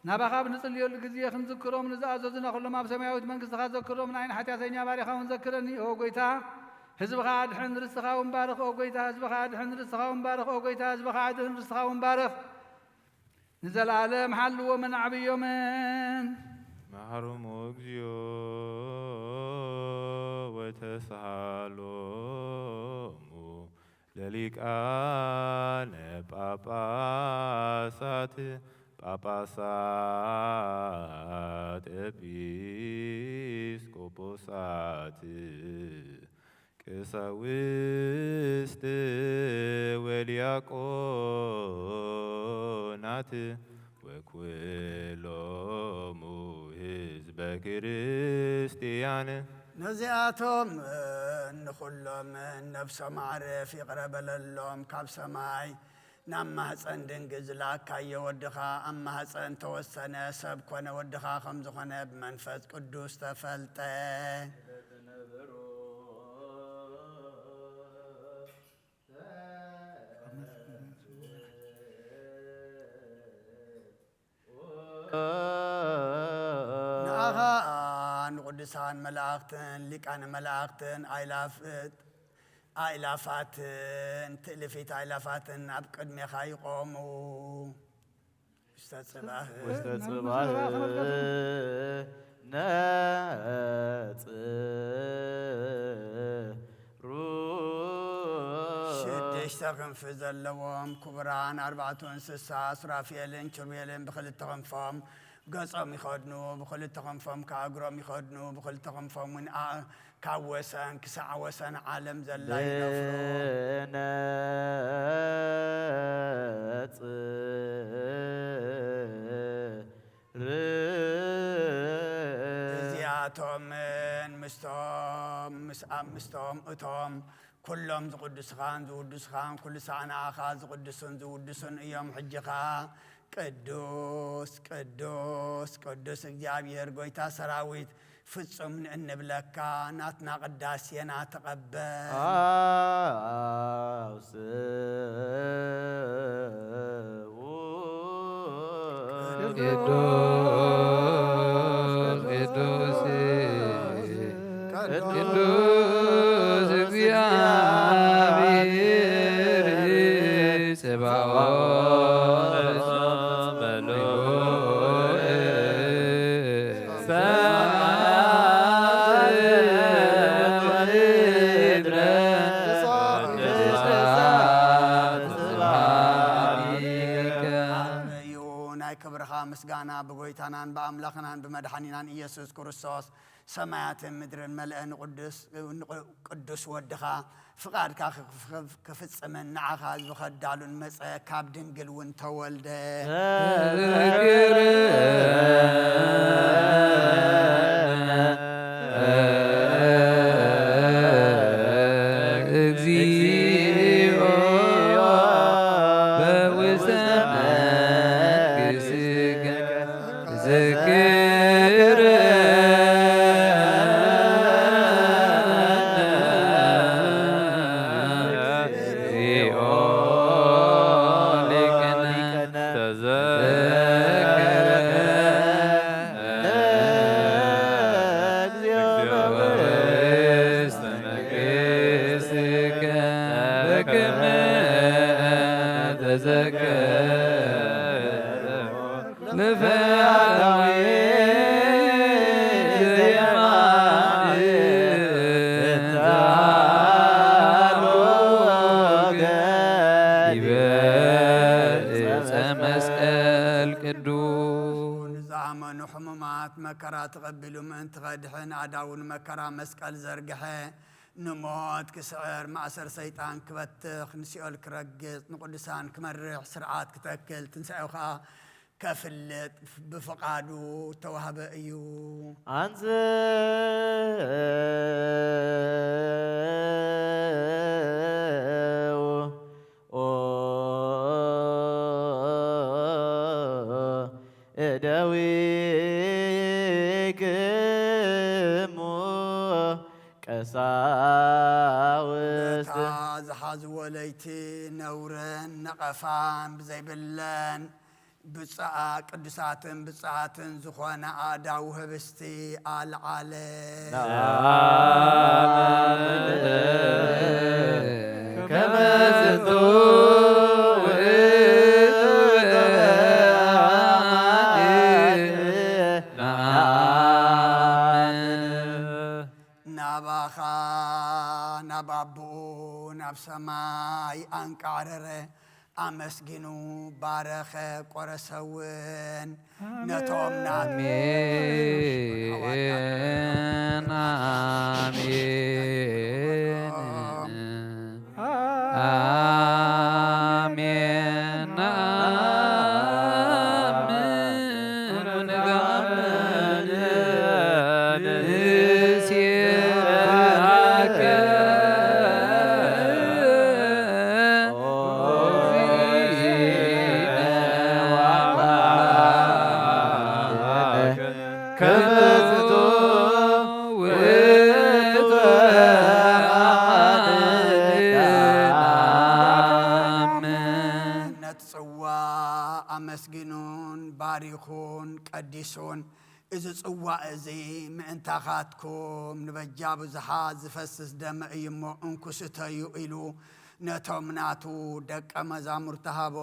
ናባኻ ብንጽልየሉ ግዜ ክንዝክሮም ንዝኣዘዙና ኩሎም ኣብ ሰማያዊት መንግስትኻ ዘክሮም ንዓይኒ ሓጢአተኛ ባሪኻ እውን ዘክረኒ ኦ ጎይታ ህዝብኻ ኣድሕን ርስትኻ እውን ባርኽ ኦ ጎይታ ህዝብኻ ኣድሕን ርስትኻ እውን ባርኽ ኦ ጎይታ ህዝብኻ ኣድሕን ርስትኻ እውን ባርኽ ንዘለዓለም ሓልዎምን ዓብዮምን መሃሮሙ እግዚኦ ወተሳሃሎሙ ለሊቃነ ጳጳሳት ጳጳሳት ኤጲስቆጶሳት ቀሳውስት ወዲያቆናት ወኩሎሙ ህዝበ ክርስቲያን ነዚኣቶም ንኹሎም ነብሶም ዓርፍ ይቕረበለሎም ካብ ሰማይ ናብ ማህፀን ድንግል ዝለኣካዮ ወድኻ ኣብ ማህፀን ተወሰነ ሰብ ኮነ ወድኻ ከም ዝኾነ ብመንፈስ ቅዱስ ተፈልጠ ንኣኻ ንቅዱሳን መላእኽትን ሊቃነ መላእኽትን ኣእላፋትን ትእልፊት ኣእላፋትን ኣብ ቅድሜኻ ይቆሙ ውስተ ጽባህ ነጽሩ ሽዱሽተ ክንፊ ዘለዎም ክቡራን ኣርባዕቱ እንስሳ ሱራፌልን ኪሩቤልን ብክልተ ክንፎም ገጾም ይኸድኑ ብክልተ ክንፎም ካብ እግሮም ይኸድኑ ብክልተ ክንፎም እውን ካብ ወሰን ክሳዕ ወሰን ዓለም ዘላ ይነፍሩ እዚኣቶምን ምስቶም እቶም ኩሎም ዝቅዱስኻን ዝውድስኻን ኩሉ ሳዕ ንኣኻ ዝቅድሱን ዝውድሱን እዮም ሕጂኻ ቅዱስ ቅዱስ ቅዱስ እግዚኣብሔር ጎይታ ሰራዊት ፍጹም እንብለካ ናትና ቅዳሴና ተቐበል ቅዱስ እግዚአብሔር ጽባኦት ምስጋና ብጎይታናን ብኣምላኽናን ብመድሓኒናን ኢየሱስ ክርስቶስ ሰማያትን ምድርን መልአ ቅዱስ ወድኻ ፍቓድካ ክፍጽምን ንዓኻ ዝኸዳሉን መፀ ካብ ድንግል እውን ተወልደ مكرا تقبلوا من تغدحن عداون مكرا مسكال زرقحه نموت كسعر معسر سيطان كبتخ نسيول كرقص نقدسان كمرح سرعات كتأكل تنسعوخا كفلت بفقادو توهب ايو زحاز وليتي نورن نقفان بزي بلن بصعا قدساتن بصعاتن زخوانا عادا وهبستي العالم كما زدو نبابو ناب سماي انقارره أمسجنو بارخ قرسوين نتومنا آمين آمين باريخون قديسون إذا صواء زي معنتاخاتكم نبجاب زحاز فسس دم يمو انكستيو إلو نتومناتو دك مزامر تهابو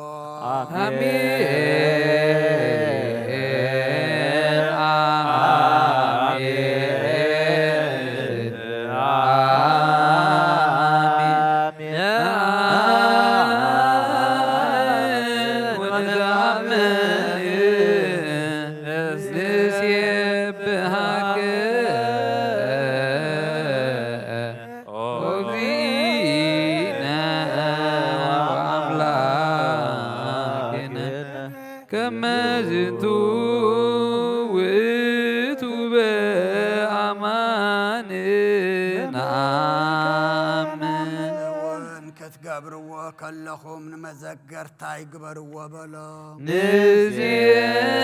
كلهم نمزجر تايجبر وبلا نزيان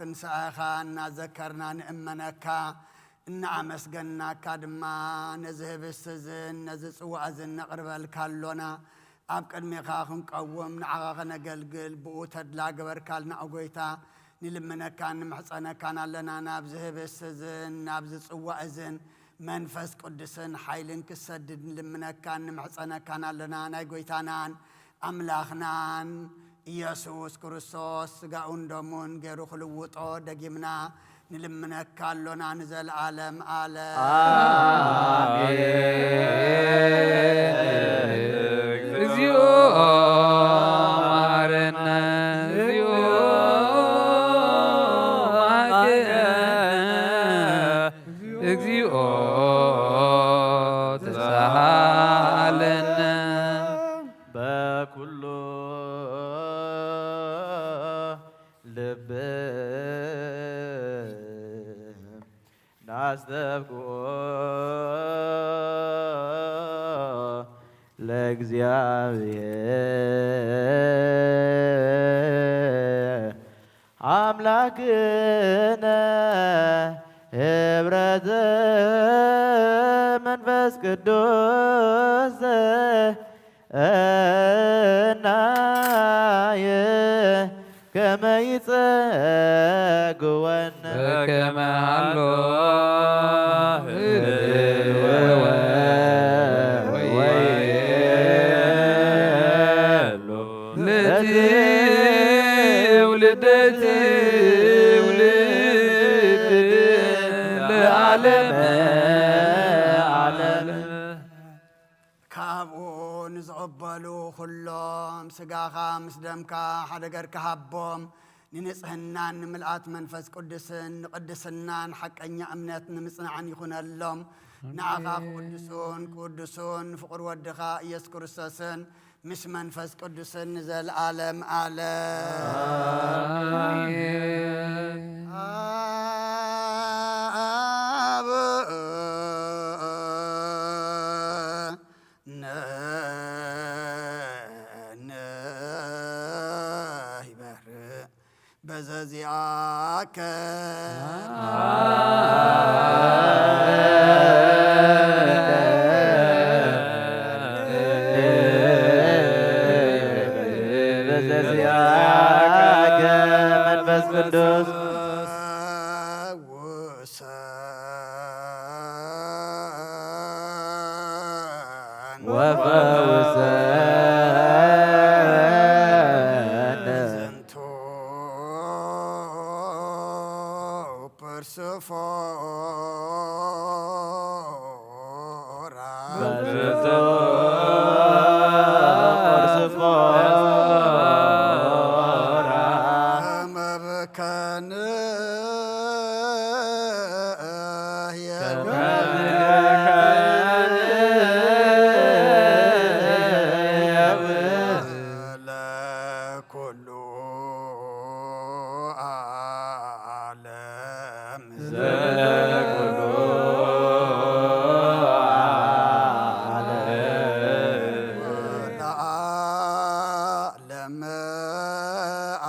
تنساخان ذكرنا نأمنكا نعمس جنا كادما نزهب السزن نزس وعزن نقرب الكالونا أبكر ميخاخن قوم نعاغنا قلقل بوتد لا قبر كالنا أقويتا نلمنكا نمحصنا كان لنا نابزهب السزن نابزس وعزن منفس قدسن حيلن كسدد نلمنكا نمحصنا كان لنا ناقويتانان أملاخنان ኢየሱስ ክርስቶስ ስጋውን ደሙን ገሩ خلوጦ ደጊምና ንልምነክ ካሎና ንዘለዓለም አለ አሜን እግዚኦ ማረነ እግዚኦ ማረነ እግዚኦ ተሳሃለነ በኩሉ ልብ ናስተብኩ እግዚአብሔር አምላክነ ኅብረተ መንፈስ ቅዱስ እናየ ከመ ይጸግወነ በከመ ሀሎ ለትውልደ ትውልድ ለዓለመ ዓለም ካብኡ ንዝቕበሉ ኩሎም ስጋኻ ምስ ደምካ ሓደ ገርካ ሃቦም ንንጽህናን ንምልኣት መንፈስ ቅዱስን ንቅድስናን ሓቀኛ እምነት ንምጽናዕን ይኹነሎም ንዓኻ ቅዱሱን ቅዱሱን ፍቁር ወድኻ ኢየሱስ ክርስቶስን ምስ መንፈስ ቅዱስን ንዘለዓለም ዓለም አብ ነይበር በዘዚአከ በዘዚአከ መንፈስ ቅዱስ ወፈውሰነ ዝንቱ ፐርስፎራ በዝቶ ፐርስፎራ መብከን ለኩሉ ዓለም ዘለኩሉ ለዓለመ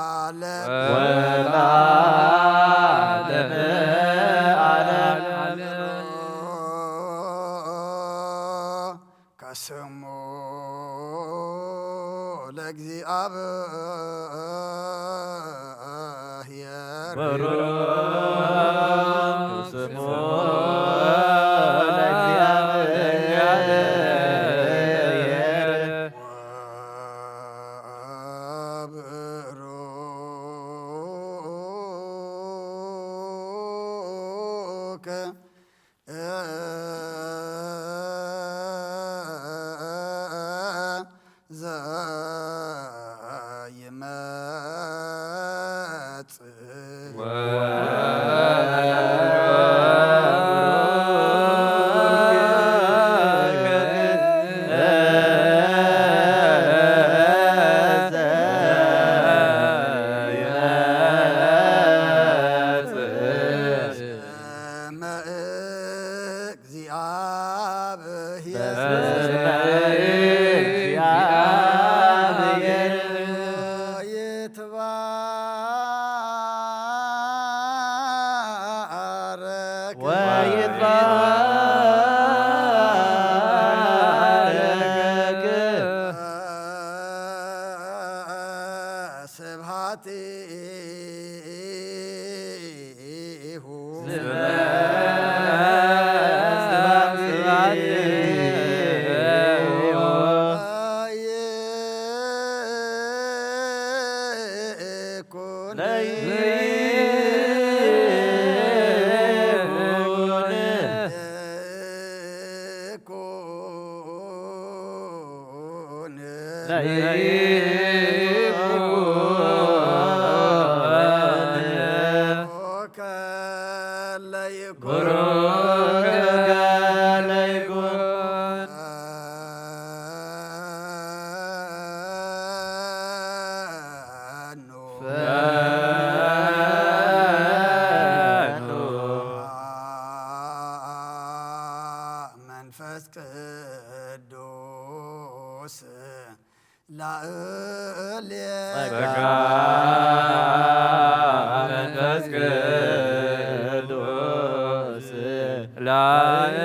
ዓለም ወለዓለመ ዓለም ከስሙ ለእግዚአብሔር ብሩክ ስሙ ለእግዚአብሔር ወብሩክ ዘይመጽእ ስመ እግዚአብሔር ይትባረክ ወይትባረክ ስብሐቲሁ ይኩን ይኩን ወከለ ይኩን መንፈስ ቅዱስ ጸጋ መንፈስ ቅዱስ ላዕል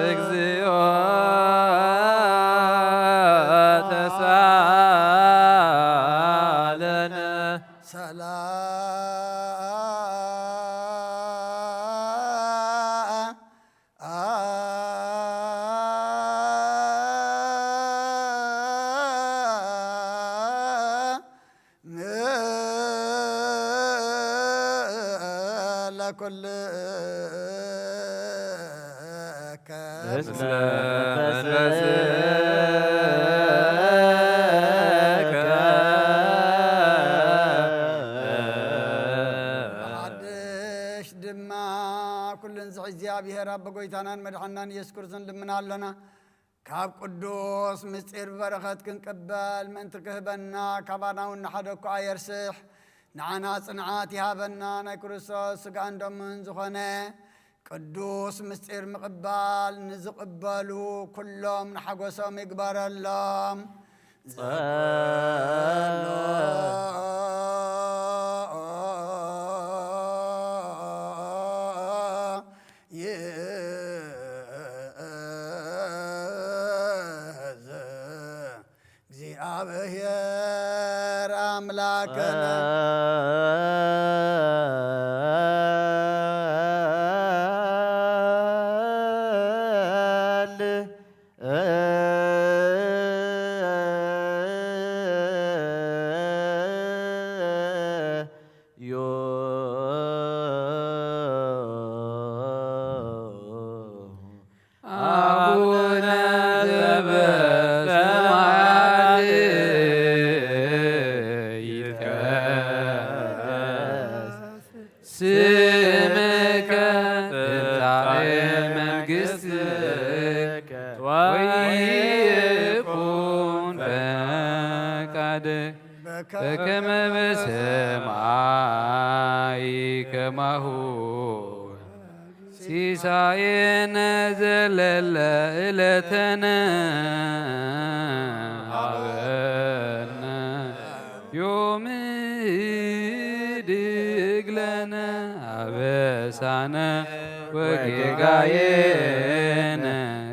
እግዚኦ ተሳለነ ምስለ መንፈስከ ሓድሽ ድማ ኩልን ዝሕ እግዚኣብሔር ኣብ ጎይታናን መድሓናን ኢየሱስ ክርስቶስ ልምና ኣለና ካብ ቅዱስ ምስጢር በረኸት ክንቅበል ምእንቲ ክህበና ካባና እውን ሓደ እኳ የርስሕ ንዓና ጽንዓት ይሃበና ናይ ክርስቶስ ስጋን ደምን ዝኾነ ቅዱስ ምስጢር ምቕባል ንዝቕበሉ ኩሎም ንሓጐሶም ይግበረሎም እግዚአብሔር አምላክነ አቡነ ዘበሰማያት ይትቀደስ ስምከ ትምጻእ መንግሥትከ ወይኩን ፈቃድከ በከመ በሰማይ ከማሁ ሲሳየነ ዘለለ ዕለተነ ሀበነ ዮም ህድግ ለነ አበሳነ ወጌጋየነ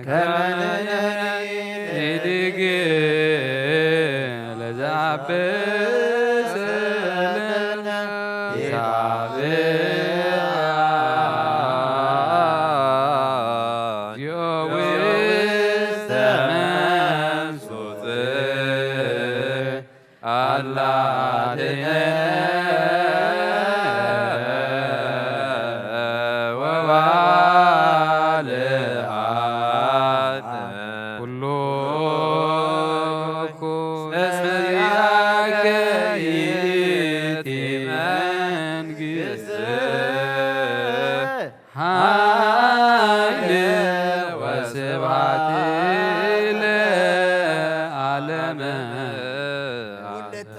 ከመ ንህድግ ለዘአበሰ ለነ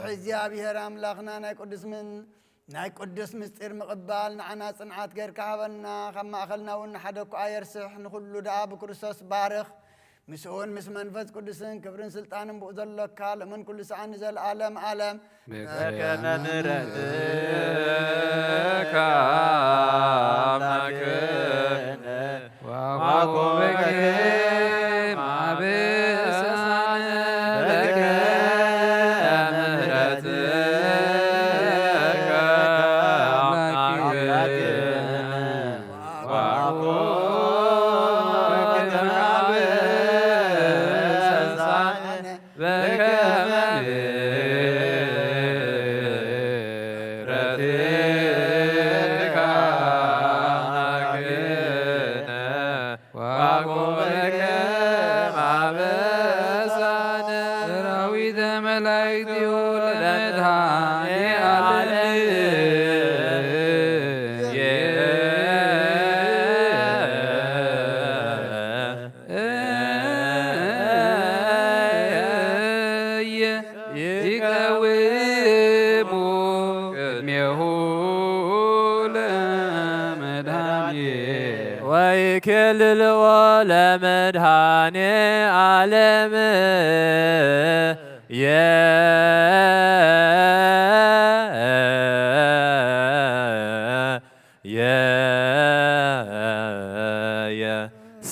እግዚአብሔር አምላኽና ናይ ቅዱስ ምስጢር ምቕባል ንዓና ጽንዓት ጌርካ ሃበና ካብ ማእኸልና እውን ሓደ እኳ የርስሕ ንኹሉ ደኣ ብክርስቶስ ባርኽ ምስኡን ምስ መንፈስ ቅዱስን ክብርን ስልጣንን ብኡ ዘሎካ ለመን ኩሉ ሰዓን ዘለዓለም ዓለም በከመ ምሕረትከ አምላክነ ወኮበከ ማበሳነ ንኬልልዎ ለመድኃኔ ዓለም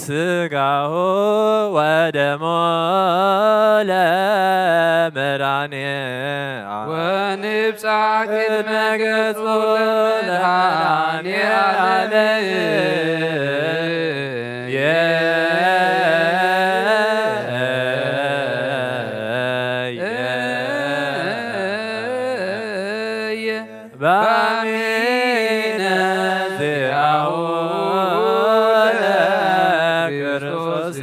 ስጋሁ ወደሞ ለመድኃኔ ወንብጻሕ ቅድመ ገጹ ለመድኃኔ ባሚነ ዚአሁ ለክርስቶስ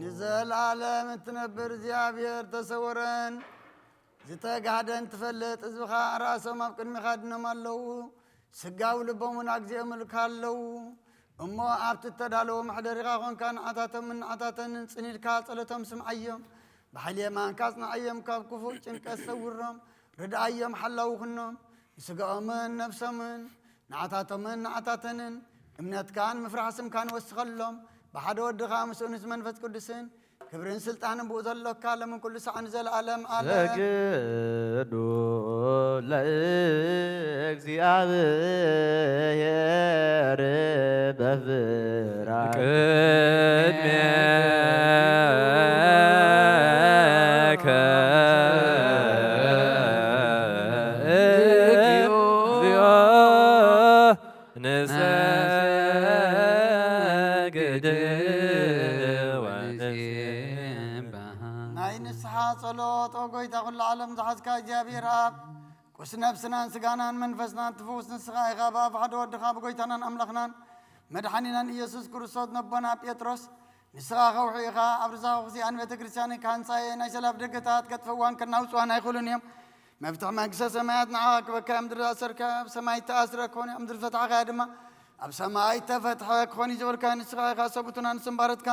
ንዘለዓለም እትነብር እግዚአብሔር ተሰውረን ዝተጋህደን ትፈልጥ ህዝብኻ ራሶም ኣብ ቅድሚኻ ድኖም ኣለዉ ስጋው ልቦምን ኣግዚኦም ምልካ ኣለዉ እሞ ኣብቲ እተዳለዎ ማሕደሪኻ ኾንካ ንዓታቶምን ንዓታተንን ጽኒድካ ጸሎቶም ስምዓዮም ብሓይሊ የማንካ ጽንዓዮም ካብ ክፉእ ጭንቀት ሰውሮም ርድኣዮም ሓላው ኩኖም ንስጋኦምን ነፍሶምን ንዓታቶምን ንዓታተንን እምነትካን ምፍራሕ ስምካን ወስኸሎም ብሓደ ወድኻ ምስኡ ንስ መንፈስ ቅዱስን ክብርን ስልጣንን ብኡ ዘሎካ ለምን ኩሉ ሰዓት ንዘለዓለም ኣለም ሰግዱ ለእግዚአብሔር በፍርሃት ቅድሜከ እግዚኦ ንሰግድ ናይ ንስሓ ጸሎት ኦ ጐይታ ኩሉ ዓለም ዝሓዝካ እግዚኣብሔር ኣብ ቁስ ነብስናን ስጋናን መንፈስናን ትፍውስ ንስኻ ኢኻ ብኣብ ሓደ ወድኻ ብጐይታናን ኣምላኽናን መድሓኒናን ኢየሱስ ክርስቶስ ነቦና ጴጥሮስ ንስኻ ኸውሒ ኢኻ ኣብ ርዛኹ ኽዚኣን ቤተ ክርስቲያን ካንጻየ ናይ ሰላም ደገታት ከጥፍዋን ከናውፅዋን ኣይኽእሉን እዮም መፍትሒ መንግስተ ሰማያት ንዓኻ ክበካ ኣብ ምድሪ ኣሰርከ ኣብ ሰማይ ተኣስረ ክኾን ኣብ ምድሪ ፈትሐኻ ድማ ኣብ ሰማይ ተፈትሐ ክኾን እዩ ዝበልካ ንስኻ ኢኻ ሰቡቱና ንስምባረትካ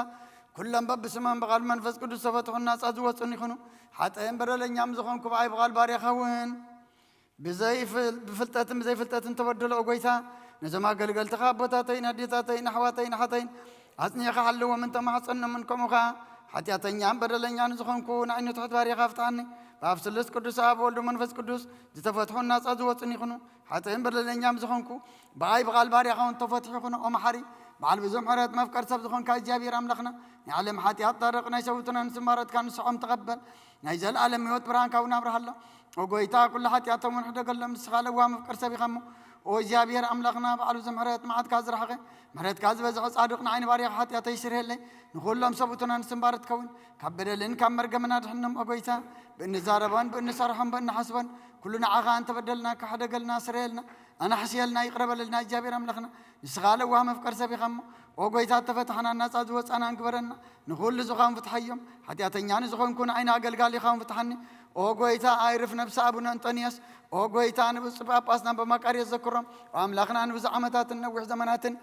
ኩሎም በብስመን ብቓል መንፈስ ቅዱስ ተፈትሑን ናጻ ዝወፁን ይኹኑ ሓጥእን በደለኛም ዝኾንኩ ብዓይ ብቓል ባርያኻ እውን ብፍልጠትን ብዘይፍልጠትን ተበደሎ ጐይታ ነዞም ኣገልገልትኻ ኣቦታተይን ኣዴታተይን ኣሕዋተይን ኣሓተይን ኣጽኒዕኻ ሓለዎምን ተማሕፀኖምን ከምኡ ከዓ ሓጢኣተኛን በደለኛን ዝኾንኩ ንዓይነ ትሑት ባርያኻ ፍትሓኒ ብኣብ ስሉስ ቅዱስ ኣብ ወልዱ መንፈስ ቅዱስ ዝተፈትሑን ናጻ ዝወፅን ይኹኑ ሓጥእን በደለኛም ዝኾንኩ ብዓይ ብቓል ባርያኻ እውን ተፈትሑ ይኹኑ ኦ መሓሪ በዓል ብዙሕ ምሕረት መፍቀር ሰብ ዝኾንካ እግዚኣብሔር ኣምላኽና ናይ ዓለም ሓጢኣት ጣርቕ ናይ ሰውትና ንስማረትካ ንስዖም ተቐበል ናይ ዘለኣለም ህይወት ብርሃንካ እውን ኣብርሃሎ ኦ ጐይታ ኩሉ ሓጢኣቶም እውን ሕደገሎም ንስኻ ለዋ መፍቀር ሰብ ኢኻ እሞ ኦ እግዚኣብሔር ኣምላኽና በዓል ብዙሕ ምሕረት መዓትካ ዝረኸ ምሕረትካ ዝበዝሖ ጻድቕ ንዓይኒ ባርያኻ ሓጢኣተይ ይስርየለይ ንኹሎም ሰብኡትና ንስምባር ትከውን ካብ በደልን ካብ መርገምን ኣድሕኖም ኦ ጐይታ ብእንዛረቦን ብእንሰርሖን ብእንሓስቦን ኩሉ ንዓኻ እንተበደልና ካሕደገልና ስረየልና ኣናሕስየልና ይቕረበለልና እግዚኣብሔር ኣምላኽና ንስኻ ለዋ መፍቀር ሰብ ኢኻ እሞ ኦ ጐይታ ተፈትሐና ናጻ ዝወፃና እንግበረና ንኹሉ ዝኾን ፍትሐዮም ሓጢኣተኛ ንዝኾንኩ ንዓይኒ ኣገልጋሊ ኢኻውን ፍትሐኒ ኦ ጐይታ ኣይርፍ ነብሲ ኣቡነ አንጦንያስ ኦ ጐይታ ንብፁዕ ጳጳስና በማቃርዮስ ዘክሮም ኣምላኽና ንብዙሕ ዓመታትን ነዊሕ ዘመናትን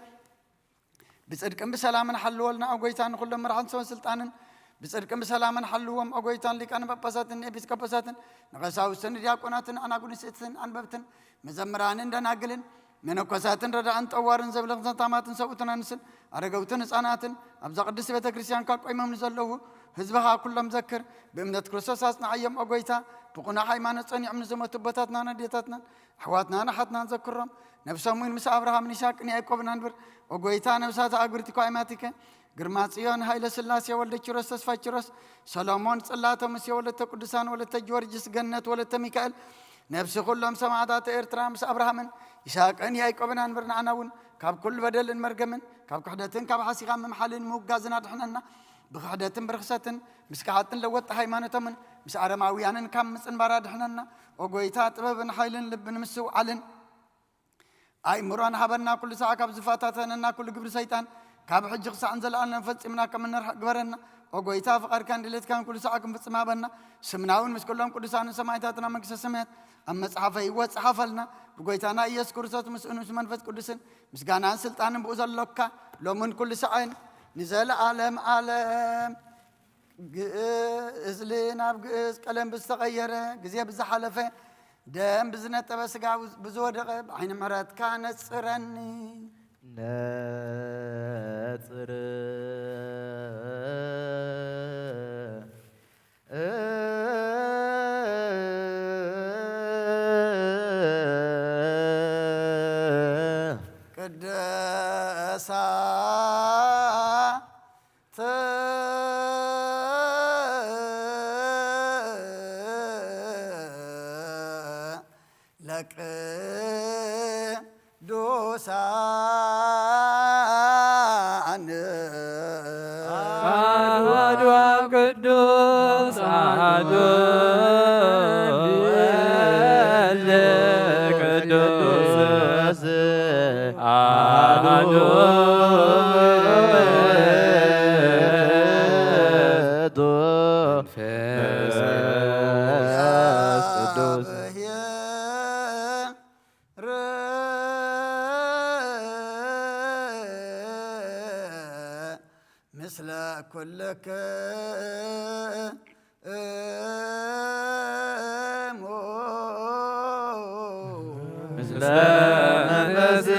ብጽድቅን ብሰላምን ሓልወልና ኦ ጐይታ ንኹሎም መራሕን ሰበን ስልጣንን ብጽድቅን ብሰላምን ሓልዎም ኦ ጐይታ ሊቃነ ጳጳሳትን ኤጲስቆጶሳትን ንቐሳውስትን ዲያቆናትን ኣናጉንስትን ኣንበብትን መዘምራንን ደናግልን መነኮሳትን ረዳእን ጠዋርን ዘብለኽትን ታማትን ሰብኡትን ኣንስን ኣረገውትን ህፃናትን ኣብዛ ቅድስቲ ቤተ ክርስቲያን ካልቆይሞም ንዘለዉ ህዝብኻ ኩሎም ዘክር ብእምነት ክርስቶስ ኣጽናዓዮም ኦ ጐይታ ብቑናዕ ሃይማኖት ጸኒዖም ንዝሞቱ ቦታትናን ኣዴታትናን ኣሕዋትናን ኣሓትናን ዘክሮም ነብሶም እውን ምስ ኣብርሃም ይስሐቅን ያዕቆብን ኣንብር ኦ ጐይታ ነብሳት ኣጉርቲ ኳይማቲከ ግርማ ጽዮን ሃይለ ስላሴ ወልደ ኪሮስ ተስፋ ኪሮስ ሰሎሞን ጽላቶ ምስ ወለተ ቅዱሳን ወለተ ጊዮርጊስ ገነት ወለተ ሚካኤል ነብሲ ኩሎም ሰማዕታት ኤርትራ ምስ ኣብርሃምን ይስሐቅን ያዕቆብን ኣንብር ንዓና እውን ካብ ኩሉ በደልን መርገምን ካብ ክሕደትን ካብ ሓሲኻ ምምሓልን ምውጋዝን ኣድሕነና ብክሕደትን ብርክሰትን ምስ ካሓትን ለወጥ ሃይማኖቶምን ምስ ኣረማውያንን ካብ ምፅንባር ኣድሕነና ኦ ጐይታ ጥበብን ሓይልን ልብን ምስውዓልን ኣእምሮን ሃበና ኩሉ ሰዓ ካብ ዝፋታተነና ኩሉ ግብሪ ሰይጣን ካብ ሕጂ ክሳዕ ዘለኣና ፈጺምና ከም እንርሕቕ ግበረና ወጎይታ ፍቓድካን ድሌትካን ኩሉ ሰዓት ክንፍጽም ሃበና ስምና እውን ምስ ኩሎም ቅዱሳን ሰማዕታትና መንግስተ ሰማያት ኣብ መጽሓፈ ሕይወት ጽሓፈልና ብጎይታና ኢየሱስ ክርስቶስ ምስ ምስ መንፈስ ቅዱስን ምስጋናን ስልጣንን ብኡ ዘሎካ ሎምን ኩሉ ሰዓን ንዘለዓለም ዓለም ግእዝ ናብ ግእዝ ቀለም ብዝተቐየረ ግዜ ብዝሓለፈ ደም ብዝነጠበ ስጋ ብዝወደቐ ብዓይኒ ምሕረትካ ነጽረኒ ነጽር ቅድሳት ለቅዱሳን አሐዱ አብ ቅዱስ አሐዱ ወልድ ቅዱስ አሐዱ መንፈስ ቅዱስ ምስለ ኩልክ ምስለ መንፈስከ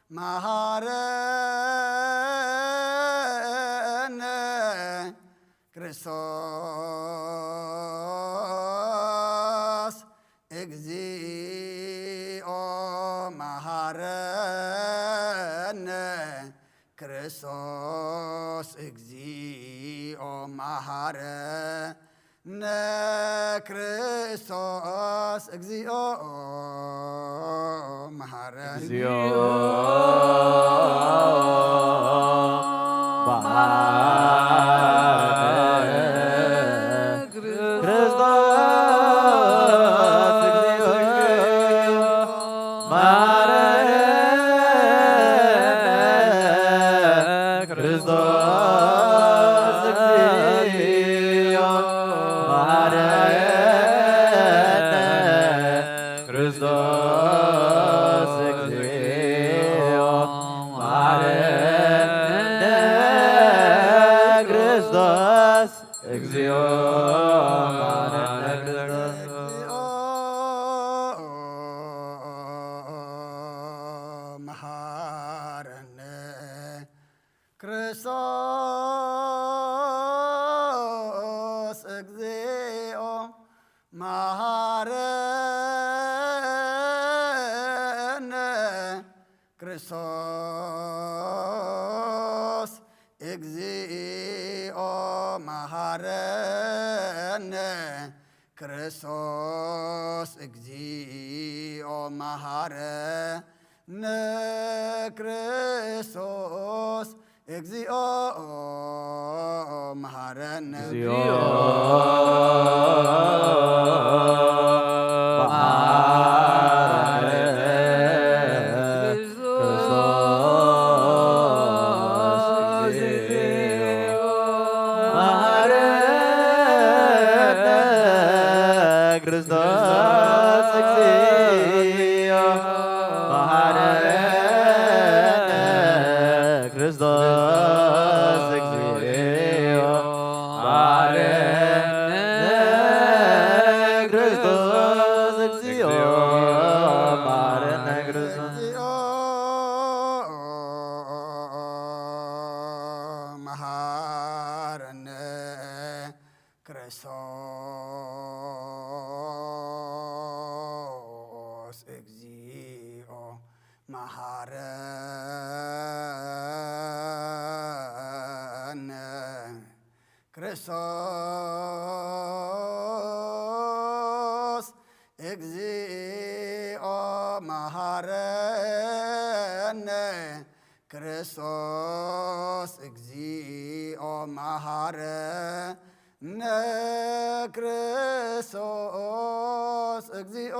መሐረነ መሐረነ ክርስቶስ እግዚኦ መሐረነ ክርስቶስ እግዚኦ መሐረነ ክርስቶስ እግዚኦ መሐረነ ክርስቶስ እግዚኦ መሐረነ መሐረነ ክርስቶስ እግዚኦ መሐረነ ክርስቶስ እግዚኦ መሐረነ ክርስቶስ እግዚኦ መሐረነ ክርስቶስ እግዚኦ መሐረነ መሐረነ ክርስቶስ እግዚኦ መሐረነ ክርስቶስ እግዚኦ መሐረነ ክርስቶስ እግዚኦ መሐረነ ክርስቶስ እግዚኦ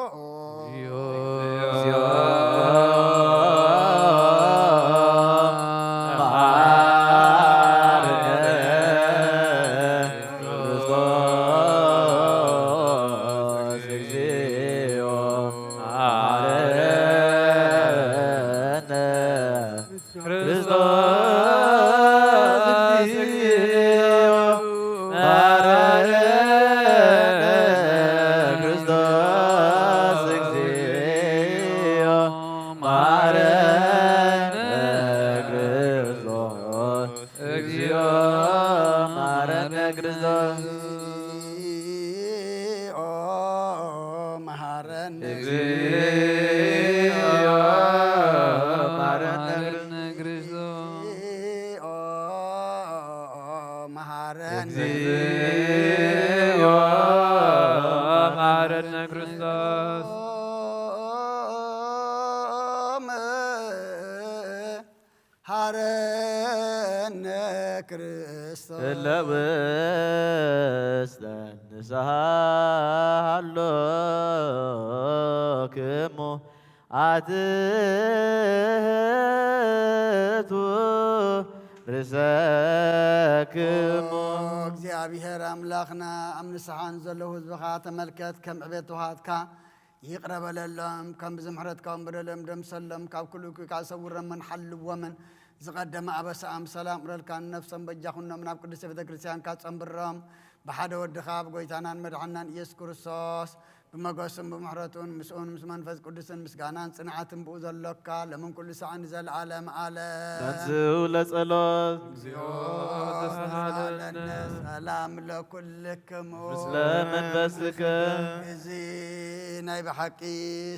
Mare ወሳሃሎክሙ አትቱ ርእሰክሙ እግዚአብሔር አምላኽና ኣብ ንስሓን ዘለዉ ህዝብኻ ተመልከት ከም ዕቤት ውሃትካ ይቕረበለሎም ከም ብዝምሕረትካውን በደሎም ደምሰሎም ካብ ኩሉ ካ ሰውረምን ሓልዎምን ዝቐደመ ኣበሳኦም ሰላም ቁረልካ ነፍሶም በጃኹኖም ናብ ቅዱስ ቤተ ክርስቲያንካ ጸንብሮም ብሓደ ወድኻ ብጎይታናን መድሓናን ኢየሱስ ክርስቶስ ብመገሱን ብምሕረቱን ምስኡን ምስ መንፈስ ቅዱስን ምስጋናን ጽንዓትን ብኡ ዘሎካ ለምን ኩሉ ሰዓን ዘለዓለም ዓለም ተንሥኡ ለጸሎት እግዚኦ ተሳሃለነ ሰላም ለኩልክሙ ምስለ መንፈስከ እዚ ናይ ብሓቂ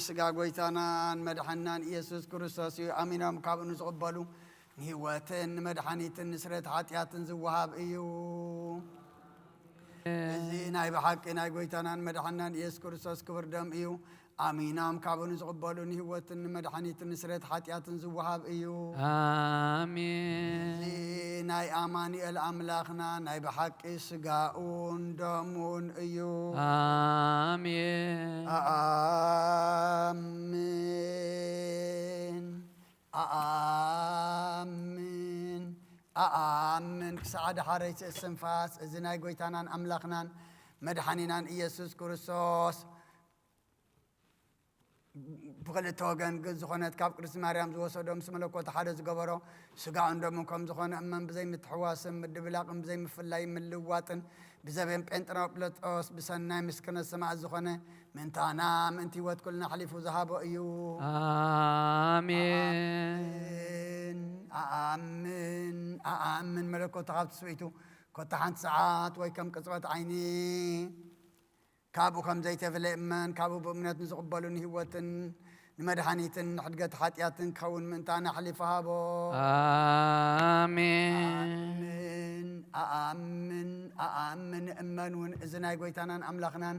ስጋ ጎይታናን መድሓናን ኢየሱስ ክርስቶስ እዩ ኣሚኖም ካብኡ ንዝቕበሉ ንህይወትን ንመድሓኒትን ንስረት ሓጢኣትን ዝወሃብ እዩ እዚ ናይ ብሓቂ ናይ ጎይታናን መድሓናን ኢየሱስ ክርስቶስ ክብር ደም እዩ ኣሚኖም ካብኡ ንዝቕበሉ ንህይወትን ንመድሓኒትን ንስረት ሓጢኣትን ዝወሃብ እዩ አሜን እዚ ናይ ኣማኒኤል ኣምላኽና ናይ ብሓቂ ስጋኡን ደሙን እዩ አሜን ኣሜን ኣሜን ኣሜን ክሳዕዳ ሓረይቲ እስንፋስ እዚ ናይ ጎይታናን ኣምላኽናን መድሓኒናን ኢየሱስ ክርስቶስ ብክልተ ወገን ዝኾነት ካብ ቅድስቲ ማርያም ዝወሰዶ ምስ መለኮት ሓደ ዝገበሮ ስጋኡን ደሙን ከም ዝኾነ እመን ብዘይምትሕዋስን ምድብላቕን ብዘይምፍላይ ምልዋጥን ብዘበን ጴንጤናጵሎጦስ ብሰናይ ምስክርነት ሰማዕት ዝኾነ ምንታና ምእንቲ ህይወት ኩልና ሓሊፉ ዝሃቦ እዩ አሜን ኣኣምን ኣኣምን መለኮት ካብ ትስቢቱ ኮታ ሓንቲ ሰዓት ወይ ከም ቅፅበት ዓይኒ ካብኡ ከም ዘይተፈለ እመን ካብኡ ብእምነት ንዝቕበሉ ንህይወትን ንመድሓኒትን ንሕድገት ሓጢኣትን ክኸውን ምእንታና ሓሊፉ ሃቦ አሜን ኣኣምን ኣኣምን እመን እውን እዚ ናይ ጎይታናን ኣምላኽናን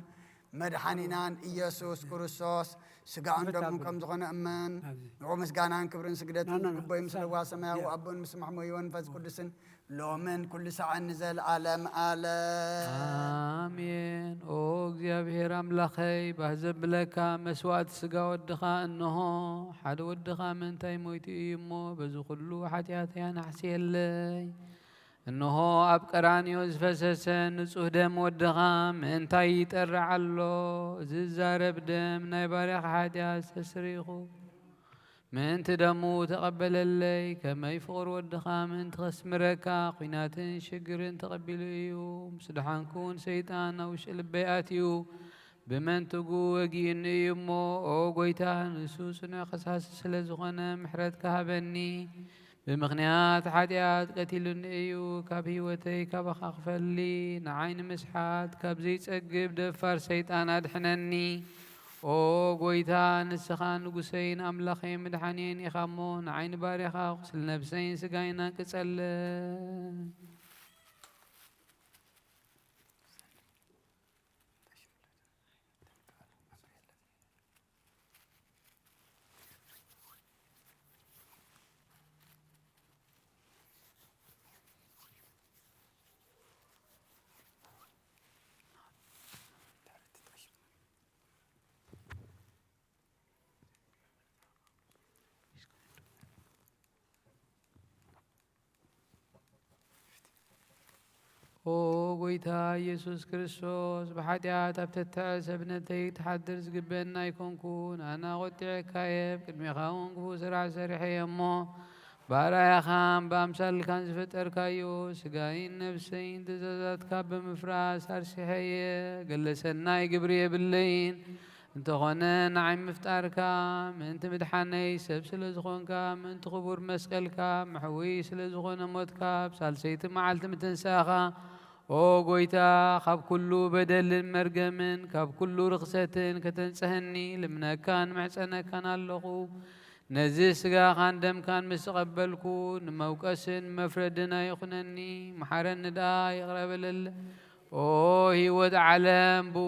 መድሓኒናን ኢየሱስ ክርስቶስ ስጋኡን ደሙን ከም ዝኾነ እመን ንዑ ምስጋናን ክብርን ስግደትን ግቦይ ምስለዋ ሰማያዊ ኣቦን ምስ ማሕሞይ መንፈስ ቅዱስን ሎምን ኩሉ ሰዓን ንዘለዓለም ዓለም አሜን ኦ እግዚአብሔር አምላኸይ ባዘብለካ መስዋዕት ስጋ ወድኻ እንሆ ሓደ ወድኻ ምንታይ ሞይቱ እዩ እሞ በዚ ኩሉ ሓጢአተያ ናሕስየለይ እንሆ ኣብ ቀራንዮ ዝፈሰሰ ንጹህ ደም ወድኻ ምእንታይ ይጠርዕ ኣሎ እዚ ዛረብ ደም ናይ ባርያኻ ሓጢአት ዝተስሪኹ ምእንቲ ደሙ ተቐበለለይ ከመይ ፍቕሪ ወድኻ ምእንቲ ከስምረካ ኲናትን ሽግርን ተቐቢሉ እዩ ምስ ድሓንኩን ሰይጣን ኣብ ውሽጢ ልበይ ኣትዩ ብመንትጉ ወጊእኒ እዩ እሞ ኦ ጐይታ ንሱ ጽኑዕ ኸሳሲ ስለ ዝኾነ ምሕረት ካሃበኒ ብምኽንያት ሓጢአት ቀቲሉኒ እዩ ካብ ህይወተይ ካባኻ ክፈሊ ንዓይኒ ምስሓት ካብ ዘይጸግብ ደፋር ሰይጣን ኣድሕነኒ ኦ ጐይታ ንስኻ ንጉሰይን ኣምላኸይ ምድሓንየን ኢኻ እሞ ንዓይኒ ባርያኻ ቁስል ነብሰይን ስጋይና ቅጸለ ኦ ጐይታ ኢየሱስ ክርስቶስ ብሓጢአት ኣብ ተትዕ ሰብነተይ ተሓድር ዝግበአና ኣይኮንኩን ኣነ ቖጢዕካየብ ቅድሚኻ እውን ክፉእ ስራሕ ሰሪሐየ እሞ ባርያኻን ብኣምሳልካን ዝፈጠርካዮ ስጋይን ነብሰይን ትእዛዛትካ ብምፍራስ ኣርሲሐየ ገለ ሰናይ ግብሪ የብለይን እንተኾነ ንዓይ ምፍጣርካ ምእንቲ ምድሓነይ ሰብ ስለ ዝኾንካ ምእንቲ ክቡር መስቀልካ ምሕዊ ስለ ዝኾነ ሞትካ ብሳልሰይቲ መዓልቲ ምትንሳኻ ኦ ጐይታ ካብ ኩሉ በደልን መርገምን ካብ ኩሉ ርኽሰትን ከተንጽሐኒ ልምነካን ምዕፀነካን ኣለኹ ነዚ ስጋኻን ደምካን ምስ ተቐበልኩ ንመውቀስን መፍረድን ኣይኹነኒ መሓረኒ ደኣ ይቕረበለለ ኦ ህይወት ዓለም ብኡ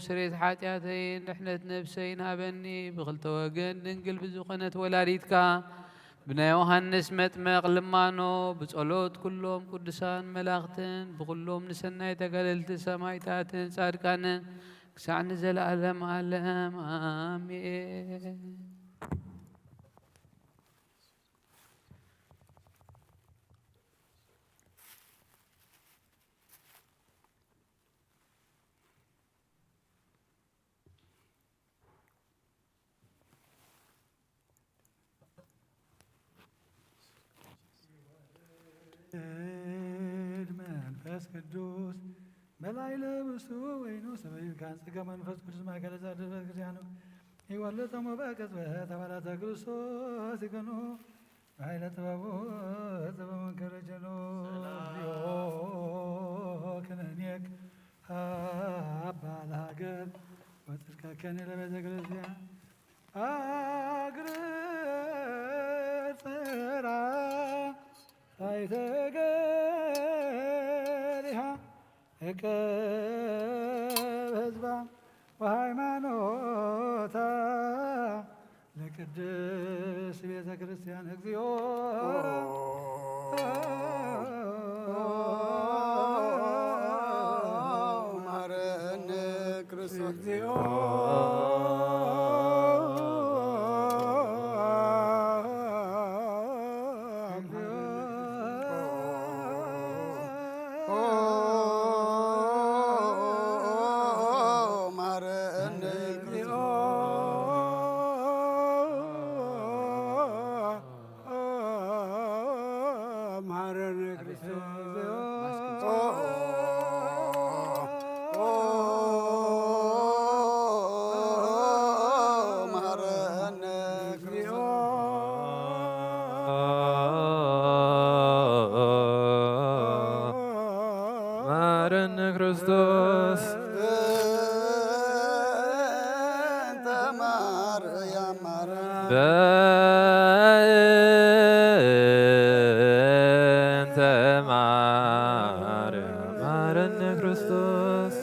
ስሬት ሓጢአተይን ድሕነት ነብሰይን ሃበኒ ብክልተ ወገን ድንግል ብዝኾነት ወላዲትካ ብና ዮሐንስ መጥመቕ ልማኖ ብጸሎት ኩሎም ቅዱሳን መላእኽትን ብኩሎም ንሰናይ ተገለልቲ ሰማዕታትን ጻድቃንን ክሳዕ ንዘለዓለም ዓለም አሜን። መንፈስ ቅዱስ በላይ ለብሱ ወይኑ ሰበይት ካንጽገ መንፈስ ቅዱስ ማእከለ ዛድበ ክርስቲያኑ ይወለጠሞ በቅጽበት አባላተ ክርስቶስ ይገኑ በኃይለ ጥበቡ ጥበበ ጀኖ ክነኔክ አባ ለሀገር ወጥርከከኒ ለቤተ ክርስቲያን አግር ጽራ ሳይተገሪሃ እቀብ ህዝባ ወሃይማኖታ ለቅድስት ቤተ ክርስቲያን እግዚኦ ማረነ ክርስቶስ እግዚኦ ማረነ ክርስቶስ በእንተ ማርያም ማረነ ክርስቶስ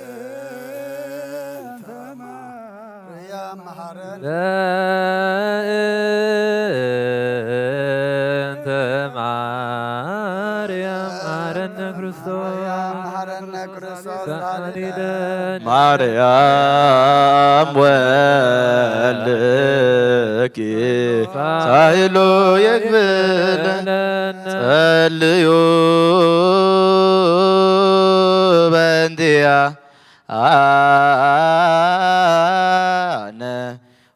በእንተ ማርያም ማረነ ክርስቶስ ማርያም ወልኪ ሳይሎ ይግብለነ ጸልዩ በእንቲያ አነ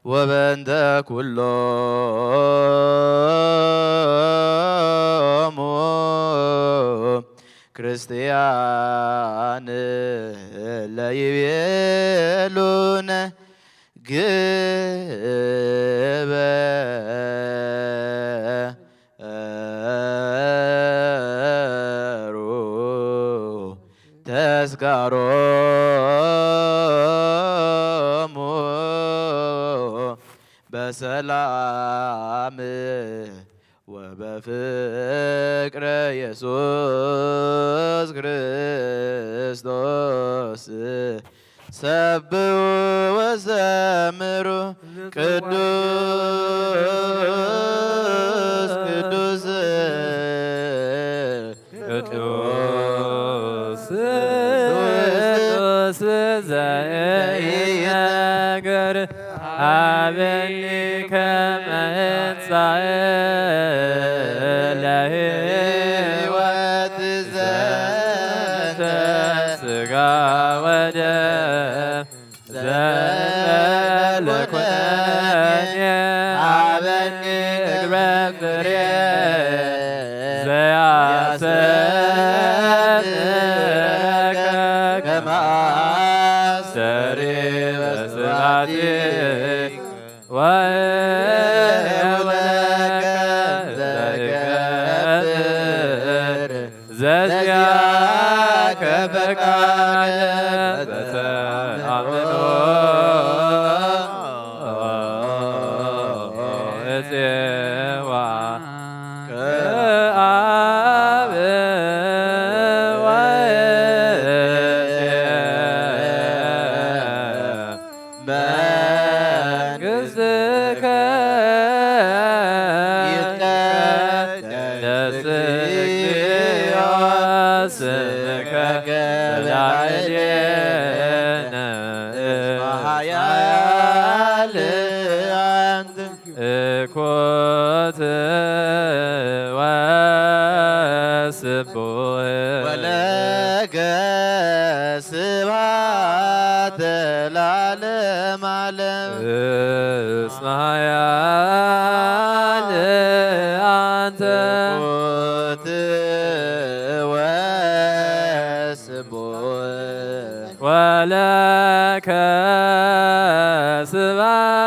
ወበእንተ ኩሎሙ ክርስቲያን ለይቤሉነ ግበሩ ተስካሮሙ በሰላም ወበፍቅረ ኢየሱስ ክርስቶስ ሰብሑ ወዘምሩ ቅዱስ ቅዱስ ቅዱስ ቅዱስ ዘኢነገር ሀበኒ ከመ እንሣእ ለሕይወት ዘንተ ሥጋ ወደም ዘለኮነ ሀበኒ እግረ ፍሬ ዘያሰምረከ ከመ አስተሪ በስብሐቲከ ወእምለከ ዘይገብር ዘዚአከ ፈቃደ በተአምኖ እፄዋ ከአብ ወእፄ መንግሥትከ እኮት ወስቡሕ ወለከ ስብሐት ለዓለመ ዓለም እስመ ኃያል አንተ እኮት ወስቡሕ ወለከ ስብሐት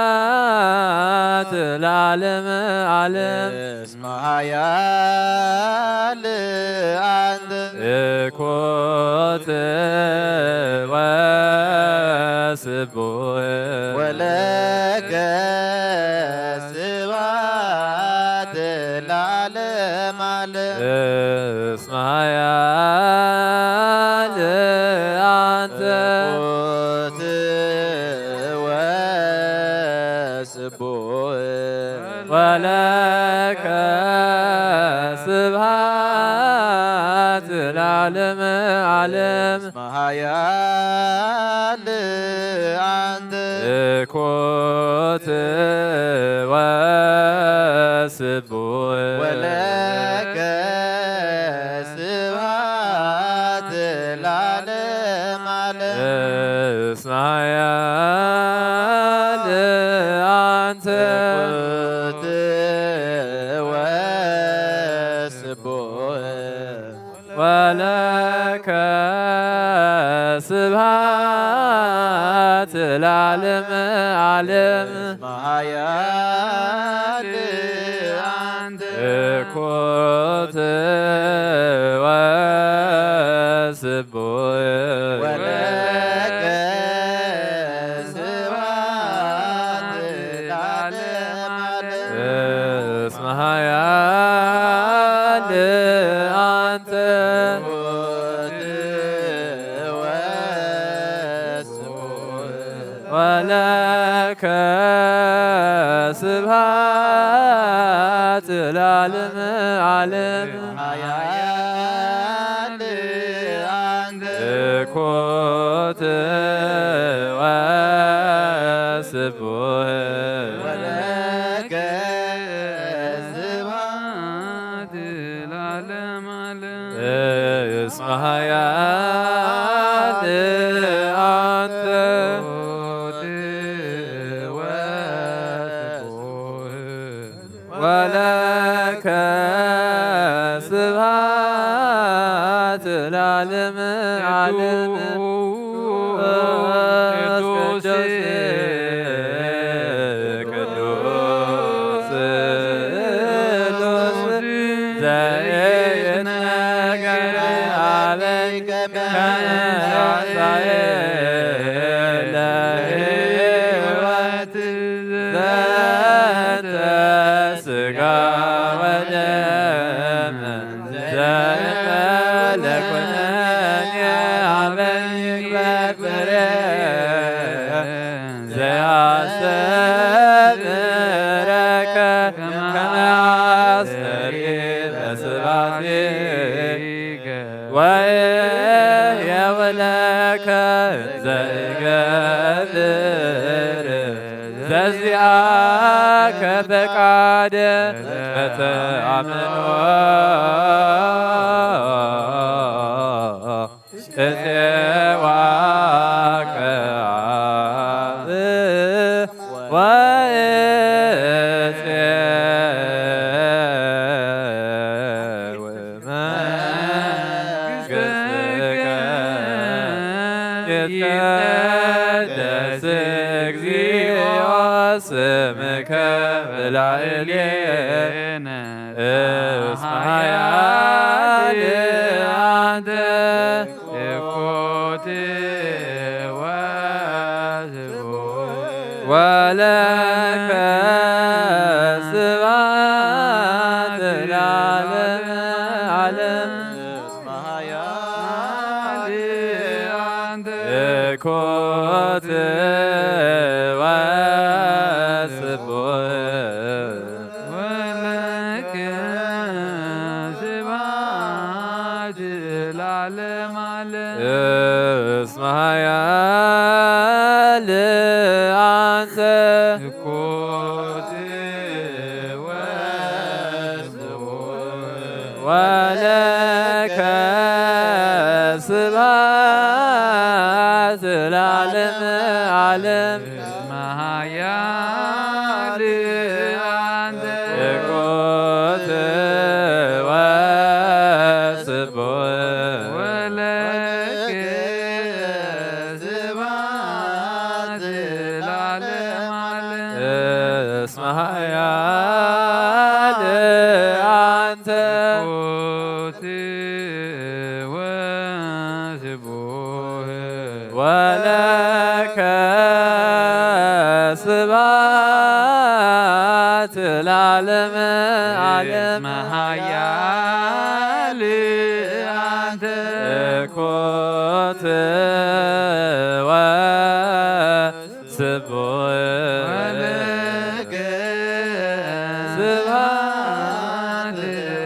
ለዓለመ ዓለም እስመ ኃያል አንተ እኮት ወስቡሕ ወለከ ስብሐት ለዓለመ ዓለም እስመ ኃያል አንተ እኮት ወስቡሕ ወለከ ስብሐት ለዓለመ ዓለም እስመ ኃያል አንተ እኮት ወስቡሕ ወለከ ስብሐት ለዓለመ ዓለም እስመ ኃያል አንተ እኮት ወስቡሕ ወለከ ስብሐት ለዓለመ ዓለም እስመ ኃያል አንተ እኮት ወስቡሕ ወለከ ስብሐት ለዓለመ ዓለም እስመ ኃያል አንተ እኮት ወስቡሕ ወለከ ስብሐት ለዓለመ ዓለም ኃያል አንተ እኮት ወስቡሕ ወለከ ስብሐት ለዓለመ ዓለም እስመ ኃያል አንተ ወለከ ስብሐት ለዓለመ ዓለም ቅዱስ ቅዱስ ዘኢይትነገር አበይከ ከመ ለሕይወት ዘንተ ሥጋ ወደም ዘእንበለ ኩነኔ አበይክ በፍሬ ዘያስተምረከ ከመ አስተሪ በስብሐቲከ ወየወለከ ዘይገብር ዘዚአከ ፈቃደ በተአምኖ እፄዋከ አብ ወእፄ ወመንግሥትከ ይትቀደስ እግዚኦ ስምከ በላዕሌነ እስመ ኃያል አንተ እኮት ወስቡሕ ወለከ ስብሐት ለዓለመ ዓለም እስመ ኃያል አንተ እኮት ወስቡሕ ወለከ ስብሐት ለዓለመ ዓለም እስመ ኃያል አንተ እኮት ለዓለመ ዓለም መሃያል አንተ እኮት ወስቡሕ ወለከ ስብሐት ለዓለመ ዓለም እስመ ኃያል አንተ ኮት ወስቡሕ ወለከ ስብሐት ለዓለመ ዓለም መሃያል አንተ እኮት ወስቡሕ ወለከ ስብሐት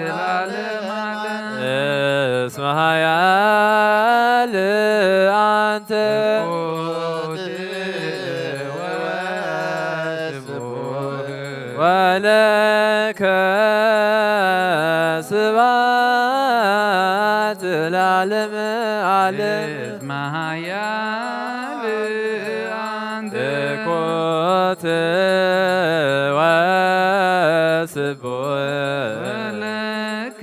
ለዓለመ ዓለም እስመ ኃያል አንተ ኮት ወስቡሕ ወለከ ስብሐት ለዓለመ ዓለም መሃያል አንተ እኮት ወስቡሕ ወለከ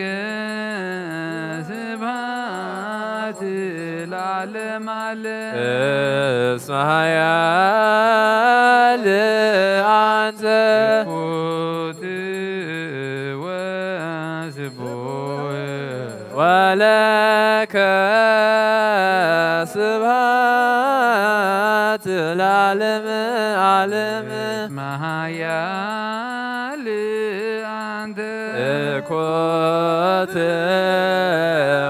ስብሐት ለዓለመ ዓለም እስመ ኃያል አንተ ኮት ወስቡሕ ወለከ ስብሐት ለዓለመ ዓለም መሃያል አንተ እኮት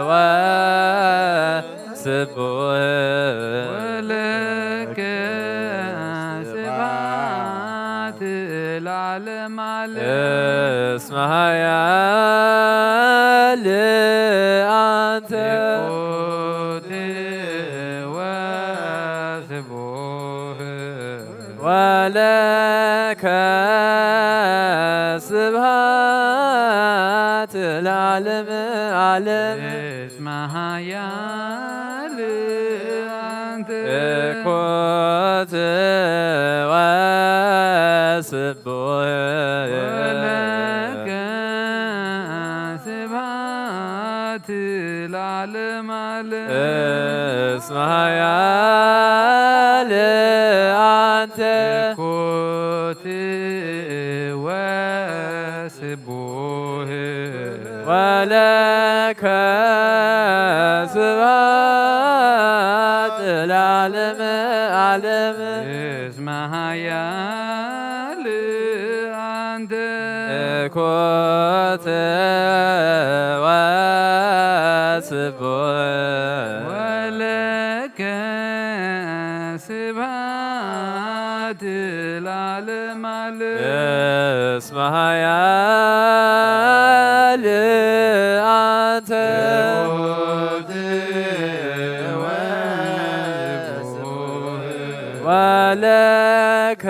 ወስቡሕ ወለከ ስብሐት ለዓለመ ዓለም እስመ ኃያል አንተ ኮት ወስቡሕ ወለከ ስብሐት ለዓለመ ዓለም እስመ ኃያል አንተ እኮት ወስቡሕ ወለከ ስብሐት ለዓለመ ዓለም እስመ ኃያል አንተ ኮት ወስቡሕ ወለከ ስብሐት ለዓለመ ዓለም እስመ ኃያል አንተ እኮት ወስቡሕ ወለከ ስብሐት ለዓለመ ዓለም እስመ ኃያል አንተ ኮት ወስቡሕ ወለከ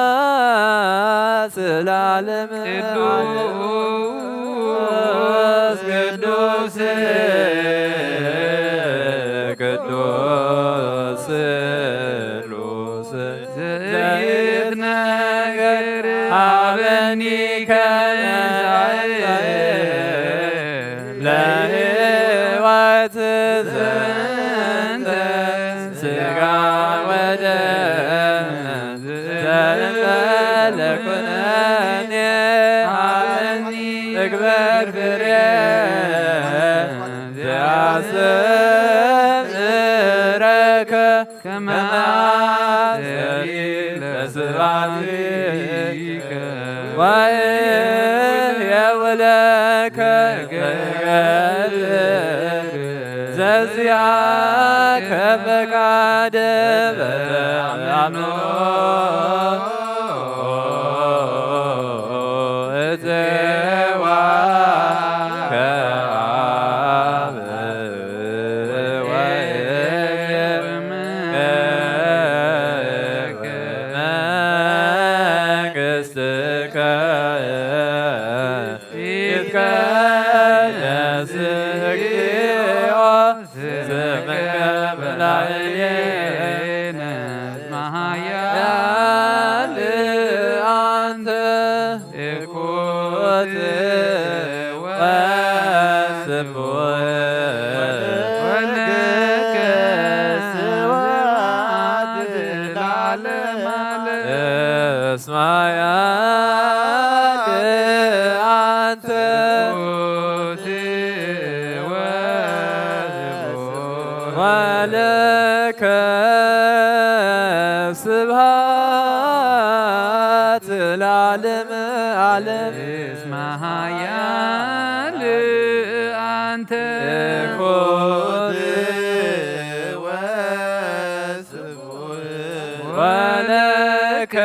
ስብሐት ለዓለመ ቅዱስ ቅዱስ ቅዱስ ስሉስ ዘይትነገር ሀበኒ ለሕይወት ዘንተ ሥጋ ወደም ዘእንበለ ኩነኔ ሀበኒ እግበር ፍሬ ዘያስተምረከ ከመ አስተሪ ለስብሐቲከ ወየውለከ ገል ዘዚአከ ፈቃደ በአምኖ እፄዋ ከአብ መንግሥትከ ይትቀደስ እግዚኦ ስምከ በላዕሌነ እስመ ኃያል አንተ እኩት ወስቡሕ ወለከ ስብሐት ለዓለመ ዓለም እስመ ኃያል አንተ እኩት ወስቡሕ ወለከ ስብሐት ለዓለመ ዓለም እስመ ኃያል አንተ እኩት ወስቡሕ ወለከ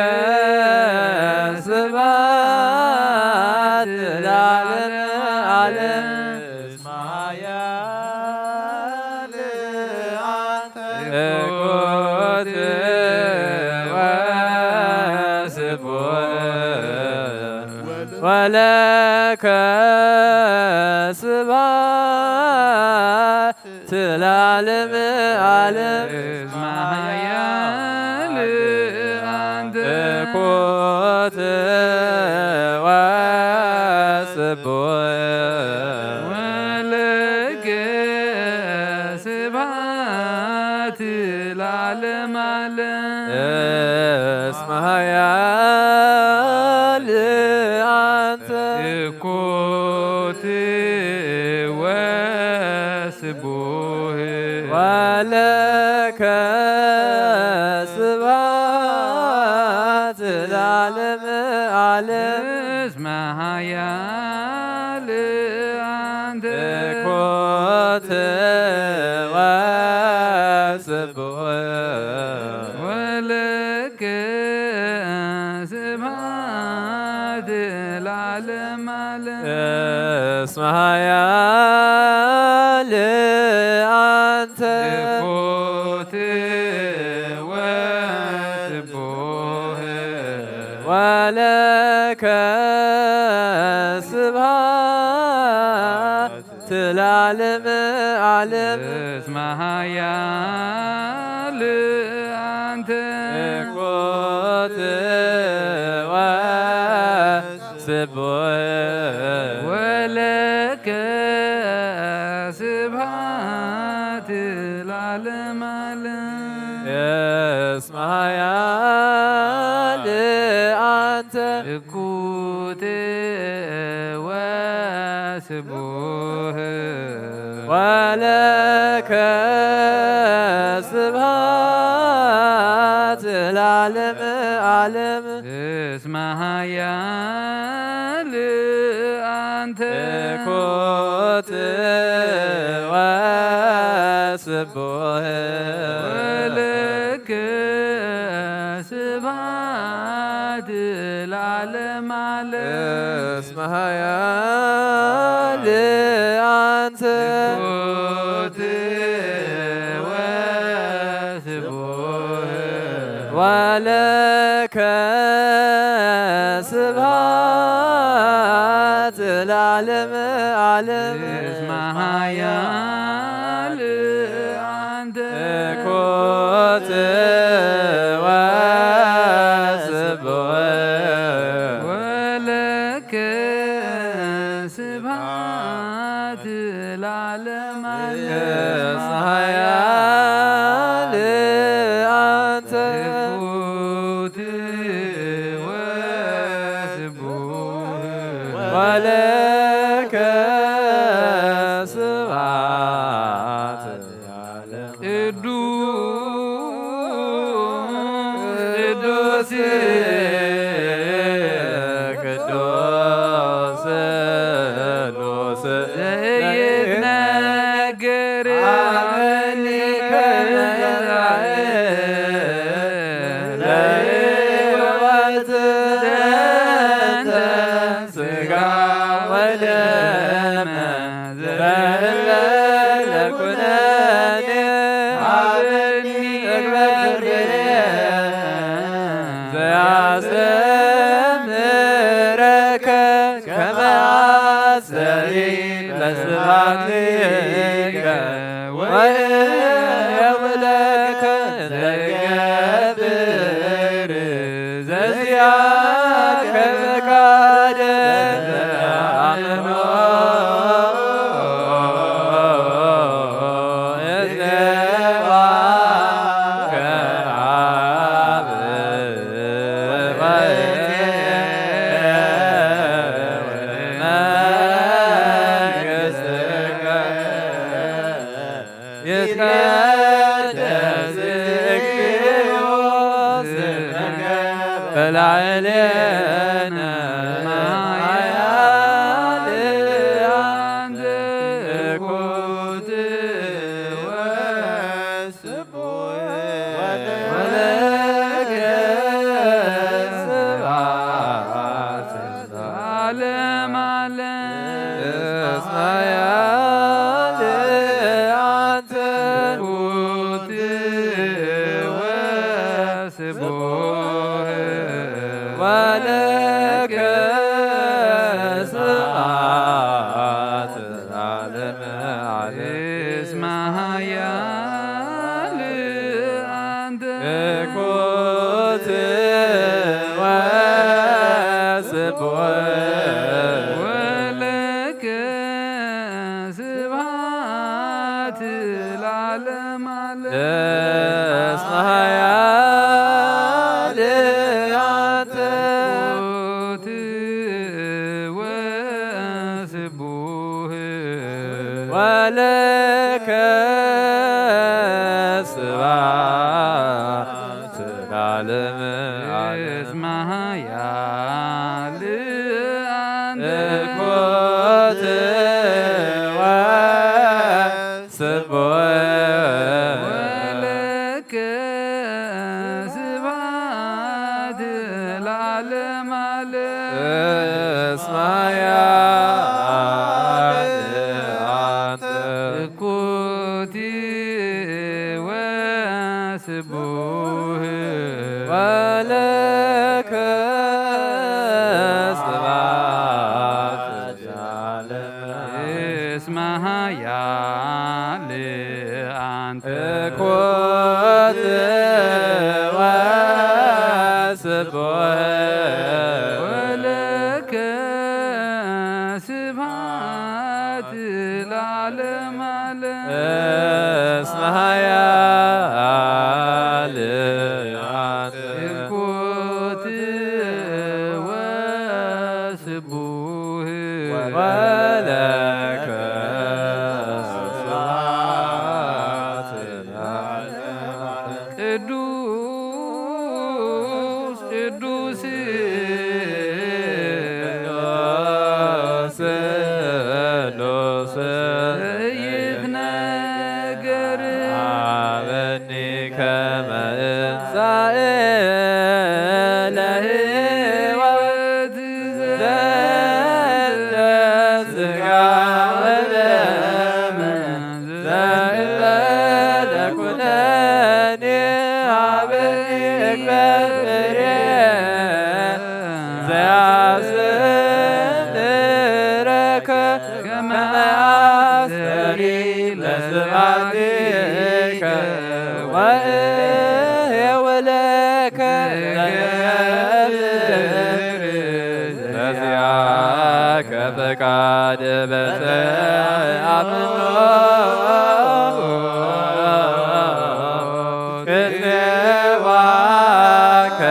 ስብሐት ለዓለመ ዓለም እስመ ኃያል አንተ እኩት ወለከ ስብሐት ለዓለመ ዓለም እስመ ኃያል አንተ እኩት ወስቡሕ ወለከ ስብሐት ለዓለመ ዓለም እስመ ኃያል አንተ እኩት ወስቡሕ ወለከ ስብሐት ለዓለመ ዓለም እስመ ኃያል አንተ እኩት ወስቡሕ ወለከ ስብሐት ለዓለመ ዓለም እስመ ኃያል አንተ እኩት ወስቡሕ ወለከ ስብሐት ለዓለመ ዓለም እስመ ኃያል አንተ እኩት ወስቡሕ ወለከ ስብሐት ለዓለመ ዓለም እስመ ኃያል አንተ እኩት ወስቡሕ ወለከ ስብሐት ለዓለመ ዓለም እስመ ኃያል አንተ እኩት ወስቡሕ ወለከ ስብሐት ለዓለመ ዓለም እስመ ኃያል አንተ እኩት ወስቡሕ ወለከ ስብሐት ለዓለመ ዓለም እስመ ኃያል አንተ እኩት ወስቡሕ ወለከ ስብሐት ለዓለመ ዓለም እስመ ኃያል አንተ እኩት ወስቡሕ ወለከ ስብሐት ለዓለመ ቅዱስ ቅዱስ ቅዱስ ዘይትነገር አመኒከ ለሕይወት ዘንተ ሥጋ ወደም ዘእለ ለኵነኔ ሀበኒ እግበርየ ዘያስተምረከ ከመ አስተሪ ለስብሐትከ ዘገብር ዘዚአከ ፈቃደ አምኖ በላዕሌነ ማያል አንተ ኩት ወስቡሕ ወለከ ስብሐት ለዓለመ ዓለም እስማያል አንተ ኩት ወስቡሕ ወለከ ስብሐት ለዓለመ ዓለም እስመ ኃያል አንተ ኩት ወስቡሕ ወለከ ስብሐት ለዓለመ ዓለም እስመ ኃያል አንተ ኩት ወስቡሕ ወለከ ስብሐት ለዓለመ ዓለም እስመ ኃያል አንተ ኩት ወስቡሕ ወለከ ስብሐት ለዓለመ ዓለም እስመ ኃያል አንተ ኩት ወስቡሕ ወለከ ስብሐት ለዓለመ እስመ ኃያል አንተ ኩት ወስቡሕ ወለከ ስብሐት ለዓለመ ዓለም እስመ ኃያል አንተ ኩት ወስቡሕ ወለከ ስብሐት ለዓለመ ቅዱስ ቅዱስ ስሉስ ይትነገር አበኒ ከመ እንሣእ ለሕይወት ዘእንተ ሥጋ ወደም ዘእንበለ ኩነኔ አበኒ እግበር ፍሬ ዘያስንረከ ከመ አስተሪ ለስብሐቲከ ወእሄወለከ በዚአከ ፈቃደ በተአምኖ ቅድሜዋከ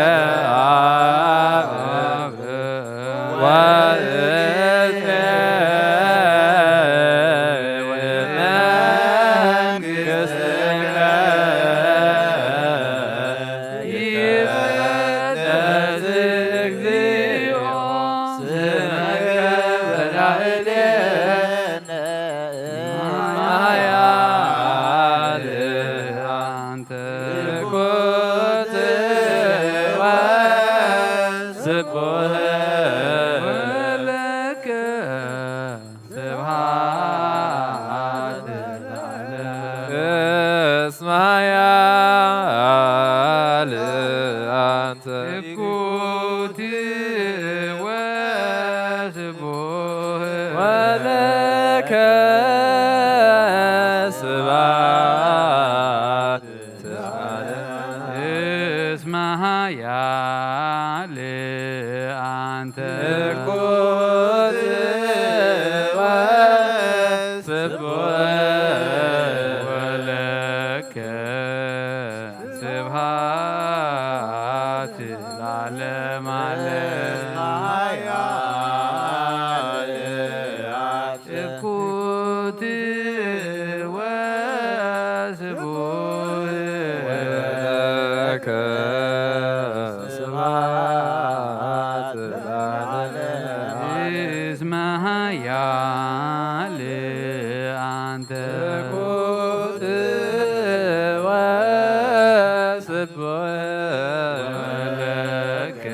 ስብሐት ለከ ስብሐት ለዓለመ ዓለም እኩት ወስቡሕ ለከ ስብሐት ለዓለመ እስመ ኃያል አንተ እኩት ወስቡሕ ለከ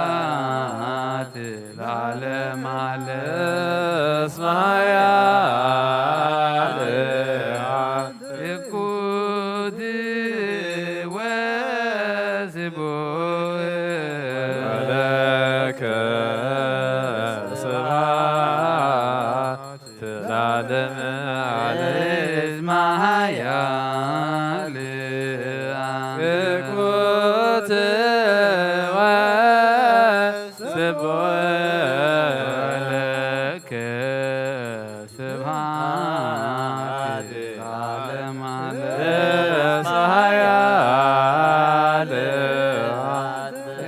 ስብሐት ለዓለመ ዓለም እስመ ኃያል እኩት ወስቡሕ ለከ ስብሐት ለዓለመ ዓለም እስመ ኃያል እኩት ወስቡሕ ለከ ስብሐት ለዓለመ ዓለም እስመ ኃያል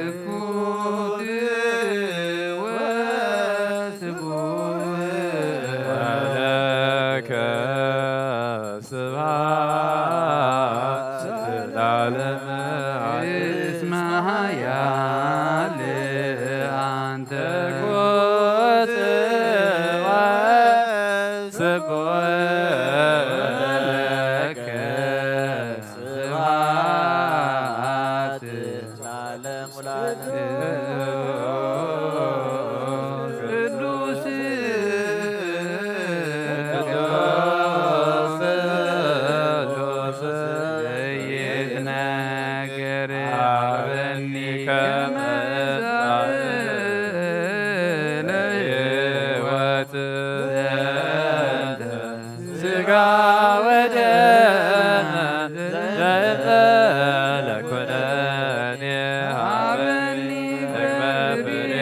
እኩት ወስቡሕ ለከ ስብሐት ለዓለመ ዓለም እስመ ኃያል አንተ እኩት ወስቡሕ ለከ ስብሐት ለዓለመ ቅዱስ ዘይትነገር አበኒ ከመ ለሕይወት ዘንተ ሥጋ ወደም ለኩነኔ ሀበኒ ደግመ ፍሬ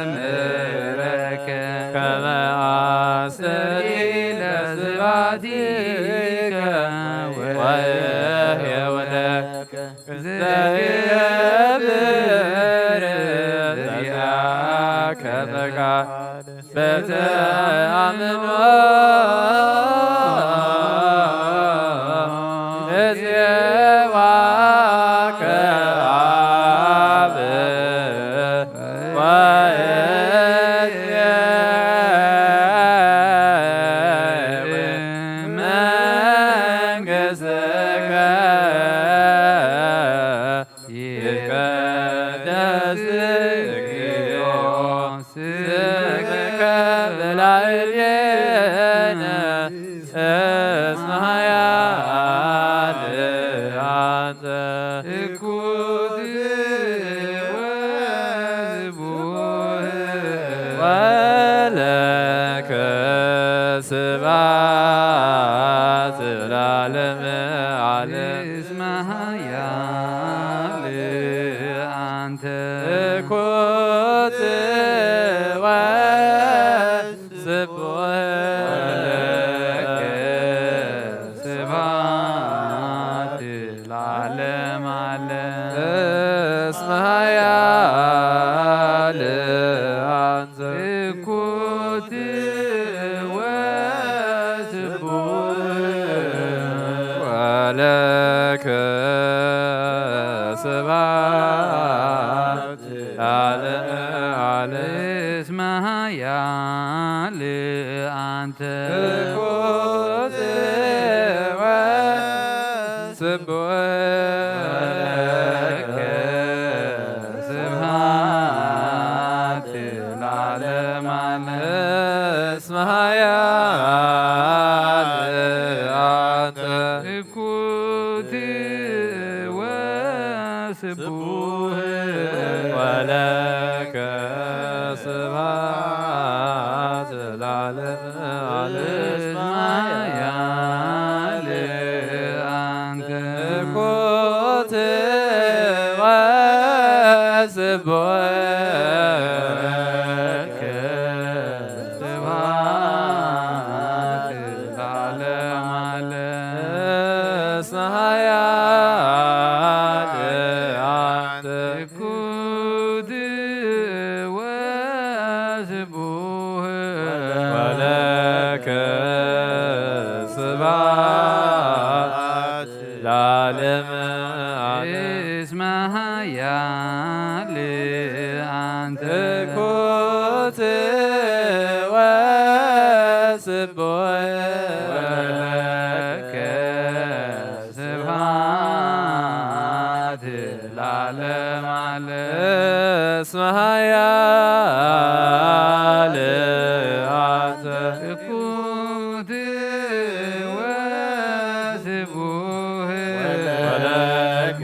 ዘእምረከ ከመ አስተሪ ለስብሐቲከ ወእሕየው ለከ ዘገብር ዚአከ ፈቃድ በተአምኖ እፄዋከ አብ ወእፄ መንግሥትከ ይትቀደስ እግዚኦ ስምከ በላዕሌነ እስመ ኃያል አንተ እኩት ወስቡሕ ወለከ ስብሐት ለዓለመ ዓለም እስመ ኃያል አንተ እኩት ወስቡሕ ለከ ስብሐት ለዓለመ ዓለም እስመ ኃያል አንተ እኩት ወስቡሕ ወለከ ስብሐት ለዓለመ ዓለም እስመ ኃያል አንተ እኩት ወስቡሕ ለከ ስብሐት ለዓለመ ዓለም እስመ ኃያል አንተ እኩት ወስቡሕ ወለከ ስብሐት ለዓለመ ዓለም እስመ ኃያል አንተ እኩት ወስቡሕ ለከ ስብሐት ስብሐት ለዓለመ እስመ ኃያል አንተ እኩት ወስቡሕ ወለከ ስብሐት ለዓለመ ዓለም እስመ ኃያል አንተ እኩት ወስቡሕ ወለከ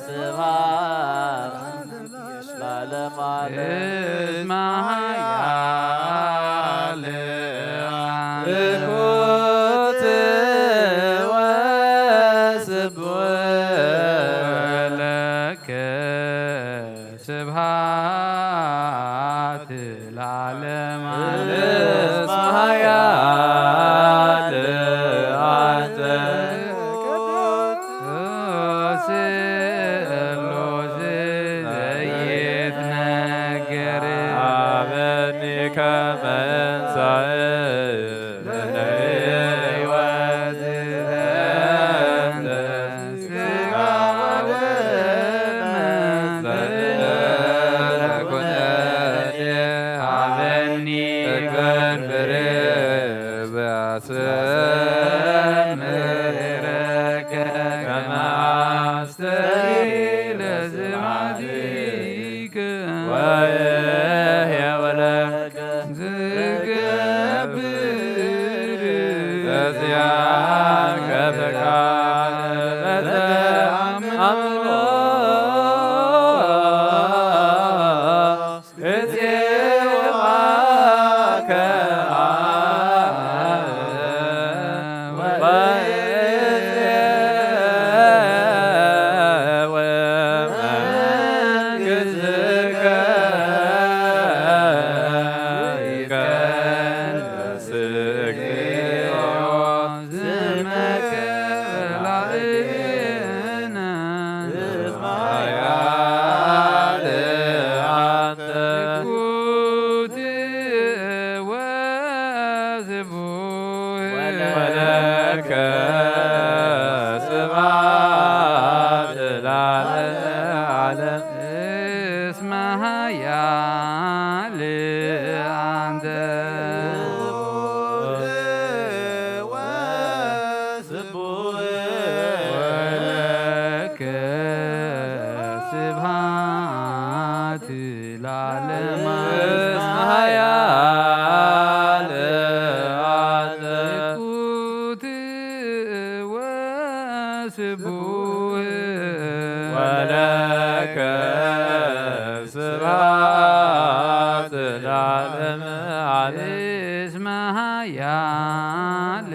ስብሐት ለዓለመ እስመ ኃያል እኩት ወስቡሕ ወለከ ስብሐት ለዓለመ ዓለም እስመ ኃያል አንተ ስሉስ ዘይትነገር አበኒ ከመ እንሣእ ለሕይወት ዘንተ ሥጋ ወደም ዘኮነኒ ሀበኒ ከንፈረ በአስምረከ ከመ አስተሪ ለዝማዲከ ወሕያው ለከ ዝገብር በዚአከ ፈቃደ ለተአምኖ እፄዋከ ወመንግሥትከ ይከንስክዮ ዝመከላእነ እስመ ኃያል አንተ እኩት ወስቡሕ ወለከ ስብሐት ለዓለመ ዓለም እስመ ኃያል አንተ ወለከ ስብሐት ለዓለመ እስመ ኃያል አንተ እኩት ወስቡሕ ወለከ ስብሐት ለዓለመ ዓለም እስመ ኃያል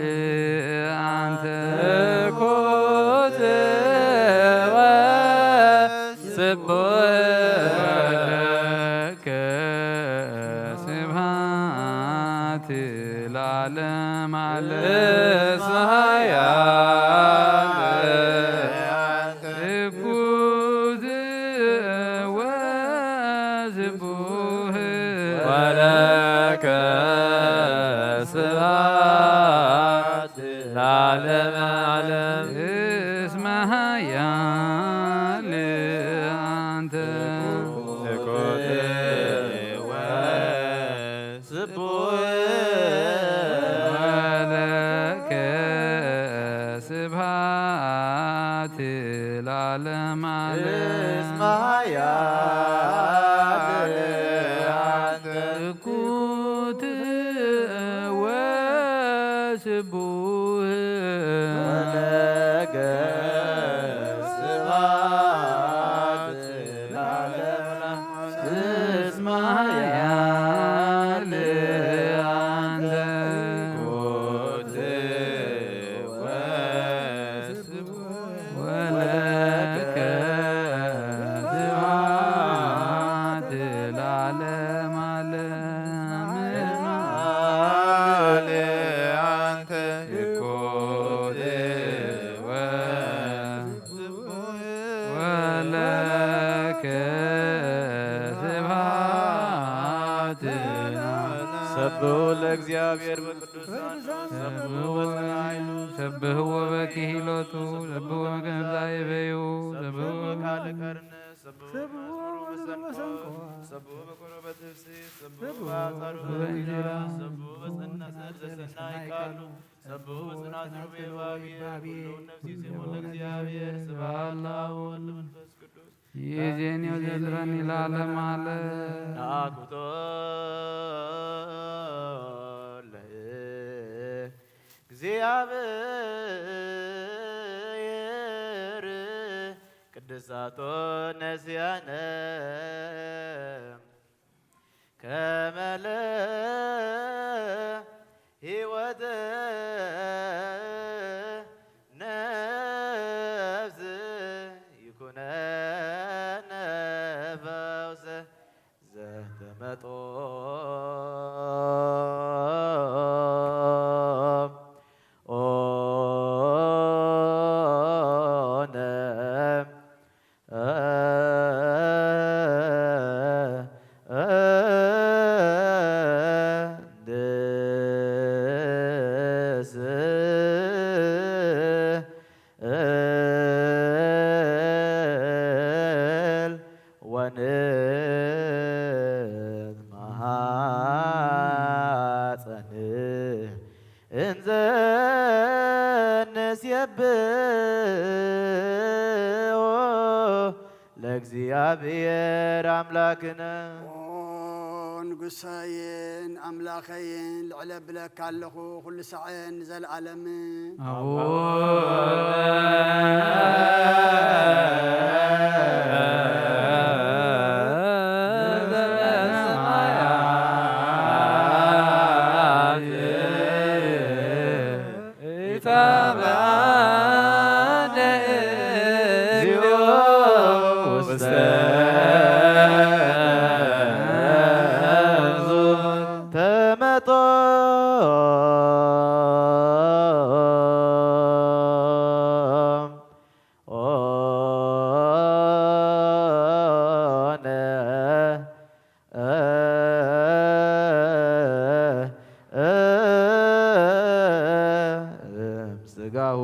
አንተ እኩት ወስቡሕ ወለከ ስብሐት ለዓለመ ዓለም እስመ ኃያል አንተ እኩት ወስቡሕ ወለከ ስብሐት ለዓለመ ዓለም እስመ ኃያል አንተ እኩት ወስቡሕ ወለከ ስብሐት ለዓለመ እስመ ዓለም ኃያል አንተ እኩት ወስቡሕ ወለከ ስብሐት ለዓለመ እስመ ኃያል አንተ እኩት ወስቡሕ ወለከ ስብሐት ለዓለመ ዓለም ኃያል አንተ እኩት ሰብህዎ በክሂሎቱ ሰብህዎ በገንዛይበዩ ሰብህዎ በእንጀራ ይእዜኒ ወዘልፈኒ ለዓለመ ዓለም ናኩቶ ለእግዚአብሔር ቅድሳቶ ነስያነ ከመለ ሕይወተ ነፍስ ይኩነነ ፈውሰ ዘተመጦ ለእግዚአብሔር አምላክነ ንጉሰይን አምላኸይን ልዕለ ብለካ ኣለኹ ኩሉ ሰዓን ዘለዓለምን ስጋሁ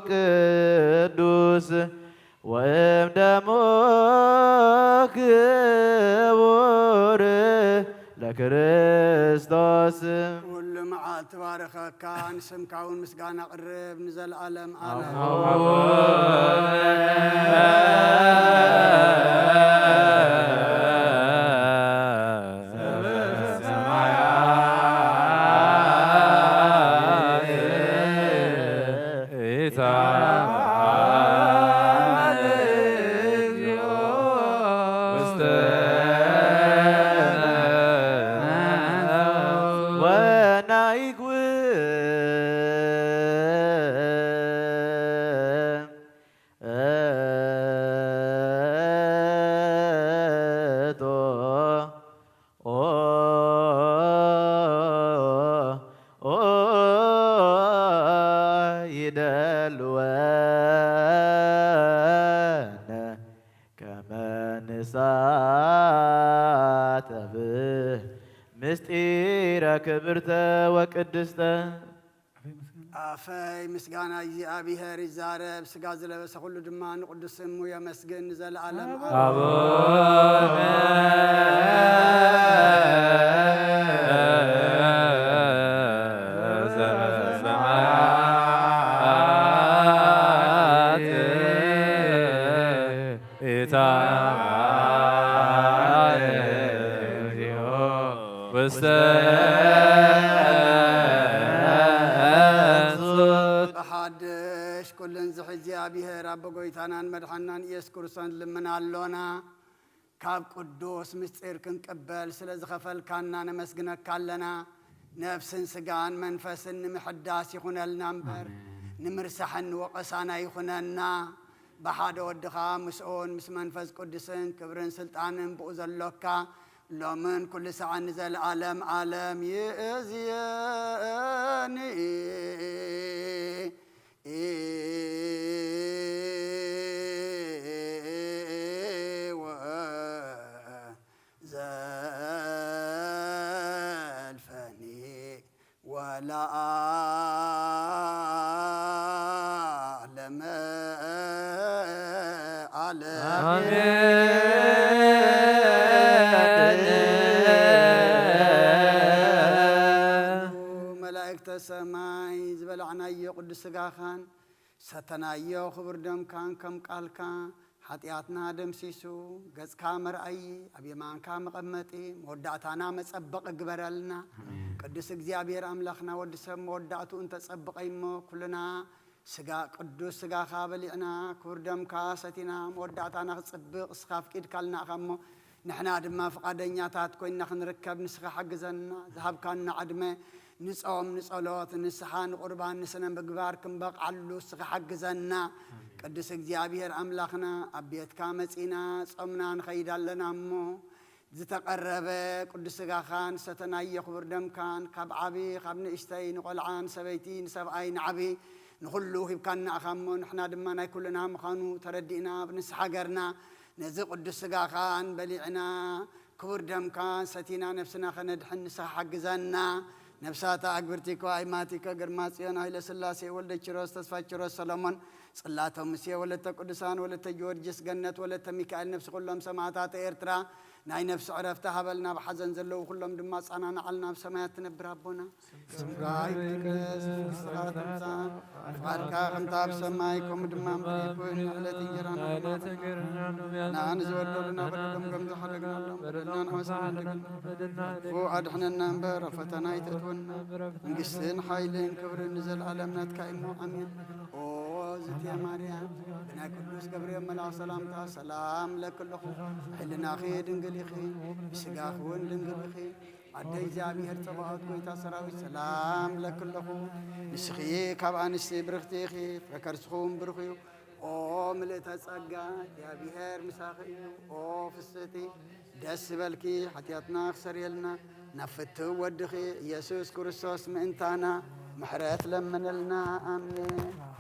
ቅዱስ ወእም ደሞ ክቡር ለክርስቶስ ኩሉ መዓልቲ ባረኸካ ንስምካ እውን ምስጋና ቅርብ ንዘለዓለም ዓለም ምስጢረ ክብርተ ወቅድስተ አፈይ ምስጋና እግዚአብሔር ይዛረብ ስጋ ዝለበሰ ሁሉ ድማ ንቅዱስ ስሙ የመስግን ዘለዓለም በሓድሽ ኩለን ዝሕ እግዚኣብሔር ኣቦ ጎይታናን መድሓናን ኢየሱስ ክርስቶስ ልምና ኣሎና ካብ ቅዱስ ምስጢር ክንቅበል ስለ ዝኸፈልካና ነመስግነካ ኣለና ነፍስን ስጋን መንፈስን ንምሕዳስ ይኹነልና እምበር ንምርሳሕን ወቐሳና ይኹነና ብሓደ ወድኻ ምስኦን ምስ መንፈስ ቅዱስን ክብርን ስልጣንን ብኡ ዘሎካ ሎምን ኩሉ ሰዓት ንዘለዓለም ዓለም ይእዝየኒ ወዘልፈኒ ولا ملائكة السماء زبلعنا يقدس سقاخان ستنايو خبر دم كان كم قال كان حطياتنا دم سيسو قز كامر أي أبي مان كام قمتي مودعتنا متصبق قبرلنا قدس እግዚአብሔር አምላክና ወድሰም ወዳቱ እንተ ጸብቀ ይሞ ኩልና ስጋ ቅዱስ ስጋ ካበሊዕና ክቡር ደም ካሰቲና ወዳታና ጽብቅ ስኻፍቂድ ካልና ኸሞ ንሕና ድማ ፍቃደኛታት ኮይና ክንርከብ ንስኻ ሓግዘና ዝሃብካና ዓድመ ንጾም ንጸሎት ንስሓ ንቁርባን ንስነ ምግባር ክንበቕዓሉ ስኻ ሓግዘና ቅዱስ እግዚአብሔር አምላክና አቤትካ መጺና ጾምና ንኸይድ ኣለና እሞ ዝተቀረበ ቅዱስ ስጋኻን ሰተናየ ክቡር ደምካን ካብ ዓቢ ካብ ንእሽተይ ንቆልዓን ሰበይቲ ንሰብኣይ ንዓቢ ንኩሉ ሂብካና ኣኻሞ ንሕና ድማ ናይ ኩልና ምዃኑ ተረዲእና ብንስሓ ገርና ነዚ ቅዱስ ስጋኻን በሊዕና ክቡር ደምካን ሰቲና ነፍስና ኸነድሕን ንስኻ ሓግዘና ነፍሳታ ኣግብርቲኮ ኣይማቲከ ግርማ ጽዮን ሃይለ ስላሴ ወልደ ኪሮስ ተስፋ ኪሮስ ሰሎሞን ጽላተ ሙሴ ወለተ ቅዱሳን ወለተ ጊዮርጊስ ገነት ወለተ ሚካኤል ነፍሲ ኩሎም ሰማዕታት ኤርትራ ናይ ነፍሲ ዕረፍታ ሃበልና ብሓዘን ዘለዉ ኩሎም ድማ ጻናናዓልና ብሰማያት ትነብር ኣቦና ስምካ ይትቀደስ ስምካ ፍቃድካ ከምታ ኣብ ሰማይ ከምኡ ድማ ምድሪ ኮይኑ ዕለት እንጀራና ንኣነ ዝወለሉና በደሎም ከም ዝሓደግናሎም በደልና ንወሰና ኣድሕነና እምበር ኣብ ፈተና ይተእትወና መንግስትን ሓይልን ክብርን ንዘለኣለም ናትካ እሞ ኣሜን زتي مريم بنا قدوس جبريل ملاك سلامتا سلام لك لخو حلنا خير دنقلي خير بسقاخ ون دنقلي خير عدي زابي هرتباط كويتا سراوي سلام لك لخو نسخي كابانسي برختي خير فكرسخوم برخيو او ملتا تصقا يا بيهر مساخي او فستي دس بالكي حتياتنا خسر يلنا نفتو ودخي يسوس كريستوس مئنتانا محرات لمن لنا امين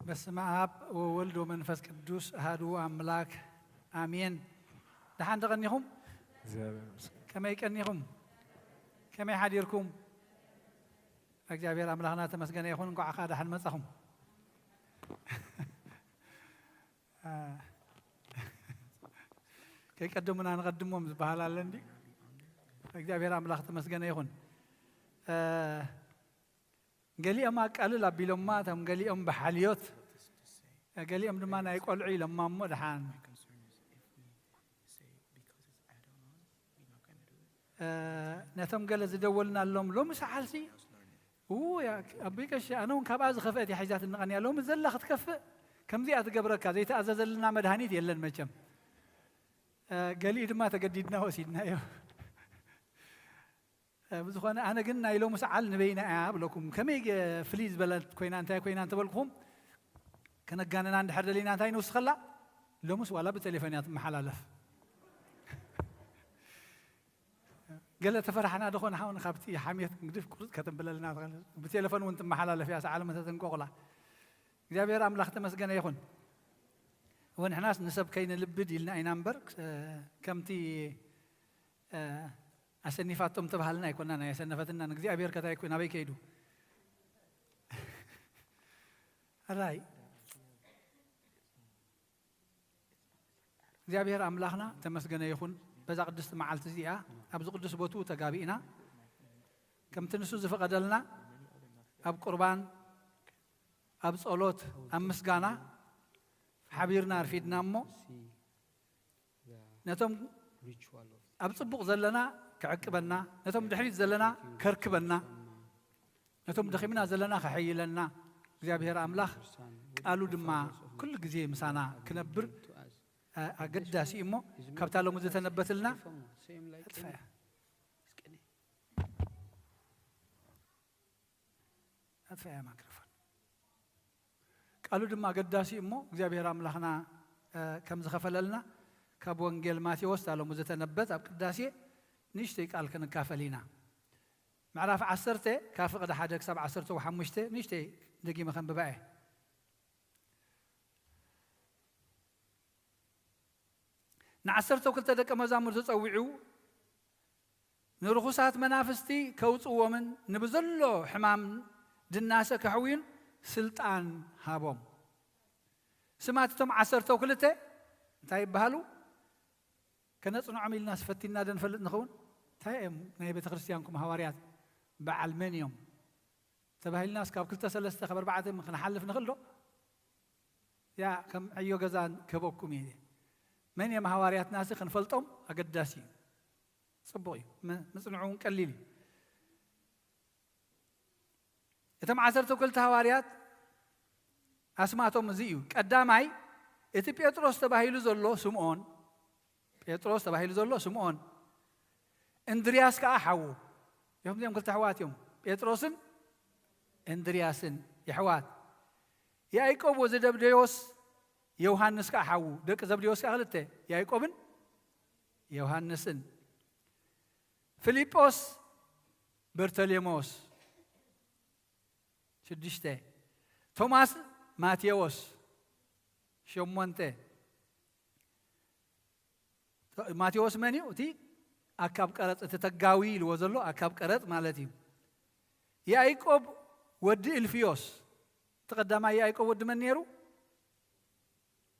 በስመ አብ ወወልድ ወመንፈስ ቅዱስ አሐዱ አምላክ አሜን። ደሓን ተቀኒኹም ከመይ ቀኒኹም ከመይ ሓዲርኩም እግዚአብሔር አምላክና ተመስገነ ይኹን። እንኳዕ ደሓን መጻኹም። ከይቀድሙና ንቀድሞም ዝበሃል አለ እንዲ እግዚአብሔር አምላክ ተመስገነ ይኹን። ገሊኦም ኣቃልል ኣቢሎማ እቶም ገሊኦም ብሓልዮት ገሊኦም ድማ ናይ ቆልዑ ኢሎማ እሞ ድሓን ነቶም ገለ ዝደወልና ኣሎም ሎሚ ሰዓልሲ ኣቦይ ቀሺ ኣነ እውን ካብኣ ዝኸፍአት እያ ሒዛት እንቐንያ ሎሚ ዘላ ክትከፍእ ከምዚኣ ትገብረካ ዘይተኣዘዘልና መድሃኒት የለን መቸም ገሊኡ ድማ ተገዲድና ወሲድናዮ بزخنا أنا قلنا يلوم سعال نبينا عاب لكم كم يجي فليز بلد كوينان تاي كوينان تبلكم كنا جانا عند حد لينا تاي نص خلا لومس ولا بتليفونات محل ألف قال تفرحنا دخلنا حاول نخابتي حامية قديف كرد كتب بلدنا بتليفون وانت محل ألف يا سعال مثلا تنقولا جابير أم لخت مسجنا يخون وين حناس نسب كين اللبد يلنا نمبر كم تي أسنفاتهم تبهلنا يكوننا يسنفتنا نجزي أبير كذا يكون أبي كيدو الراي እግዚአብሔር አምላኽና ተመስገነ ይኹን በዛ ቅድስት መዓልቲ እዚኣ ኣብዚ ቅዱስ ቦቱ ተጋቢእና ከምቲ ንሱ ዝፈቐደልና ኣብ ቁርባን ኣብ ጸሎት ኣብ ምስጋና ሓቢርና ርፊድና እሞ ነቶም ኣብ ጽቡቕ ዘለና ክዕቅበና ነቶም ድሕሪት ዘለና ከርክበና ነቶም ደኺምና ዘለና ከሐይለና እግዚአብሔር አምላኽ ቃሉ ድማ ኩሉ ግዜ ምሳና ክነብር ኣገዳሲ እሞ ካብታ ሎሚ ዝተነበትልና أطفئ ميكروفون قالوا دم قداسي إمو እግዚአብሔር አምላኽና كم زخفللنا كاب وانجيل ماتيوس تعالوا مزتنبت أب قداسي نشتي قال كنكافلينا معرف عسرته كاف قد حاجك 7 عسرته وحمشته نشتي دقي مخن بباعه نعسرته كل تدك مزامر تصوعوا نرخصات منافستي كوصوا من نبذلو حمام دناسة كحوين سلطان هابوم سمعتم عسرته كلته طيب بهالو كنصنع عمل ناس فتينا دنفلت نخون تايم ناي بيت كريستيانكم حواريات بعلمانيوم تبع الناس كاب كلتا سلسته خبر بعدهم نحلف نخلو يا كم ايو غزان كبوكم يدي من يا حواريات ناس خنفلطم اقداسي صبوي مصنعون قليل يتم عسرته كلتا حواريات اسمعتهم زيو قداماي اتي بيتروس تباهيلو زلو سمعون بيتروس تباهيلو زلو سمعون اندرياس كاحو يوم زي قلت حوات يوم بيتروسن اندرياسن يحوات يعقوب وزبديوس يوحنس كاحو دق زبديوس كاخلته يعقوبن يوحنسن فيليبوس برتليموس شدشته توماس ماتيوس شومونته ماتيوس منيو تي أكاب قرط تتقاوي الوزلو أكاب قرط مالتي يعقوب ود الفيوس تقدم يعقوب ود من نيرو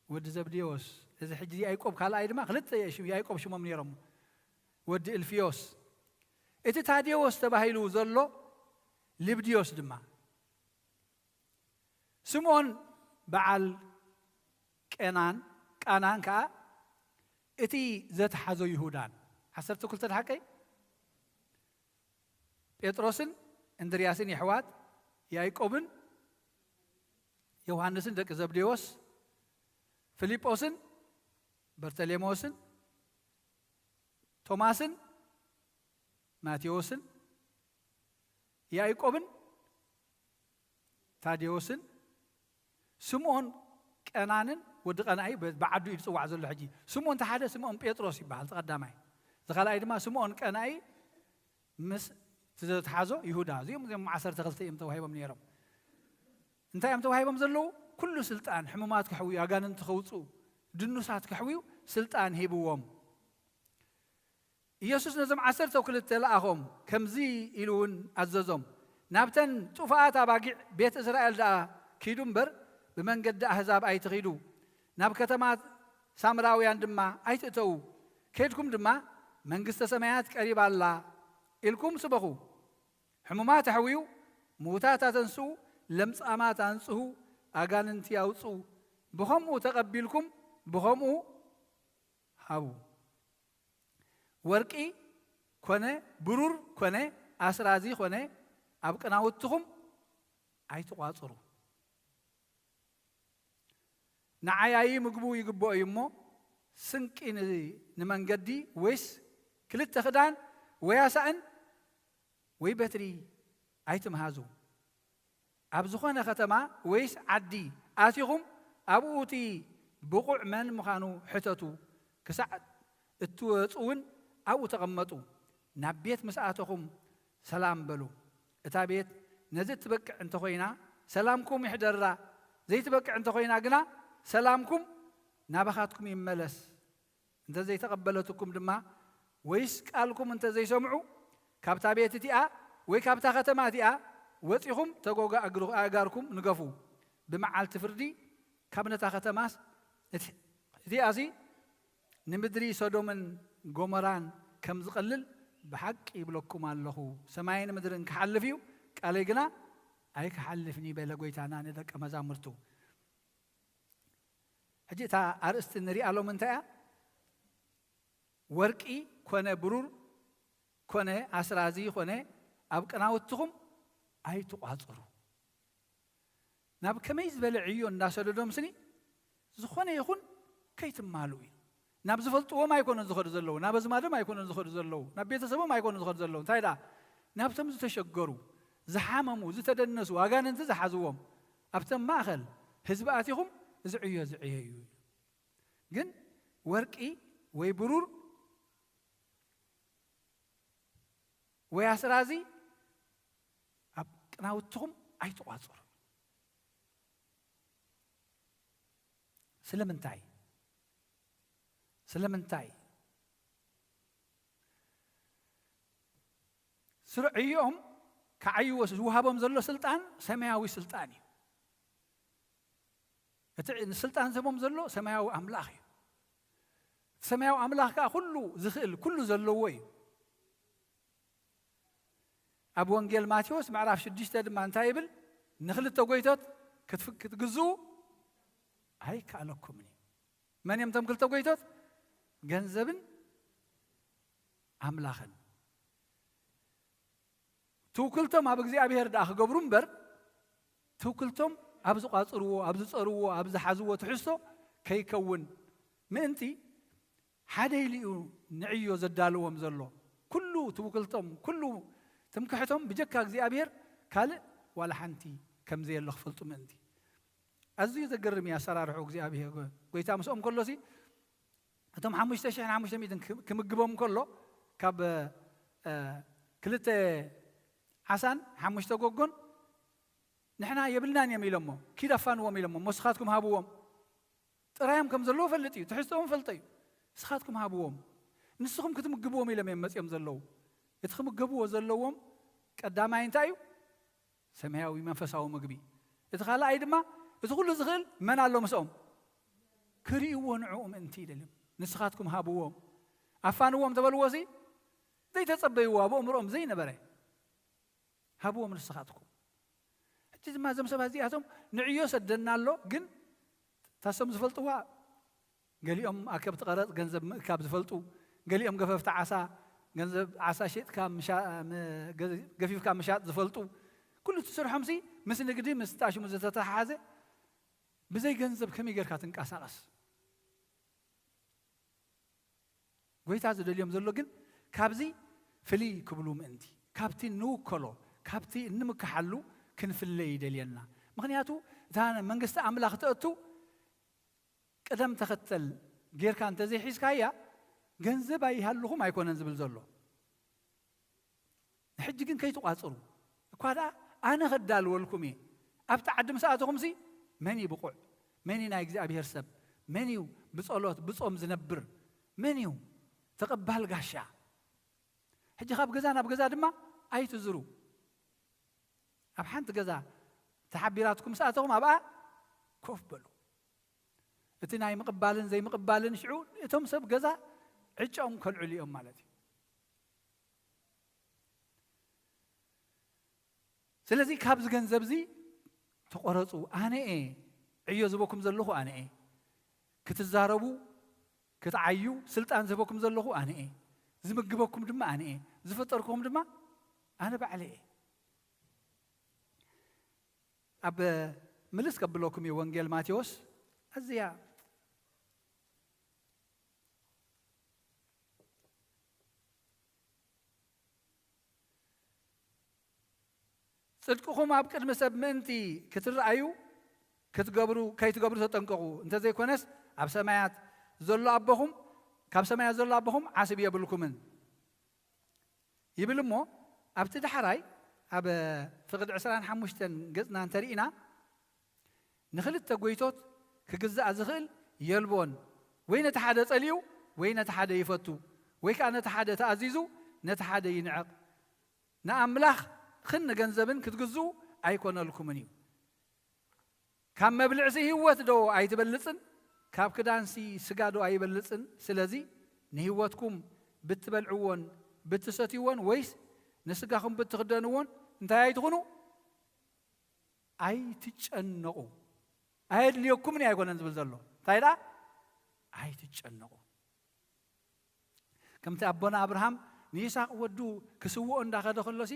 ود زبديوس إذا حجي يعقوب كلا أيدما خلت يعقوب شو من نيرم ود الفيوس إتتاديوس تباهيلو زلو لبديوس دما سمون بعل كانان كا إتي ذات حزو يهودان حسبت كل تضحكي بيتروسن اندرياسن يحوات يعقوبن يوحنسن دق زبديوس فيليبوسن برتليموسن توماسن ماتيوسن يعقوبن تاديوسن سمون كنانن ودقناي بعدو يصوع زلو حجي سمون تحده سمون بيتروس يبحال تقدماي زخلاي دما سمون كناي مس تحازو يهودا زيهم 10 تغلتي امتى وهيبم نيرم انت امتى وهيبم زلو كل سلطان حمومات كحوي اغانن تخوصو دنوسات كحويو سلطان هيبوهم يسوس نزم 10 توكلت لاهم كمزي يلون عززهم نابتن طفات اباقي بيت اسرائيل دا كيدومبر بمنقد احزاب اي تغيدو ناب كتمات سامراويان دما ايتتو كيدكم دما منقسته سمايات قريب الله الكم سبخو حمومات حويو موتات تنسو لمصامات انصو اغاننت ياوصو بخمو تقبلكم بخمو هاو ورقي كونه برور كونه اسرازي كونه ابقناوتكم ايتقاصرو نعياي مغبو يغبو يمو سنقي نمنغدي ويس كلت خدان وياسان وي بتري ايتم هازو ابزخونه ختما ويس عدي اتيهم ابوتي بقع من مخانو حتتو كسعد اتوصون او تقمطوا نبيت مساتكم سلام بلو اتا بيت نزت بقع انت خوينا سلامكم يحدرا زي تبقع انت خوينا غنا سلامكم نابخاتكم يملس انت زي تقبلتكم دما ويس قالكم انت زي سمعوا كابتا بيتتيا وي كابتا ختماتيا وصيهم تغوغا اغاركم نغفو بمعالت فردي كابنتا ختماس ذي أزي نمدري سودومن غومران كم زقلل بحق يبلوكم الله سماين مدرن كحلفيو قال يغنا أي كحلفني بلا غويتانا ندق مزامرتو حجيتا أرست نري على منتايا ورقي كونه برور كونه أسرازي كونه أبقناوتكم أي تقاطرو ناب كميز بلعيون الناس لدوم سني زخونه يكون كيت مالوي ناب زفلطو ما يكون زخر زلو ناب زمادو ما يكون زخر زلو ناب بيتسبو ما يكون زخر زلو تايدا ناب تم زتشغرو زحاممو زتدنسو واغاننت زحازوم ابتم ماخل حزباتيهم زعيو ግን ወርቂ ወይ ብሩር ወይ አስራዚ ኣብ ቅናውትኩም ኣይተቋጽሩ ስለምንታይ ስርዕዮም ከዓይወስ ዝውሃቦም ዘሎ ስልጣን ሰማያዊ ስልጣን እዩ السلطان زبوم زلو سماو أملاخي سماو أملاخ كله زخيل كله زلوي أبو أنجيل ماتيوس ما عرفش الديش تاد ما انتايبل نخل التوقيتات كتفك تجزو هاي كالكمني من يمتم كل توقيتات جنزبن أملاخن توكلتم أبغزي أبيهر داخل قبرم بر توكلتم أبز قاصروا أبز صروا أبز حزوا تحسوا كي يكون منتي حدا يليو نعيو زدالو مزلو كله توكلتم كله تمكحتم بجكا እግዚአብሔር ካል ولا حنتي كم زي اللي خفلتو منتي أزي تقرم يا سرارحو እግዚአብሔር قويتا مسؤم كله سي أتم 5500 كمجبهم كله كاب كلته حسن 5 ጎጎን نحنا يبلنان يميلمو كي دفانو يميلمو مسخاتكم هابوهم ጥራይም ከም ዘለዎ ፈልጥ እዩ ትሕዝቶም ፈልጠዩ ስኻትኩም ሃብዎም ንስኹም ክትምግብዎም ኢሎም እዮም መፅኦም ዘለዉ እቲ ክምገብዎ ዘለዎም ቀዳማይ እንታይ እዩ ሰማያዊ መንፈሳዊ ምግቢ እቲ ካልኣይ ድማ እቲ ኩሉ ዝኽእል መን ኣሎ ምስኦም ክርእይዎ ንዕኡ ምእንቲ ይደልዮም ንስኻትኩም ሃብዎም ኣፋንዎም ተበልዎሲ ዘይተፀበይዎ ኣብ ኣእምሮኦም ዘይነበረ ሃብዎም ንስኻትኩም ሕጂ ድማ እዞም ሰባት እዚኣቶም ንዕዮ ሰደና ኣሎ ግን ታሰም ዝፈልጥዋ ገሊኦም ኣከብቲ ቀረፅ ገንዘብ ምእካብ ዝፈልጡ ገሊኦም ገፈፍቲ ዓሳ ገንዘብ ዓሳ ሸጥካ ገፊፍካ ምሻጥ ዝፈልጡ ኩሉ ትስርሖምሲ ምስ ንግዲ ምስ ጣሽሙ ዝተተሓሓዘ ብዘይ ገንዘብ ከመይ ጌርካ ትንቀሳቐስ ጎይታ ዝደልዮም ዘሎ ግን ካብዚ ፍልይ ክብሉ ምእንቲ ካብቲ ንውከሎ ካብቲ እንምክሓሉ ክንፍለይ ይደልየና ምክንያቱ እታ መንግስቲ ኣምላኽ ተእቱ قدم تختل غير كان تزي حسكايا ገንዘብ አይሃሉኩም አይኮነን ዝብል ዘሎ ሕጂ ግን ከይተቋጽሩ እኳዳ ኣነ ኸዳል ወልኩም ኣብታ ዓድም ሰዓትኩም ሲ መን ይብቁዕ መን ናይ እግዚአብሔር ሰብ መን እዩ ብጸሎት ብጾም ዝነብር መን እዩ ተቀባል ጋሻ ሕጂ ካብ ገዛ ናብ ገዛ ድማ ኣይትዝሩ ኣብ ሓንቲ ገዛ ተሓቢራትኩም ሰዓትኩም ኣብኣ ኮፍ በሉ እቲ ናይ ምቕባልን ዘይ ምቕባልን ሽዑ እቶም ሰብ ገዛ ዕጫኦም ከልዑል እዮም ማለት እዩ ስለዚ ካብዚ ገንዘብ እዚ ተቆረፁ ኣነ ዕዮ ዝቦኩም ዘለኹ ኣነ ክትዛረቡ ክትዓዩ ስልጣን ዝቦኩም ዘለኹ ኣነ ዝምግበኩም ድማ ኣነ ዝፈጠርኩም ድማ ኣነ ባዕለ ኣብ ምልስ ከብለኩም ወንጌል ማቴዎስ أزيا صدقكم أبكر مسب منتي كترأيو كتقبروا كي تقبروا تتنققوا أنت زي كونس أب سمايات زلوا أبهم كاب سمايات زلوا أبهم عسب يبلكم من يبلمو أب تدحراي أب فقد عسران حمشتن قزنا نترينا نخلت تقويتوت كجزاء زخل يلبون وين تحدث اليو وين تحدث يفتو وين نتحدث تأزيزو نتحدث ينعق نأملاخ خن جنزبن كتجزو أيكون لكم منيو ካብ መብልዕሲ ህይወት ዶ ኣይትበልፅን ካብ ክዳንሲ ስጋ ዶ ኣይበልፅን ስለዚ ንህይወትኩም ብትበልዕዎን ብትሰትይዎን ወይስ ንስጋኹም ብትኽደንዎን እንታይ ኣይትኹኑ ኣይትጨነቁ ኣየድልየኩምን ኣይኮነን ዝብል ዘሎ እንታይ ዳ ኣይትጨነቁ ከምቲ ኣቦና አብርሃም ንይስሐቅ ወዱ ክስውኦ እንዳኸደ ከሎሲ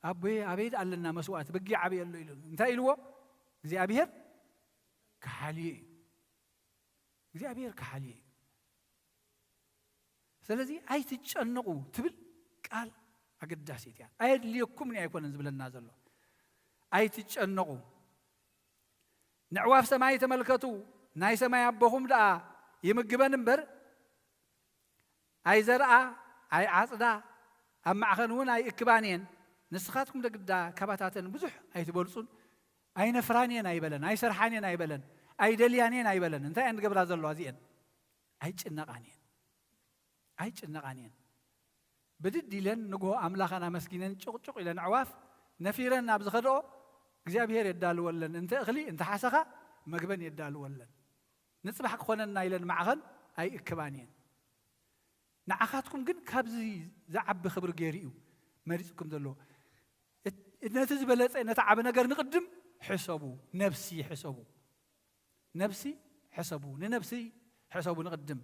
ኣቦዬ ኣበይድ ኣለና መስዋዕት በጊዕ ዓብይ ኣሎ ኢሉ እንታይ ኢልዎ እግዚአብሔር ካሓልየ እዩ እግዚአብሔር ካሓልየ እዩ ስለዚ ኣይትጨነቁ ትብል ቃል ኣገዳሲት እያ ኣየድልየኩምን ኣይኮነን ዝብለና ዘሎ ኣይትጨነቁ ንዕዋፍ ሰማይ ተመልከቱ ናይ ሰማይ ኣቦኹም ደኣ ይምግበን እምበር ኣይዘርአ ኣይዓፅዳ ኣብ ማዕኸን እውን ኣይእክባን እየን ንስኻትኩም ደግዳ ካባታተን ብዙሕ ኣይትበልፁን ኣይነፍራን እየን ኣይበለን ኣይሰርሓን እየን ኣይበለን ኣይደልያን እየን ኣይበለን እንታይ እየን ዝገብራ ዘለዋ እዚአን ኣይጭነቃን እየን ኣይጭነቃን እየን ብድድ ኢለን ንግሆ ኣምላኸና መስጊነን ጭቕጭቕ ኢለን ኣዕዋፍ ነፊረን ናብ ዝኸድኦ እግዚኣብሔር የዳልወለን እንተ እኽሊ እንተ ሓሰኻ መግበን የዳልወለን ንፅባሕ ክኾነና ኢለን ማዕኸን ኣይእክባን እየን ንዓኻትኩም ግን ካብዚ ዝዓቢ ክብሪ ገይሩ እዩ መሪፅኩም ዘሎ ነቲ ዝበለፀ ነቲ ዓብ ነገር ንቕድም ሕሰቡ ነብሲ ሕሰቡ ነብሲ ሕሰቡ ንነብሲ ሕሰቡ ንቕድም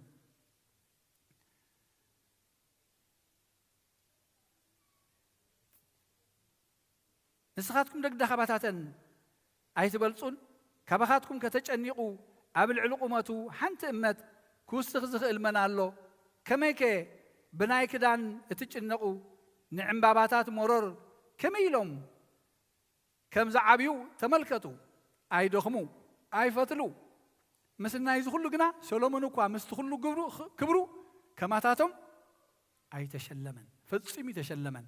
ንስኻትኩም ደግዳ ካባታተን ኣይትበልፁን ካባኻትኩም ከተጨኒቑ ኣብ ልዕሊ ቁመቱ ሓንቲ እመት ክውስኽ ዝኽእል መና ኣሎ ከመይከ ብናይ ክዳን እትጭነቁ ንዕምባባታት ሞሮር ከመይ ኢሎም ከም ዝዓብዩ ተመልከቱ ኣይደኽሙ ኣይፈትሉ ምስ ናይ ዝኹሉ ግና ሰሎሞን እኳ ምስቲ ኩሉ ክብሩ ከማታቶም ኣይተሸለመን ፈፂሙ ይተሸለመን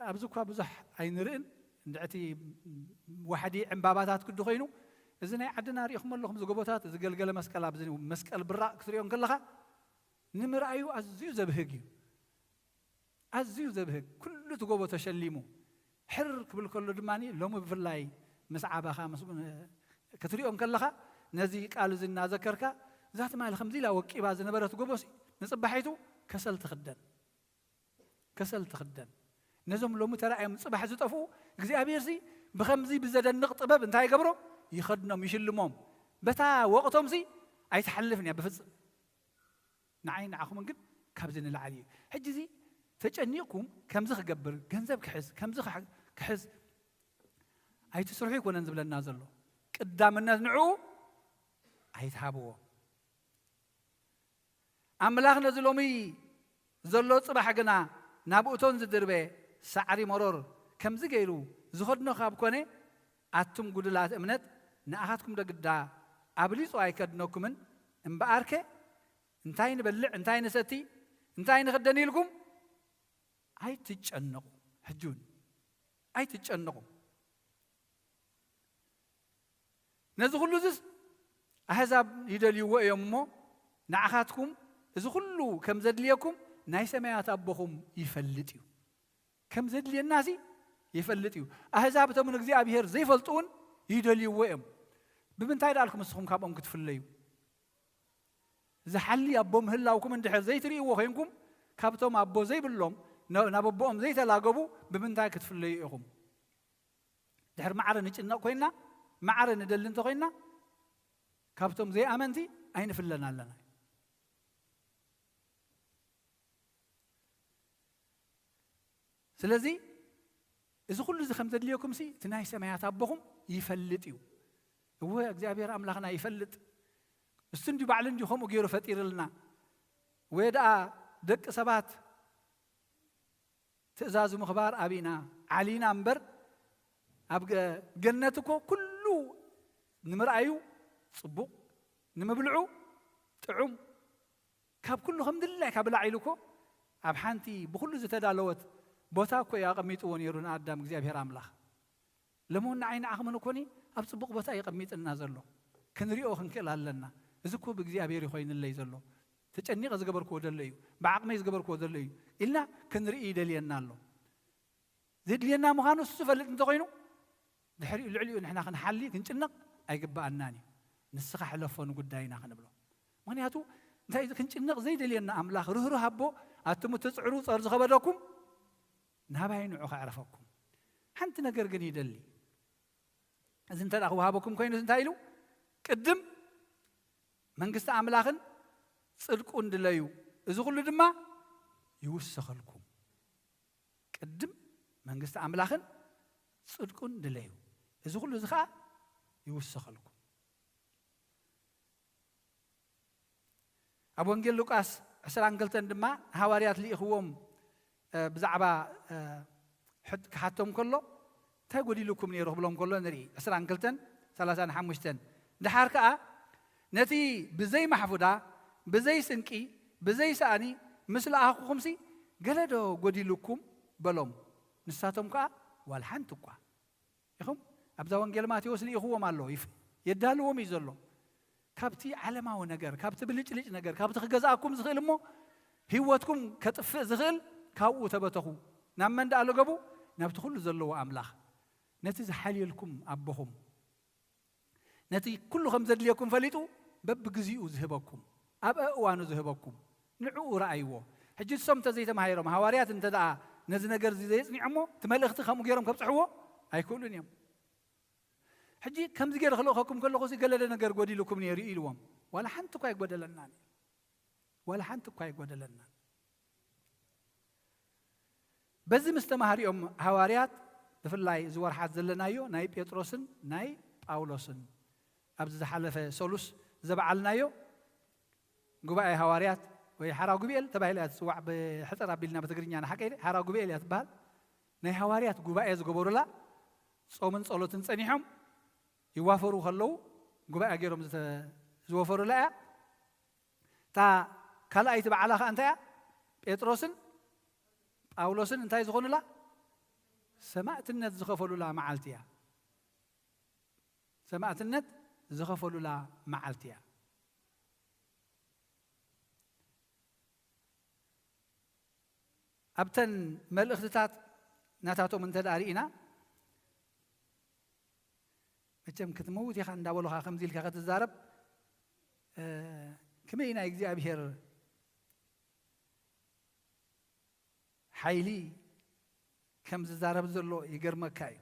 ኣብዚ እኳ ብዙሕ ኣይንርእን እንድዕቲ ዋሕዲ ዕምባባታት ክዱ ኮይኑ እዚ ናይ ዓድና ሪኢኹም ኣለኹም ዝጎቦታት ዝገልገለ መስቀል ኣብዚ መስቀል ብራቕ ክትሪኦም ከለኻ ንምርኣዩ ኣዝዩ ዘብህግ እዩ ኣዝዩ ዘብህግ ኩሉ ትጎቦ ተሸሊሙ ሕር ክብል ከሎ ድማኒ ሎሚ ብፍላይ ምስ ዓባኻ ክትሪኦም ከለኻ ነዚ ቃል እዚ እናዘከርካ ዛት ማል ከምዚ ኢላ ወቂባ ዝነበረት ጎቦሲ ንፅባሒቱ ከሰል ትኽደን ነዞም ሎሚ ተራእዮም ፅባሕ ዝጠፍኡ እግዚኣብሔርሲ ብከምዚ ብዘደንቕ ጥበብ እንታይ ይገብሮ ይኸድኖም ይሽልሞም በታ ወቕቶምሲ ኣይትሓልፍን እያ ብፍፅም ንዓይ ንዓኹምን ግን ካብዚ ንላዓል እዩ ሕጂ እዚ ተጨኒቕኩም ከምዚ ክገብር ገንዘብ ክሕዝ ከምዚ ክሕዝ ኣይትስርሑ ይኮነን ዝብለና ዘሎ ቅዳምነት ንዕኡ ኣይትሃብዎ ኣምላኽ ነዚ ሎሚ ዘሎ ፅባሕ ግና ናብ እቶን ዝድርበ ሳዕሪ መሮር ከምዚ ገይሩ ዝኸድኖ ካብ ኮነ ኣቱም ጉድላት እምነት ንኣኻትኩም ደግዳ ኣብሊፁ ኣይከድነኩምን እምበኣርከ እንታይ ንበልዕ እንታይ ንሰቲ እንታይ ንኽደን ኢልኩም ኣይትጨነቁ ሕጁን ኣይትጨነቁ ነዚ ኩሉ ዝስ ኣሕዛብ ይደልይዎ እዮም እሞ ንዓኻትኩም እዚ ኩሉ ከም ዘድልየኩም ናይ ሰማያት ኣቦኹም ይፈልጥ እዩ ከም ዘድልየናሲ ይፈልጥ እዩ ኣሕዛብ እቶም ንእግዚኣብሔር ዘይፈልጡ እውን ይደልይዎ እዮም ብምንታይ ዳልኩም ንስኹም ካብኦም ክትፍለዩ ዝሓሊ ኣቦ ምህላውኩም እንድሕር ዘይትርእይዎ ኮይንኩም ካብቶም ኣቦ ዘይብሎም ናብ ኣቦኦም ዘይተላገቡ ብምንታይ ክትፍለዩ ኢኹም ድሕር ማዕረ ንጭነቕ ኮይና ማዕረ ንደሊ እንተ ኮይና ካብቶም ዘይኣመንቲ ኣይንፍለን ኣለና ስለዚ እዚ ኩሉ እዚ ከም ዘድልየኩም ሲ እቲ ናይ ሰማያት ኣቦኹም ይፈልጥ እዩ እወ እግዚኣብሔር ኣምላኽና ይፈልጥ እስቲ እንዲ ባዕሉ እንዲ ከምኡ ገይሩ ፈጢሩልና ወይ ደኣ ደቂ ሰባት ትእዛዙ ምኽባር ኣብኢና ዓሊና እምበር ኣብ ገነት እኮ ኩሉ ንምርኣዩ ፅቡቕ ንምብልዑ ጥዑም ካብ ኩሉ ከም ድላይ ካብ ላዒሉ እኮ ኣብ ሓንቲ ብኩሉ ዝተዳለወት ቦታ እኮ ያቐሚጥዎ ነይሩ ንኣዳም እግዚኣብሔር ኣምላኽ ለመሆን ንዓይኒ ዓኽምን እኮኒ ኣብ ፅቡቕ ቦታ ይቐሚጥና ዘሎ ክንሪኦ ክንክእል ኣለና እዚ እኮ ብእግዚኣብሔር ይኮይንለይ ዘሎ ተጨኒቐ ዝገበርክዎ ዘሎ እዩ ብዓቕመይ ዝገበርክዎ ዘሎ እዩ ኢልና ክንርኢ ይደልየና ኣሎ ዘድልየና ምዃኑ እሱ ዝፈልጥ እንተኮይኑ ድሕሪኡ ልዕሊኡ ንሕና ክንሓሊ ክንጭነቕ ኣይግባአናን እዩ ንስኻ ሕለፎን ጉዳይና ክንብሎ ምክንያቱ እንታይ ክንጭነቕ ዘይደልየና ኣምላኽ ርህሩህ ኣቦ ኣትሙ ትፅዕሩ ፀር ዝኸበደኩም ናባይ ንዑ ከዕረፈኩም ሓንቲ ነገር ግን ይደሊ እዚ እንተ ደኣ ክወሃበኩም ኮይኑስ እንታይ ኢሉ ቅድም መንግስቲ ኣምላኽን ጽድቁን ድለዩ እዚ ኩሉ ድማ ይውሰኸልኩም ቅድም መንግስቲ ኣምላኽን ጽድቁን ድለዩ እዚ ኩሉ እዚ ከዓ ይውሰኸልኩም ኣብ ወንጌል ሉቃስ 22 ድማ ሃዋርያት ልኢኽዎም ብዛዕባ ክሓቶም ከሎ እንታይ ጎዲልኩም ነይሩ ክብሎም ከሎ ንርኢ 22:35 ድሓር ከዓ ነቲ ብዘይ ማሕፉዳ ብዘይ ስንቂ ብዘይ ሰኣኒ ምስ ለኣኽኹምሲ ገለ ዶ ጎዲልኩም በሎም ንሳቶም ከዓ ዋላ ሓንቲ እኳ ኢኹም ኣብዛ ወንጌል ማቴዎስ ልኢኽዎም ኣሎ የዳልዎም እዩ ዘሎ ካብቲ ዓለማዊ ነገር ካብቲ ብልጭልጭ ነገር ካብቲ ክገዛእኩም ዝኽእል እሞ ህይወትኩም ከጥፍእ ዝኽእል ካብኡ ተበተኹ ናብ መን ዳኣ ለገቡ ናብቲ ኩሉ ዘለዎ ኣምላኽ ነቲ ዝሓልየልኩም ኣቦኹም ነቲ ኩሉ ከም ዘድልየኩም ፈሊጡ በብግዚኡ ዝህበኩም ኣብ እዋኑ ዝህበኩም ንዕኡ ረኣይዎ ሕጂ እሶም ተዘይተማሂሮም ሃዋርያት እንተ ደኣ ነዚ ነገር ዘየፅኒዖ እሞ እቲ መልእኽቲ ከምኡ ገይሮም ከብፅሕዎ ኣይክእሉን እዮም ሕጂ ከምዚ ገይረ ክልእኸኩም ከለኹ ገለደ ነገር ጎዲልኩም ነይሩ ኢልዎም ዋላ ሓንቲ እኳ ኣይጎደለናን ዋላ ሓንቲ እኳ ኣይጎደለናን በዚ ምስ ተማሃሪኦም ሃዋርያት ብፍላይ ዝወርሓት ዘለናዮ ናይ ጴጥሮስን ናይ ጳውሎስን ኣብዚ ዝሓለፈ ሰሉስ ዘበዓልናዮ ጉባኤ ሃዋርያት ወይ ሓራ ጉባኤል ተባሂላ ትፅዋዕ ብሕፅር ኣቢልና በትግርኛ ንሓቀይ ሓራ ጉባኤል እያ ትበሃል ናይ ሃዋርያት ጉባኤ ዝገበሩላ ጾምን ጸሎትን ጸኒሖም ይዋፈሩ ከለዉ ጉባኤ ገይሮም ዝወፈሩላ እያ እታ ካልኣይቲ በዓላ ከዓ እንታይ እያ ጴጥሮስን ጳውሎስን እንታይ ዝኾኑላ ሰማዕትነት ዝኸፈሉላ መዓልቲ እያ ሰማዕትነት ዝኸፈሉላ መዓልቲ እያ ኣብተን መልእኽትታት ናታቶም እንተ ደኣ ርኢና መቸም ክትመውት ኢኻ እንዳበሉኻ ከምዚ ኢልካ ክትዛረብ ከመይ ናይ እግዚኣብሔር ሓይሊ ከም ዝዛረብ ዘሎ ይገርመካ እዩ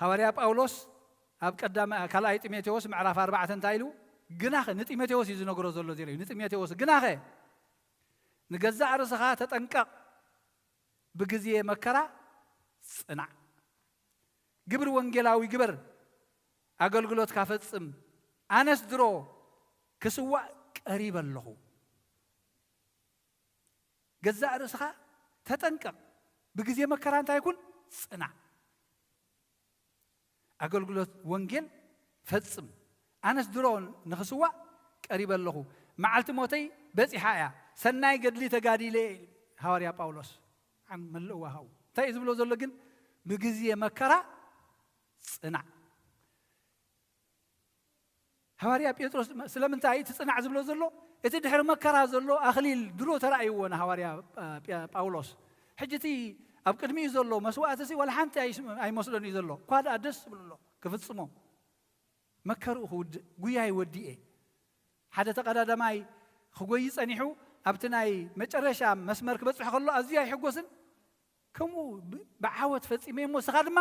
ሃዋርያ ጳውሎስ ኣብ ካልኣይ ጢሞቴዎስ ምዕራፍ 4 እንታይ ኢሉ ግናኸ ንጢሞቴዎስ እዩ ዝነግሮ ዘሎ ዜሮ እዩ ንጢሞቴዎስ ግናኸ ንገዛእ ርእስኻ ተጠንቀቕ ብግዜ መከራ ጽናዕ ግብር ወንጌላዊ ግብር ኣገልግሎትካ ፈጽም ኣነስ ድሮ ክስዋዕ ቀሪበ ኣለኹ ገዛእ ርእስኻ ተጠንቀቕ ብግዜ መከራ እንታይ ይኩን ጽናዕ ኣገልግሎት ወንጌል ፈጽም ኣነስ ድሮ ንኽስዋዕ ቀሪበ ኣለኹ መዓልቲ ሞተይ በፂሓ እያ ሰናይ ገድሊ ተጋዲለ ሃዋርያ ጳውሎስ መልእዋ ሃው እንታይ ዝብሎ ዘሎ ግን ብግዜ መከራ ጽናዕ ሃዋርያ ጴጥሮስ ስለምንታይ ትጽናዕ ዝብሎ ዘሎ እቲ ድሕሪ መከራ ዘሎ ኣኽሊል ድሮ ተራእይዎ ንሃዋርያ ጳውሎስ ሕጂ እቲ ኣብ ቅድሚኡ ዘሎ መስዋእቲ እዚ ዋላ ሓንቲ ኣይመስሎን እዩ ዘሎ እኳ ደኣ ደስ ዝብሎ ክፍጽሞ መከርኡ ክውድእ ጉያ ይወዲእ ሓደ ተቐዳዳማይ ክጎይ ጸኒሑ ኣብቲ ናይ መጨረሻ መስመር ክበፅሕ ከሎ ኣዝዩ ኣይሕጎስን ከምኡ ብዓወት ፈጺመ እሞ እስኻ ድማ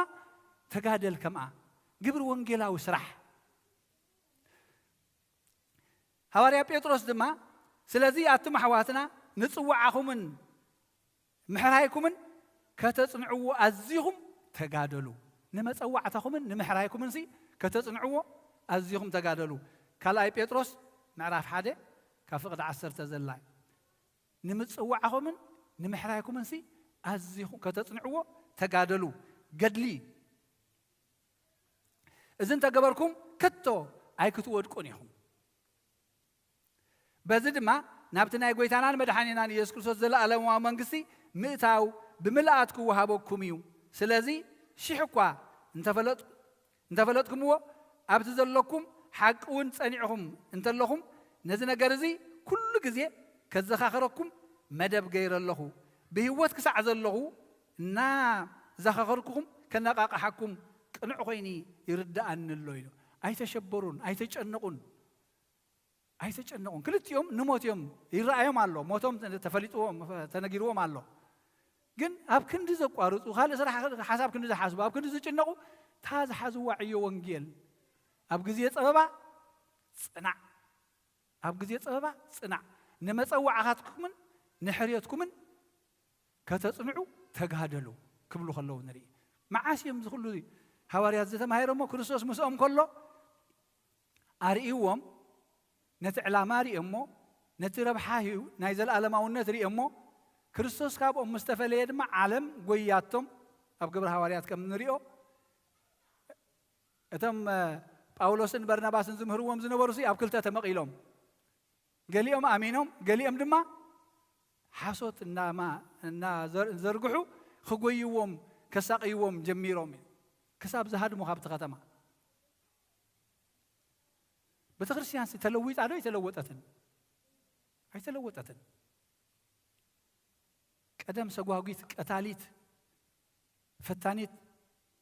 ተጋደል ከምኣ ግብሪ ወንጌላዊ ስራሕ ሃዋርያ ጴጥሮስ ድማ ስለዚ ኣቱም ኣሕዋትና ንጽዋዓኹምን ምሕራይኩምን ከተጽንዕዎ ኣዝኹም ተጋደሉ ንመጸዋዕታኹምን ንምሕራይኩምን ሲ ከተጽንዕዎ ኣዝኹም ተጋደሉ ካልኣይ ጴጥሮስ ምዕራፍ 1 ካብ ፍቕዲ 10 ዘላይ ንምጽዋዓኹምን ንምሕራይኩምን ሲ ኣዝኹም ከተጽንዕዎ ተጋደሉ ገድሊ እዚ እንተገበርኩም ከቶ ኣይክትወድቁን ኢኹም በዚ ድማ ናብቲ ናይ ጎይታናን መድሓኒናን ኢየሱስ ክርስቶስ ዘለኣለማዊ መንግስቲ ምእታው ብምልኣት ክወሃበኩም እዩ ስለዚ ሽሕ እኳ እንተፈለጥኩምዎ ኣብቲ ዘለኩም ሓቂ እውን ጸኒዕኹም እንተለኹም ነዚ ነገር እዚ ኩሉ ግዜ ከዘኻኽረኩም መደብ ገይረ ኣለኹ ብህይወት ክሳዕ ዘለኹ እና زخركم كنقاق حكم قنع خويني يرد أن الليل أي تشبرون أي تجنقون كلت يوم نموت يوم يرأيهم الله موتهم تفلتوهم تنجروهم الله جن أب كن دز قارص وخالص راح حساب كن دز حاسب أب كن دز جنقوا تاز حزوا وعي وانجيل أب جزية أبا صنع أب جزية أبا صنع نمت أو عهاتكم نحريتكم كتصنعوا تجهدلوا كملوا خلوا نري معاش يوم زخلوا ذي حواريات زي ما هيرمو كريستوس مسؤوم كله أريوهم نتعلم أريومو نتربحه نايزل ألماون نتريومو كريستوس كاب مستفليد مع عالم قوياتهم أبقى حواريات كم نريو أتم باولوس برناباس زمهروهم زنبرسي أبكلته تمقيلهم قال لهم أمينهم قال لهم دما حاسوت إن زرقحوا خقويهم كساقيهم جميرهم كساب زهاد مخابط ختمه بتخرسيان تلويت على يتلوتتن أي تلوتتن قدم سقواقيت قتاليت فتانيت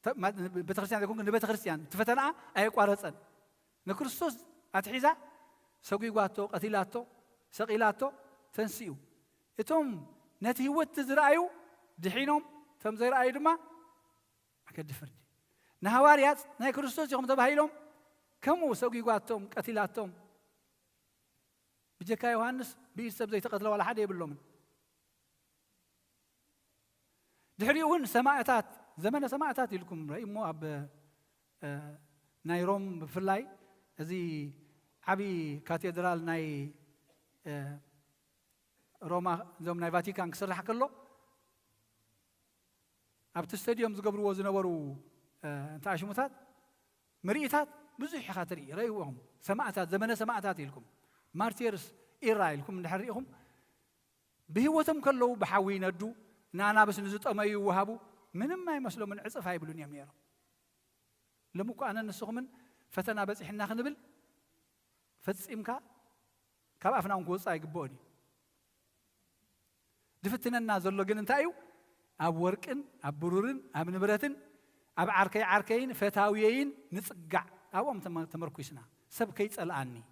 بتخرسيان يكون بتخرسيان تفتنا أي قارصن نكريستوس أتحيزا سقيقاتو قتيلاتو سقيلاتو تنسيو إتهم نتيوت تزرعيو دحينهم تم زرعي دما أكيد فرد نهواريات نهي كريستوس يوم تبهيلهم كمو سقيقاتهم قتيلاتهم بجكا يوحنس بيسب زي تقتلوا ولا حد يبلهم دحريون سماعتات زمن سماعتات لكم رأي مو أب نايروم بفلاي زي عبي كاتدرال ناي روما زوم ناي فاتيكان كسر حق الله أبت استاديوم زقبروا وزنوروا تعشمتات مريتات بزح خاطري رأيوهم سماعتات زمن سماعتات لكم مارتيرس إيراي لكم نحريهم بهوتهم كله بحاوين الدو نانا بس نزت أمي وهابو من ما يمسلو من عصف هاي بلون يميرو لمكو أنا نسخمن فتنا بس إحنا خنبل فتسئمكا كاب أفنا ونقول صايق بوني دفتنا النازل لو جن تايو أب وركن أب برورن أب نبرتن أب عركين فتاويين نتقع أو أم تمركوسنا سب كي تسأل عني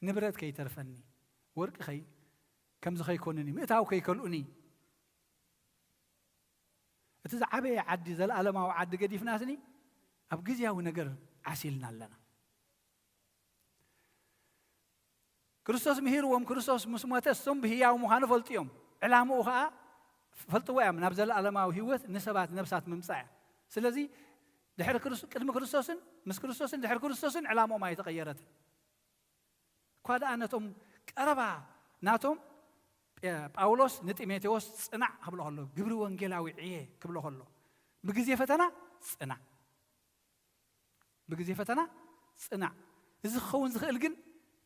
نبرت كي ترفني ورك خي كم زخي كونني متاو كي كلوني إذا عبي عدي زل ألما وعد قدي في ناسني أبجزيا ونجر عسيلنا لنا كريستوس مهير وم كريستوس مسموات السم بهيا ومهان فلتيوم علامه خا فلتوا من أبزل ألما وهيوت نسبات نفسات ممسع سلذي دحر كريستوس كلمة كريستوس مس كريستوس دحر كريستوس علامه ما يتغيرت كذا أنا توم قربا ناتوم باولوس نتيميتيوس صنع قبل الله جبر وانجيلاوي عيه قبل الله بجزية فتنا صنع بجزية فتنا صنع إذا خون زخيل جن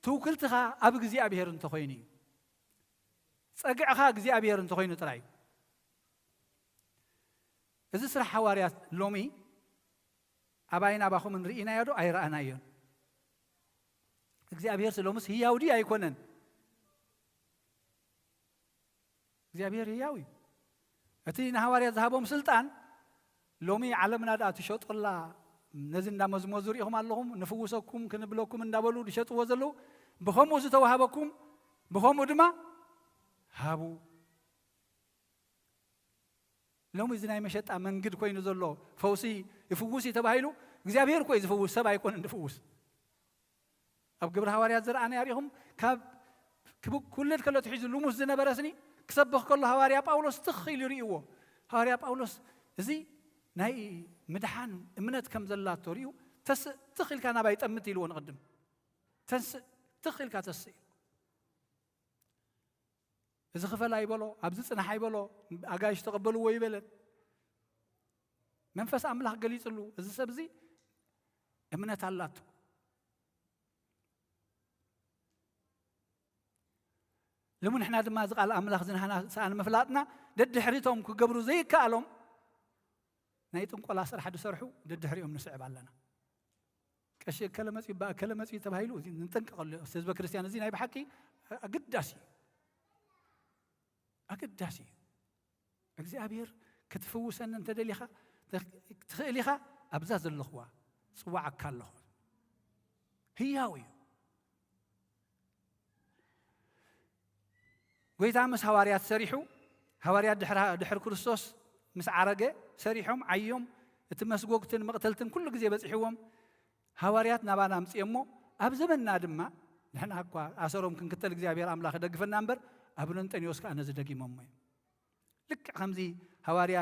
توكلتها أب جزية أبيهر أنت خويني سأقعها جزية أبيهر أنت خويني تراي إذا سرح حواريات لومي أباينا باخو من رئينا يدو أي رأنا يون جزية أبيهر سلومس هي يودي أي كونن እግዚአብሔር ያዊ እቲ ንሐዋርያ ዝሃቦም ስልጣን ሎሚ ዓለምና ዳ ትሸጥላ ነዚ እንዳመዝመዙር ኢኹም ኣለኹም ንፍውሰኩም ክንብለኩም እንዳበሉ ድሸጥዎ ዘለው ብኸምኡ ዝተዋሃበኩም ብኸምኡ ድማ ሃቡ ሎሚ እዚ ናይ መሸጣ መንገድ ኮይኑ ዘሎ ፈውሲ ይፍውስ ተባሂሉ እግዚአብሔር ኮይ ዝፍውስ ሰብ ኣይኮን እንድፍውስ ኣብ ግብረ ሐዋርያት ዘርአና ያሪኹም ካብ ኩለት ከሎ ትሒዙ ልሙስ ዝነበረስኒ كسبخ كل هواريا باولوس تخيل يريوه هواريا باولوس زي ناي مدحان امنت كم زلات توريو تخيل كان بايت امتي لون قدم تخيل كاتسي اذا خفل ايبلو ابزصنا حيبلو اغاش تقبلوا ويبلت منفس املاح قليصلو اذا سبزي امنت الله لمن إحنا دم زقال أملاخ زنهنا سأنا مفلاتنا ضد حريتهم كجبروا زي كالهم نايتهم قلا سر حد سرحوا ضد حريهم نسعب علينا كشيء كلمة يبقى كلمة يتبهيلوا نتنقل أستاذ بكريستيان زين هاي بحكي أقداسي أقداسي أجزاء أبير ክትፍውሰኒ እንተደሊኻ ትኽእል ኢኻ ኣብዛ ዘለኽዋ ጽዋዓካ ኣለኹ ህያው እዩ ጎይታ ምስ ሃዋርያት ሰሪሑ ሃዋርያት ድሕሪ ክርስቶስ ምስ ዓረገ ሰሪሖም ዓዮም እቲ መስጎግትን መቕተልትን ኩሉ ግዜ በፂሕዎም ሃዋርያት ናባና ምፅእ እሞ ኣብ ዘመንና ድማ ንሕና እኳ ኣሰሮም ክንክተል እግዚኣብሔር ኣምላኽ ደግፈና እምበር ኣብ አንጦንዮስ ከዓ ነዚ ደጊሞሞ እዩ ልክዕ ከምዚ ሃዋርያ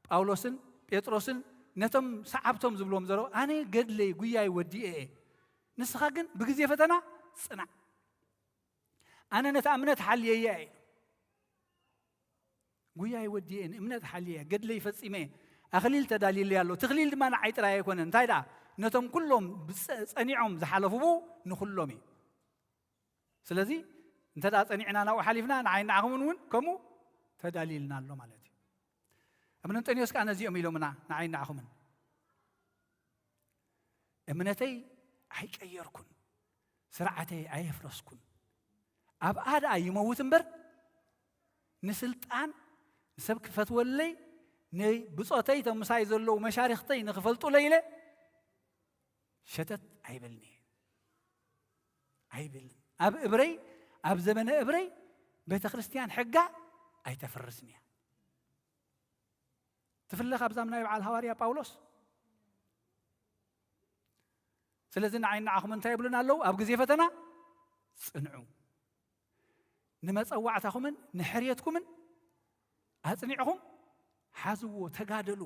ጳውሎስን ጴጥሮስን ነቶም ሰዓብቶም ዝብሎም ዘረው ኣነ ገድለይ ጉያይ ወዲኤ ንስኻ ግን ብግዜ ፈተና ጽናዕ ኣነ ነቲ እምነት ሓልየየ ጉያይ ወዲኤ እምነት ሓልየ ገድለይ ፈጺመ ኣኽሊል ተዳልየለ ኣሎ ትኽሊል ድማ ንዓይ ጥራይ ኣይኮነን እንታይ ደኣ ነቶም ኩሎም ጸኒዖም ዝሓለፉቡ ንኹሎም እዩ ስለዚ እንተዳ ጸኒዕና ናብኡ ሓሊፍና ንዓይ ንዓኹምን እውን ከምኡ ተዳልየልና ኣሎ ማለት እዩ ኣብ አንጦንዮስ ከዓ ነዚኦም ኢሎምና ንዓይ ንዓኹምን እምነተይ ኣይቀየርኩን ስርዓተይ ኣየፍረስኩን ኣብ ኣዳ ይመውት እምበር ንስልጣን ሰብ ክፈትወለይ ብጾተይ ተምሳይ ዘለዉ መሻሪኽተይ ንኽፈልጡ ለይለ ሸተት ኣይብልኒ ኣይብልን ኣብ እብረይ ኣብ ዘመነ እብረይ ቤተ ክርስቲያን ሕጋ ኣይተፈርስን እያ ትፍለኽ ኣብዛ ናይ በዓል ሃዋርያ ጳውሎስ ስለዚ ንዓይ ንዓኹም እንታይ ይብሉና ኣለዉ ኣብ ግዜ ፈተና ጽንዑ ንመጸዋዕታኹምን ንሕርየትኩምን ኣጽኒዕኹም ሓዝዎ ተጋደሉ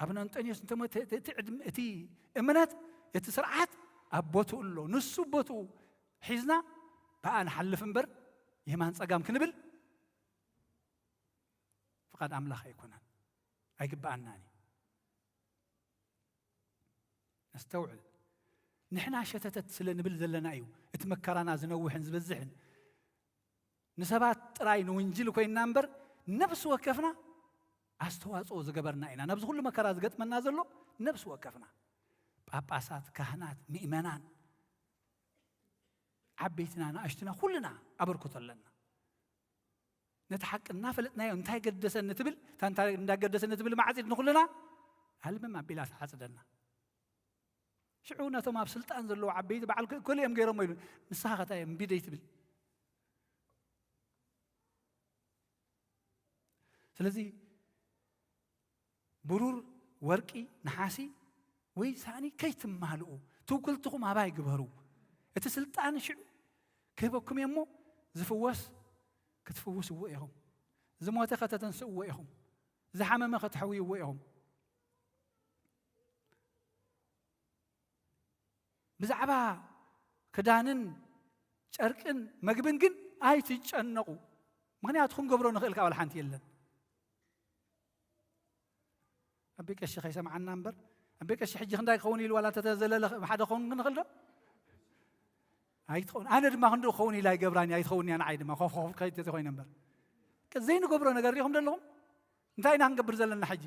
ኣብ አንጦንዮስ እቲ እምነት እቲ ስርዓት ኣብ ቦትኡ ኣሎ ንሱ ቦትኡ ሒዝና በኣ ንሓልፍ እምበር የማን ጸጋም ክንብል ፍቓድ ኣምላኽ ኣይኮነን ኣይግባአናኒ ነስተውዕል ንሕና ሸተተት ስለ ንብል ዘለና እዩ እቲ መከራና ዝነውሕን ዝበዝሕን ንሰባት ጥራይ ንውንጅል ኮይንና እምበር ነብሲ ወከፍና ኣስተዋጽኦ ዝገበርና ኢና ነብዚ ኩሉ መከራ ዝገጥመና ዘሎ ነብሲ ወከፍና ጳጳሳት ካህናት ምእመናን ዓበይትና ንኣሽትና ኩልና ኣበርክቶ ኣለና ነቲ ሓቂ እናፈለጥናዮ እንታይ ገደሰኒ ትብል እንታይ እንዳገደሰኒ ትብል ማዕጺድ ንኹልና ኣልመም ኣቢላ ተሓጽደና ሽዑ ነቶም ኣብ ስልጣን ዘለዉ ዓበይቲ በዓል ኮልኦም ገይሮም ኢሉ ንስኻ ኸታይ እምቢደይ ትብል ስለዚ ብሩር ወርቂ ነሓሲ ወይ ሳኒ ከይትማልኡ ትውክልትኹም ኣባይ ግበሩ እቲ ስልጣን ሽዑ ክህበኩም እሞ ዝፍወስ ክትፍውስዎ ኢኹም ዝሞተ ከተተንስእዎ ኢኹም ዝሓመመ ከተሕውይዎ ኢኹም ብዛዕባ ክዳንን ጨርቅን መግብን ግን ኣይትጨነቁ ምክንያቱ ክንገብሮ ንኽእል ካብ ሓንቲ የለን ኣቤ ቀሺ ከይሰምዓና እምበር ኣቤ ቀሺ ሕጂ ክንዳይ ክኸውን ኢሉ ዋላ ተተዘለለ ሓደ ክኸውን ንኽእል ዶ ኣይትኸውን ኣነ ድማ ክንደኡ ክኸውን ኢላ ይገብራኒ ኣይትኸውን እያ ንዓይ ድማ ኮፍ ከይተ ኮይነ እምበር ዘይንገብሮ ነገር ሪኢኹም ዘለኹም እንታይ ኢና ክንገብር ዘለና ሕጂ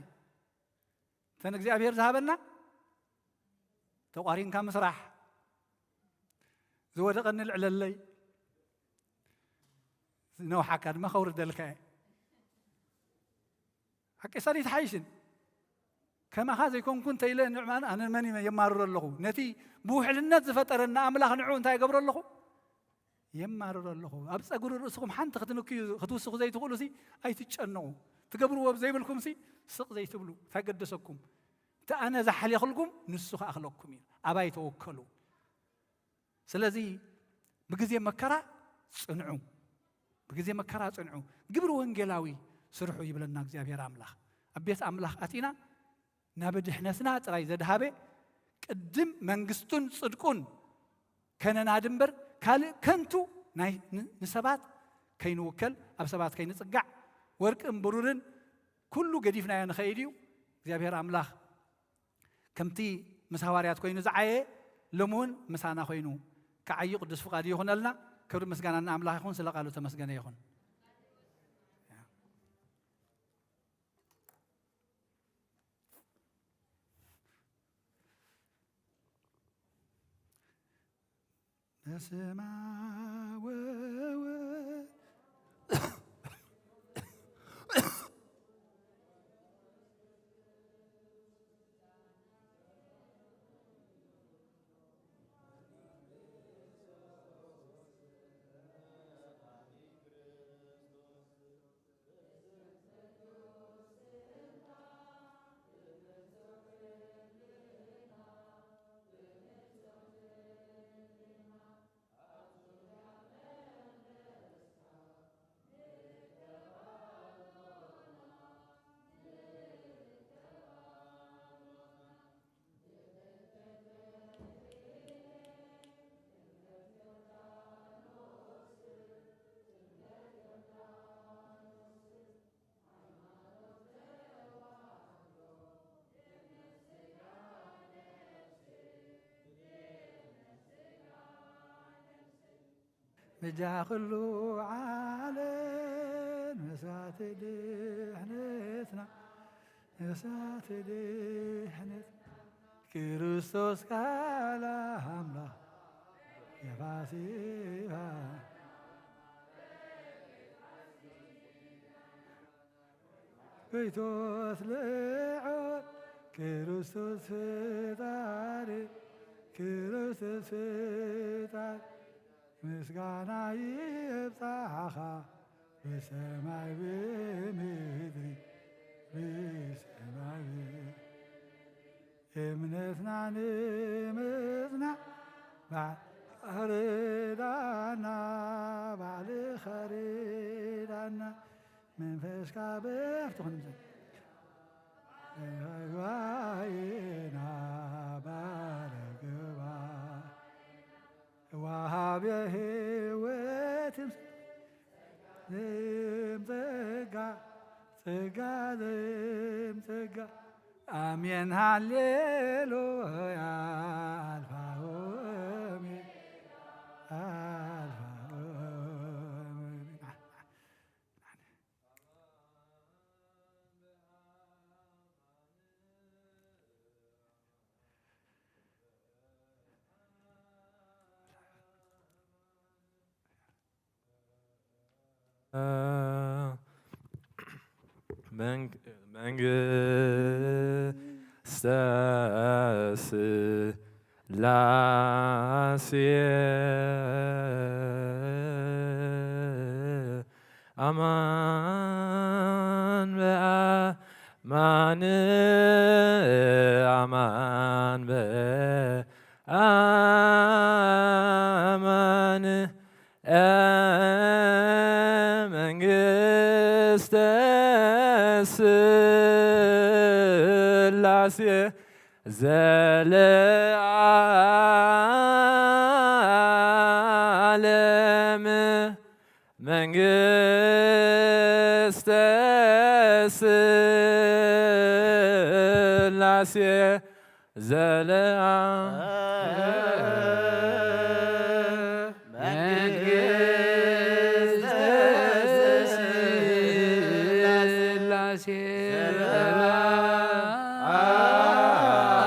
ተን እግዚኣብሔር ዝሃበና ተቋሪንካ ምስራሕ ዝወደቐኒ ልዕለለይ ዝነውሓካ ድማ ከውርደልካ እየ ሓቂ ሰሪት ሓይሽን ከማኻ ዘይኮንኩ እንተኢለ ንዕማን ኣነ መን የማርሮ ኣለኹ ነቲ ብውሕልነት ዝፈጠረና ኣምላኽ ንዑ እንታይ ይገብሮ ኣለኹ የማርሮ ኣለኹ ኣብ ፀጉሪ ርእስኹም ሓንቲ ክትንክዩ ክትውስኹ ዘይትኽእሉ ሲ ኣይትጨነቑ ትገብርዎ ዘይብልኩም ሲ ስቕ ዘይትብሉ ታገደሰኩም እቲ ኣነ ዝሓልየኽልኩም ንሱ ከኣኽለኩም እዩ ኣባይ ተወከሉ ስለዚ ብግዜ መከራ ጽንዑ ብግዜ መከራ ጽንዑ ግብሪ ወንጌላዊ ስርሑ ይብለና እግዚኣብሔር ኣምላኽ ኣብ ቤት ኣምላኽ ኣቲና ናብ ድሕነትና ጥራይ ዘድሃበ ቅድም መንግስቱን ጽድቁን ከነናድ እምበር ካልእ ከንቱ ንሰባት ከይንውከል ኣብ ሰባት ከይንጽጋዕ ወርቅን ብሩርን ኩሉ ገዲፍናዮ ንኸይድ እዩ እግዚኣብሔር ኣምላኽ ከምቲ ምስ ሃዋርያት ኮይኑ ዝዓየ ሎሚ እውን ምሳና ኮይኑ ከዓይ ቅዱስ ፍቓድ ይኹነልና ክብሪ ምስጋናና ኣምላኽ ይኹን ስለ ቃሉ ተመስገነ ይኹን በስመ አብ ምጃ ኩሉ ዓለም ነሳት ድሕነትና ነሳት ድሕነት ክርስቶስ ቃል አምላክ የፋሲካ ቤቶት ልዑል ክርስቶስ ፈጣሪ ክርስቶስ ፈጣሪ ምስጋና ይብፃኻ ብሰማይ ብምድሪ ብሰማይ እምነትና ንምጽናዕ ባዕርዳና ባዕልኻ ርዳና መንፈስካ በፍትኹን ዋይና ባረገባ ዋሃብየ ሕይወትም ዘምፀጋ ፀጋ ዘምፀጋ አሜን ሃሌሉያ አልፋ ወኦሜጋ አልፋ ወኦሜጋ መንግሥተ ሥላሴ አማን በአማን አማን በአማን መንግሥተ ሥላሴ ዘለዓለም መንግሥተ ሥላሴ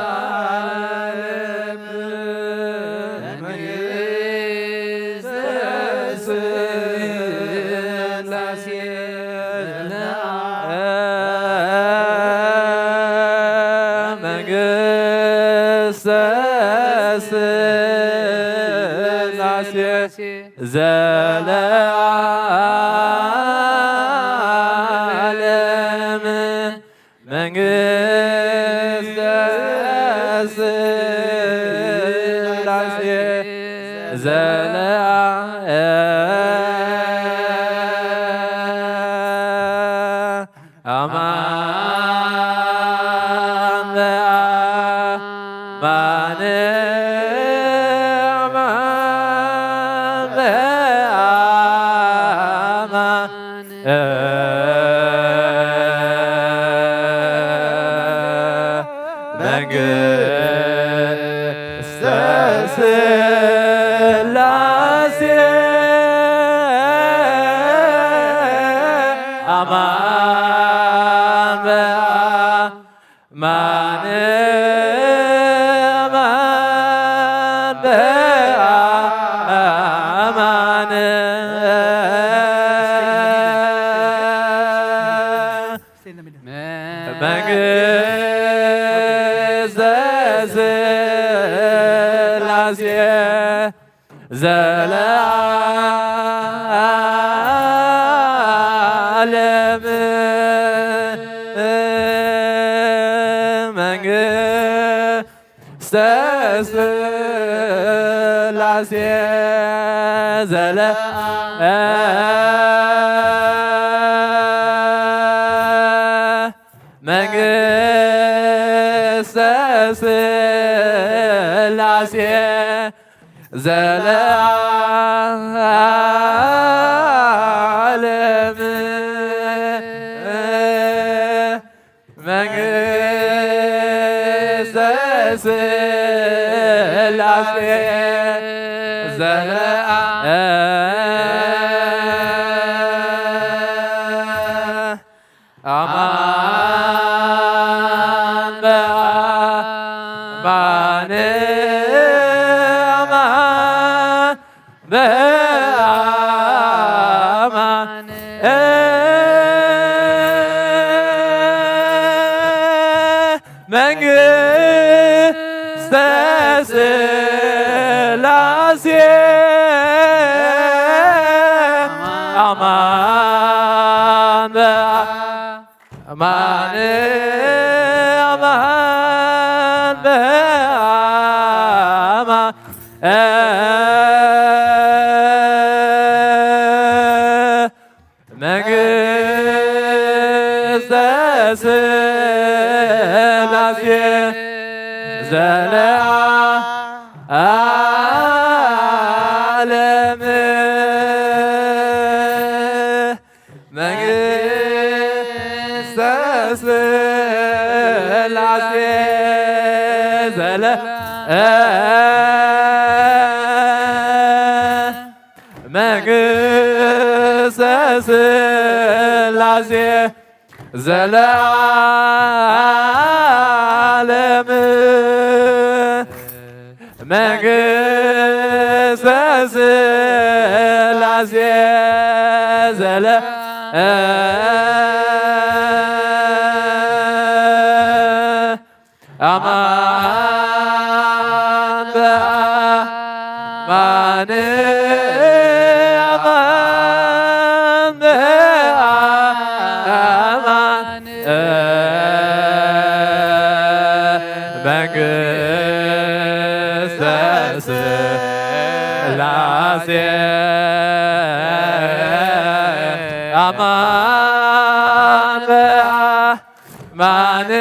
ዘለዓለም መንግሥተ ሥላሴ አማን በአማን መንግሥተ ሥላሴ አማን በአማን አማን በአማን መንግሥተ ሥላሴ ዘለዓለም መንግሥተ ሥላሴ መንግሥተ ሥላሴ ዘለዓለም መንግሥተ ሥላሴ ዘለዓለም አማን በአማን አማን በአማን መንግሥተ ሥላሴ አማን በአማን አማን በአማን መንግሥተ ሥላሴ ዘለዓለም መንግሥተ ሥላሴ መንግሥተ ሥላሴ ዘለዓለም መንግሥተ ሥላሴ አማን በአማን አማን በአማን መንግሥተ ሥላሴ አማን በአማን በአማን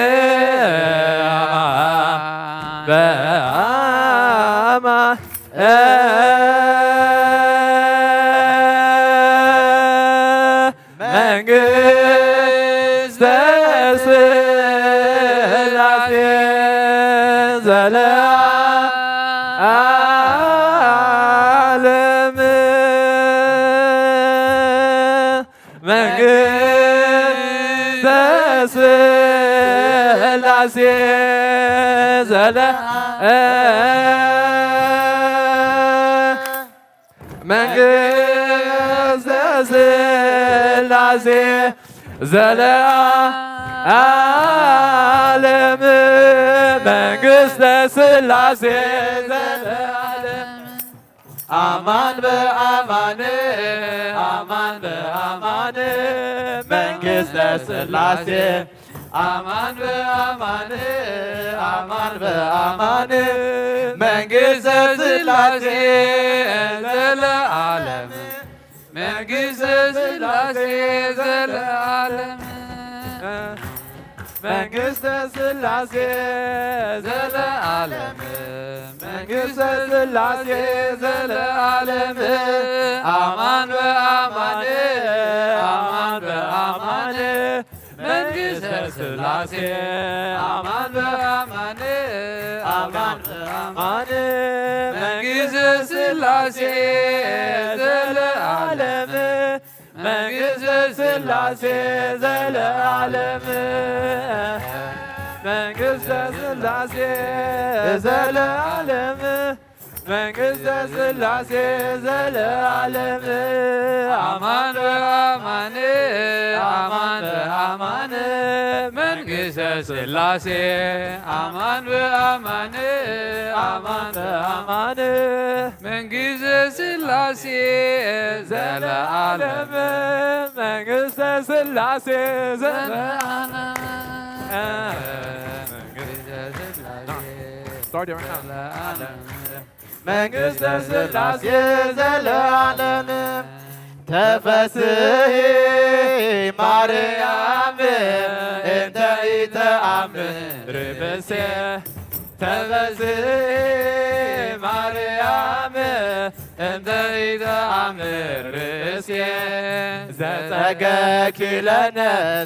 መንግሥተ ሥላሴ ዘለዓለም መንግሥተ ሥላሴ መንግሥተ ሥላሴ ዘለዓለም መንግሥተ ሥላሴ ዘለዓለም አማን በአማን አማን በአማን መንግሥተ ሥላሴ አማን በአማን አማን በአማን መንግሥተ ሥላሴ ዘለዓለም መንግሥተ ሥላሴ ዘለዓለም መንግሥተ ሥላሴ ዘለዓለም መንግሥተ ሥላሴ ዘለዓለም አማን በአማን አማን በአማን መንግሥተ ሥላሴ አማን በአማን አማን በአማን መንግሥተ ሥላሴ ዘለዓለም መንግሥተ ሥላሴ ዘለዓለም መንግሥተ ሥላሴ ዘለዓለም መንግሥተ ሥላሴ ዘለዓለም አማን በአማን አማን በአማን መንግሥተ ሥላሴ አማን በአማን አማን በአማን መንግሥተ ሥላሴ ዘለዓለም መንግሥተ ሥላሴ ዘለዓለም መንግሥተ ሥላሴ ዘለዓለም ተፈስሒ ማርያም እንተ ኢተአምር ብእሴ ተፈስሒ ማርያም እንተ ኢተአምር ብእሴ ዘጸገኪ ለነ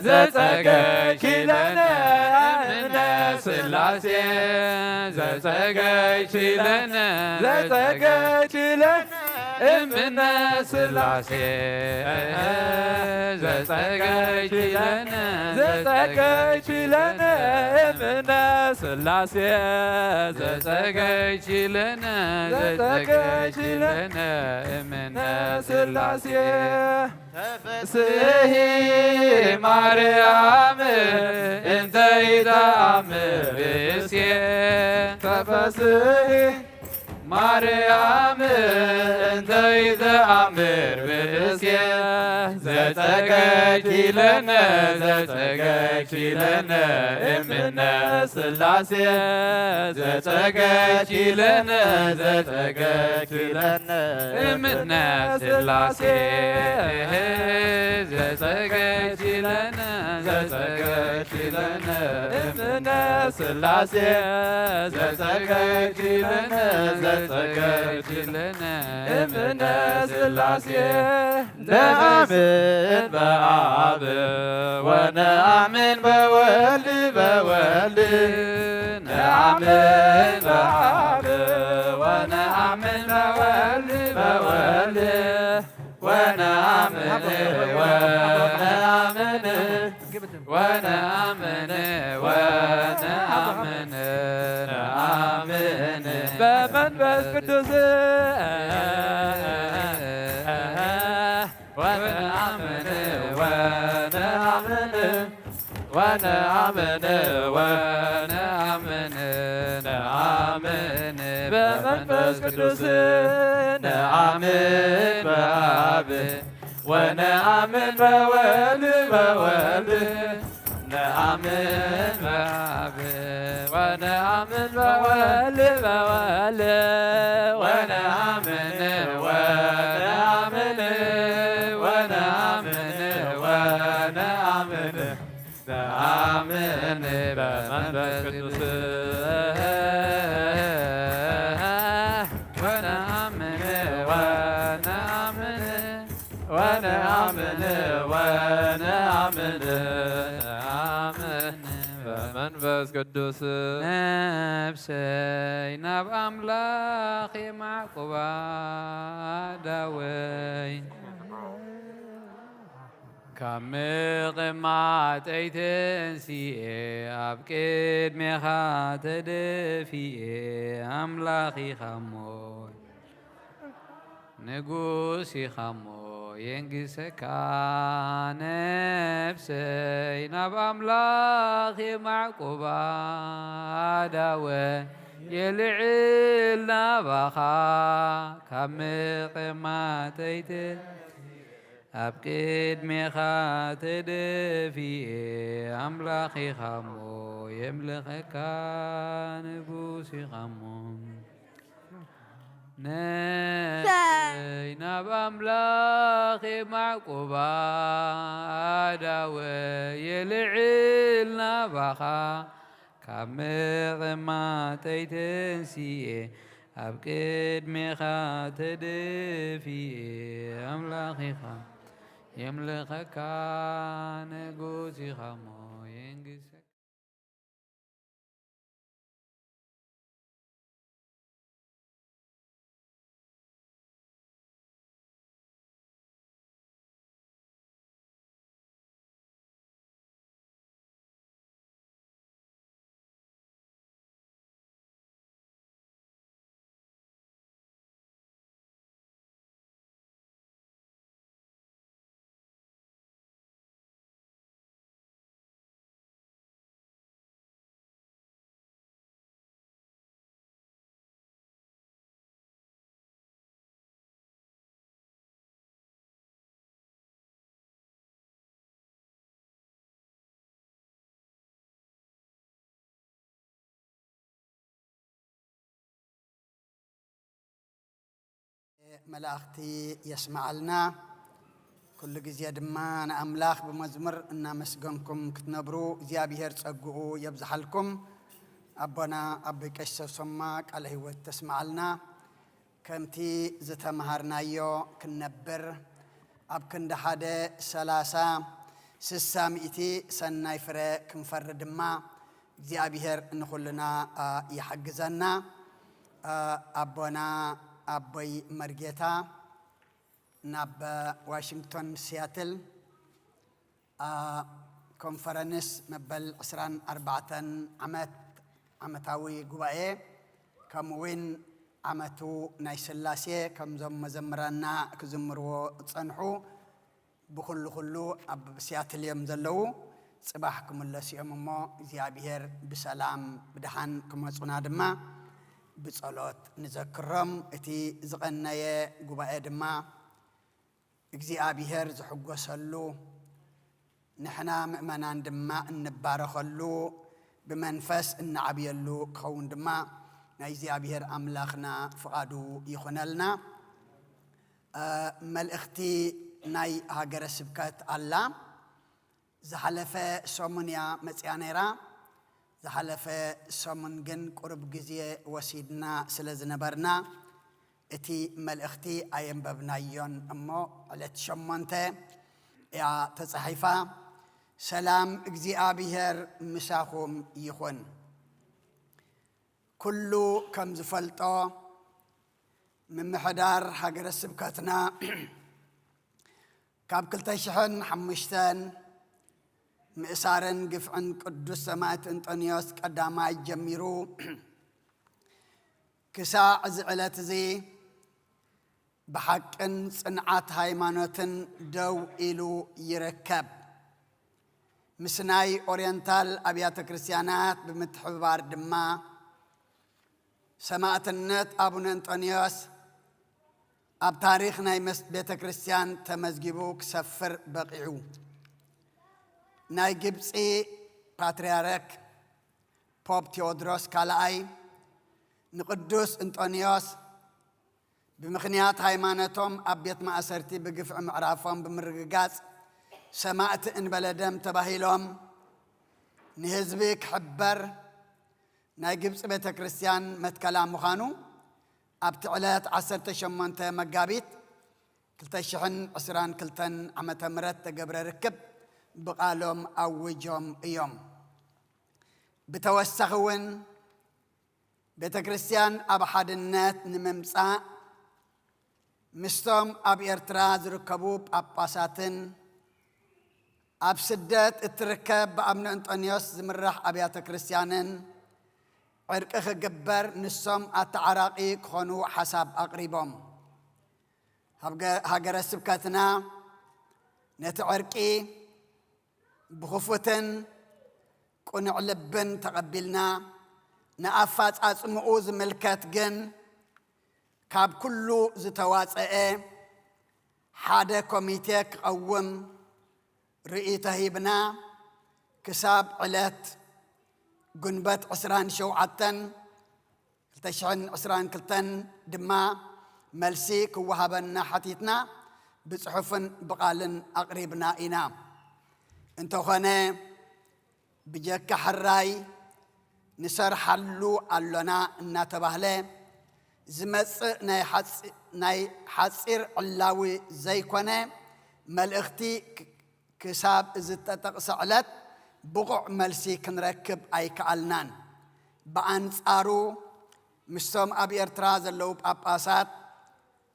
ዘጸገኪ ለነ እምነ ሥላሴ ዘጸገኪ ለነ ዘጸገኪ ለነ እምነ ስላሴ ዘጸገይት ለነ ዘጸገይት ለነ እምነ ስላሴ ዘጸገይት ለነ ዘጸገይት ለነ እምነ ስላሴ ተፈስሒ ማርያም እንተ ይተአምር ብእሴ ተፈስሒ ማርያም እንተ ይተአምር ብእሴ ዘጸገይት ለነ ዘጸገይት ለነ እምነ ስላሴ ዘጸገይት ለነ ዘጸገይት ለነ እምነ ስላሴ ዘጸገይት ለነ ዘጸገይት ለነ እምነ ስላሴ ዘጸገይት ለነ ዘጸገይት ለነ እምነ ስላሴ ነአምን በአብ ወነአምን በወልድ በወልድ ነአምን በአብ ወነአምን በወልድ በወልድ ወነአምን ወነአምን ወነአምን ወነአምን ነአምን በመንፈስ ቅዱስ ወነአምን ወነአምን ወነአምን ወነአምን ነአምን በመንፈስ ቅዱስ ነአምን በአብ ወነአምን በወልድ በወልድ ነአምን በአብ ወነአምን በወልድ በወልድ ወነአምን ወነአምን ወነአምን ወነአምን ነአምን በመንፈስ ቅዱስ ወነአምን ወነአምን ወነአምን ወነአምን ነአምን በመንፈስ ቅዱስ ነፍሰይ ናብ አምላኽ የማዕቁባ ዳወይ ካብ ምቕማጠይ ተንሲኤ ኣብ ቅድሜኻ ተደፊኤ ኣምላኽ ኢኻ እሞ ንጉስ ኢኻ እሞ የንግሰካ ነፍሰይ ናብ ኣምላኽ የማዕቁባ ዳወ የልዕል ናባኻ ካብ ምቕማጠይ ኣብ ቅድሜኻ ተደፊኤ ኣምላኽ ኢኻ እሞ የምልኸካ ንጉስ ኢኻ እሞ ነፍሰይ ናብ ኣምላኽ የማዕቁባ ዳወ የልዕል ናባኻ ካብ ምቕማጠይ ተንሲኤ ኣብ ቅድሜኻ ተደፊኤ ኣምላኽ ኢኻ የምልኸካ ንጉስ ኢኻ እሞ የንግሰካ ملاختي يسمع لنا كل جزية دمان أملاخ بمزمر إن مسجنكم كتنبرو زيابير تسقعو يبزحلكم أبنا أبي كشف سماك على هو تسمع لنا كمتي زت مهرنا يو كنبر أب كند حدا سلاسة سسامئتي سناي فرق كنفرد ما زيابير نخلنا يحجزنا أبنا أبي مرجتا ناب واشنطن سياتل كونفرنس مبل 24 عمتاوي قبائي كموين عمتو ناي سلاسي كم زم مزمرنا كزمرو تصنحو بخلو أب سياتل يوم زلو صباحكم الله سيامو زيابير بسلام بدحان كما صنا دما بصلوت نذكرهم اتي زقنايه غباء دما እግዚአብሔር ዝሕጎሰሉ ንሕና ምእመናን ድማ እንባረኸሉ ብመንፈስ እንዓብየሉ ክኸውን ድማ ናይ እግዚአብሔር ኣምላኽና ፍቓዱ ይኹነልና መልእኽቲ ናይ ሃገረ ስብከት ኣላ ዝሓለፈ ሰሙንያ መፅያ ነይራ ዝሓለፈ ሰሙን ግን ቁርብ ጊዜ ወሲድና ስለ ዝነበርና እቲ መልእኽቲ ኣየንበብናዮን እሞ ዕለት 8 ያ ተጻሒፋ ሰላም እግዚአብሔር ምሳኹም ይኹን ኩሉ ከም ዝፈልጦ ምምሕዳር ሃገረ ስብከትና ካብ 2005 ምእሳርን ግፍዕን ቅዱስ ሰማዕት እንጦንዮስ ቀዳማይ ጀሚሩ ክሳዕ ዝዕለት እዚ بحقن صنعات هايمانوتن دو إلو يركب مسناي أورينتال أبيات كريستيانات بمتحبار دما سماعت النت أبو أنطونيوس أب تاريخنا يمس بيت كريستيان تمزجبوك سفر بقيعو ناي جبسي باتريارك بوب تيودروس كالاي نقدوس أنطونيوس بمخنيات هايمانتهم أبيت ما أسرتي بقفع معرافهم بمرقاز سمعت إن بلدهم تباهيلهم نهزبك حبر نايقبس بيت كريستيان متكلام مخانو أبتعلات 18 مقابيت كلتشحن عسران كلتن عمت مرت تقبر ركب بقالهم أوجهم يوم بتوسخون بيت كريستيان أبحد النات نممسا مستم أب إرترا زركبوب أباساتن أب سدت التركب بأمن أنطونيوس زمرح أبيات كريستيانن عرق جبر نسم التعراقي خنو حسب أقربهم هاجر السبكتنا نتعرقي بخفتن كن علبن تقبلنا نأفات أسمعوز ملكات جن كاب كله زتواصئ حدا كوميتيك قوم رئيته هبنا كساب علات جنبت عسران شوعتن تشعن عسران كلتن دما ملسيك وهبنا حتيتنا بصحفن بقالن أقربنا إنا انتو خانه بجك حراي نسر حلو اللنا نتبهله زمص ناي حصير علاوي زي كونه ملختي كساب زتتقصعلت بقع ملسي كنركب اي كالنان بانصارو مستم ابي ارترا زلو باباسات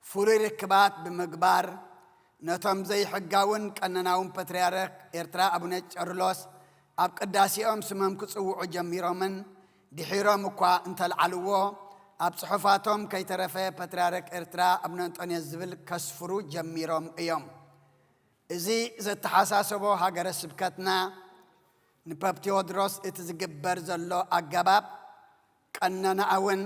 فوري ركبات بمقبار نتم زي حقاون قنناون بطريرك ارترا ابو ጨርሎስ اب قداسيهم سمم كصوع جميرمن دحيرم اكو انت العلو اب صحفاتهم كي ترفه بطريرك ارترا ابو انطونيوس زبل كسفرو جميرم ايوم ازي زتحساسبو هاجر سبكتنا نباب تيودروس اتزغبر زلو اغباب قنناون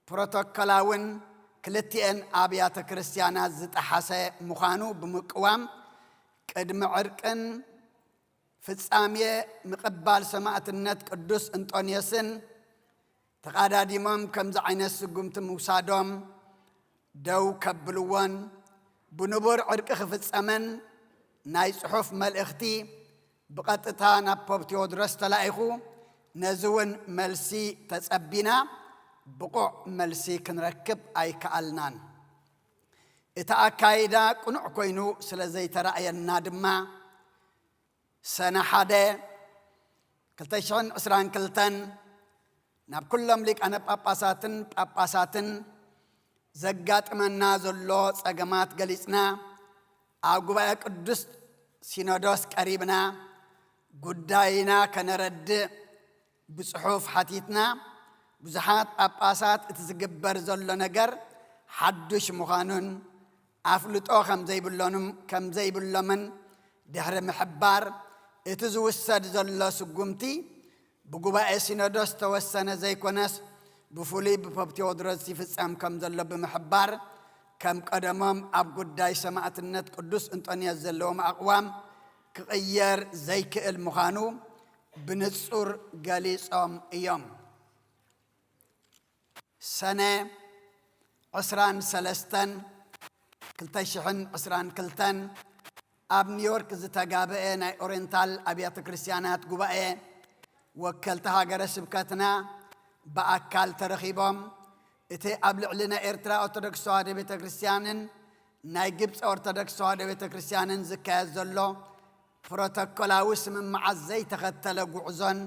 بروتوكولاون كلتين ابيات كريستيانات زتحسه مخانو بمقوام قدم عرقن فصاميه مقبال سماعتነት ቅዱስ እንጦንዮስን ተቃዳዲሞም ከምዚ ዓይነት ስጉምቲ ምውሳዶም ደው ከብልዎን ብንቡር ዕርቂ ክፍጸመን ናይ ጽሑፍ መልእኽቲ ብቐጥታ ናብ ፖፕ ቴዎድሮስ ተላኢኹ ነዚ እውን መልሲ ተጸቢና ብቑዕ መልሲ ክንረክብ ኣይከኣልናን እቲ ኣካይዳ ቁኑዕ ኮይኑ ስለ ዘይተረኣየና ድማ سنة حدا كلتشون أسران كلتن ناب كلهم ليك أنا باباساتن ዘጋጥመና ዘሎ ጸገማት ገሊጽና ኣብ ጉባኤ ቅዱስ ሲኖዶስ ቀሪብና ጉዳይና ከነረድእ ብጽሑፍ ሓቲትና ብዙሓት ጳጳሳት እቲ ዝግበር ዘሎ ነገር ሓዱሽ ምዃኑን ኣፍልጦ ከም ዘይብሎምን ድሕሪ ምሕባር እቲ ዝውሰድ ዘሎ ስጉምቲ ብጉባኤ ሲኖዶስ ተወሰነ ዘይኮነስ ብፍሉይ ብፖፕ ቴዎድሮስ ይፍጸም ከም ዘሎ ብምሕባር ከም ቀደሞም ኣብ ጉዳይ ሰማዕትነት ቅዱስ እንጦንዮስ ዘለዎም ኣቕዋም ክቕየር ዘይክእል ምዃኑ ብንጹር ገሊጾም እዮም። ሰነ 23/2022 ኣብ ኒውዮርክ ዝተጋብአ ናይ ኦሪየንታል ኣብያተ ክርስቲያናት ጉባኤ ወከልቲ ሃገረ ስብከትና በኣካል ተረኺቦም እቲ ኣብ ልዕሊ ናይ ኤርትራ ኦርቶዶክስ ተዋህዶ ቤተ ክርስቲያንን ናይ ግብፂ ኦርቶዶክስ ተዋህዶ ቤተ ክርስቲያንን ዝካየድ ዘሎ ፕሮቶኮላዊ ስምምዓት ዘይተኸተለ ጉዕዞን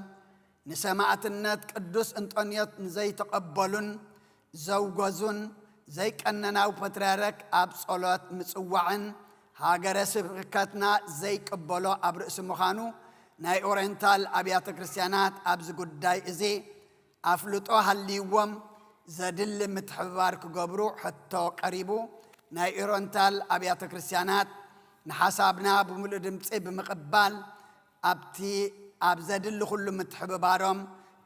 ንሰማዕትነት ቅዱስ እንጦንዮስ ንዘይተቐበሉን ዘውገዙን ዘይቀነናዊ ፓትርያርክ ኣብ ጸሎት ምጽዋዕን ሃገረ ስብከትና ዘይቅበሎ ኣብ ርእሲ ምዃኑ ናይ ኦሪየንታል ኣብያተ ክርስቲያናት ኣብዚ ጉዳይ እዚ ኣፍልጦ ሃልይዎም ዘድሊ ምትሕብባር ክገብሩ ሕቶ ቀሪቡ ናይ ኦሪየንታል ኣብያተ ክርስቲያናት ንሓሳብና ብምሉእ ድምፂ ብምቕባል ኣብ ዘድሊ ኩሉ ምትሕብባሮም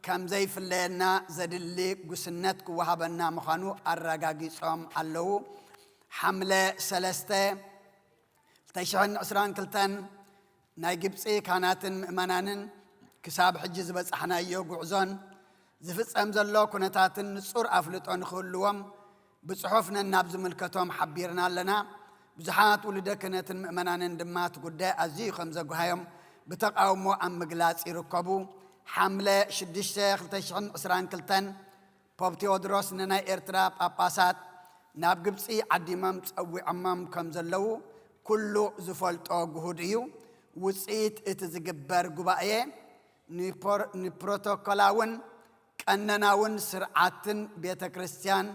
ከም ዘይፍለየና ዘድሊ ጉስነት ክወሃበና ምዃኑ ኣረጋጊጾም ኣለዉ። ሓምለ 3/2022 ናይ ግብፂ ካህናትን ምእመናንን ክሳብ ሕጂ ዝበፅሕናዮ ጉዕዞን ዝፍጸም ዘሎ ኩነታትን ንጹር ኣፍልጦ ንኽህልዎም ብጽሑፍ ነናብ ዝምልከቶም ሓቢርና ኣለና። ብዙሓት ውልደ ክህነትን ምእመናንን ድማ እቲ ጉዳይ ኣዝዩ ከም ዘጓሃዮም ብተቃውሞ ኣብ ምግላጽ ይርከቡ። ሓምለ 6/2022 ፖፕ ቴዎድሮስ ንናይ ኤርትራ ጳጳሳት ናብ ግብፂ ዓዲሞም ፀዊዖሞም ከም ዘለዉ ኩሉ ዝፈልጦ ጉሁድ እዩ። ውፅኢት እቲ ዝግበር ጉባኤ ንፕሮቶኮላውን ቀነናውን ስርዓትን ቤተ ክርስቲያን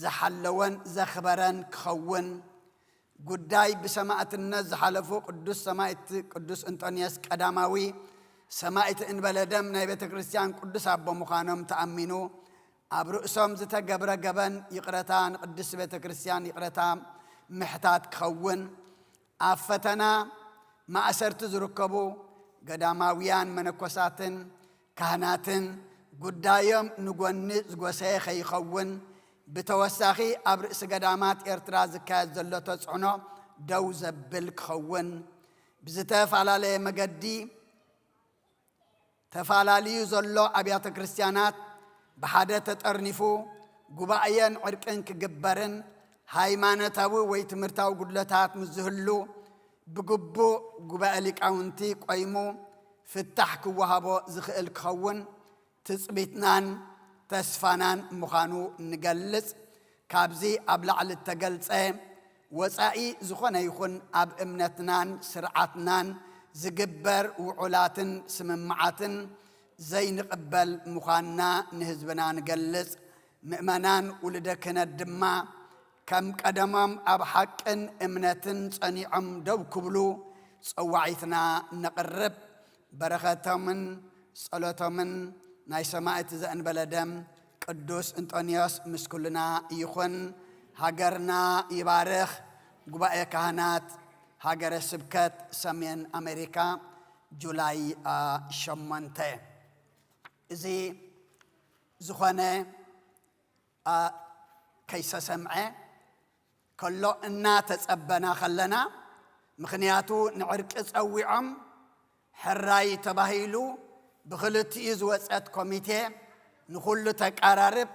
ዝሓለወን ዘኽበረን ክኸውን ጉዳይ ብሰማዕትነት ዝሓለፉ ቅዱስ ሰማዕቲ ቅዱስ እንጦንዮስ ቀዳማዊ ሰማዕቲ እንበለ ደም ናይ ቤተ ክርስቲያን ቅዱስ ኣቦ ምዃኖም ተኣሚኑ ኣብ ርእሶም ዝተገብረ ገበን ይቕረታ ንቅድስ ቤተ ክርስቲያን ይቕረታ ምሕታት ክኸውን ኣብ ፈተና ማእሰርቲ ዝርከቡ ገዳማውያን መነኮሳትን ካህናትን ጉዳዮም ንጎኒ ዝጎሰየ ኸይኸውን ብተወሳኺ ኣብ ርእሲ ገዳማት ኤርትራ ዝካየድ ዘሎ ተጽዕኖ ደው ዘብል ክኸውን ብዝተፈላለየ መገዲ ተፈላለዩ ዘሎ ኣብያተ ክርስቲያናት ብሓደ ተጠርኒፉ ጉባኤን ዕርቅን ክግበርን ሃይማኖታዊ ወይ ትምህርታዊ ጉድለታት ምዝህሉ ብግቡእ ጉባኤ ሊቃውንቲ ቆይሙ ፍታሕ ክወሃቦ ዝኽእል ክኸውን ትጽቢትናን ተስፋናን ምዃኑ ንገልጽ። ካብዚ ኣብ ላዕሊ ተገልጸ ወፃኢ ዝኾነ ይኹን ኣብ እምነትናን ስርዓትናን ዝግበር ውዑላትን ስምምዓትን ዘይንቕበል ምዃንና ንህዝብና ንገልጽ። ምእመናን ውልደ ክህነት ድማ ከም ቀደሞም ኣብ ሓቅን እምነትን ጸኒዖም ደው ክብሉ ፀዋዒትና ነቕርብ። በረኸቶምን ጸሎቶምን ናይ ሰማዕቲ ዘእንበለ ደም ቅዱስ እንጦንዮስ ምስ ኩልና ይኹን። ሃገርና ይባርኽ። ጉባኤ ካህናት ሃገረ ስብከት ሰሜን ኣሜሪካ ጁላይ 8 እዚ ዝኾነ ከይሰሰምዐ ከሎ እናተጸበና ኸለና ምኽንያቱ ንዕርቂ ጸዊዖም ሕራይ ተባሂሉ ብኽልቲኡ ዝወፀት ኮሚቴ ንኹሉ ተቀራርብ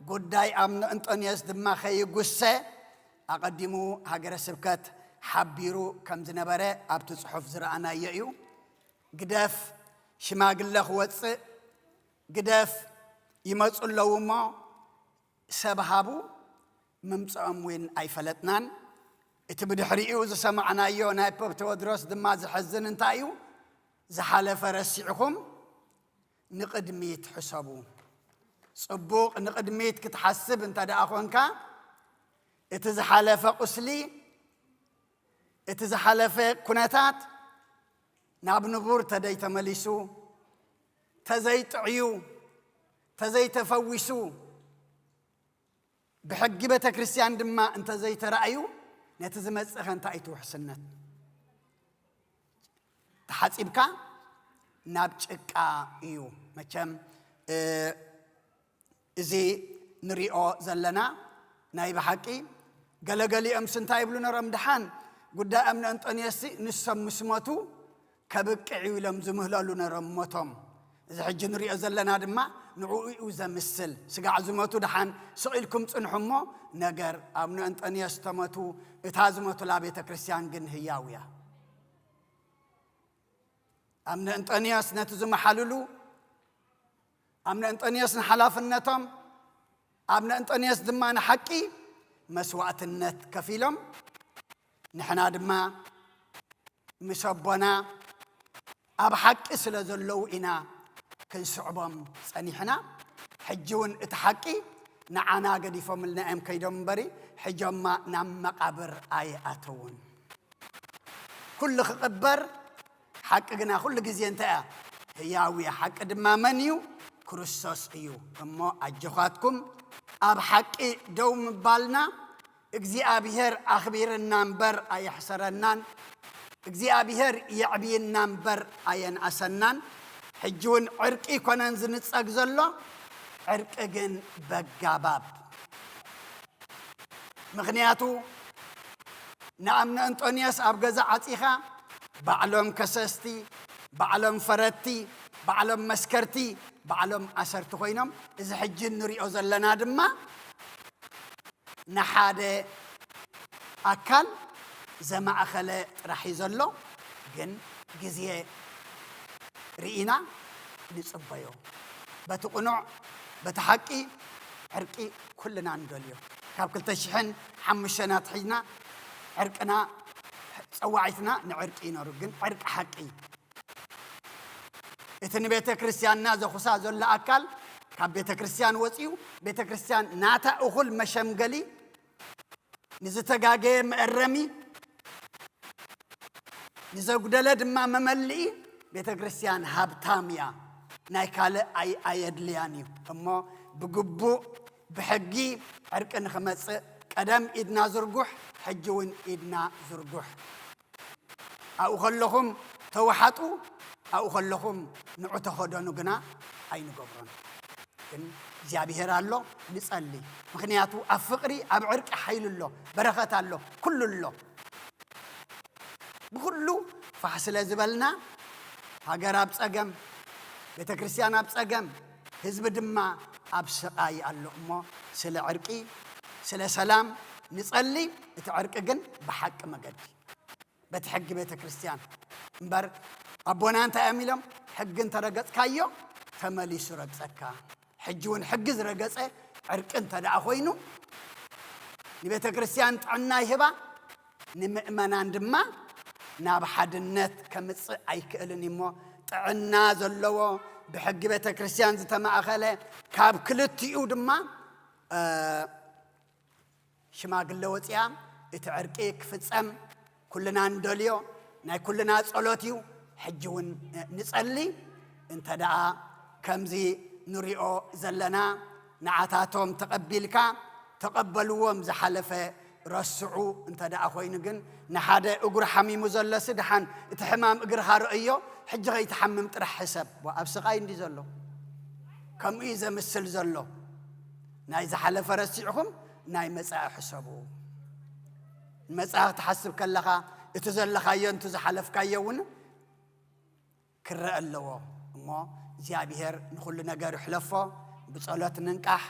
ጉዳይ ኣብ እንጦንዮስ ድማ ኸይጉሰ ኣቐዲሙ ሃገረ ስብከት ሓቢሩ ከም ዝነበረ ኣብቲ ጽሑፍ ዝረኣናዮ እዩ። ግደፍ ሽማግለ ክወፅእ ግደፍ ይመፁ ኣለዉ እሞ ሰብ ሃቡ ምምፅኦም እውን ኣይፈለጥናን። እቲ ብድሕሪኡ ዝሰማዕናዮ ናይ ፖፕ ቴዎድሮስ ድማ ዝሕዝን እንታይ እዩ? ዝሓለፈ ረሲዕኹም ንቅድሚት ሕሰቡ። ጽቡቕ ንቅድሚት ክትሓስብ እንተ ደኣ ኾንካ اتزحلف قسلي اتزحلف كنتات ناب نبور تديت مليسو تزيت عيو تزيت فويسو بحق بيت كريستيان دما انت زيت رأيو نتزمز أخن تأيتو حسنت تحسبك نابتشك إيو مچم إزي نريو زلنا نايب حقي قلقلي أمسن تايبلونا رمدحان قد أمن أنت أنيسي نسم مسماتو كبك عيولم زمهلالونا رمتهم إذا حج نريو زلنا دما نعوي وزمسل سقع زماتو دحان سئلكم تنحمو نجر أمن أنت أنيس تماتو اتهازماتو لابيت كريستيان جن هياويا أمن أنت أنيس نتزم حلولو أمن أنت أنيس نحلاف النتم أمن أنت أنيس دمان حكي مسوات النت كفيلم نحنا دما مسبنا أب حق سلزلو إنا كن صعبهم سنيحنا حجون اتحقي نعنا قد يفهملنا أم كيدم بري حجما نام مقابر آياتون كل خبر حقنا كل جزء انت هياوي حق دما منيو كريستوس ايو اما اجخاتكم اب حق دوم بالنا اغزيابير اخبير النمبر اي حسرنان اغزيابير يعبي النمبر اين اسنان حجون عرقي كونن زنصق زلو عرق جن بغاباب مغنياتو نامن انطونيوس ابغزا عصيخا بعلم كسستي بعلم فرتي بعلم مسكرتي بعلم أسرت خوينم إذا حجن نريو زلنا دما نحاده أكل زما أخله راح يزلو جن جزية رئينا نصبيو بتقنع بتحقي عرقي كلنا ندليو كاب كل تشحن حمشنا حينا عرقنا صواعتنا نعرقي نورجن عرق حقي إتني بيت كريستيان نازو خصا زول أكل كاب بيت كريستيان وصيو بيت كريستيان ناتا أخل مشمقلي نزتقاقي مقرمي نزقدل دما مملئي بيت كريستيان هابتاميا نايكال أي أيدلياني أما بقبو بحقي عرق نخمس قدم إدنا زرقوح حجون إدنا زرقوح أو خلهم توحطوا أو خلهم نعتقدون جنا أي نقبرون إن زابير الله نسألي مخنياتو أفقري أبعرك حيل الله بركة الله كل الله بكله فحصل زبلنا هاجر أبس أجم بيت كريستيان أبس أجم حزب دما أبس أي الله ما سلا عرقي سلا سلام نسألي تعرق جن بحق مجدي بتحق بيت كريستيان مبر أبونا أنت أميلهم حق أنت رجعت كايو ثملي سرق سكا حجون حق رجعت عرق أنت دعوينه نبيت كريستيان عنا يهبا نمأمن عندما ناب حد النت كمتص أي كألني مو عنا زلوا بحق بيت كريستيان زتما أخله كاب كلتي ودما شما قلوت يا اتعرقيك فتسم كلنا ندليو ناي كلنا صلوتيو حجون نصلي انت دعا كمزي نريو زلنا نعاتاتهم تقبلك تقبلوهم زحلفه رسعو انت دعا خوينغن نحاده اغر حميم زلس دحان اتحمام اغر هارئيو حج غي تحمم طرح حسب وابسقاي اندي زلو كم اذا مسل زلو ناي زحلفه رسعهم ناي مصاح حسبو مصاح تحسب كلها اتزلخا ينت زحلفك يون كرأ اللو ما زيابير نخل نجار حلفه بصلاة ننكح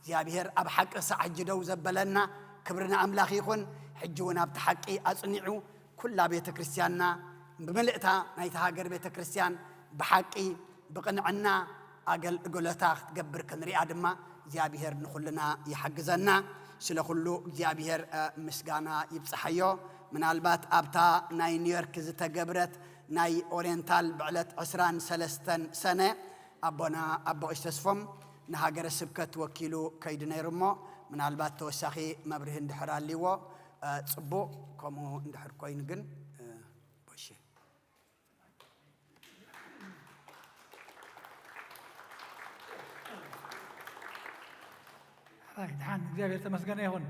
زيابير أبحق سعج دو زبلنا كبرنا أملاخ يكون حجونا بتحقي أصنعوا كل بيت كريستياننا بملئتها نيتها جر بيت كريستيان بحقي بقنعنا أقل قلتها تقبر كنري آدم زيابير نخلنا يحجزنا سلا خلو زيابير مسجانا يبصحيو من البات أبتا ناي نيويورك زتجبرت ناي أورينتال بعلت عسران سلستن سنة أبونا أبو استسفم نهاجر السبكة وكيلو كيدنا يرمو ምናልባት ተወሳኺ መብርህ እንድሕር አሊዎ ጽቡቕ ከምኡ እንድሕር ኮይኑ ግን ቦሽ ድሓን እግዚአብሔር ተመስገነ ይሁን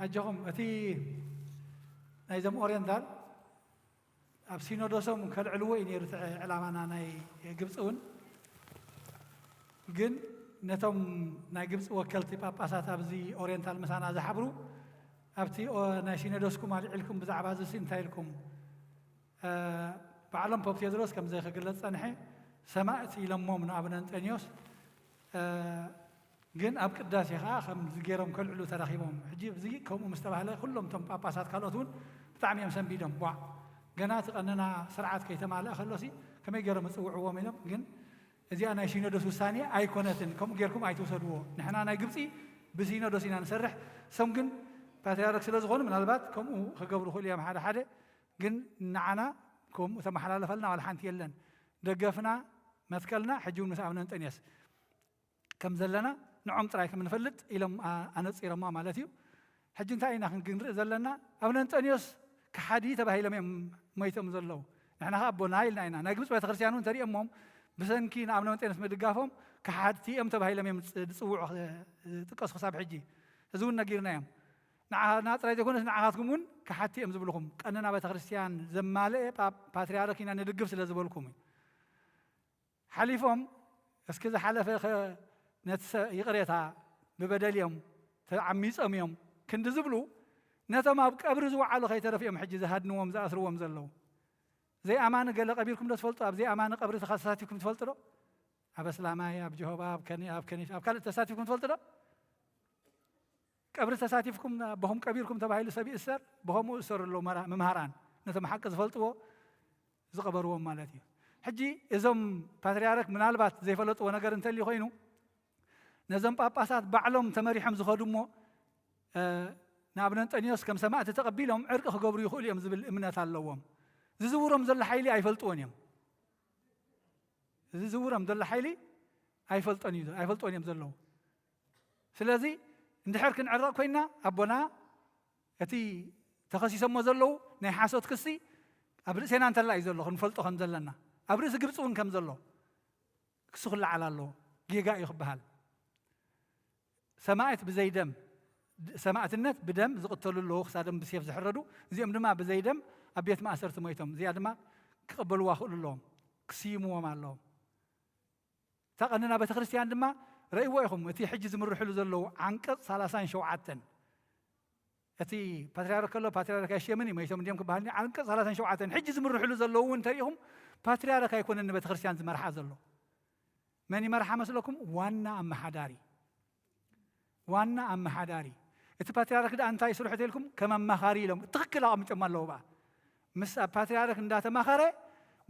ኣጀኹም እቲ ናይዞም ኦርየንታል ኣብ ሲኖዶሶም ከልዕልዎ እዩ ነይሩ ዕላማና ናይ ግብፂ እውን ግን ነቶም ናይ ግብፂ ወከልቲ ጳጳሳት ኣብዚ ኦርየንታል ምሳና ዝሓብሩ ኣብቲ ናይ ሲኖዶስኩም ኣልዒልኩም ብዛዕባ እዚ እንታይ ኢልኩም ባዕሎም ፖፕ ቴዎድሮስ ከም ዘይክግለጽ ፀንሐ ሰማዕቲ ኢሎሞም ንኣብነ አንጦኒዮስ ግን ኣብ ቅዳሴ ከዓ ከምዚ ገይሮም ከልዕሉ ተራኺቦም ሕጂ እዚ ከምኡ ምስ ተባህለ ኩሎም እቶም ጳጳሳት ካልኦት እውን ብጣዕሚ እዮም ሰንቢዶም ዋ ገና ትቐንና ስርዓት ከይተማልአ ከሎሲ ከመይ ገይሮም እፅውዕዎም ኢሎም ግን እዚኣ ናይ ሲኖዶስ ውሳኔ ኣይኮነትን ከምኡ ጌርኩም ኣይትውሰድዎ ንሕና ናይ ግብፂ ብሲኖዶስ ኢና ንሰርሕ ሰም ግን ፓትርያርክ ስለ ዝኾኑ ምናልባት ከምኡ ክገብሩ ክእሉ እዮም ሓደ ሓደ ግን ንዓና ከምኡ ተመሓላለፈልና ዋላ ሓንቲ የለን ደገፍና መትከልና ሕጂ እውን ምስ ኣብነ አንጦኒዮስ ከም ዘለና ንዖም ጥራይ ከም ንፈልጥ ኢሎም ኣነፂሮማ ማለት እዩ ሕጂ እንታይ ኢና ክንርኢ ዘለና ኣብነ አንጦኒዮስ ከሓዲ ተባሂሎም እዮም ሞይቶም ዘለዉ ንሕና ከዓ ኣቦና ኢልና ኢና ናይ ግብፂ ቤተ ክርስቲያን እውን ተሪኦሞም ብሰንኪ ንኣብነ አንጦኒዮስ ምድጋፎም ከሓድቲ እዮም ተባሂሎም እዮም ዝፅውዑ ጥቀሱ ክሳብ ሕጂ እዚ እውን ነጊርና እዮም ንዓና ጥራይ ዘይኮነስ ንዓኻትኩም እውን ከሓድቲ እዮም ዝብልኩም ቀንና ቤተ ክርስቲያን ዘማልአ ፓትርያርክ ኢና ንድግፍ ስለ ዝበልኩም እዩ ሓሊፎም እስኪ ዝሓለፈ ነቲ ይቕሬታ ብበደል እዮም ተዓሚፆም እዮም ክንዲ ዝብሉ ነቶም ኣብ ቀብሪ ዝወዓሉ ከይተረፍ እዮም ሕጂ ዝሃድንዎም ዝኣስርዎም ዘለዉ ዘይኣማኒ ገለ ቀቢርኩም ዶ ትፈልጡ ኣብ ዘይኣማኒ ቀብሪ ተሳቲፍኩም ትፈልጡ ዶ ኣብ እስላማይ ኣብ ጀሆባ ኣብ ከኒሳ ኣብ ካልእ ተሳቲፍኩም ትፈልጡ ዶ ቀብሪ ተሳቲፍኩም በኹም ቀቢርኩም ተባሂሉ ሰብ ይእሰር በኸምኡ እሰሩ ኣለዉ መምሃራን ነቶም ሓቂ ዝፈልጥዎ ዝቐበርዎም ማለት እዩ ሕጂ እዞም ፓትርያርክ ምናልባት ዘይፈለጥዎ ነገር እንተልዩ ኮይኑ ነዞም ጳጳሳት ባዕሎም ተመሪሖም ዝኸዱ እሞ ንኣብነ አንጦኒዮስ ከም ሰማዕቲ ተቐቢሎም ዕርቂ ክገብሩ ይኽእሉ እዮም ዝብል እምነት ኣለዎም ዝዝውሮም ዘሎ ሓይሊ ኣይፈልጥዎን እዮም ዝዝውሮም ዘሎ ሓይሊ ኣይፈልጦን እዮም ዘለዉ ስለዚ እንድሕር ክንዕረቕ ኮይና ኣቦና እቲ ተኸሲሶሞ ዘለዉ ናይ ሓሶት ክሲ ኣብ ርእሴና እንተላ እዩ ዘሎ ክንፈልጦ ከም ዘለና ኣብ ርእሲ ግብፂ እውን ከም ዘሎ ክሱ ክለዓል ኣለዎ ጌጋ እዩ ክበሃል ሰማዕት ብዘይ ደም ሰማዕትነት ብደም ዝቕተሉ ኣለዉ ክሳዶም ብሴፍ ዝሕረዱ እዚኦም ድማ ብዘይ ደም ኣብ ቤት ማእሰርቲ ሞይቶም እዚኣ ድማ ክቕበልዋ ክእሉ ኣለዎም ክስይምዎም ኣለዎም እታ ቀንና ቤተ ክርስቲያን ድማ ረእይዎ ኢኹም እቲ ሕጂ ዝምርሕሉ ዘለዉ ዓንቀጽ 37 እቲ ፓትርያርክ ከሎ ፓትርያርክ ኣይሸምን እዩ ሞይቶም እንዲኦም ክበሃል ዓንቀጽ 37 ሕጂ ዝምርሕሉ ዘለዉ እውን እንተሪኢኹም ፓትርያርክ ኣይኮነን ንቤተ ክርስቲያን ዝመርሓ ዘሎ መን ይመርሓ መስለኩም ዋና ኣመሓዳሪ እቲ ፓትርያርክ ዳ እንታይ ስርሑ ተልኩም ከም ኣማኻሪ ኢሎም ትክክል ኣቐሚጮም ኣለዉ በኣ ምስ ኣብ ፓትርያርክ እንዳተማኸረ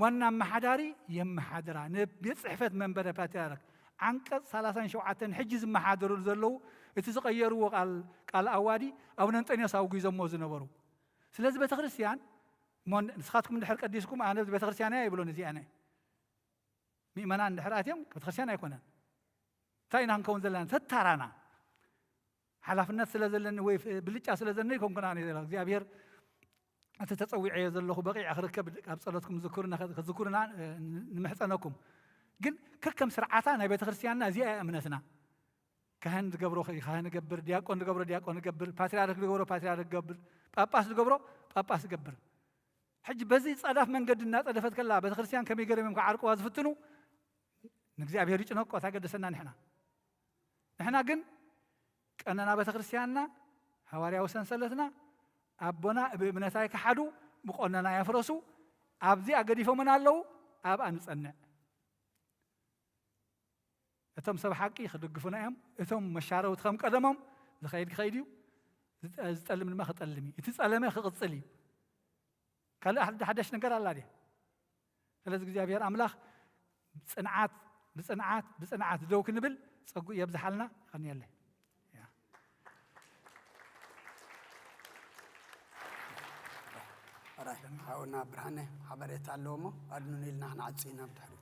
ዋና ኣመሓዳሪ የመሓድራ ንቤት ፅሕፈት መንበረ ፓትርያርክ ዓንቀጽ 37 ሕጂ ዝመሓደሩሉ ዘለዉ እቲ ዝቐየርዎ ቃል ኣዋዲ ኣብነ አንጦኒዮስ ኣውጊዞሞ ዝነበሩ ስለዚ ቤተ ክርስቲያን ንስኻትኩም እንድሕር ቀዲስኩም ኣነ ቤተ ክርስቲያን እያ ይብሎን እዚኣነ ምእመናን እንድሕር ኣትዮም ቤተ ክርስቲያን ኣይኮነን እንታይ ኢና ክንከውን ዘለና ተታራና ሓላፍነት ስለ ዘለኒ ወይ ብልጫ ስለ ዘለኒ ይኮንኩና እግዚኣብሔር እቲ ተፀዊዐዮ ዘለኹ በቂዕ ክርከብ ኣብ ጸሎትኩም ዝዝኩርና ንምሕፀነኩም ግን ከከም ስርዓታ ናይ ቤተ ክርስቲያንና እዚኣ እምነትና ካህን ዝገብሮ ካህን ዝገብር ዲያቆን ዝገብሮ ዲያቆን ዝገብር ፓትርያርክ ዝገብሮ ፓትርያርክ ዝገብር ጳጳስ ዝገብሮ ጳጳስ ዝገብር ሕጂ በዚ ጸዳፍ መንገዲ እናፀደፈት ከላ ቤተ ክርስቲያን ከመይ ገይሮም እዮም ክዓርቅዋ ዝፍትኑ ንእግዚኣብሔር ይጭነቆ ታገደሰና ንሕና ግን ቀነና ቤተ ክርስቲያንና ሃዋርያዊ ሰንሰለትና ኣቦና ብእምነት ኣይከሓዱ ብቆነና ያፍረሱ ኣብዚ ኣገዲፎምን ኣለዉ ኣብኣ ንፀንዕ እቶም ሰብ ሓቂ ክድግፉና እዮም እቶም መሻረውቲ ከም ቀደሞም ዝኸይድ ክኸይድ እዩ ዝጠልም ድማ ክጠልም እዩ እቲ ጸለመ ክቕፅል እዩ ካልእ ሓደሽ ነገር ኣላ ድያ ስለዚ እግዚኣብሔር ኣምላኽ ብፅንዓት ደው ክንብል ፀጉእ የብዝሓልና ይኸኒየለ ሓውና ብርሃነ ሓበሬታ ኣለዎ ሞ ኣድኑን ኢልና ክንዓፅኢና ብድሕሪ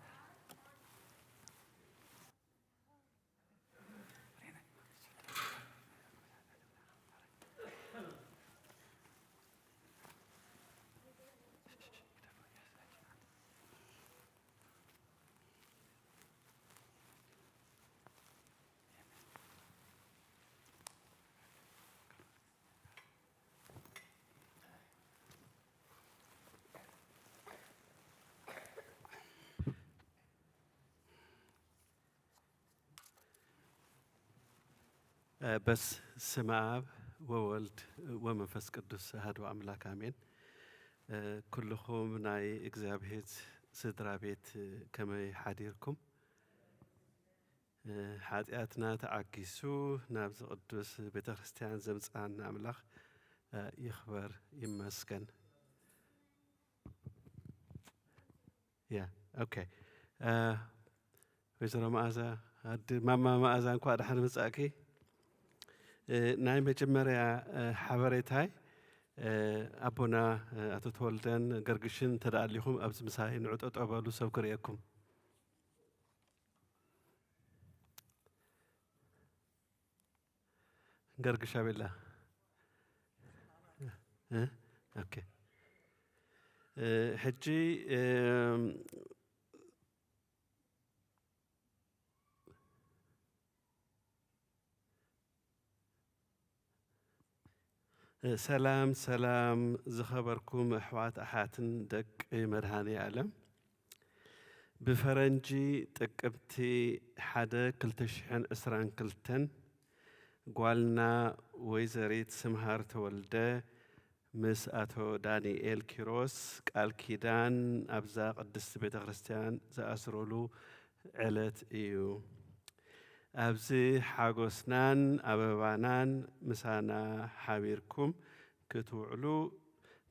بس سماب وولد ومنفس قدس هادو أملاك آمين كلكم ناي إجزابهت سدرا بيت كما يحاديركم حاتياتنا تعكسو نابز قدس بيت خريستيان زمصان أملاك يخبر يمسكن يا اوكي ويزرو مازا ماما مازا انكو دحن مصاكي ناي مجمريا حبريتاي ابونا اتو تولدن غرغشن تداليكم ابز مساي نعطو طبالو سب كريكم غرغشا بالله اوكي حجي سلام سلام زخبركم أحوات أحاتن دق مرهاني عالم بفرنجي تقبتي حدا كلتشحن أسران كلتن قوالنا ويزريت سمهار تولده مس أتو دانيال كيروس قال كيدان أبزاق قدس بيت خريستيان زأسرولو علت إيو أبزي حاغوسنان أبوانان مسانا حابيركم كتوعلو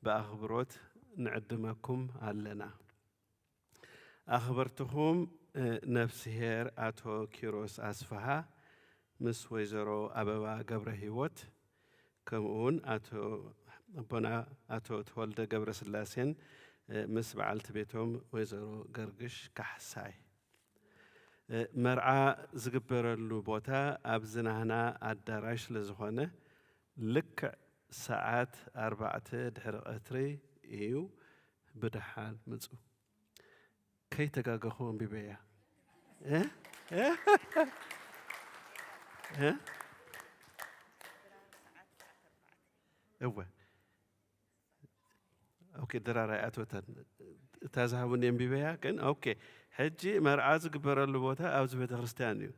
بأخبروت نعدمكم علنا أخبرتهم نفسهير أتو كيروس أسفها مس ويزرو أبوا قبر هيوت كمون أتو بنا أتو تولد قبر سلاسين مس بعلت بيتهم ويزرو قرقش كحساي مرعى زقبر اللوبوتا أبزنهنا الدراش لزخونة لك ساعات 4 دحر أتري إيو بدحال مزو كي تقاقخون ببيا إيه؟ إيه؟ إيه؟ أوه أوكي درارة أتوتن تازهون ينبيبيا كن أوكي حجي مرعاز قبر اللبوتا أو زبيت خريستيانيو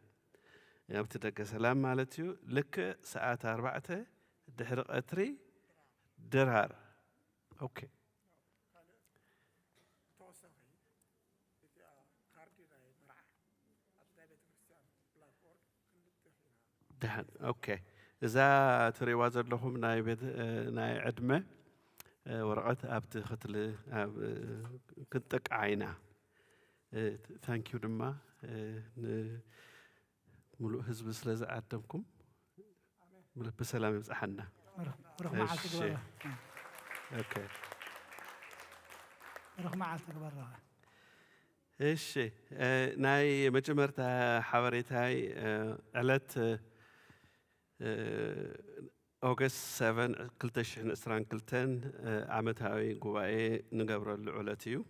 يعني بتدق سلام مالتيو لك ساعات 4 دحر أتري درار أوكي دهن أوكي إذا تري وازر لهم ناي بيت ناي عدمة ورقت أبت ختل كنتك عينا ثانك يو دما ملو حزب سلاز عدمكم بسلام يمسحنا اوكي رغم معك برا ايش ناي مجمرتا حواريتاي علت أوغست 7 كلتشحن إسران كلتن عمتهاوي قوائي نقبر العلتيو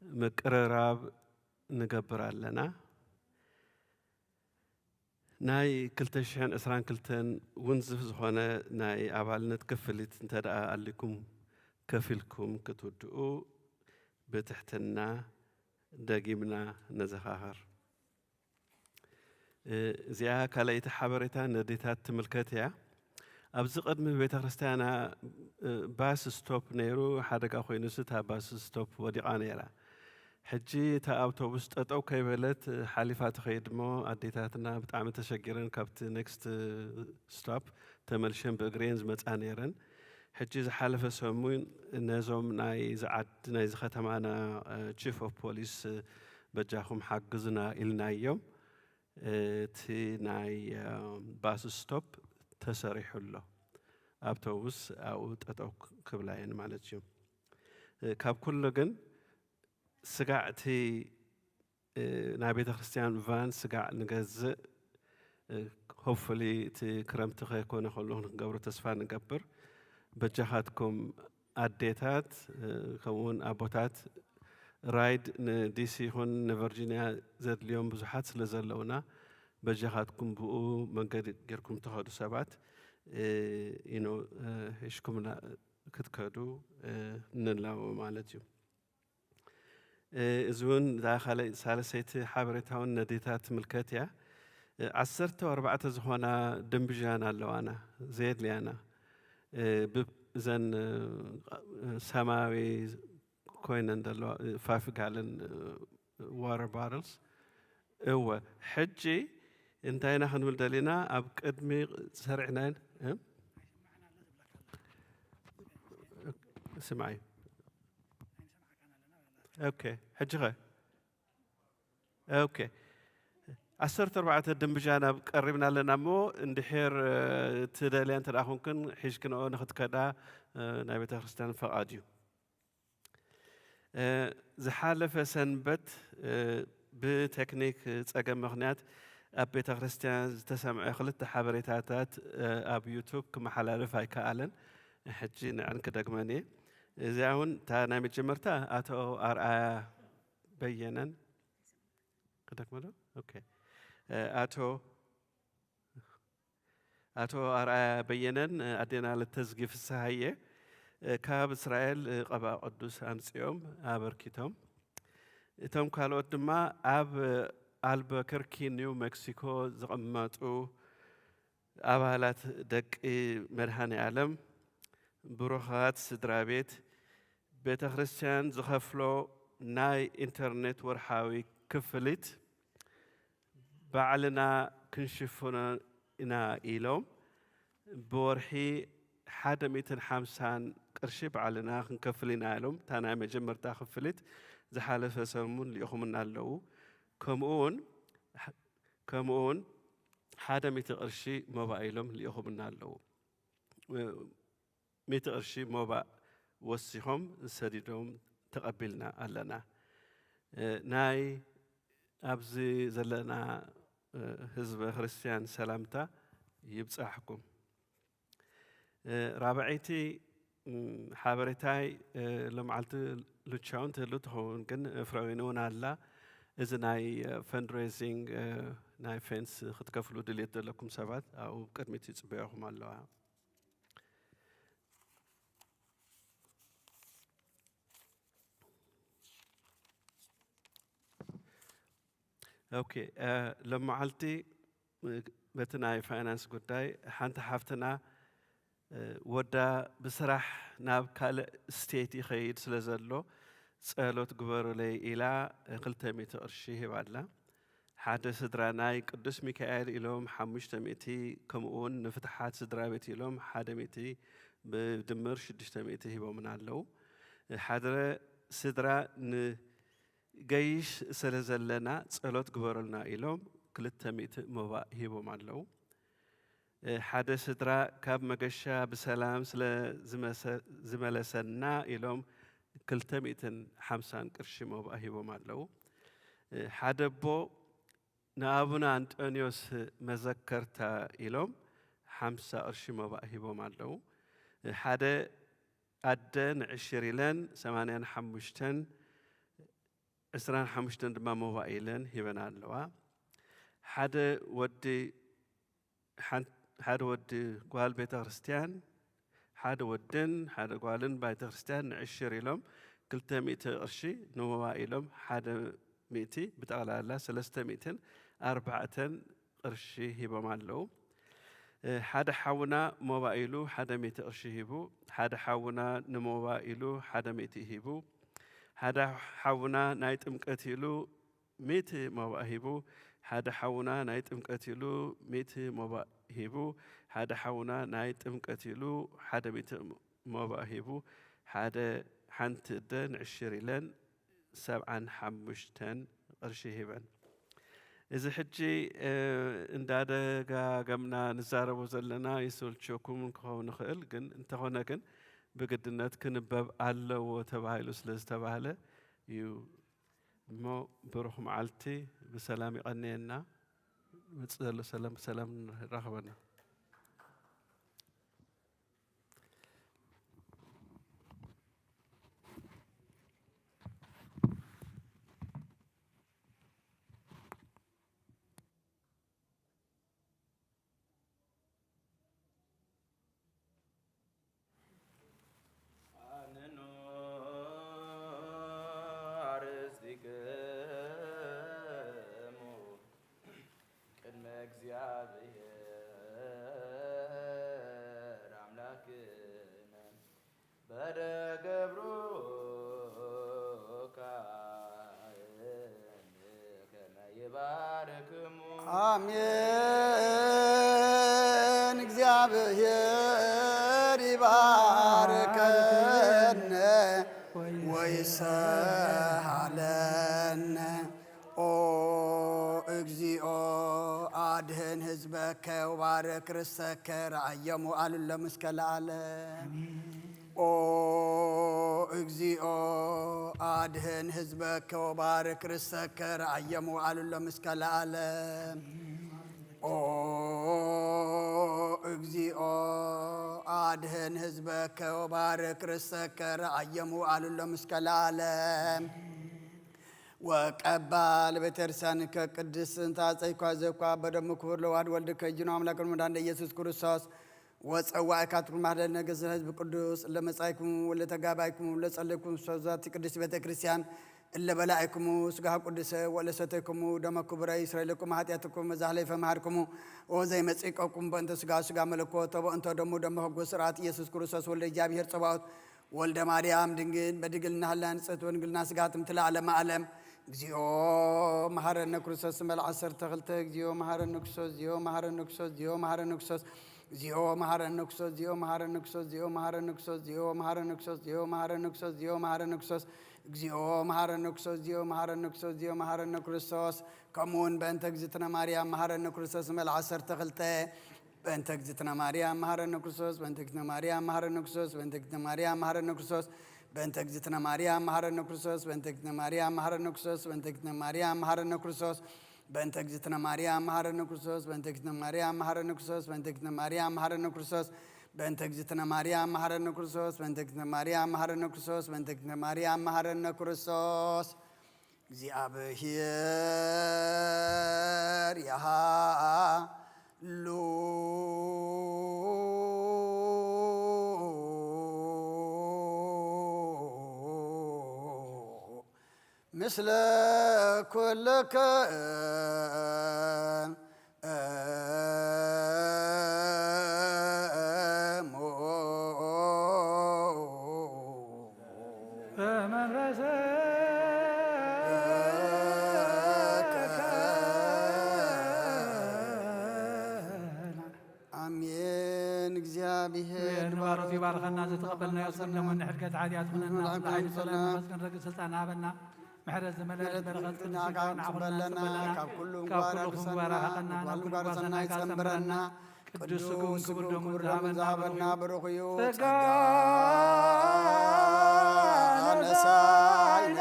مقرراب نقبر لنا ناي كلتشحن إسران كلتن ونزف زخونا ناي أبالنا تكفلت انتدعى لكم كفلكم كتودعو بتحتنا داقيمنا نزخاهر زيها كالايت حبرتها نديتات تملكتها أبز قدم بيت خريستيانا باس ستوب نيرو حدق أخوي نسيتها باس ستوب وديقا نيرا حجي تا أوتوبوس تأتو كيبلت حالفات خيدمو أديتاتنا بتعمل تشجيرن كابت نيكست ستوب تملشن بغرينز متانيرن حجي زحالفة سموين نازوم ناي زعد ناي زختمانا تشيف اوف بوليس بجاهم حقزنا إلنا يوم تي ناي باس ستوب تسريح له أوتوبوس أو تأتو كبلاين مالتيوم كاب كل جن سقعتي نبيت خريستيان فان سقع نجز hopefully تي كرمت خيكون خلوه نقبر تسفان نقبر بجهاتكم أديتات كون أبوتات رايد دي سي هون نفرجينيا زاد اليوم بزحات سلزلونا بجهاتكم بقو من غيركم تهادو سبات إنه إيشكم كتكادو نلاو مالتيو زون داخل سالسيت حابرتهون نديتات ملكتيا عسرت أربعة زخونا دمبجان اللوانا زيد ليانا بزن سماوي كوين دلوا 5 gallon water bottles هو حجي انتهينا خنقول دلينا أب قدمي سرعنا سمعي اوكي حجي اوكي 14 دمبجانا قربنا لنا مو اندحير تدليان تراخون كن حيش كنو ناخذ كدا ناي بيت كريستيان فقاديو زحالف سنبت بتكنيك صقم مخنيات اب بيت كريستيان تسمع خلت حبريتاتات اب يوتيوب كما حلالف هاي كالن حجي نعن كدغماني زاون تا ناي مجمرتا اتو ار بينن كدغمدو اوكي أتو أرى بينن أدينا للتزقيف السهية كاب إسرائيل قبا قدوس أمس يوم أبركيتهم تم قالوا دما أب ألبكركي نيو مكسيكو زغماتو أبالات دك مرهاني عالم بروخات سدرابيت بيت خريستيان زخفلو ناي إنترنت ورحاوي كفلت بعلنا كنشفنا إنا إيلوم بورحي حدا 250 قرشي بعلنا كنكفلنا إيلوم تانا مجمر تاخفلت زحالة سلمون ليخمنا اللو كمون حدا 100 قرشي موبا إيلوم ليخمنا اللو 100 قرشي موبا وصيهم سديدهم تقبلنا ألنا ناي أبزي زلنا حزب خريستيان سلامتا يبصحكم رابعيتي حابرتاي لمعلت لتشاون تلوتهون كن فراوينون على إذا ناي فندريزينج ناي فينس خدكفلو دليت لكم سبات أو كرمتي تبيعهم على اوكي لما علتي بتناي فاينانس قداي حانت حفتنا ودا بصراح ناب كال ستيتي خيد سلازلو صالوت قبر لي الى قلتميت ارشيه بعدلا حادث سدراناي قدس ميكائيل الهم 500 كمون نفتحات سدرابيت الهم حادميتي بدمر 600 هبو من علو حادره سدرا جيش سلزلنا صلوت قبرلنا إلهم كلتا ميت مبا هيبو معلو حدث درا كاب مقشا بسلام سلا زملسنا إلهم كلتا ميتن 50 قرشي مبا هيبو معلو حدبو نابونا أنطونيوس مذكرتا إلهم 5 قرشي مبا هيبو معلو حدا أدن 20 85 إسران حمشتن دما موبايلن هيبنا اللوا حدا ودي قوال بيت كريستيان حدا ودن حدا قوالن بيت كريستيان 20 لهم كلتا 100 قرشي موبايلهم حدا 100 بتغلى الله 300 4 قرشي هيبا مالو حدا حاونا موبايلو حدا 100 قرشي هيبو حدا حاونا نموبايلو حدا 100 هيبو حدا حاونا نايت امكتيلو 100 مواهبو حدا حاونا نايت امكتيلو 100 مواهبو حدا حاونا نايت امكتيلو حدا 100 مواهبو حدا حنت دن 20 75 قرشي هبن إذا حجي اندادا قمنا نزاربو زلنا يسول تشوكم نكون نخيل جن انت هنا جن بقد النت كنباب على وتبعيلو سلز تبعله يو مو بروح معلتي بسلام يقنينا متصل سلام سلام رغبنا እግዚአብሔር አምላክነ በደገብሮ ይባርክሙ አሜን። እግዚአብሔር ይባርከነ ወይሰሃለነ ኦ እግዚኦ አድህን ህዝበከ ወባርክ ርሰከ ረአየሙ አሉለ እስከ ለዓለም ኦ እግዚኦ አድህን ህዝበከ ወባርክ ርሰከ ረአየሙ አሉለም እስከ ለዓለም ኦ እግዚኦ አድህን ህዝበከ ወባርክ ርሰከ ረአየሙ አሉለም እስከ ለዓለም ወቀባል ቤተክርስቲያንከ ቅድስት ታጸይኳ ዘኳ በደሙ ክቡር ለዋህድ ወልድከ እጅኖ አምላክን መድኃኒነ ኢየሱስ ክርስቶስ ወጸዋዕካትኩም ማህደረ ነገሥት ህዝብ ቅዱስ ለመጻይኩም ወለተጋባይኩም ለጸለይኩም ሰዛት ቅድስት ቤተ ክርስቲያን እለ በላይኩም ስጋ ቅዱስ ወለሰተይኩም ደመ ክቡረ እስራኤልኩም ኃጢአትኩም መዛህለፈ መሃርኩም ወዘይ መጽቀኩም በእንተ ስጋ መለኮት በእንተ ደሙ ደመ ህጎ ስርዓት ኢየሱስ ክርስቶስ ወልደ እግዚአብሔር ጸባኦት ወልደ ማርያም ድንግል በድንግልና ህላን ጽት ወንግልና ስጋትም ትለዓለመ ዓለም እግዚኦ መሐረነ ክርስቶስ መልዓ 12 እግዚኦ መሐረነ ክርስቶስ እግዚኦ መሐረነ ክርስቶስ እግዚኦ መሐረነ ክርስቶስ ዚኦ መሐረነ ክርስቶስ ዚኦ መሐረነ ክርስቶስ ዚኦ መሐረነ ክርስቶስ ዚኦ መሐረነ ክርስቶስ ዚኦ መሐረነ ክርስቶስ ዚኦ መሐረነ ክርስቶስ እግዚኦ መሐረነ ክርስቶስ ዚኦ መሐረነ ክርስቶስ ዚኦ መሐረነ ክርስቶስ ከምኡውን በእንተ እግዝእትነ ማርያም መሐረነ ክርስቶስ መልዓ 12 በእንተ እግዝእትነ ማርያም መሐረነ ክርስቶስ በእንተ እግዝእትነ ማርያም መሐረነ ክርስቶስ በእንተ እግዝእትነ ማርያም መሐረነ ክርስቶስ በእንተ እግዝእትነ ማርያም መሐረነ ክርስቶስ በእንተ እግዝእትነ ማርያም መሐረነ ክርስቶስ በእንተ እግዝእትነ ማርያም መሐረነ ክርስቶስ በእንተ እግዝእትነ ማርያም መሐረነ ክርስቶስ በእንተ እግዝእትነ ማርያም መሐረነ ክርስቶስ በእንተ እግዝእትነ ማርያም መሐረነ ክርስቶስ በእንተ እግዝእትነ ማርያም መሐረነ ክርስቶስ በእንተ እግዝእትነ ማርያም መሐረነ ክርስቶስ በእንተ እግዝእትነ ማርያም መሐረነ ክርስቶስ እግዚአብሔር ያሃሉ ምስለ ኩልከ አሜን። እግዚአብሔር ባሮት ይባርከና ዘተቀበልና ያሰም ለምን ሕድከት ዓዲያት ምንና ኃይል ሰላም መስከን ረግ ስልጣን አበና ምሕረት ዘመለስ በረከት ናጋን ጽበለና ካብ ኩሉም ባራኸና ናብ ኩሉ ሰናይ ጸምረና ቅዱስ ስጉም ክቡር ደሙ ዛበና ብሩኽዩ ጸጋ ነሳይነ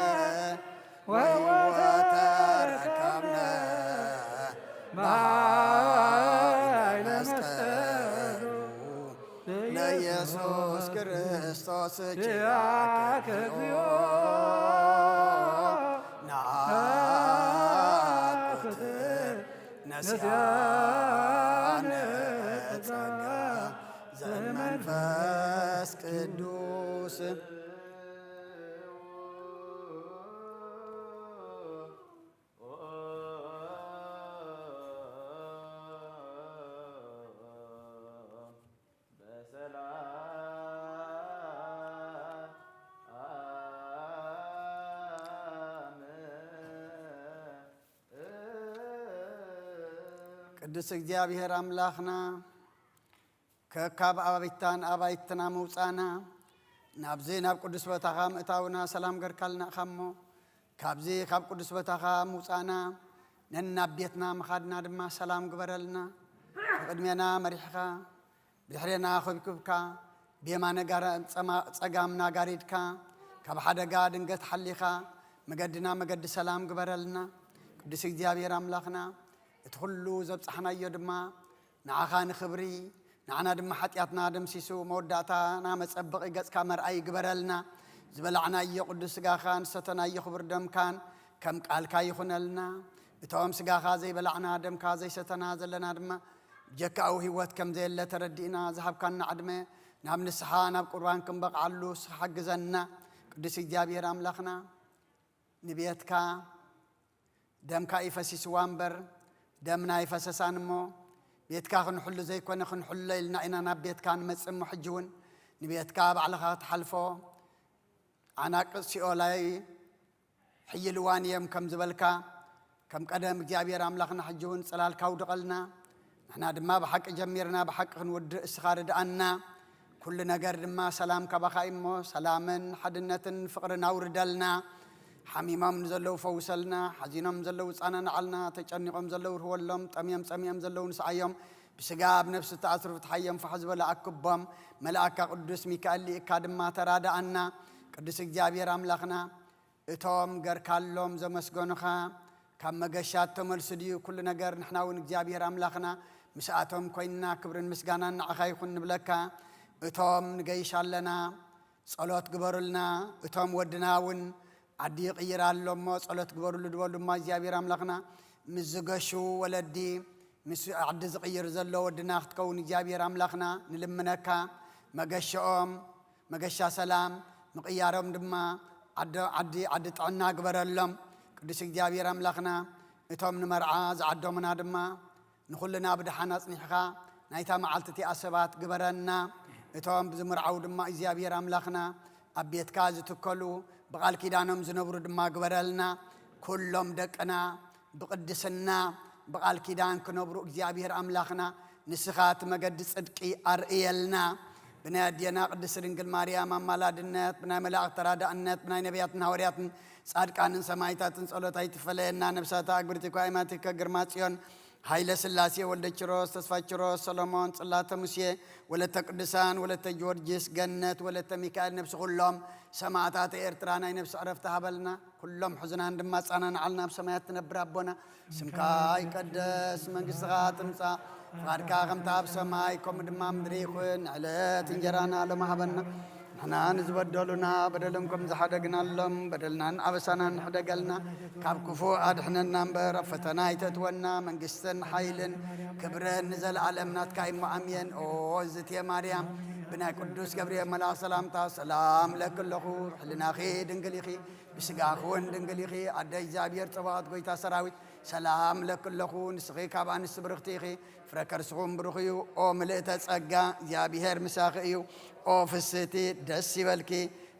ወሕይወተ ረከብነ በኃይለ መስቀሉ ለኢየሱስ ክርስቶስ ኪያከ እግዚኦ ነስያነ ጸጋ ዘመንፈስ ቅዱስ ቅዱስ እግዚአብሔር አምላኽና ከካብ አባይታን አባይትና መውፃና ናብዚ ናብ ቅዱስ ቦታኻ ምእታውና ሰላም ገርካልና እኻሞ ካብዚ ካብ ቅዱስ ቦታኻ ምውፃና ነናብ ቤትና ምኻድና ድማ ሰላም ግበረልና ቅድሜና መሪሕኻ ብድሕሬና ኸቢብካ ብየማነ ፀጋምና ጋሪድካ ካብ ሓደጋ ድንገት ሓሊኻ መገድና መገዲ ሰላም ግበረልና ቅዱስ እግዚአብሔር አምላኽና እቲ ኩሉ ዘብፅሕናዮ ድማ ንዓኻ ንኽብሪ ንዓና ድማ ሓጢኣትና ደምሲሱ መወዳእታና መፀበቒ ገጽካ መርኣይ ግበረልና ዝበላዕናዮ ቅዱስ ስጋኻ ንሰተናዮ ክቡር ደምካን ከም ቃልካ ይኹነልና እቶም ስጋኻ ዘይበላዕና ደምካ ዘይሰተና ዘለና ድማ ጀካኡ ህይወት ከም ዘየለ ተረዲእና ዝሃብካና ዕድመ ናብ ንስሓ ናብ ቁርባን ክንበቕዓሉ ስኻ ሓግዘና ቅዱስ እግዚአብሔር አምላኽና ንቤትካ ደምካ ይፈሲስዋ እምበር ደምና ይፈሰሳን እሞ ቤትካ ክንሕሉ ዘይኮነ ክንሕሉ ኢልና ኢና ናብ ቤትካ ንመጽእ ሕጂ እውን ንቤትካ ባዕልኻ ትሓልፎ ዓናቅጽ ሲኦላይ ሕይልዋን እዮም ከም ዝበልካ ከም ቀደም እግዚአብሔር አምላኽና ሕጂ እውን ጽላልካ ውድቐልና ንሕና ድማ ብሓቂ ጀሚርና ብሓቂ ክንውድእ እስኻ ርድኣና ኩሉ ነገር ድማ ሰላም ካባኻ እሞ ሰላምን ሓድነትን ፍቕርን አውርደልና ሓሚሞም ንዘለዉ ፈውሰልና ሓዚኖም ዘለዉ ጻነናዓልና ተጨኒቆም ዘለዉ ርህወሎም ጠምዮም ጸሚዮም ዘለዉ ንስዓዮም ብስጋ ብነፍሲ ተኣስሩ ፍትሓዮም ፋሕ ዝበለ ኣክቦም መልአካ ቅዱስ ሚካኤል ሊእካ ድማ ተራዳኣና ቅዱስ እግዚአብሔር አምላኽና እቶም ገርካሎም ዘመስገኑኻ ካብ መገሻት ተመልሱ ድዩ ኩሉ ነገር ንሕና እውን እግዚአብሔር አምላኽና ምስኣቶም ኮይንና ክብርን ምስጋናን ንዓኻ ይኹን ንብለካ እቶም ንገይሽ ኣለና ጸሎት ግበሩልና እቶም ወድና እውን ዓዲ ይቕይራሎ እሞ ጸሎት ግበሩሉ ድበሉ ድማ እግዚአብሔር አምላኽና ምስ ዝገሹ ወለዲ ምስ ዓዲ ዝቕይር ዘሎ ወድና ክትከውን እግዚአብሔር አምላኽና ንልምነካ መገሸኦም መገሻ ሰላም ምቕያሮም ድማ ዓዲ ጥዕና ግበረሎም ቅዱስ እግዚአብሔር አምላኽና እቶም ንመርዓ ዝዓዶምና ድማ ንኹልና ብድሓን ኣጽኒሕኻ ናይታ መዓልቲ እቲኣ ሰባት ግበረና እቶም ብዝምርዓው ድማ እግዚአብሔር አምላኽና ኣብ ቤትካ ዝትከሉ ብቓል ኪዳኖም ዝነብሩ ድማ ግበረልና ኩሎም ደቅና ብቅድስና ብቓል ኪዳን ክነብሩ እግዚአብሔር አምላኽና ንስኻ እቲ መገዲ ጽድቂ ኣርእየልና ብናይ ኣዴና ቅድስት ድንግል ማርያም ኣማላድነት ብናይ መላእኽቲ ተራዳእነት ብናይ ነቢያትን ሐዋርያትን ጻድቃንን ሰማዕታትን ጸሎት ኣይትፈለየና ነብሳታ ኣግብርቲ ኳይማቲከ ግርማ ጽዮን ኃይለ ሥላሴ ወልደ ኪሮስ ተስፋ ኪሮስ ሰሎሞን ጽላተ ሙሴ ወለተ ቅዱሳን ወለተ ጊዮርጊስ ገነት ወለተ ሚካኤል ነብሲ ኩሎም ሰማዕታት ኤርትራ ናይ ነብሲ ዕረፍቲ ሃበልና ኩሎም ሕዙናን ድማ ጻናንዓልና ኣብ ሰማያት ትነብር ኣቦና ስምካ ይቀደስ መንግሥትኻ ትምጻእ ፍቃድካ ከምታ ኣብ ሰማይ ከምኡ ድማ ምድሪ ይኹን ዕለት እንጀራና ሎም ሃበና ንሕና ንዝበደሉና በደሎም ከም ዝሓደግናሎም በደልናን ኣበሳናን ንሕደገልና ካብ ክፉእ ኣድሕነና እምበር ኣብ ፈተና ኣይተእትወና መንግስትን ሓይልን ክብርን ንዘለዓለም ናትካ እሞ ኣምየን ኦ እዝትየ ማርያም ብናይ ቅዱስ ገብርኤል መልኣኽ ሰላምታ ሰላም ለክለኹ ሕልናኺ ድንግል ኢኺ ብስጋኺ እውን ድንግል ኢኺ ኣደ እግዚአብሔር ጽባኦት ጎይታ ሰራዊት ሰላም ለክለኹ ንስኺ ካብ ኣንስቲ ብርኽቲ ኢኺ ፍረ ከርስኹም ብሩኽ እዩ ኦ ምልእተ ጸጋ እግዚአብሔር ምሳኺ እዩ ኦ ፍስቲ ደስ ይበልኪ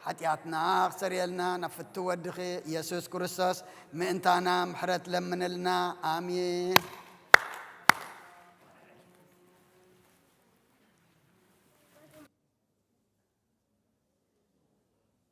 ኃጢአትና ክሰርየልና ናብ ፍቲ ወድኺ ኢየሱስ ክርስቶስ ምእንታና ምሕረት ለምንልና አሜን